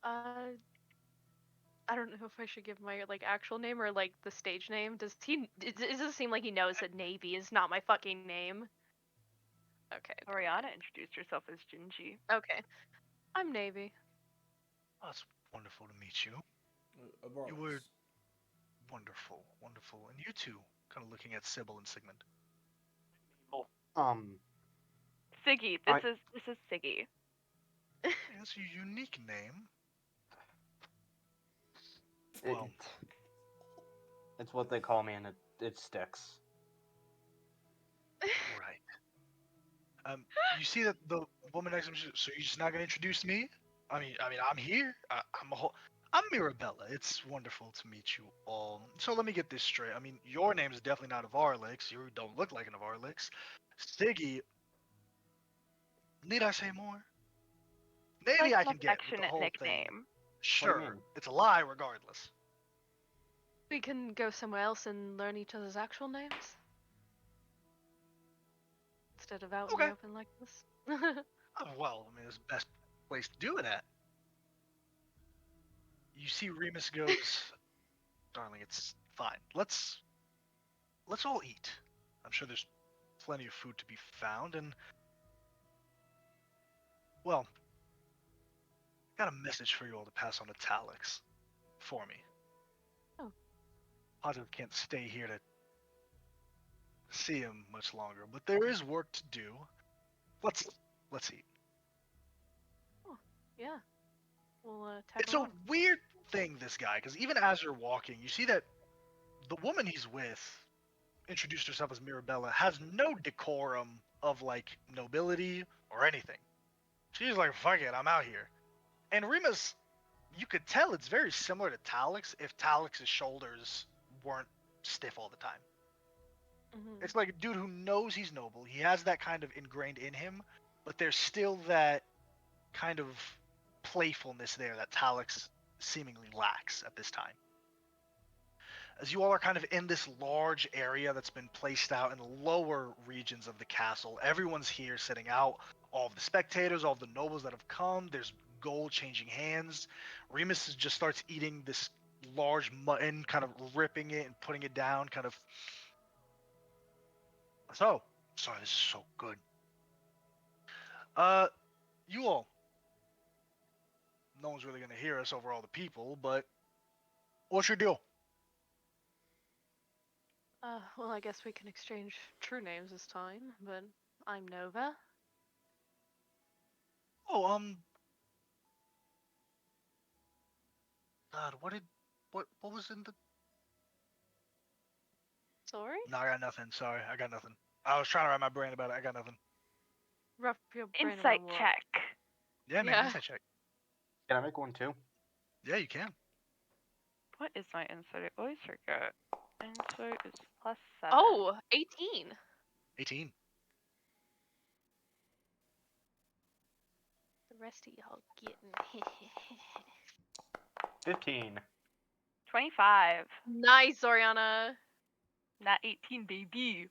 I don't know if I should give my like actual name or like the stage name. Does it seem like he knows that Navy is not my fucking name? Okay. Oriana introduced herself as Gingy. Okay. I'm Navy. Oh, it's wonderful to meet you. You Varlix. were wonderful. And you two, kind of looking at Sybil and Sigmund. Siggy. This is Siggy. Hey, that's a unique name. Well, It's what they call me, and it sticks. right. You see that the woman next to him. So you're just not gonna introduce me? I mean, I'm here. I'm Mirabella. It's wonderful to meet you all. So let me get this straight. I mean, your name is definitely not Avarlix. You don't look like an Avarlix. Siggy. Need I say more? Maybe Like I an can get with the affectionate whole thing. nickname. Sure, mean? it's a lie regardless. We can go somewhere else and learn each other's actual names. Instead of out in Okay. the open like this. Well, I mean, it's the best place to do it at. You see Remus goes, darling, it's fine. Let's all eat. I'm sure there's plenty of food to be found, and well, got a message for you all to pass on to Talix for me. Oh. Positive can't stay here to see him much longer, but there is work to do. Let's eat. Oh, yeah. We'll It's tackle a on. weird thing, this guy, because even as you're walking, you see that the woman he's with introduced herself as Mirabella, has no decorum of like nobility or anything. She's like, fuck it, I'm out here. And Remus, you could tell it's very similar to Talix if Talix's shoulders weren't stiff all the time. Mm-hmm. It's like a dude who knows he's noble. He has that kind of ingrained in him, but there's still that kind of playfulness there that Talix seemingly lacks at this time. As you all are kind of in this large area that's been placed out in the lower regions of the castle, everyone's here sitting out. All of the spectators, all of the nobles that have come, there's gold changing hands. Remus just starts eating this large mutton, kind of ripping it and putting it down, kind of. So, sorry, this is so good. You all. No one's really gonna hear us over all the people, but what's your deal? Well, I guess we can exchange true names this time, but I'm Nova. Oh, God, what was in the? Sorry? No, I got nothing. Sorry, I got nothing. I was trying to wrap my brain about it. I got nothing. Wrap your brain Insight around what? check. Yeah, make an insight check. Can I make one too? Yeah, you can. What is my insight? I always forget. Insight is +7. Oh, 18. 18. The rest of y'all getting 15. 25. nice, Oriana. Not 18, baby.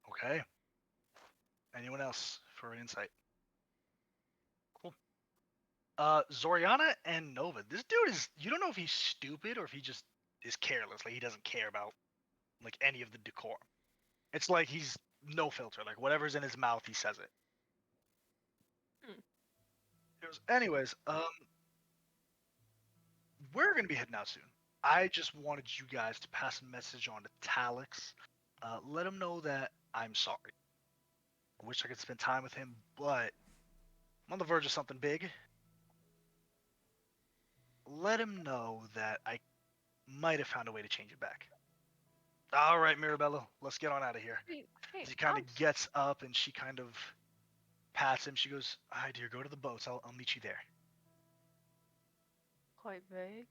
Okay. Anyone else for an insight? Cool. Zoriana and Nova. This dude is, you don't know if he's stupid or if he just is careless. Like, he doesn't care about, like, any of the decorum. It's like he's no filter. Like, whatever's in his mouth, he says it. Anyways, we're going to be heading out soon. I just wanted you guys to pass a message on to Talix. Let him know that I'm sorry. I wish I could spend time with him, but I'm on the verge of something big. Let him know that I might have found a way to change it back. All right, Mirabella, let's get on out of here. Sweet, sweet. He kind of Sounds gets up and she kind of pats him. She goes, "All right, dear, go to the boats. I'll meet you there." quite vague.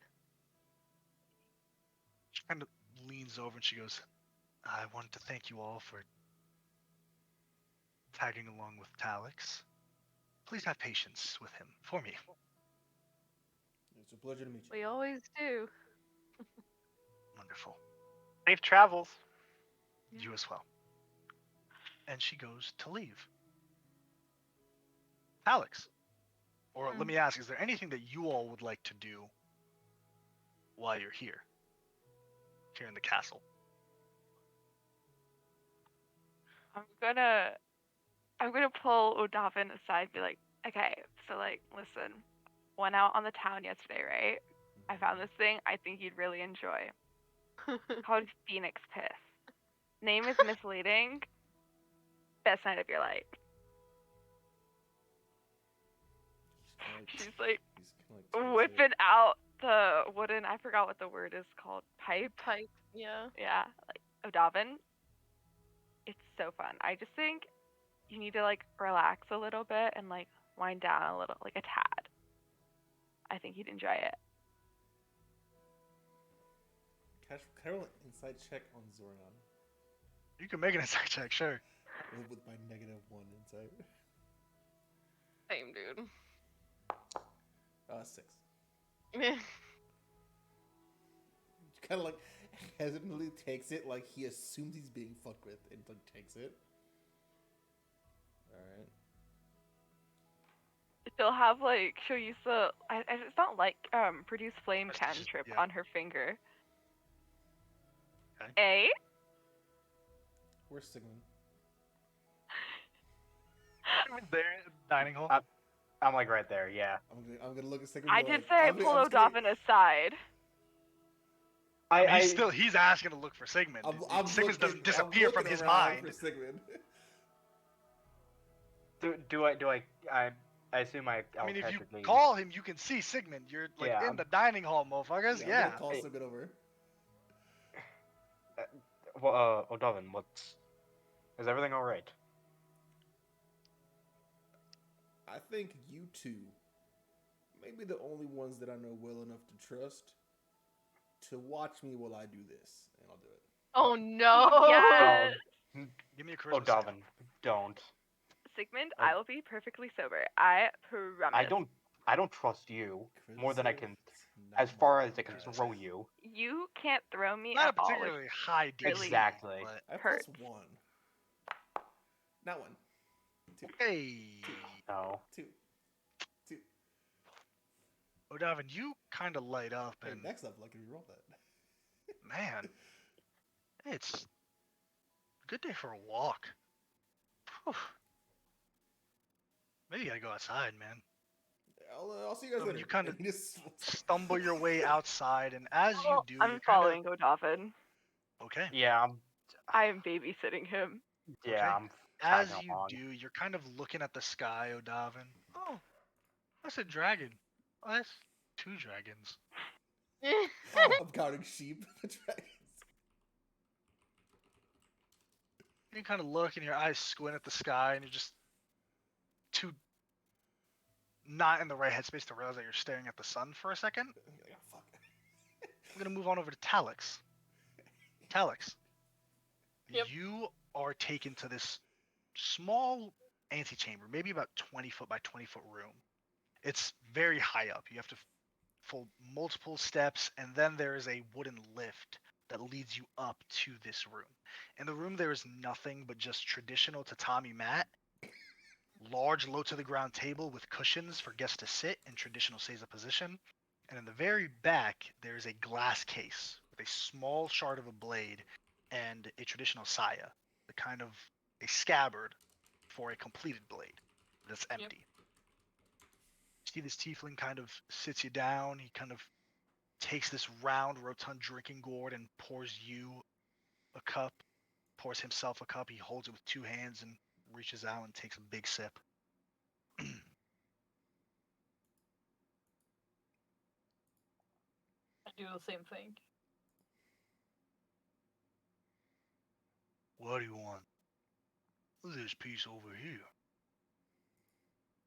She kind of leans over and she goes, "I wanted to thank you all for tagging along with Talix. Please have patience with him for me." It's a pleasure to meet you. We always do. Wonderful. Safe travels. You as well. And she goes to leave. Alex, or let me ask, is there anything that you all would like to do while you're here in the castle? I'm gonna pull Odavin aside and be like, okay, so like, listen, went out on the town yesterday, right? I found this thing I think you'd really enjoy. Called Phoenix Piss. Name is misleading. Best night of your life. She's like whipping out the wooden, I forgot what the word is called, pipe. Yeah. Yeah, like Odavin. It's so fun. I just think you need to like relax a little bit and like wind down a little, like a tad. I think you'd enjoy it. Can I roll an insight check on Zorion? You can make an insight check, sure. With my -1 insight. Same, dude. 6. Kind of like hesitantly takes it, like he assumes he's being fucked with, and like takes it. All right. She'll have like she'll use the it's not like produce flame cantrip on her finger. Okay. A. Where's Sigmund? There in the dining hall. I'm like right there, yeah. I'm gonna look at Sigmund. I did say I pull Odavin aside. He's asking to look for Sigmund. Sigmund doesn't disappear from his mind. For Sigmund. I assume I mean, if you call him, you can see Sigmund. You're like in the dining hall, motherfuckers. Yeah. I'm gonna call Sigmund over. Well, Odavin, is everything all right? I think you two may be the only ones that I know well enough to trust to watch me while I do this, and I'll do it. Oh no! Yes. Give me a charisma. Odavin, don't. Sigmund, I will be perfectly sober. I promise. I don't trust you more than I can, Not as far as I can Charisma. throw you. You can't throw me Not at a all. particularly high DC. Exactly. But... I have hurts. +1. Not 1. 2. Hey. No. 2. Odavin, you kind of light up, Hey, and next level, I can reroll that. man, it's a good day for a walk. Whew. Maybe you gotta go outside, man. I'll see you guys later. You kind of And he just stumble your way outside, and as you do, I'm you're following Odavin. Okay. Yeah, I am babysitting him. I'm As tagging you along. do, you're kind of looking at the sky, Odavin. Oh, that's a dragon. Oh, that's 2 dragons. I'm counting sheep. The dragons. You kind of look, and your eyes squint at the sky, and you're just 2 not in the right headspace to realize that you're staring at the sun for a second. Yeah, fuck. I'm gonna move on over to Talix. Talix, Yep. you are taken to this small antechamber, maybe about 20 foot by 20 foot room. It's very high up. You have to fold multiple steps, and then there is a wooden lift that leads you up to this room. In the room, there is nothing but just traditional tatami mat, large low to the ground table with cushions for guests to sit in traditional seiza position, and in the very back, there is a glass case with a small shard of a blade and a traditional saya, the kind of a scabbard for a completed blade that's empty. See this tiefling kind of sits you down. He kind of takes this round, rotund drinking gourd and pours you a cup, pours himself a cup. He holds it with two hands and reaches out and takes a big sip. I do the same thing. What do you want? This piece over here.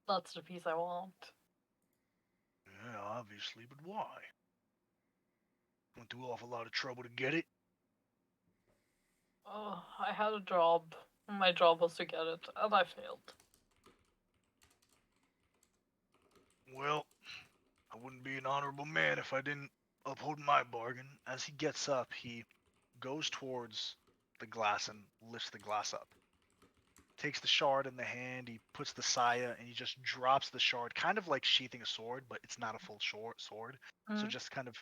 That's the piece I want. Yeah, obviously, but why? Went through an awful lot of trouble to get it. Oh, I had a job. My job was to get it, and I failed. Well, I wouldn't be an honorable man if I didn't uphold my bargain. As he gets up, he goes towards the glass and lifts the glass up. Takes the shard in the hand, he puts the saya, and he just drops the shard, kind of like sheathing a sword, but it's not a full sword. So Mhm. just kind of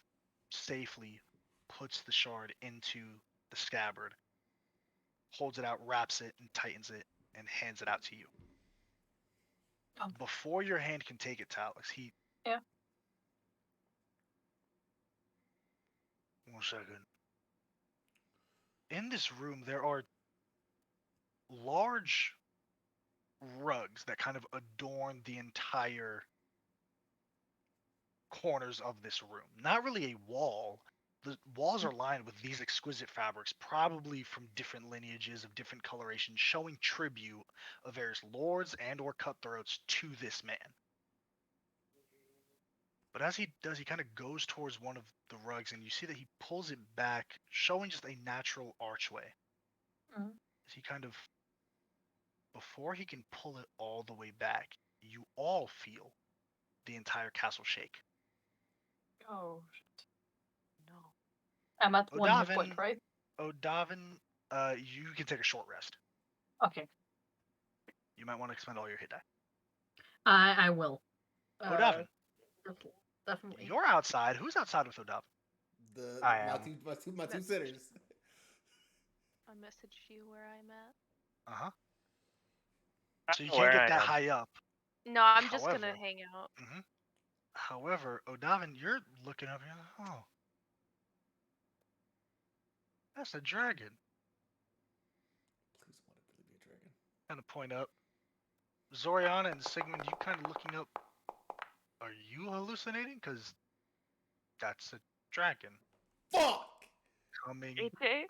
safely puts the shard into the scabbard, holds it out, wraps it, and tightens it, and hands it out to you. Oh. Before your hand can take it, Talix, he... Yeah. 1 second. In this room, there are large rugs that kind of adorn the entire corners of this room. Not really a wall. The walls are lined with these exquisite fabrics, probably from different lineages of different colorations, showing tribute of various lords and or cutthroats to this man. But as he does, he kind of goes towards one of the rugs, and you see that he pulls it back, showing just a natural archway. Mhm. As he kind of, before he can pull it all the way back, you all feel the entire castle shake. Oh, No. I'm at 1 hit point, Odavin, right? Odavin, you can take a short rest. Okay. You might want to expend all your hit die. I will. Odavin, Definitely. you're outside. Who's outside with Odavin? I My am. two sitters. I messaged you where I'm at. Uh-huh. I So you don't can't know where get I that am. high up. No, I'm just gonna However- hang out. However, Odavin, you're looking up here. Oh, that's a dragon. Please want it to be a dragon. Kind of point up. Zoriana and Sigmund, you kind of looking up. Are you hallucinating? Because that's a dragon Fuck! coming AJ,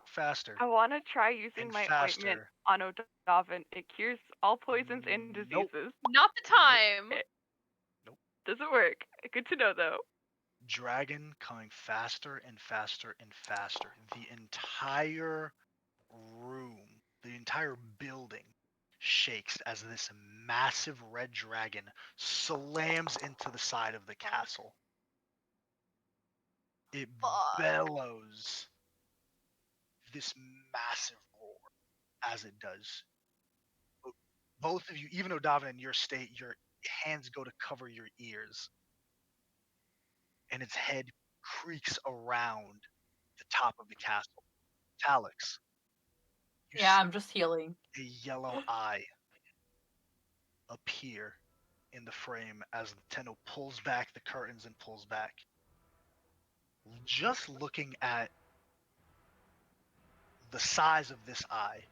faster I want to try using and my faster. ointment on Odavin. It cures all poisons and Nope. diseases. Not the time. Nope. Doesn't work. Good to know, though. Dragon coming faster and faster and faster. The entire room, the entire building shakes as this massive red dragon slams into the side of the castle. It Fuck. bellows this massive roar as it does. Both of you, even Odavin in your state, your hands go to cover your ears. And its head creaks around the top of the castle. Talix, you Yeah, see I'm just healing. a yellow eye appear in the frame as Nintendo pulls back the curtains and pulls back. Just looking at the size of this eye,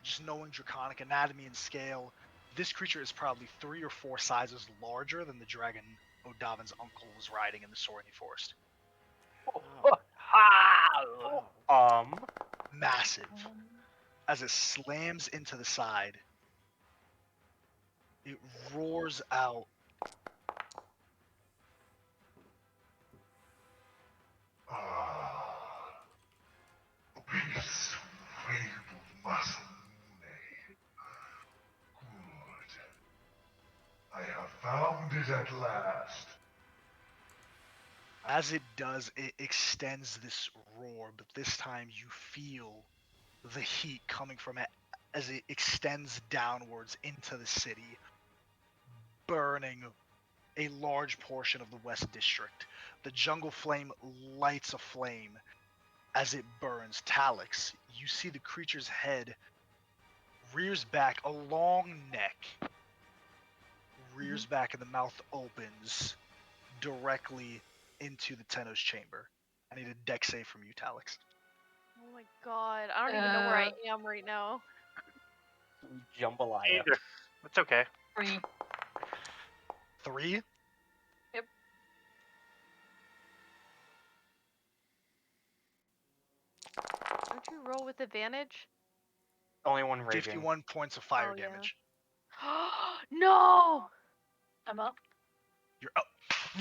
just knowing draconic anatomy and scale, this creature is probably 3 or 4 sizes larger than the dragon Odavin's uncle was riding in the Sorny Forest. Massive. As it slams into the side, It roars out. Peace, fabled Masamune. Good. I have found it at last. As it does, it extends this roar, but this time you feel the heat coming from it as it extends downwards into the city, burning a large portion of the West District. The jungle flame lights aflame as it burns. Talix, you see the creature's head rears back, a long neck rears back, and the mouth opens directly into the Tenno's chamber. I need a deck save from you, Talix. Oh my god, I don't even know where I am right now. Jambalaya. Either. It's okay. 3. 3? Yep. Don't you roll with advantage? Only one raging. 51 points of fire Oh, yeah. damage. No! I'm up. You're up.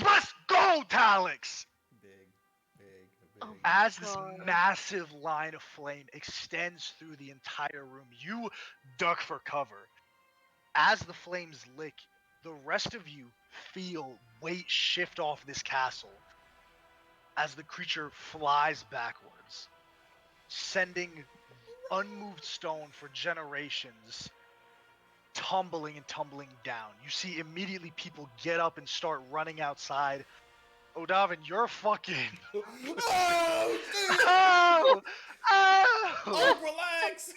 Let's go, Talix! Big. Oh my As this God. massive line of flame extends through the entire room, you duck for cover. As the flames lick, the rest of you feel weight shift off this castle as the creature flies backwards, sending unmoved stone for generations tumbling and tumbling down. You see immediately people get up and start running outside. Odavin, you're fucking... Oh, dude! Oh! Oh! Oh, relax!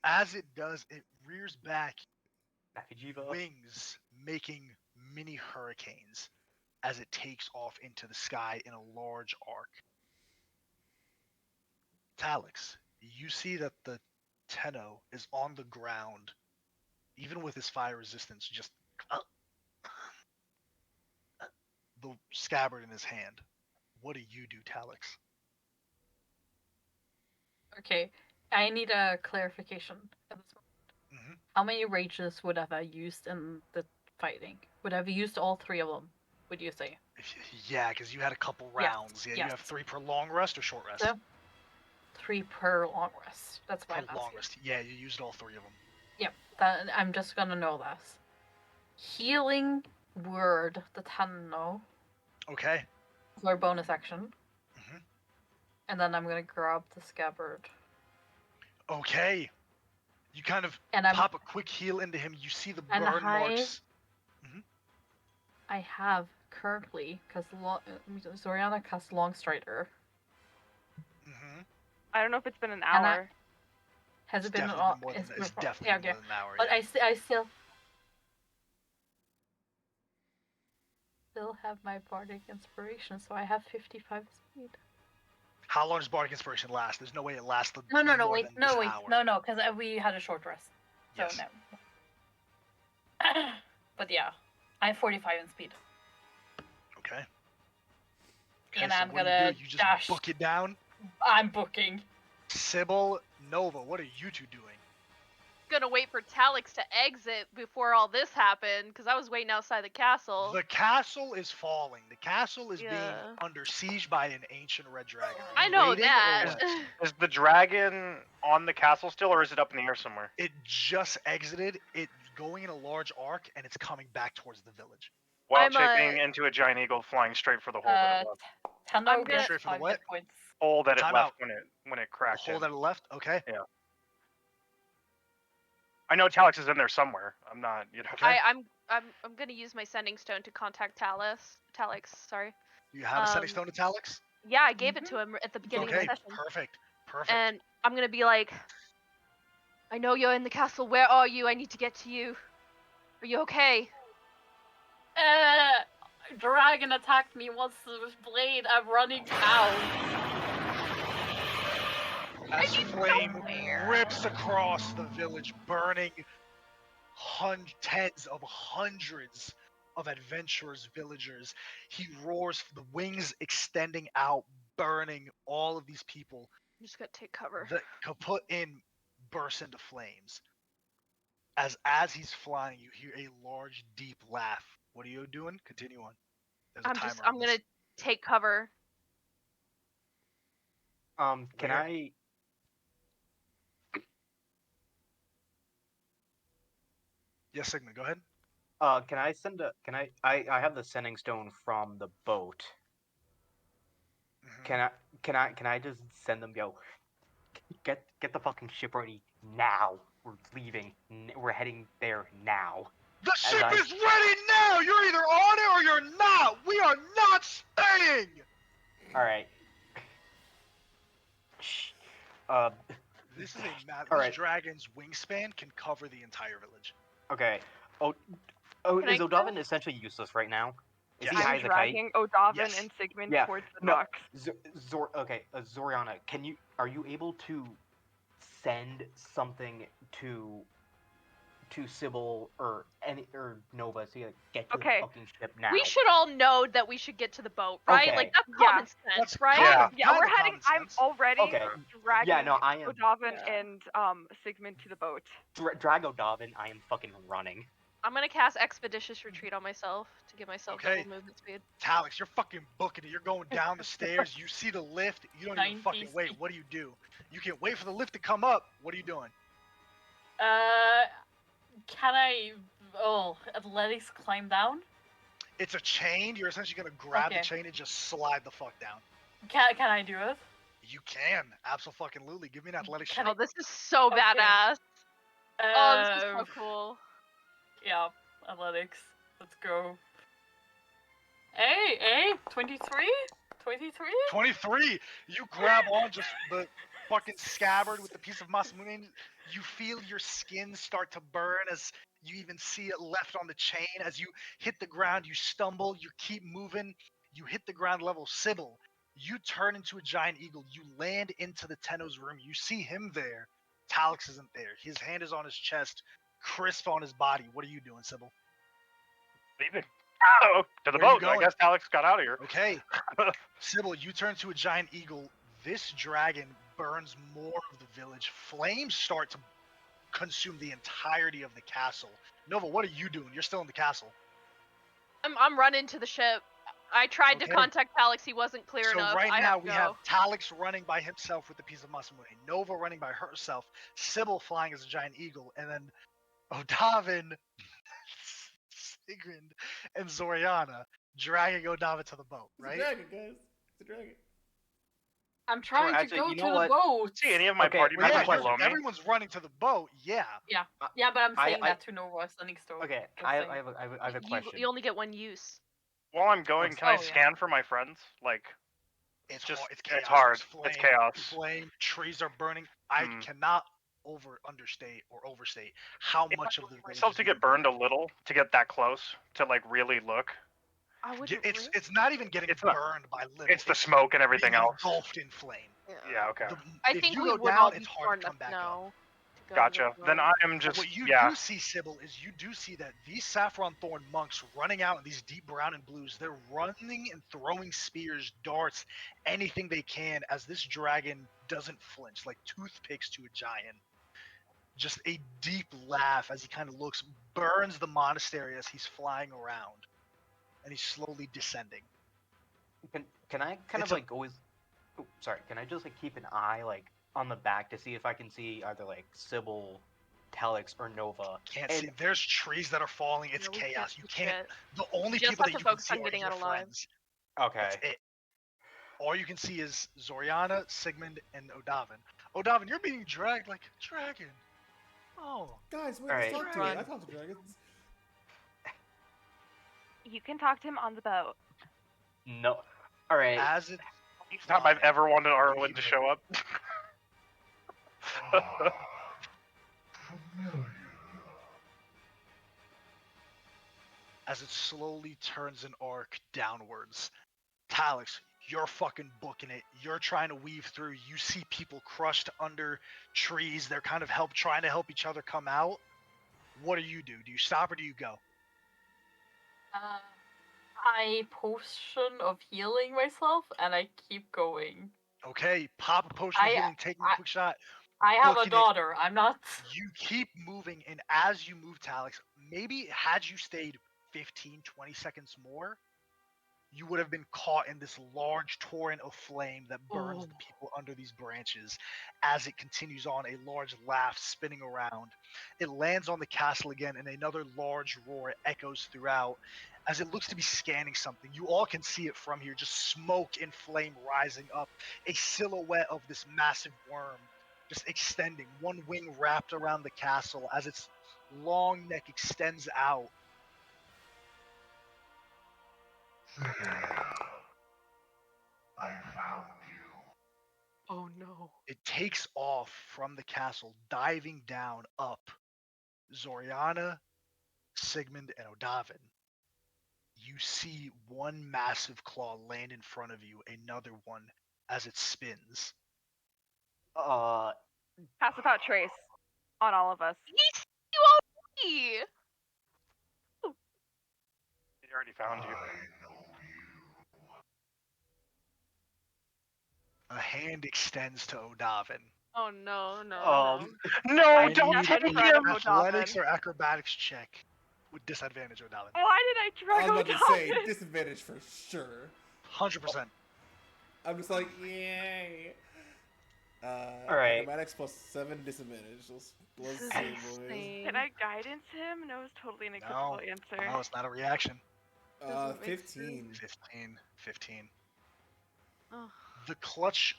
As it does, it rears back, Nakajiva. wings making mini hurricanes as it takes off into the sky in a large arc. Talix, you see that the Tenno is on the ground, even with his fire resistance, just the scabbard in his hand. What do you do, Talix? Okay, I need a clarification at this moment. Mhm. How many rages would have I used in the fighting? Would I have used all 3 of them, would you say? Yeah, because you had a couple Yes, rounds. Yeah, yes. you have 3 per long rest or short rest? So, 3 per long rest. That's Per why I'm long asking. rest. Yeah, you used all 3 of them. Yep, I'm just gonna know this. Healing word, the Tenno, Okay. for bonus action. Mhm. And then I'm gonna grab the scabbard. Okay. You kind of And I'm pop a quick heal into him. You see the And burn I- marks. I have currently, because Zoriana casts Longstrider. Mm-hmm. I don't know if it's been an And hour. Has It's it been definitely been more than it's it's been- definitely yeah, been okay. more than an hour. But Yeah. I still have my bardic inspiration, so I have 55 speed. How long does bardic inspiration last? There's no way it lasts No, more wait, than this hour. no, because we had a short rest. So Yes. no. But yeah, I have 45 in speed. Okay. And so I'm what do gonna you just dash. book it down? I'm booking. Sybil, Nova, what are you two doing? Gonna wait for Talix to exit before all this happened, because I was waiting outside the castle. The castle is falling. The castle is being Yeah. under siege by an ancient red dragon. Are I you know waiting or that. what? Is the dragon on the castle still, or is it up in the air somewhere? It just exited. It's going in a large arc, and it's coming back towards the village. Wild I'm, shaping into a giant eagle, flying straight for the hole that it left. Tenno I'm gets straight for the 5 what? hit points. Hole that it Time left out. when it The cracked hole in. that it left? Okay. Yeah. I know Talix is in there somewhere. I'm not, Okay. I'm gonna use my sending stone to contact Talix. Sorry. You have a sending stone to Talix? Yeah, I gave it to him at the beginning Okay. of the session. Perfect. And I'm gonna be like, I know you're in the castle. Where are you? I need to get to you. Are you okay? Dragon attacked me once with his blade. I'm running down. As flame rips across the village, burning tens of hundreds of adventurers, villagers. He roars, the wings extending out, burning all of these people. I'm just gonna take cover. The kaput inn bursts into flames. As he's flying, you hear a large, deep laugh. What are you doing? Continue on. There's a timer on I'm this. gonna take cover. Can Where? I? Yes, Sigmund, go ahead. Can I send a? Can I have the sending stone from the boat. Mhm. Can I just send them? Yo, get the fucking ship ready now. We're leaving. We're heading there now. The As ship I- is ready now! You're either on it or you're not! We are not staying! All right. Shh. This is a map. All This right. dragon's wingspan can cover the entire village. Okay. Can Is I Odovin essentially useless right now? Is he Yes. high I'm as a kite? dragging Odavin Yes. and Sigmund Yeah, towards the no. docks. Zoriana, are you able to send something to Sybil or Nova to get to Okay. the fucking ship now? We should all know that we should get to the boat, right? Okay. Like that's Yeah. common sense, That's right? Yeah. Yeah, we're kinda heading. common I'm sense. already Okay. dragging Yeah, no, I am. Odavin Yeah. and Sigmund to the boat. Drago Davin, I am fucking running. I'm gonna cast Expeditious Retreat on myself to give myself Okay. double movement speed. Talix, you're fucking booking it. You're going down the stairs. You see the lift. You don't even 90 fucking wait. feet. What do? You can wait for the lift to come up. What are you doing? Can I? Oh, athletics climb down? It's a chain. You're essentially gonna grab the Okay. chain and just slide the fuck down. Can I do it? You can. Absolutely. Give me an athletics Can check. Oh, this is so Okay. badass. Oh, this is so cool. Yeah, athletics. Let's go. Hey, 23? 23? 23. You grab on just the fucking scabbard with the piece of Masamune. You feel your skin start to burn as you even see it left on the chain. As you hit the ground, you stumble, you keep moving, you hit the ground level. Sybil, you turn into a giant eagle. You land into the Tenno's room. You see him there. Talix isn't there. His hand is on his chest, crisp on his body. What are you doing, Sybil? Leaving. Oh, to the Where are you boat. I going? guess Alex got out of here. Okay. Sybil, you turn to a giant eagle. This dragon burns more of the village. Flames start to consume the entirety of the castle. Nova, what are you doing? You're still in the castle. I'm running to the ship. I tried to Okay. contact Alex. He wasn't clear So enough. right I now have to we go. have Talix running by himself with the piece of Masamune, Nova running by herself, Sybil flying as a giant eagle, and then Odavin, Sigrid, and Zoriana dragging Odavin to the boat, It's a right? dragon, guys. It's a dragon. I'm trying actually, to go you to know the what? boat. See any of my Okay, party I have a members question. below me? Everyone's running to the boat, yeah. Yeah, but I'm saying I- that to Nova standing still. Okay, Just I saying. have a question. You only get one use. While I'm going, can I Oh, yeah. scan for my friends? Like, It's Just- hard. It's it's chaos. hard. There's It's flame, chaos. Flame. Trees are burning. I Hmm. cannot understate how if much I of the want village myself is to being get burned a burned. little to get that close to like really look. I would. It's not even getting It's not- burned by little. It's the smoke and everything being else. engulfed in flame. Yeah. Okay. I If think you we go would all down, be it's hard smart to come enough back to up. know. To go to Gotcha. the Then boat. I am But just what you yeah. do see, Sybil, is you do see that these saffron thorn monks running out in these deep brown and blues, they're running and throwing spears, darts, anything they can as this dragon doesn't flinch, like toothpicks to a giant. Just a deep laugh as he kind of looks, burns the monastery as he's flying around. And he's slowly descending. Can I kind It's of like always? Oh, sorry. Can I just like keep an eye like on the back to see if I can see either like Sybil, Talix, or Nova? Can't And- see. There's trees that are falling. It's Yeah, we chaos. see You can't. shit. The only Just people have that to you can focus see on are getting your out alive. friends. Okay. That's it. All you can see is Zoriana, Sigmund, and Odavin. Odavin, you're being dragged like a dragon. Oh. Guys, wait, Alright. let's talk to Run. it. I talk to dragons. You can talk to him on the boat. No. All right. As it. Each time I've ever wanted Arlen to show up. Familiar. As it slowly turns an arc downwards. Talix, you're fucking booking it. You're trying to weave through. You see people crushed under trees. They're kind of trying to help each other come out. What do? Do you stop or do you go? I potion of healing myself and I keep going. Okay, pop a potion of I- healing, take a I- quick shot. I have a booking it. daughter. I'm not. You keep moving, and as you move, Talix, maybe had you stayed 15, 20 seconds more, you would have been caught in this large torrent of flame that burns the people under these branches. As it continues on, a large laugh spinning around. It lands on the castle again, and another large roar echoes throughout as it looks to be scanning something. You all can see it from here, just smoke and flame rising up. A silhouette of this massive worm just extending, one wing wrapped around the castle as its long neck extends out. There. I found you. Oh no. It takes off from the castle, diving down up. Zoriana, Sigmund, and Odavin. You see one massive claw land in front of you, another one as it spins. Pass about trace on all of us. He's you already. He already found you. I know you. A hand extends to Odavin. Oh no, no, No, I don't need Step take in front him! of athletics Odavin. or acrobatics check with disadvantage, Odavin. Why did I I drag was about to say Odavin? disadvantage for sure. 100%. I'm just like, yay. Alright. Acrobatics plus 7 disadvantage. Let's This see, is boys. insane. Can I guidance him? No, it's totally an acceptable answer. No, it's not a reaction. Doesn't make 15. 15. Oh. The clutch,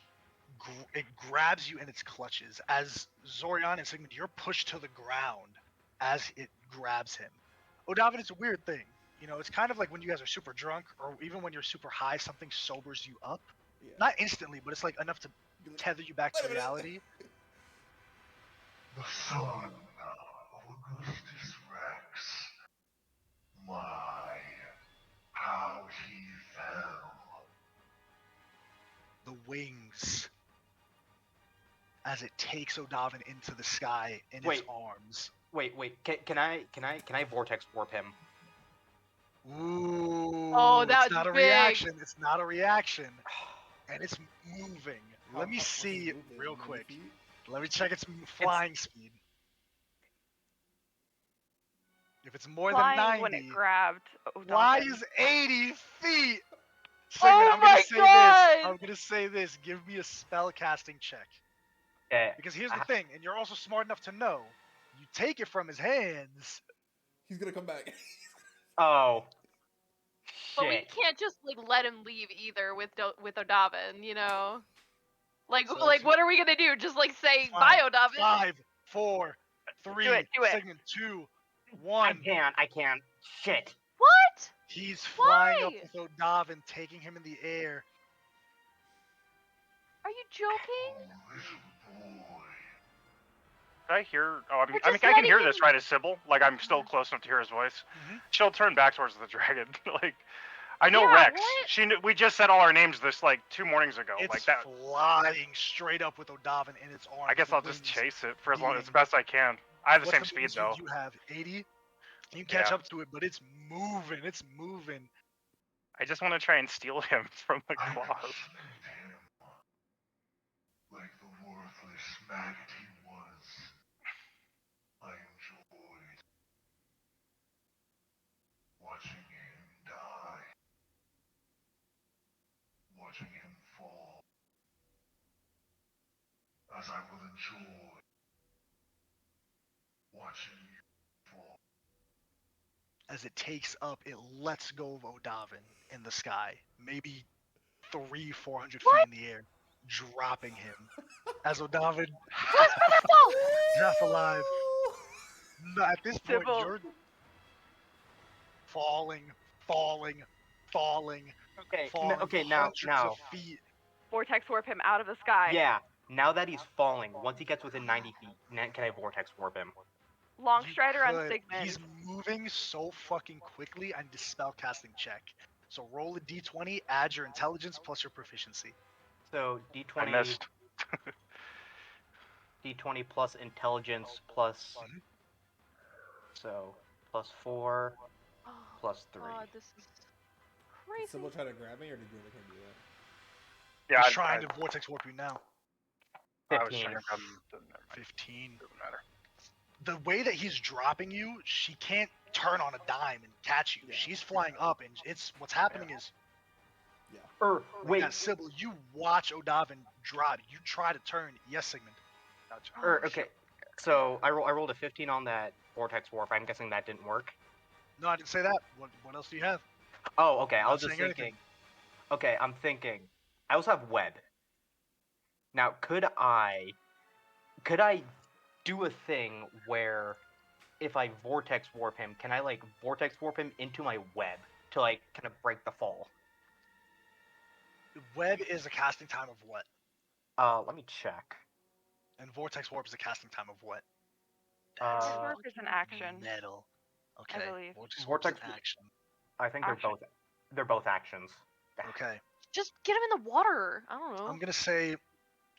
it grabs you in its clutches. As Zorion and Sigmund, you're pushed to the ground as it grabs him. Odavin, it's a weird thing. You know, it's kind of like when you guys are super drunk, or even when you're super high, something sobers you up. Yeah. Not instantly, but it's like enough to tether you back to reality. The son of Augustus Rex. My, how he fell. The wings, as it takes Odavin into the sky in its Wait. arms. Wait. Can I vortex warp him? Ooh, Oh, that's it's not a big. reaction. It's not a reaction. And it's moving. Let me What's see it moving? real 90 quick. feet? Let me check its flying speed. If it's more Flying than when it 90, grabbed Odavin. flies 80 feet. Sigmund, Oh I'm gonna my say God! this. I'm gonna say this. Give me a spell casting check. Okay. Because here's the thing, and you're also smart enough to know, you take it from his hands. He's gonna come back. Oh. But we Shit. can't just like let him leave either with Odavin, you know. Like So like it's- what are we gonna do? Just like say Fine. bye, Odavin? 5, 4, 3, Do it. Sigmund, 2, 1. I can't. Shit. What? He's flying up Why? with Odavin, taking him in the air. Are you joking? Oh, little boy. Did I hear? Oh, We're I mean, just I can hear letting this, him- right? As Sybil, like I'm still close enough to hear his voice. Mhm. She'll turn back towards the dragon. Like, I know Yeah, Rex. what? We just said all our names this like 2 mornings ago. It's like that. flying straight up with Odavin in its arms. I guess the I'll just wings chase it for as long as beating. best I can. I have the What's same speed movement though. You have 80. You can catch Yeah. up to it, but it's moving. It's moving. I just want to try and steal him from the I claws. killed him. Like the worthless maggot he was. I enjoyed watching him die. Watching him fall. As I will enjoy watching you fall. As it takes up, it lets go of Odavin in the sky, maybe 300-400 feet in the air, dropping him. As Odavin half alive. No, at this point, Sybil. you're falling. Okay. falling Okay. hundreds Now. of feet. Vortex warp him out of the sky. Yeah. Now that he's falling, once he gets within 90 feet, can I vortex warp him? Longstrider on could. Sigmund. He's moving so fucking quickly. I need a spell casting check. So roll a d20, add your intelligence plus your proficiency. So I d20. missed. d20 plus intelligence plus. Mhm. So plus 4 Oh, plus 3. God, this is Did crazy. someone try to grab me, or did you can't do that? Yeah. He's trying to vortex warp you now. I was 15. trying to doesn't matter. 15. Doesn't matter. The way that he's dropping you, she can't turn on a dime and catch you. Yeah. She's flying up, and it's what's happening is Or like wait, that. Sybil, you watch O'Davin drop. You try to turn. Yes, Sigmund. Gotcha. or okay. So I rolled a 15 on that vortex warp. I'm guessing that didn't work. No, I didn't say that. What else do you have? Oh, okay. I'm I not was just saying anything. thinking. Okay, I'm thinking. I also have web. Now, could I do a thing where if I vortex warp him, can I like vortex warp him into my web to like kind of break the fall? Web is a casting time of what? Let me check. And Vortex Warp is a casting time of what? Uh, Warp is an action. Metal. Okay. believe. Vortex Warp's an Vortex- action. I think Action. they're both actions. Okay. Just get him in the water. I don't know. I'm gonna say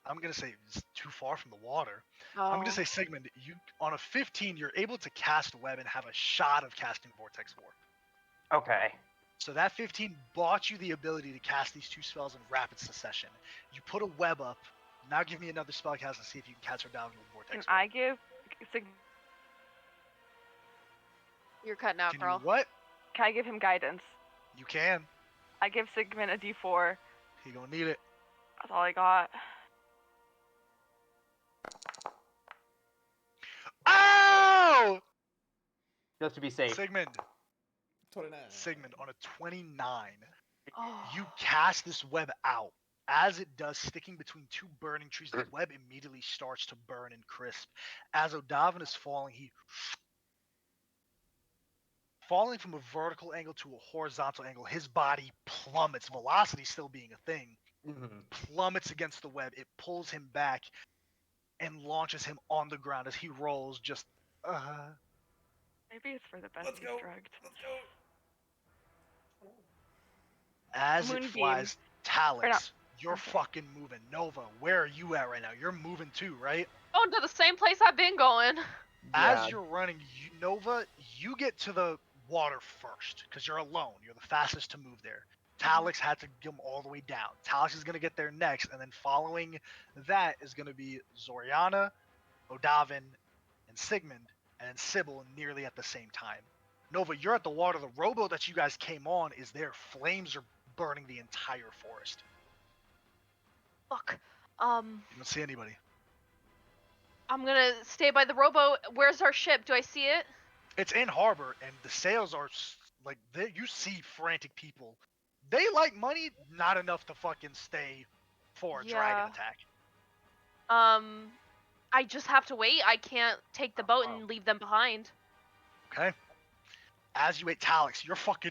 it's too far from the water. Oh. I'm gonna say Sigmund, you on a 15, you're able to cast web and have a shot of casting Vortex Warp. Okay. So that 15 bought you the ability to cast these two spells in rapid succession. You put a web up. Now give me another spell cast and see if you can catch her down with Can Vortex Warp. I give You're cutting out, Can girl. you what? Can I give him guidance? You can. I give Sigmund a D4. He gonna need it. That's all I got. Oh! Just to be safe. Sigmund. 29. Sigmund on a 29. Oh. You cast this web out. As it does, sticking between two burning trees, the web immediately starts to burn and crisp. As O'Davin is falling, falling from a vertical angle to a horizontal angle, his body plummets, velocity still being a thing, plummets against the web. It pulls him back and launches him on the ground as he rolls just, Maybe it's for the best Let's he's go. drugged. Let's go. as it Moonbeam. flies. Or not- Talix, you're okay. fucking moving. Nova, where are you at right now? You're moving too, right? Going to the same place I've been going. As you're running, Nova, you get to the water first because you're alone. You're the fastest to move there. Talix had to get him all the way down. Talix is going to get there next, and then following that is going to be Zoriana, O'Davin, and Sigmund, and then Sybil nearly at the same time. Nova, you're at the water. The rowboat that you guys came on is there. Flames are burning the entire forest. Fuck. You don't see anybody. I'm gonna stay by the rowboat. Where's our ship? Do I see it? It's in harbor, and the sails are like you see frantic people. They like money, not enough to fucking stay for a dragon attack. I just have to wait. I can't take the boat and leave them behind. Okay. As you wait, Talix, you're fucking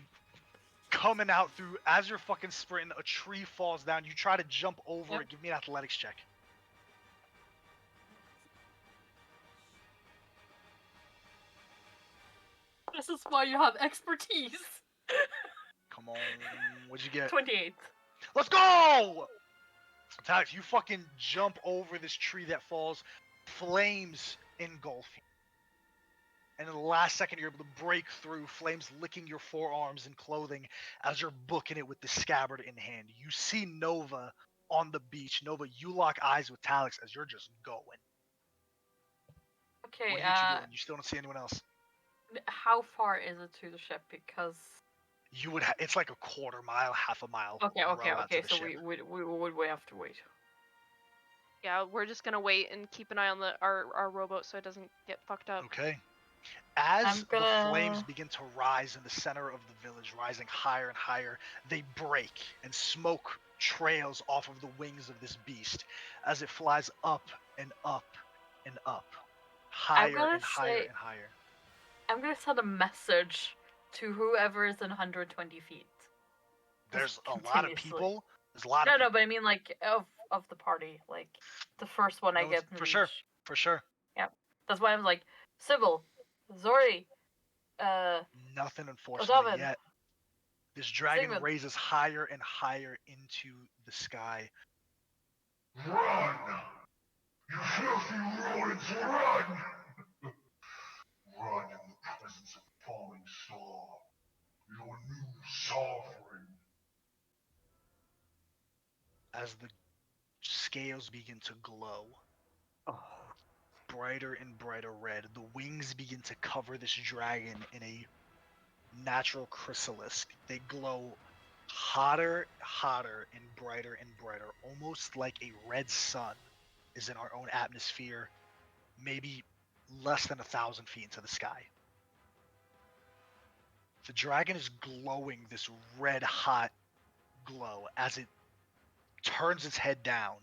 coming out through. As you're fucking sprinting, a tree falls down. You try to jump over it. Give me an athletics check. This is why you have expertise. Come on. What'd you get? 28. Let's go! Talix, you fucking jump over this tree that falls. Flames engulf you. And in the last second, you're able to break through, flames licking your forearms and clothing as you're booking it with the scabbard in hand. You see Nova on the beach. Nova, you lock eyes with Talix as you're just going. Okay, What are you doing? You still don't see anyone else. how far is it to the ship? Because You would. It's like a quarter mile, half a mile. okay, row out to the so ship. we have to wait. Yeah, we're just gonna wait and keep an eye on our rowboat so it doesn't get fucked up. Okay. As I'm the gonna- flames begin to rise in the center of the village, rising higher and higher, they break and smoke trails off of the wings of this beast as it flies up and up and up, higher gonna and higher say- and higher. I'm gonna send a message to whoever is in 120 feet. There's a lot of continuously. people. There's a lot No, of people. but I mean like of the party, like the first one I No, get for sure. For sure. That's why I'm like, Sybil, Zori, Nothing, unfortunately, O'Davin. yet. This dragon Sigmund. raises higher and higher into the sky. Run! You filthy rodents, run! Run in the presence of falling star, your new sovereign. As the scales begin to glow, Oh, Brighter and brighter red. The wings begin to cover this dragon in a natural chrysalis. They glow hotter, and brighter, almost like a red sun is in our own atmosphere, maybe less than 1,000 feet into the sky. The dragon is glowing this red hot glow as it turns its head down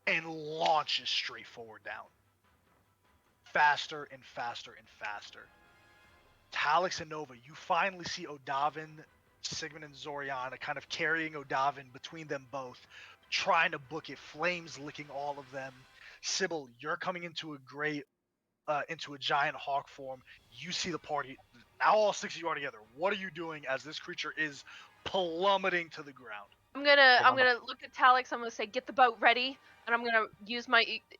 and launches straight forward down. Faster and faster and faster. Talix and Nova, you finally see Odavin, Sigmund, and Zoriana kind of carrying Odavin between them both, trying to book it, flames licking all of them. Sybil, you're coming into a giant hawk form. You see the party. Now all 6 of you are together. What are you doing as this creature is plummeting to the ground? I'm gonna look at Talix. I'm gonna say, get the boat ready, and I'm gonna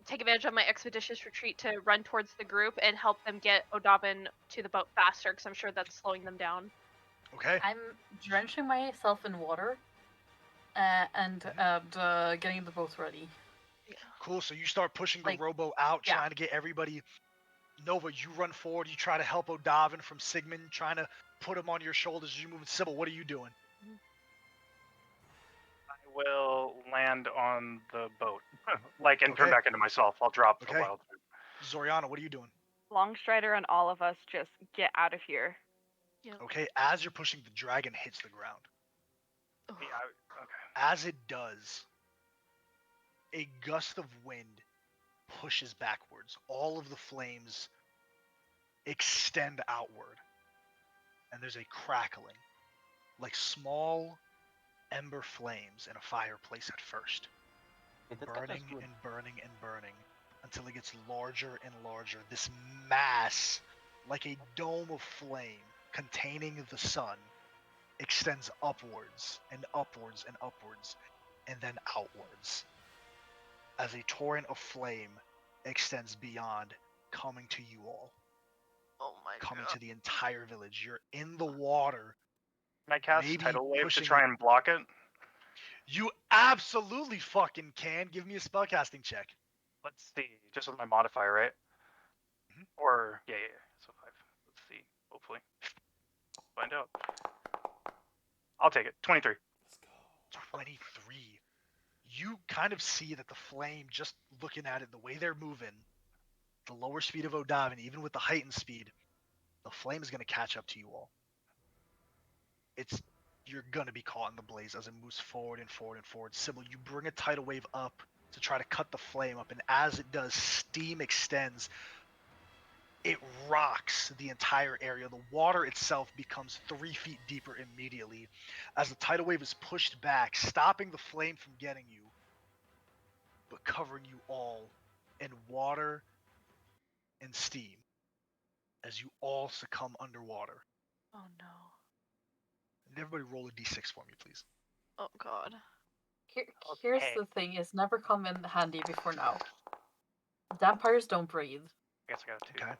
take advantage of my expeditious retreat to run towards the group and help them get Odabin to the boat faster, because I'm sure that's slowing them down. Okay. I'm drenching myself in water and getting the boat ready. Cool. So you start pushing the Like, rowboat out, yeah. trying to get everybody. Nova, you run forward. You try to help Odavin from Sigmund, trying to put him on your shoulders as you move. Sybil, what are you doing? I will land on the boat, and turn Okay. back into myself. I'll drop the Okay. wild. Zoriana, what are you doing? Longstrider and all of us just get out of here. Yeah. Okay, as you're pushing, the dragon hits the ground. Yeah, okay. As it does, a gust of wind pushes backwards. All of the flames extend outward, and there's a crackling, like small ember flames in a fireplace at first, burning and burning and burning until it gets larger and larger. This mass, like a dome of flame containing the sun, extends upwards and upwards and upwards, and then outwards, as a torrent of flame extends beyond, coming to you all, Oh my coming god. to the entire village. You're in the water. Can I cast Maybe Tidal Wave to pushing try it. and block it? You absolutely fucking can. Give me a spellcasting check. Let's see. Just with my modifier, right? Mhm. Or, yeah. So 5. Let's see. Hopefully. Find out. I'll take it. 23. Let's go. 23. You kind of see that the flame, just looking at it, the way they're moving, the lower speed of Odavin, even with the heightened speed, the flame is going to catch up to you all. You're going to be caught in the blaze as it moves forward and forward and forward. Sybil, you bring a tidal wave up to try to cut the flame up, and as it does, steam extends. It rocks the entire area. The water itself becomes 3 feet deeper immediately as the tidal wave is pushed back, stopping the flame from getting you, but covering you all in water and steam as you all succumb underwater. Oh no. And everybody roll a d6 for me, please. Oh god. Here's Okay. the thing: it's never come in handy before now. Vampires don't breathe. I guess I got a 2. Okay.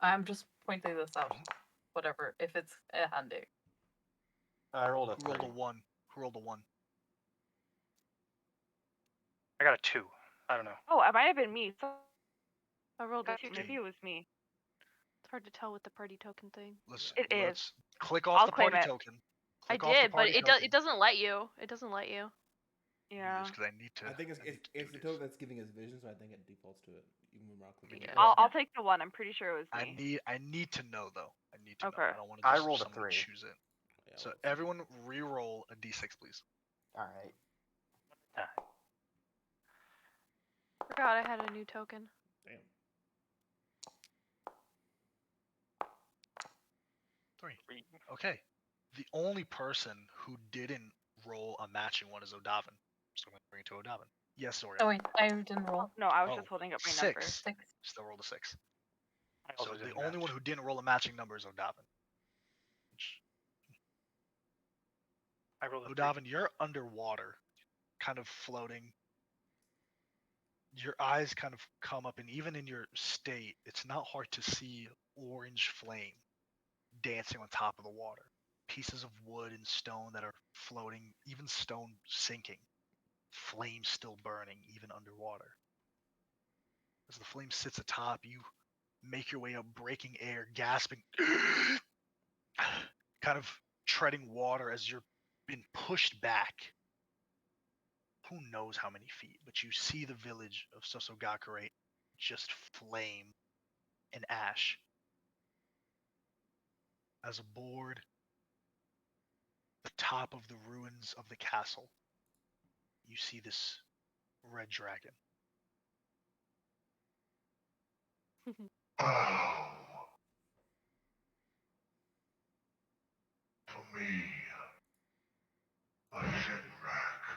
I'm just pointing this out. Whatever, if it's handy. I rolled a Who rolled a 3. 1? Who rolled a 1? I got a 2. I don't know. Oh, it might have been me. So I rolled a 2. maybe it was me. It's hard to tell with the party token thing. Let's click off I'll the claim party it. token. I Click off the did, but party token. it doesn't let you. It doesn't let you. Yeah. Because I need to. I think it's I need to it's do the this. token that's giving us vision, so I think it defaults to it, even when we're not clicking. Yeah. it. I'll take the 1. I'm pretty sure it was me. I need to know though. I need to know. Okay. I don't want to I just rolled a someone 3. choose it. Yeah, So well, it's- everyone re-roll a d6, please. All right. Forgot I had a new token. Damn. 3. Okay. The only person who didn't roll a matching one is Odavin. So I'm going to bring it to Odavin. Yes, sorry. Oh wait, I didn't roll. No, I was Oh, just holding up my 6. number. 6. Still rolled a 6. I So also the didn't only match. one who didn't roll a matching number is Odavin. I rolled a 3. Odavin, you're underwater, kind of floating. Your eyes kind of come up, and even in your state, it's not hard to see orange flame dancing on top of the water. Pieces of wood and stone that are floating, even stone sinking. Flames still burning, even underwater. As the flame sits atop, you make your way up, breaking air, gasping, kind of treading water as you're being pushed back. Who knows how many feet, but you see the village of Sosogakure just flame and ash. As aboard the top of the ruins of the castle, you see this red dragon. Bow to me, a Shinrak.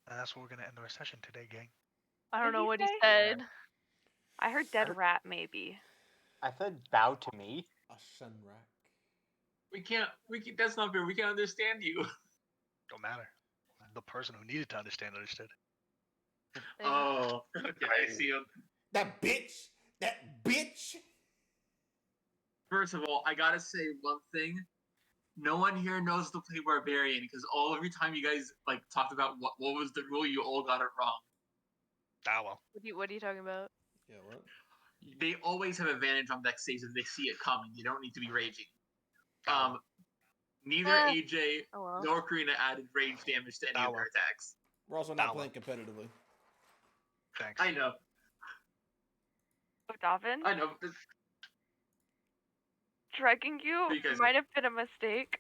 And that's where we're going to end our session today, gang. I don't Did know he what he say? said. I heard dead rat maybe. I said bow to me. A Shenrak. We can't. That's not fair. We can't understand you. Don't matter. The person who needed to understand understood. Oh, okay. I see him. That bitch! That bitch! First of all, I gotta say one thing. No one here knows to play barbarian because every time you guys like talked about what was the rule, you all got it wrong. Ah, well. What are you talking about? Yeah, what? They always have advantage on deck saves if they see it coming. You don't need to be raging. Ah, well. Neither Eh. AJ Oh well. nor Karina added rage damage to any Ah, of their well. attacks. We're also not playing competitively. Thanks. I know. Davin, I know. dragging you You guys might have been a mistake.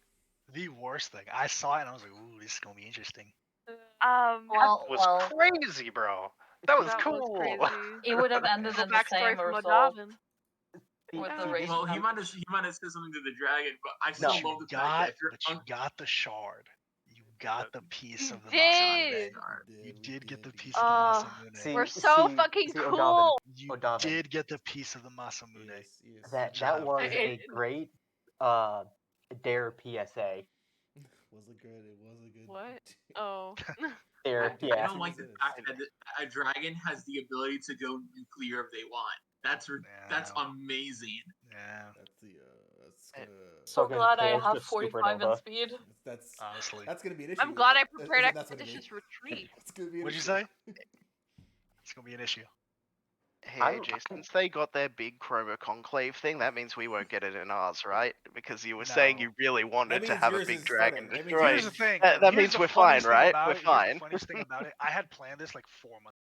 The worst thing. I saw it and I was like, ooh, this is going to be interesting. Well, was crazy, bro. That was That was cool. crazy. it would have ended Little in the backstory same from result O'Davin. with the See, rage Well, he might damage. have said something to the dragon, but I But still you love the fact that if you're got the shard. You got the piece of the did. Masamune. You did get the piece did. of the Masamune. We're so fucking cool. You O'Davin. did get the piece of the Masamune. Yes, yes. That Good job. was a great dare PSA. Was it good? It was a good. What? Oh. Dare, I yeah. don't like the fact that a dragon has the ability to go nuclear if they want. That's amazing. Yeah. That's the that's So Fucking glad I pulls have the 45 in supernova. speed. That's Honestly. that's gonna be an issue. I'm glad I Isn't prepared that's what it Expeditious means? Retreat. It's gonna be an What'd you issue. say? It's going to be an issue. Hey AJ, since they got their big Chroma Conclave thing, that means we won't get it in ours, right? Because you were saying you really wanted to means have a yours big is dragon funner. That means destroyed. Here's the thing. That Here's means the we're fine, funniest thing right? about We're it. Here's fine. the funniest thing about it. I had planned this like 4 months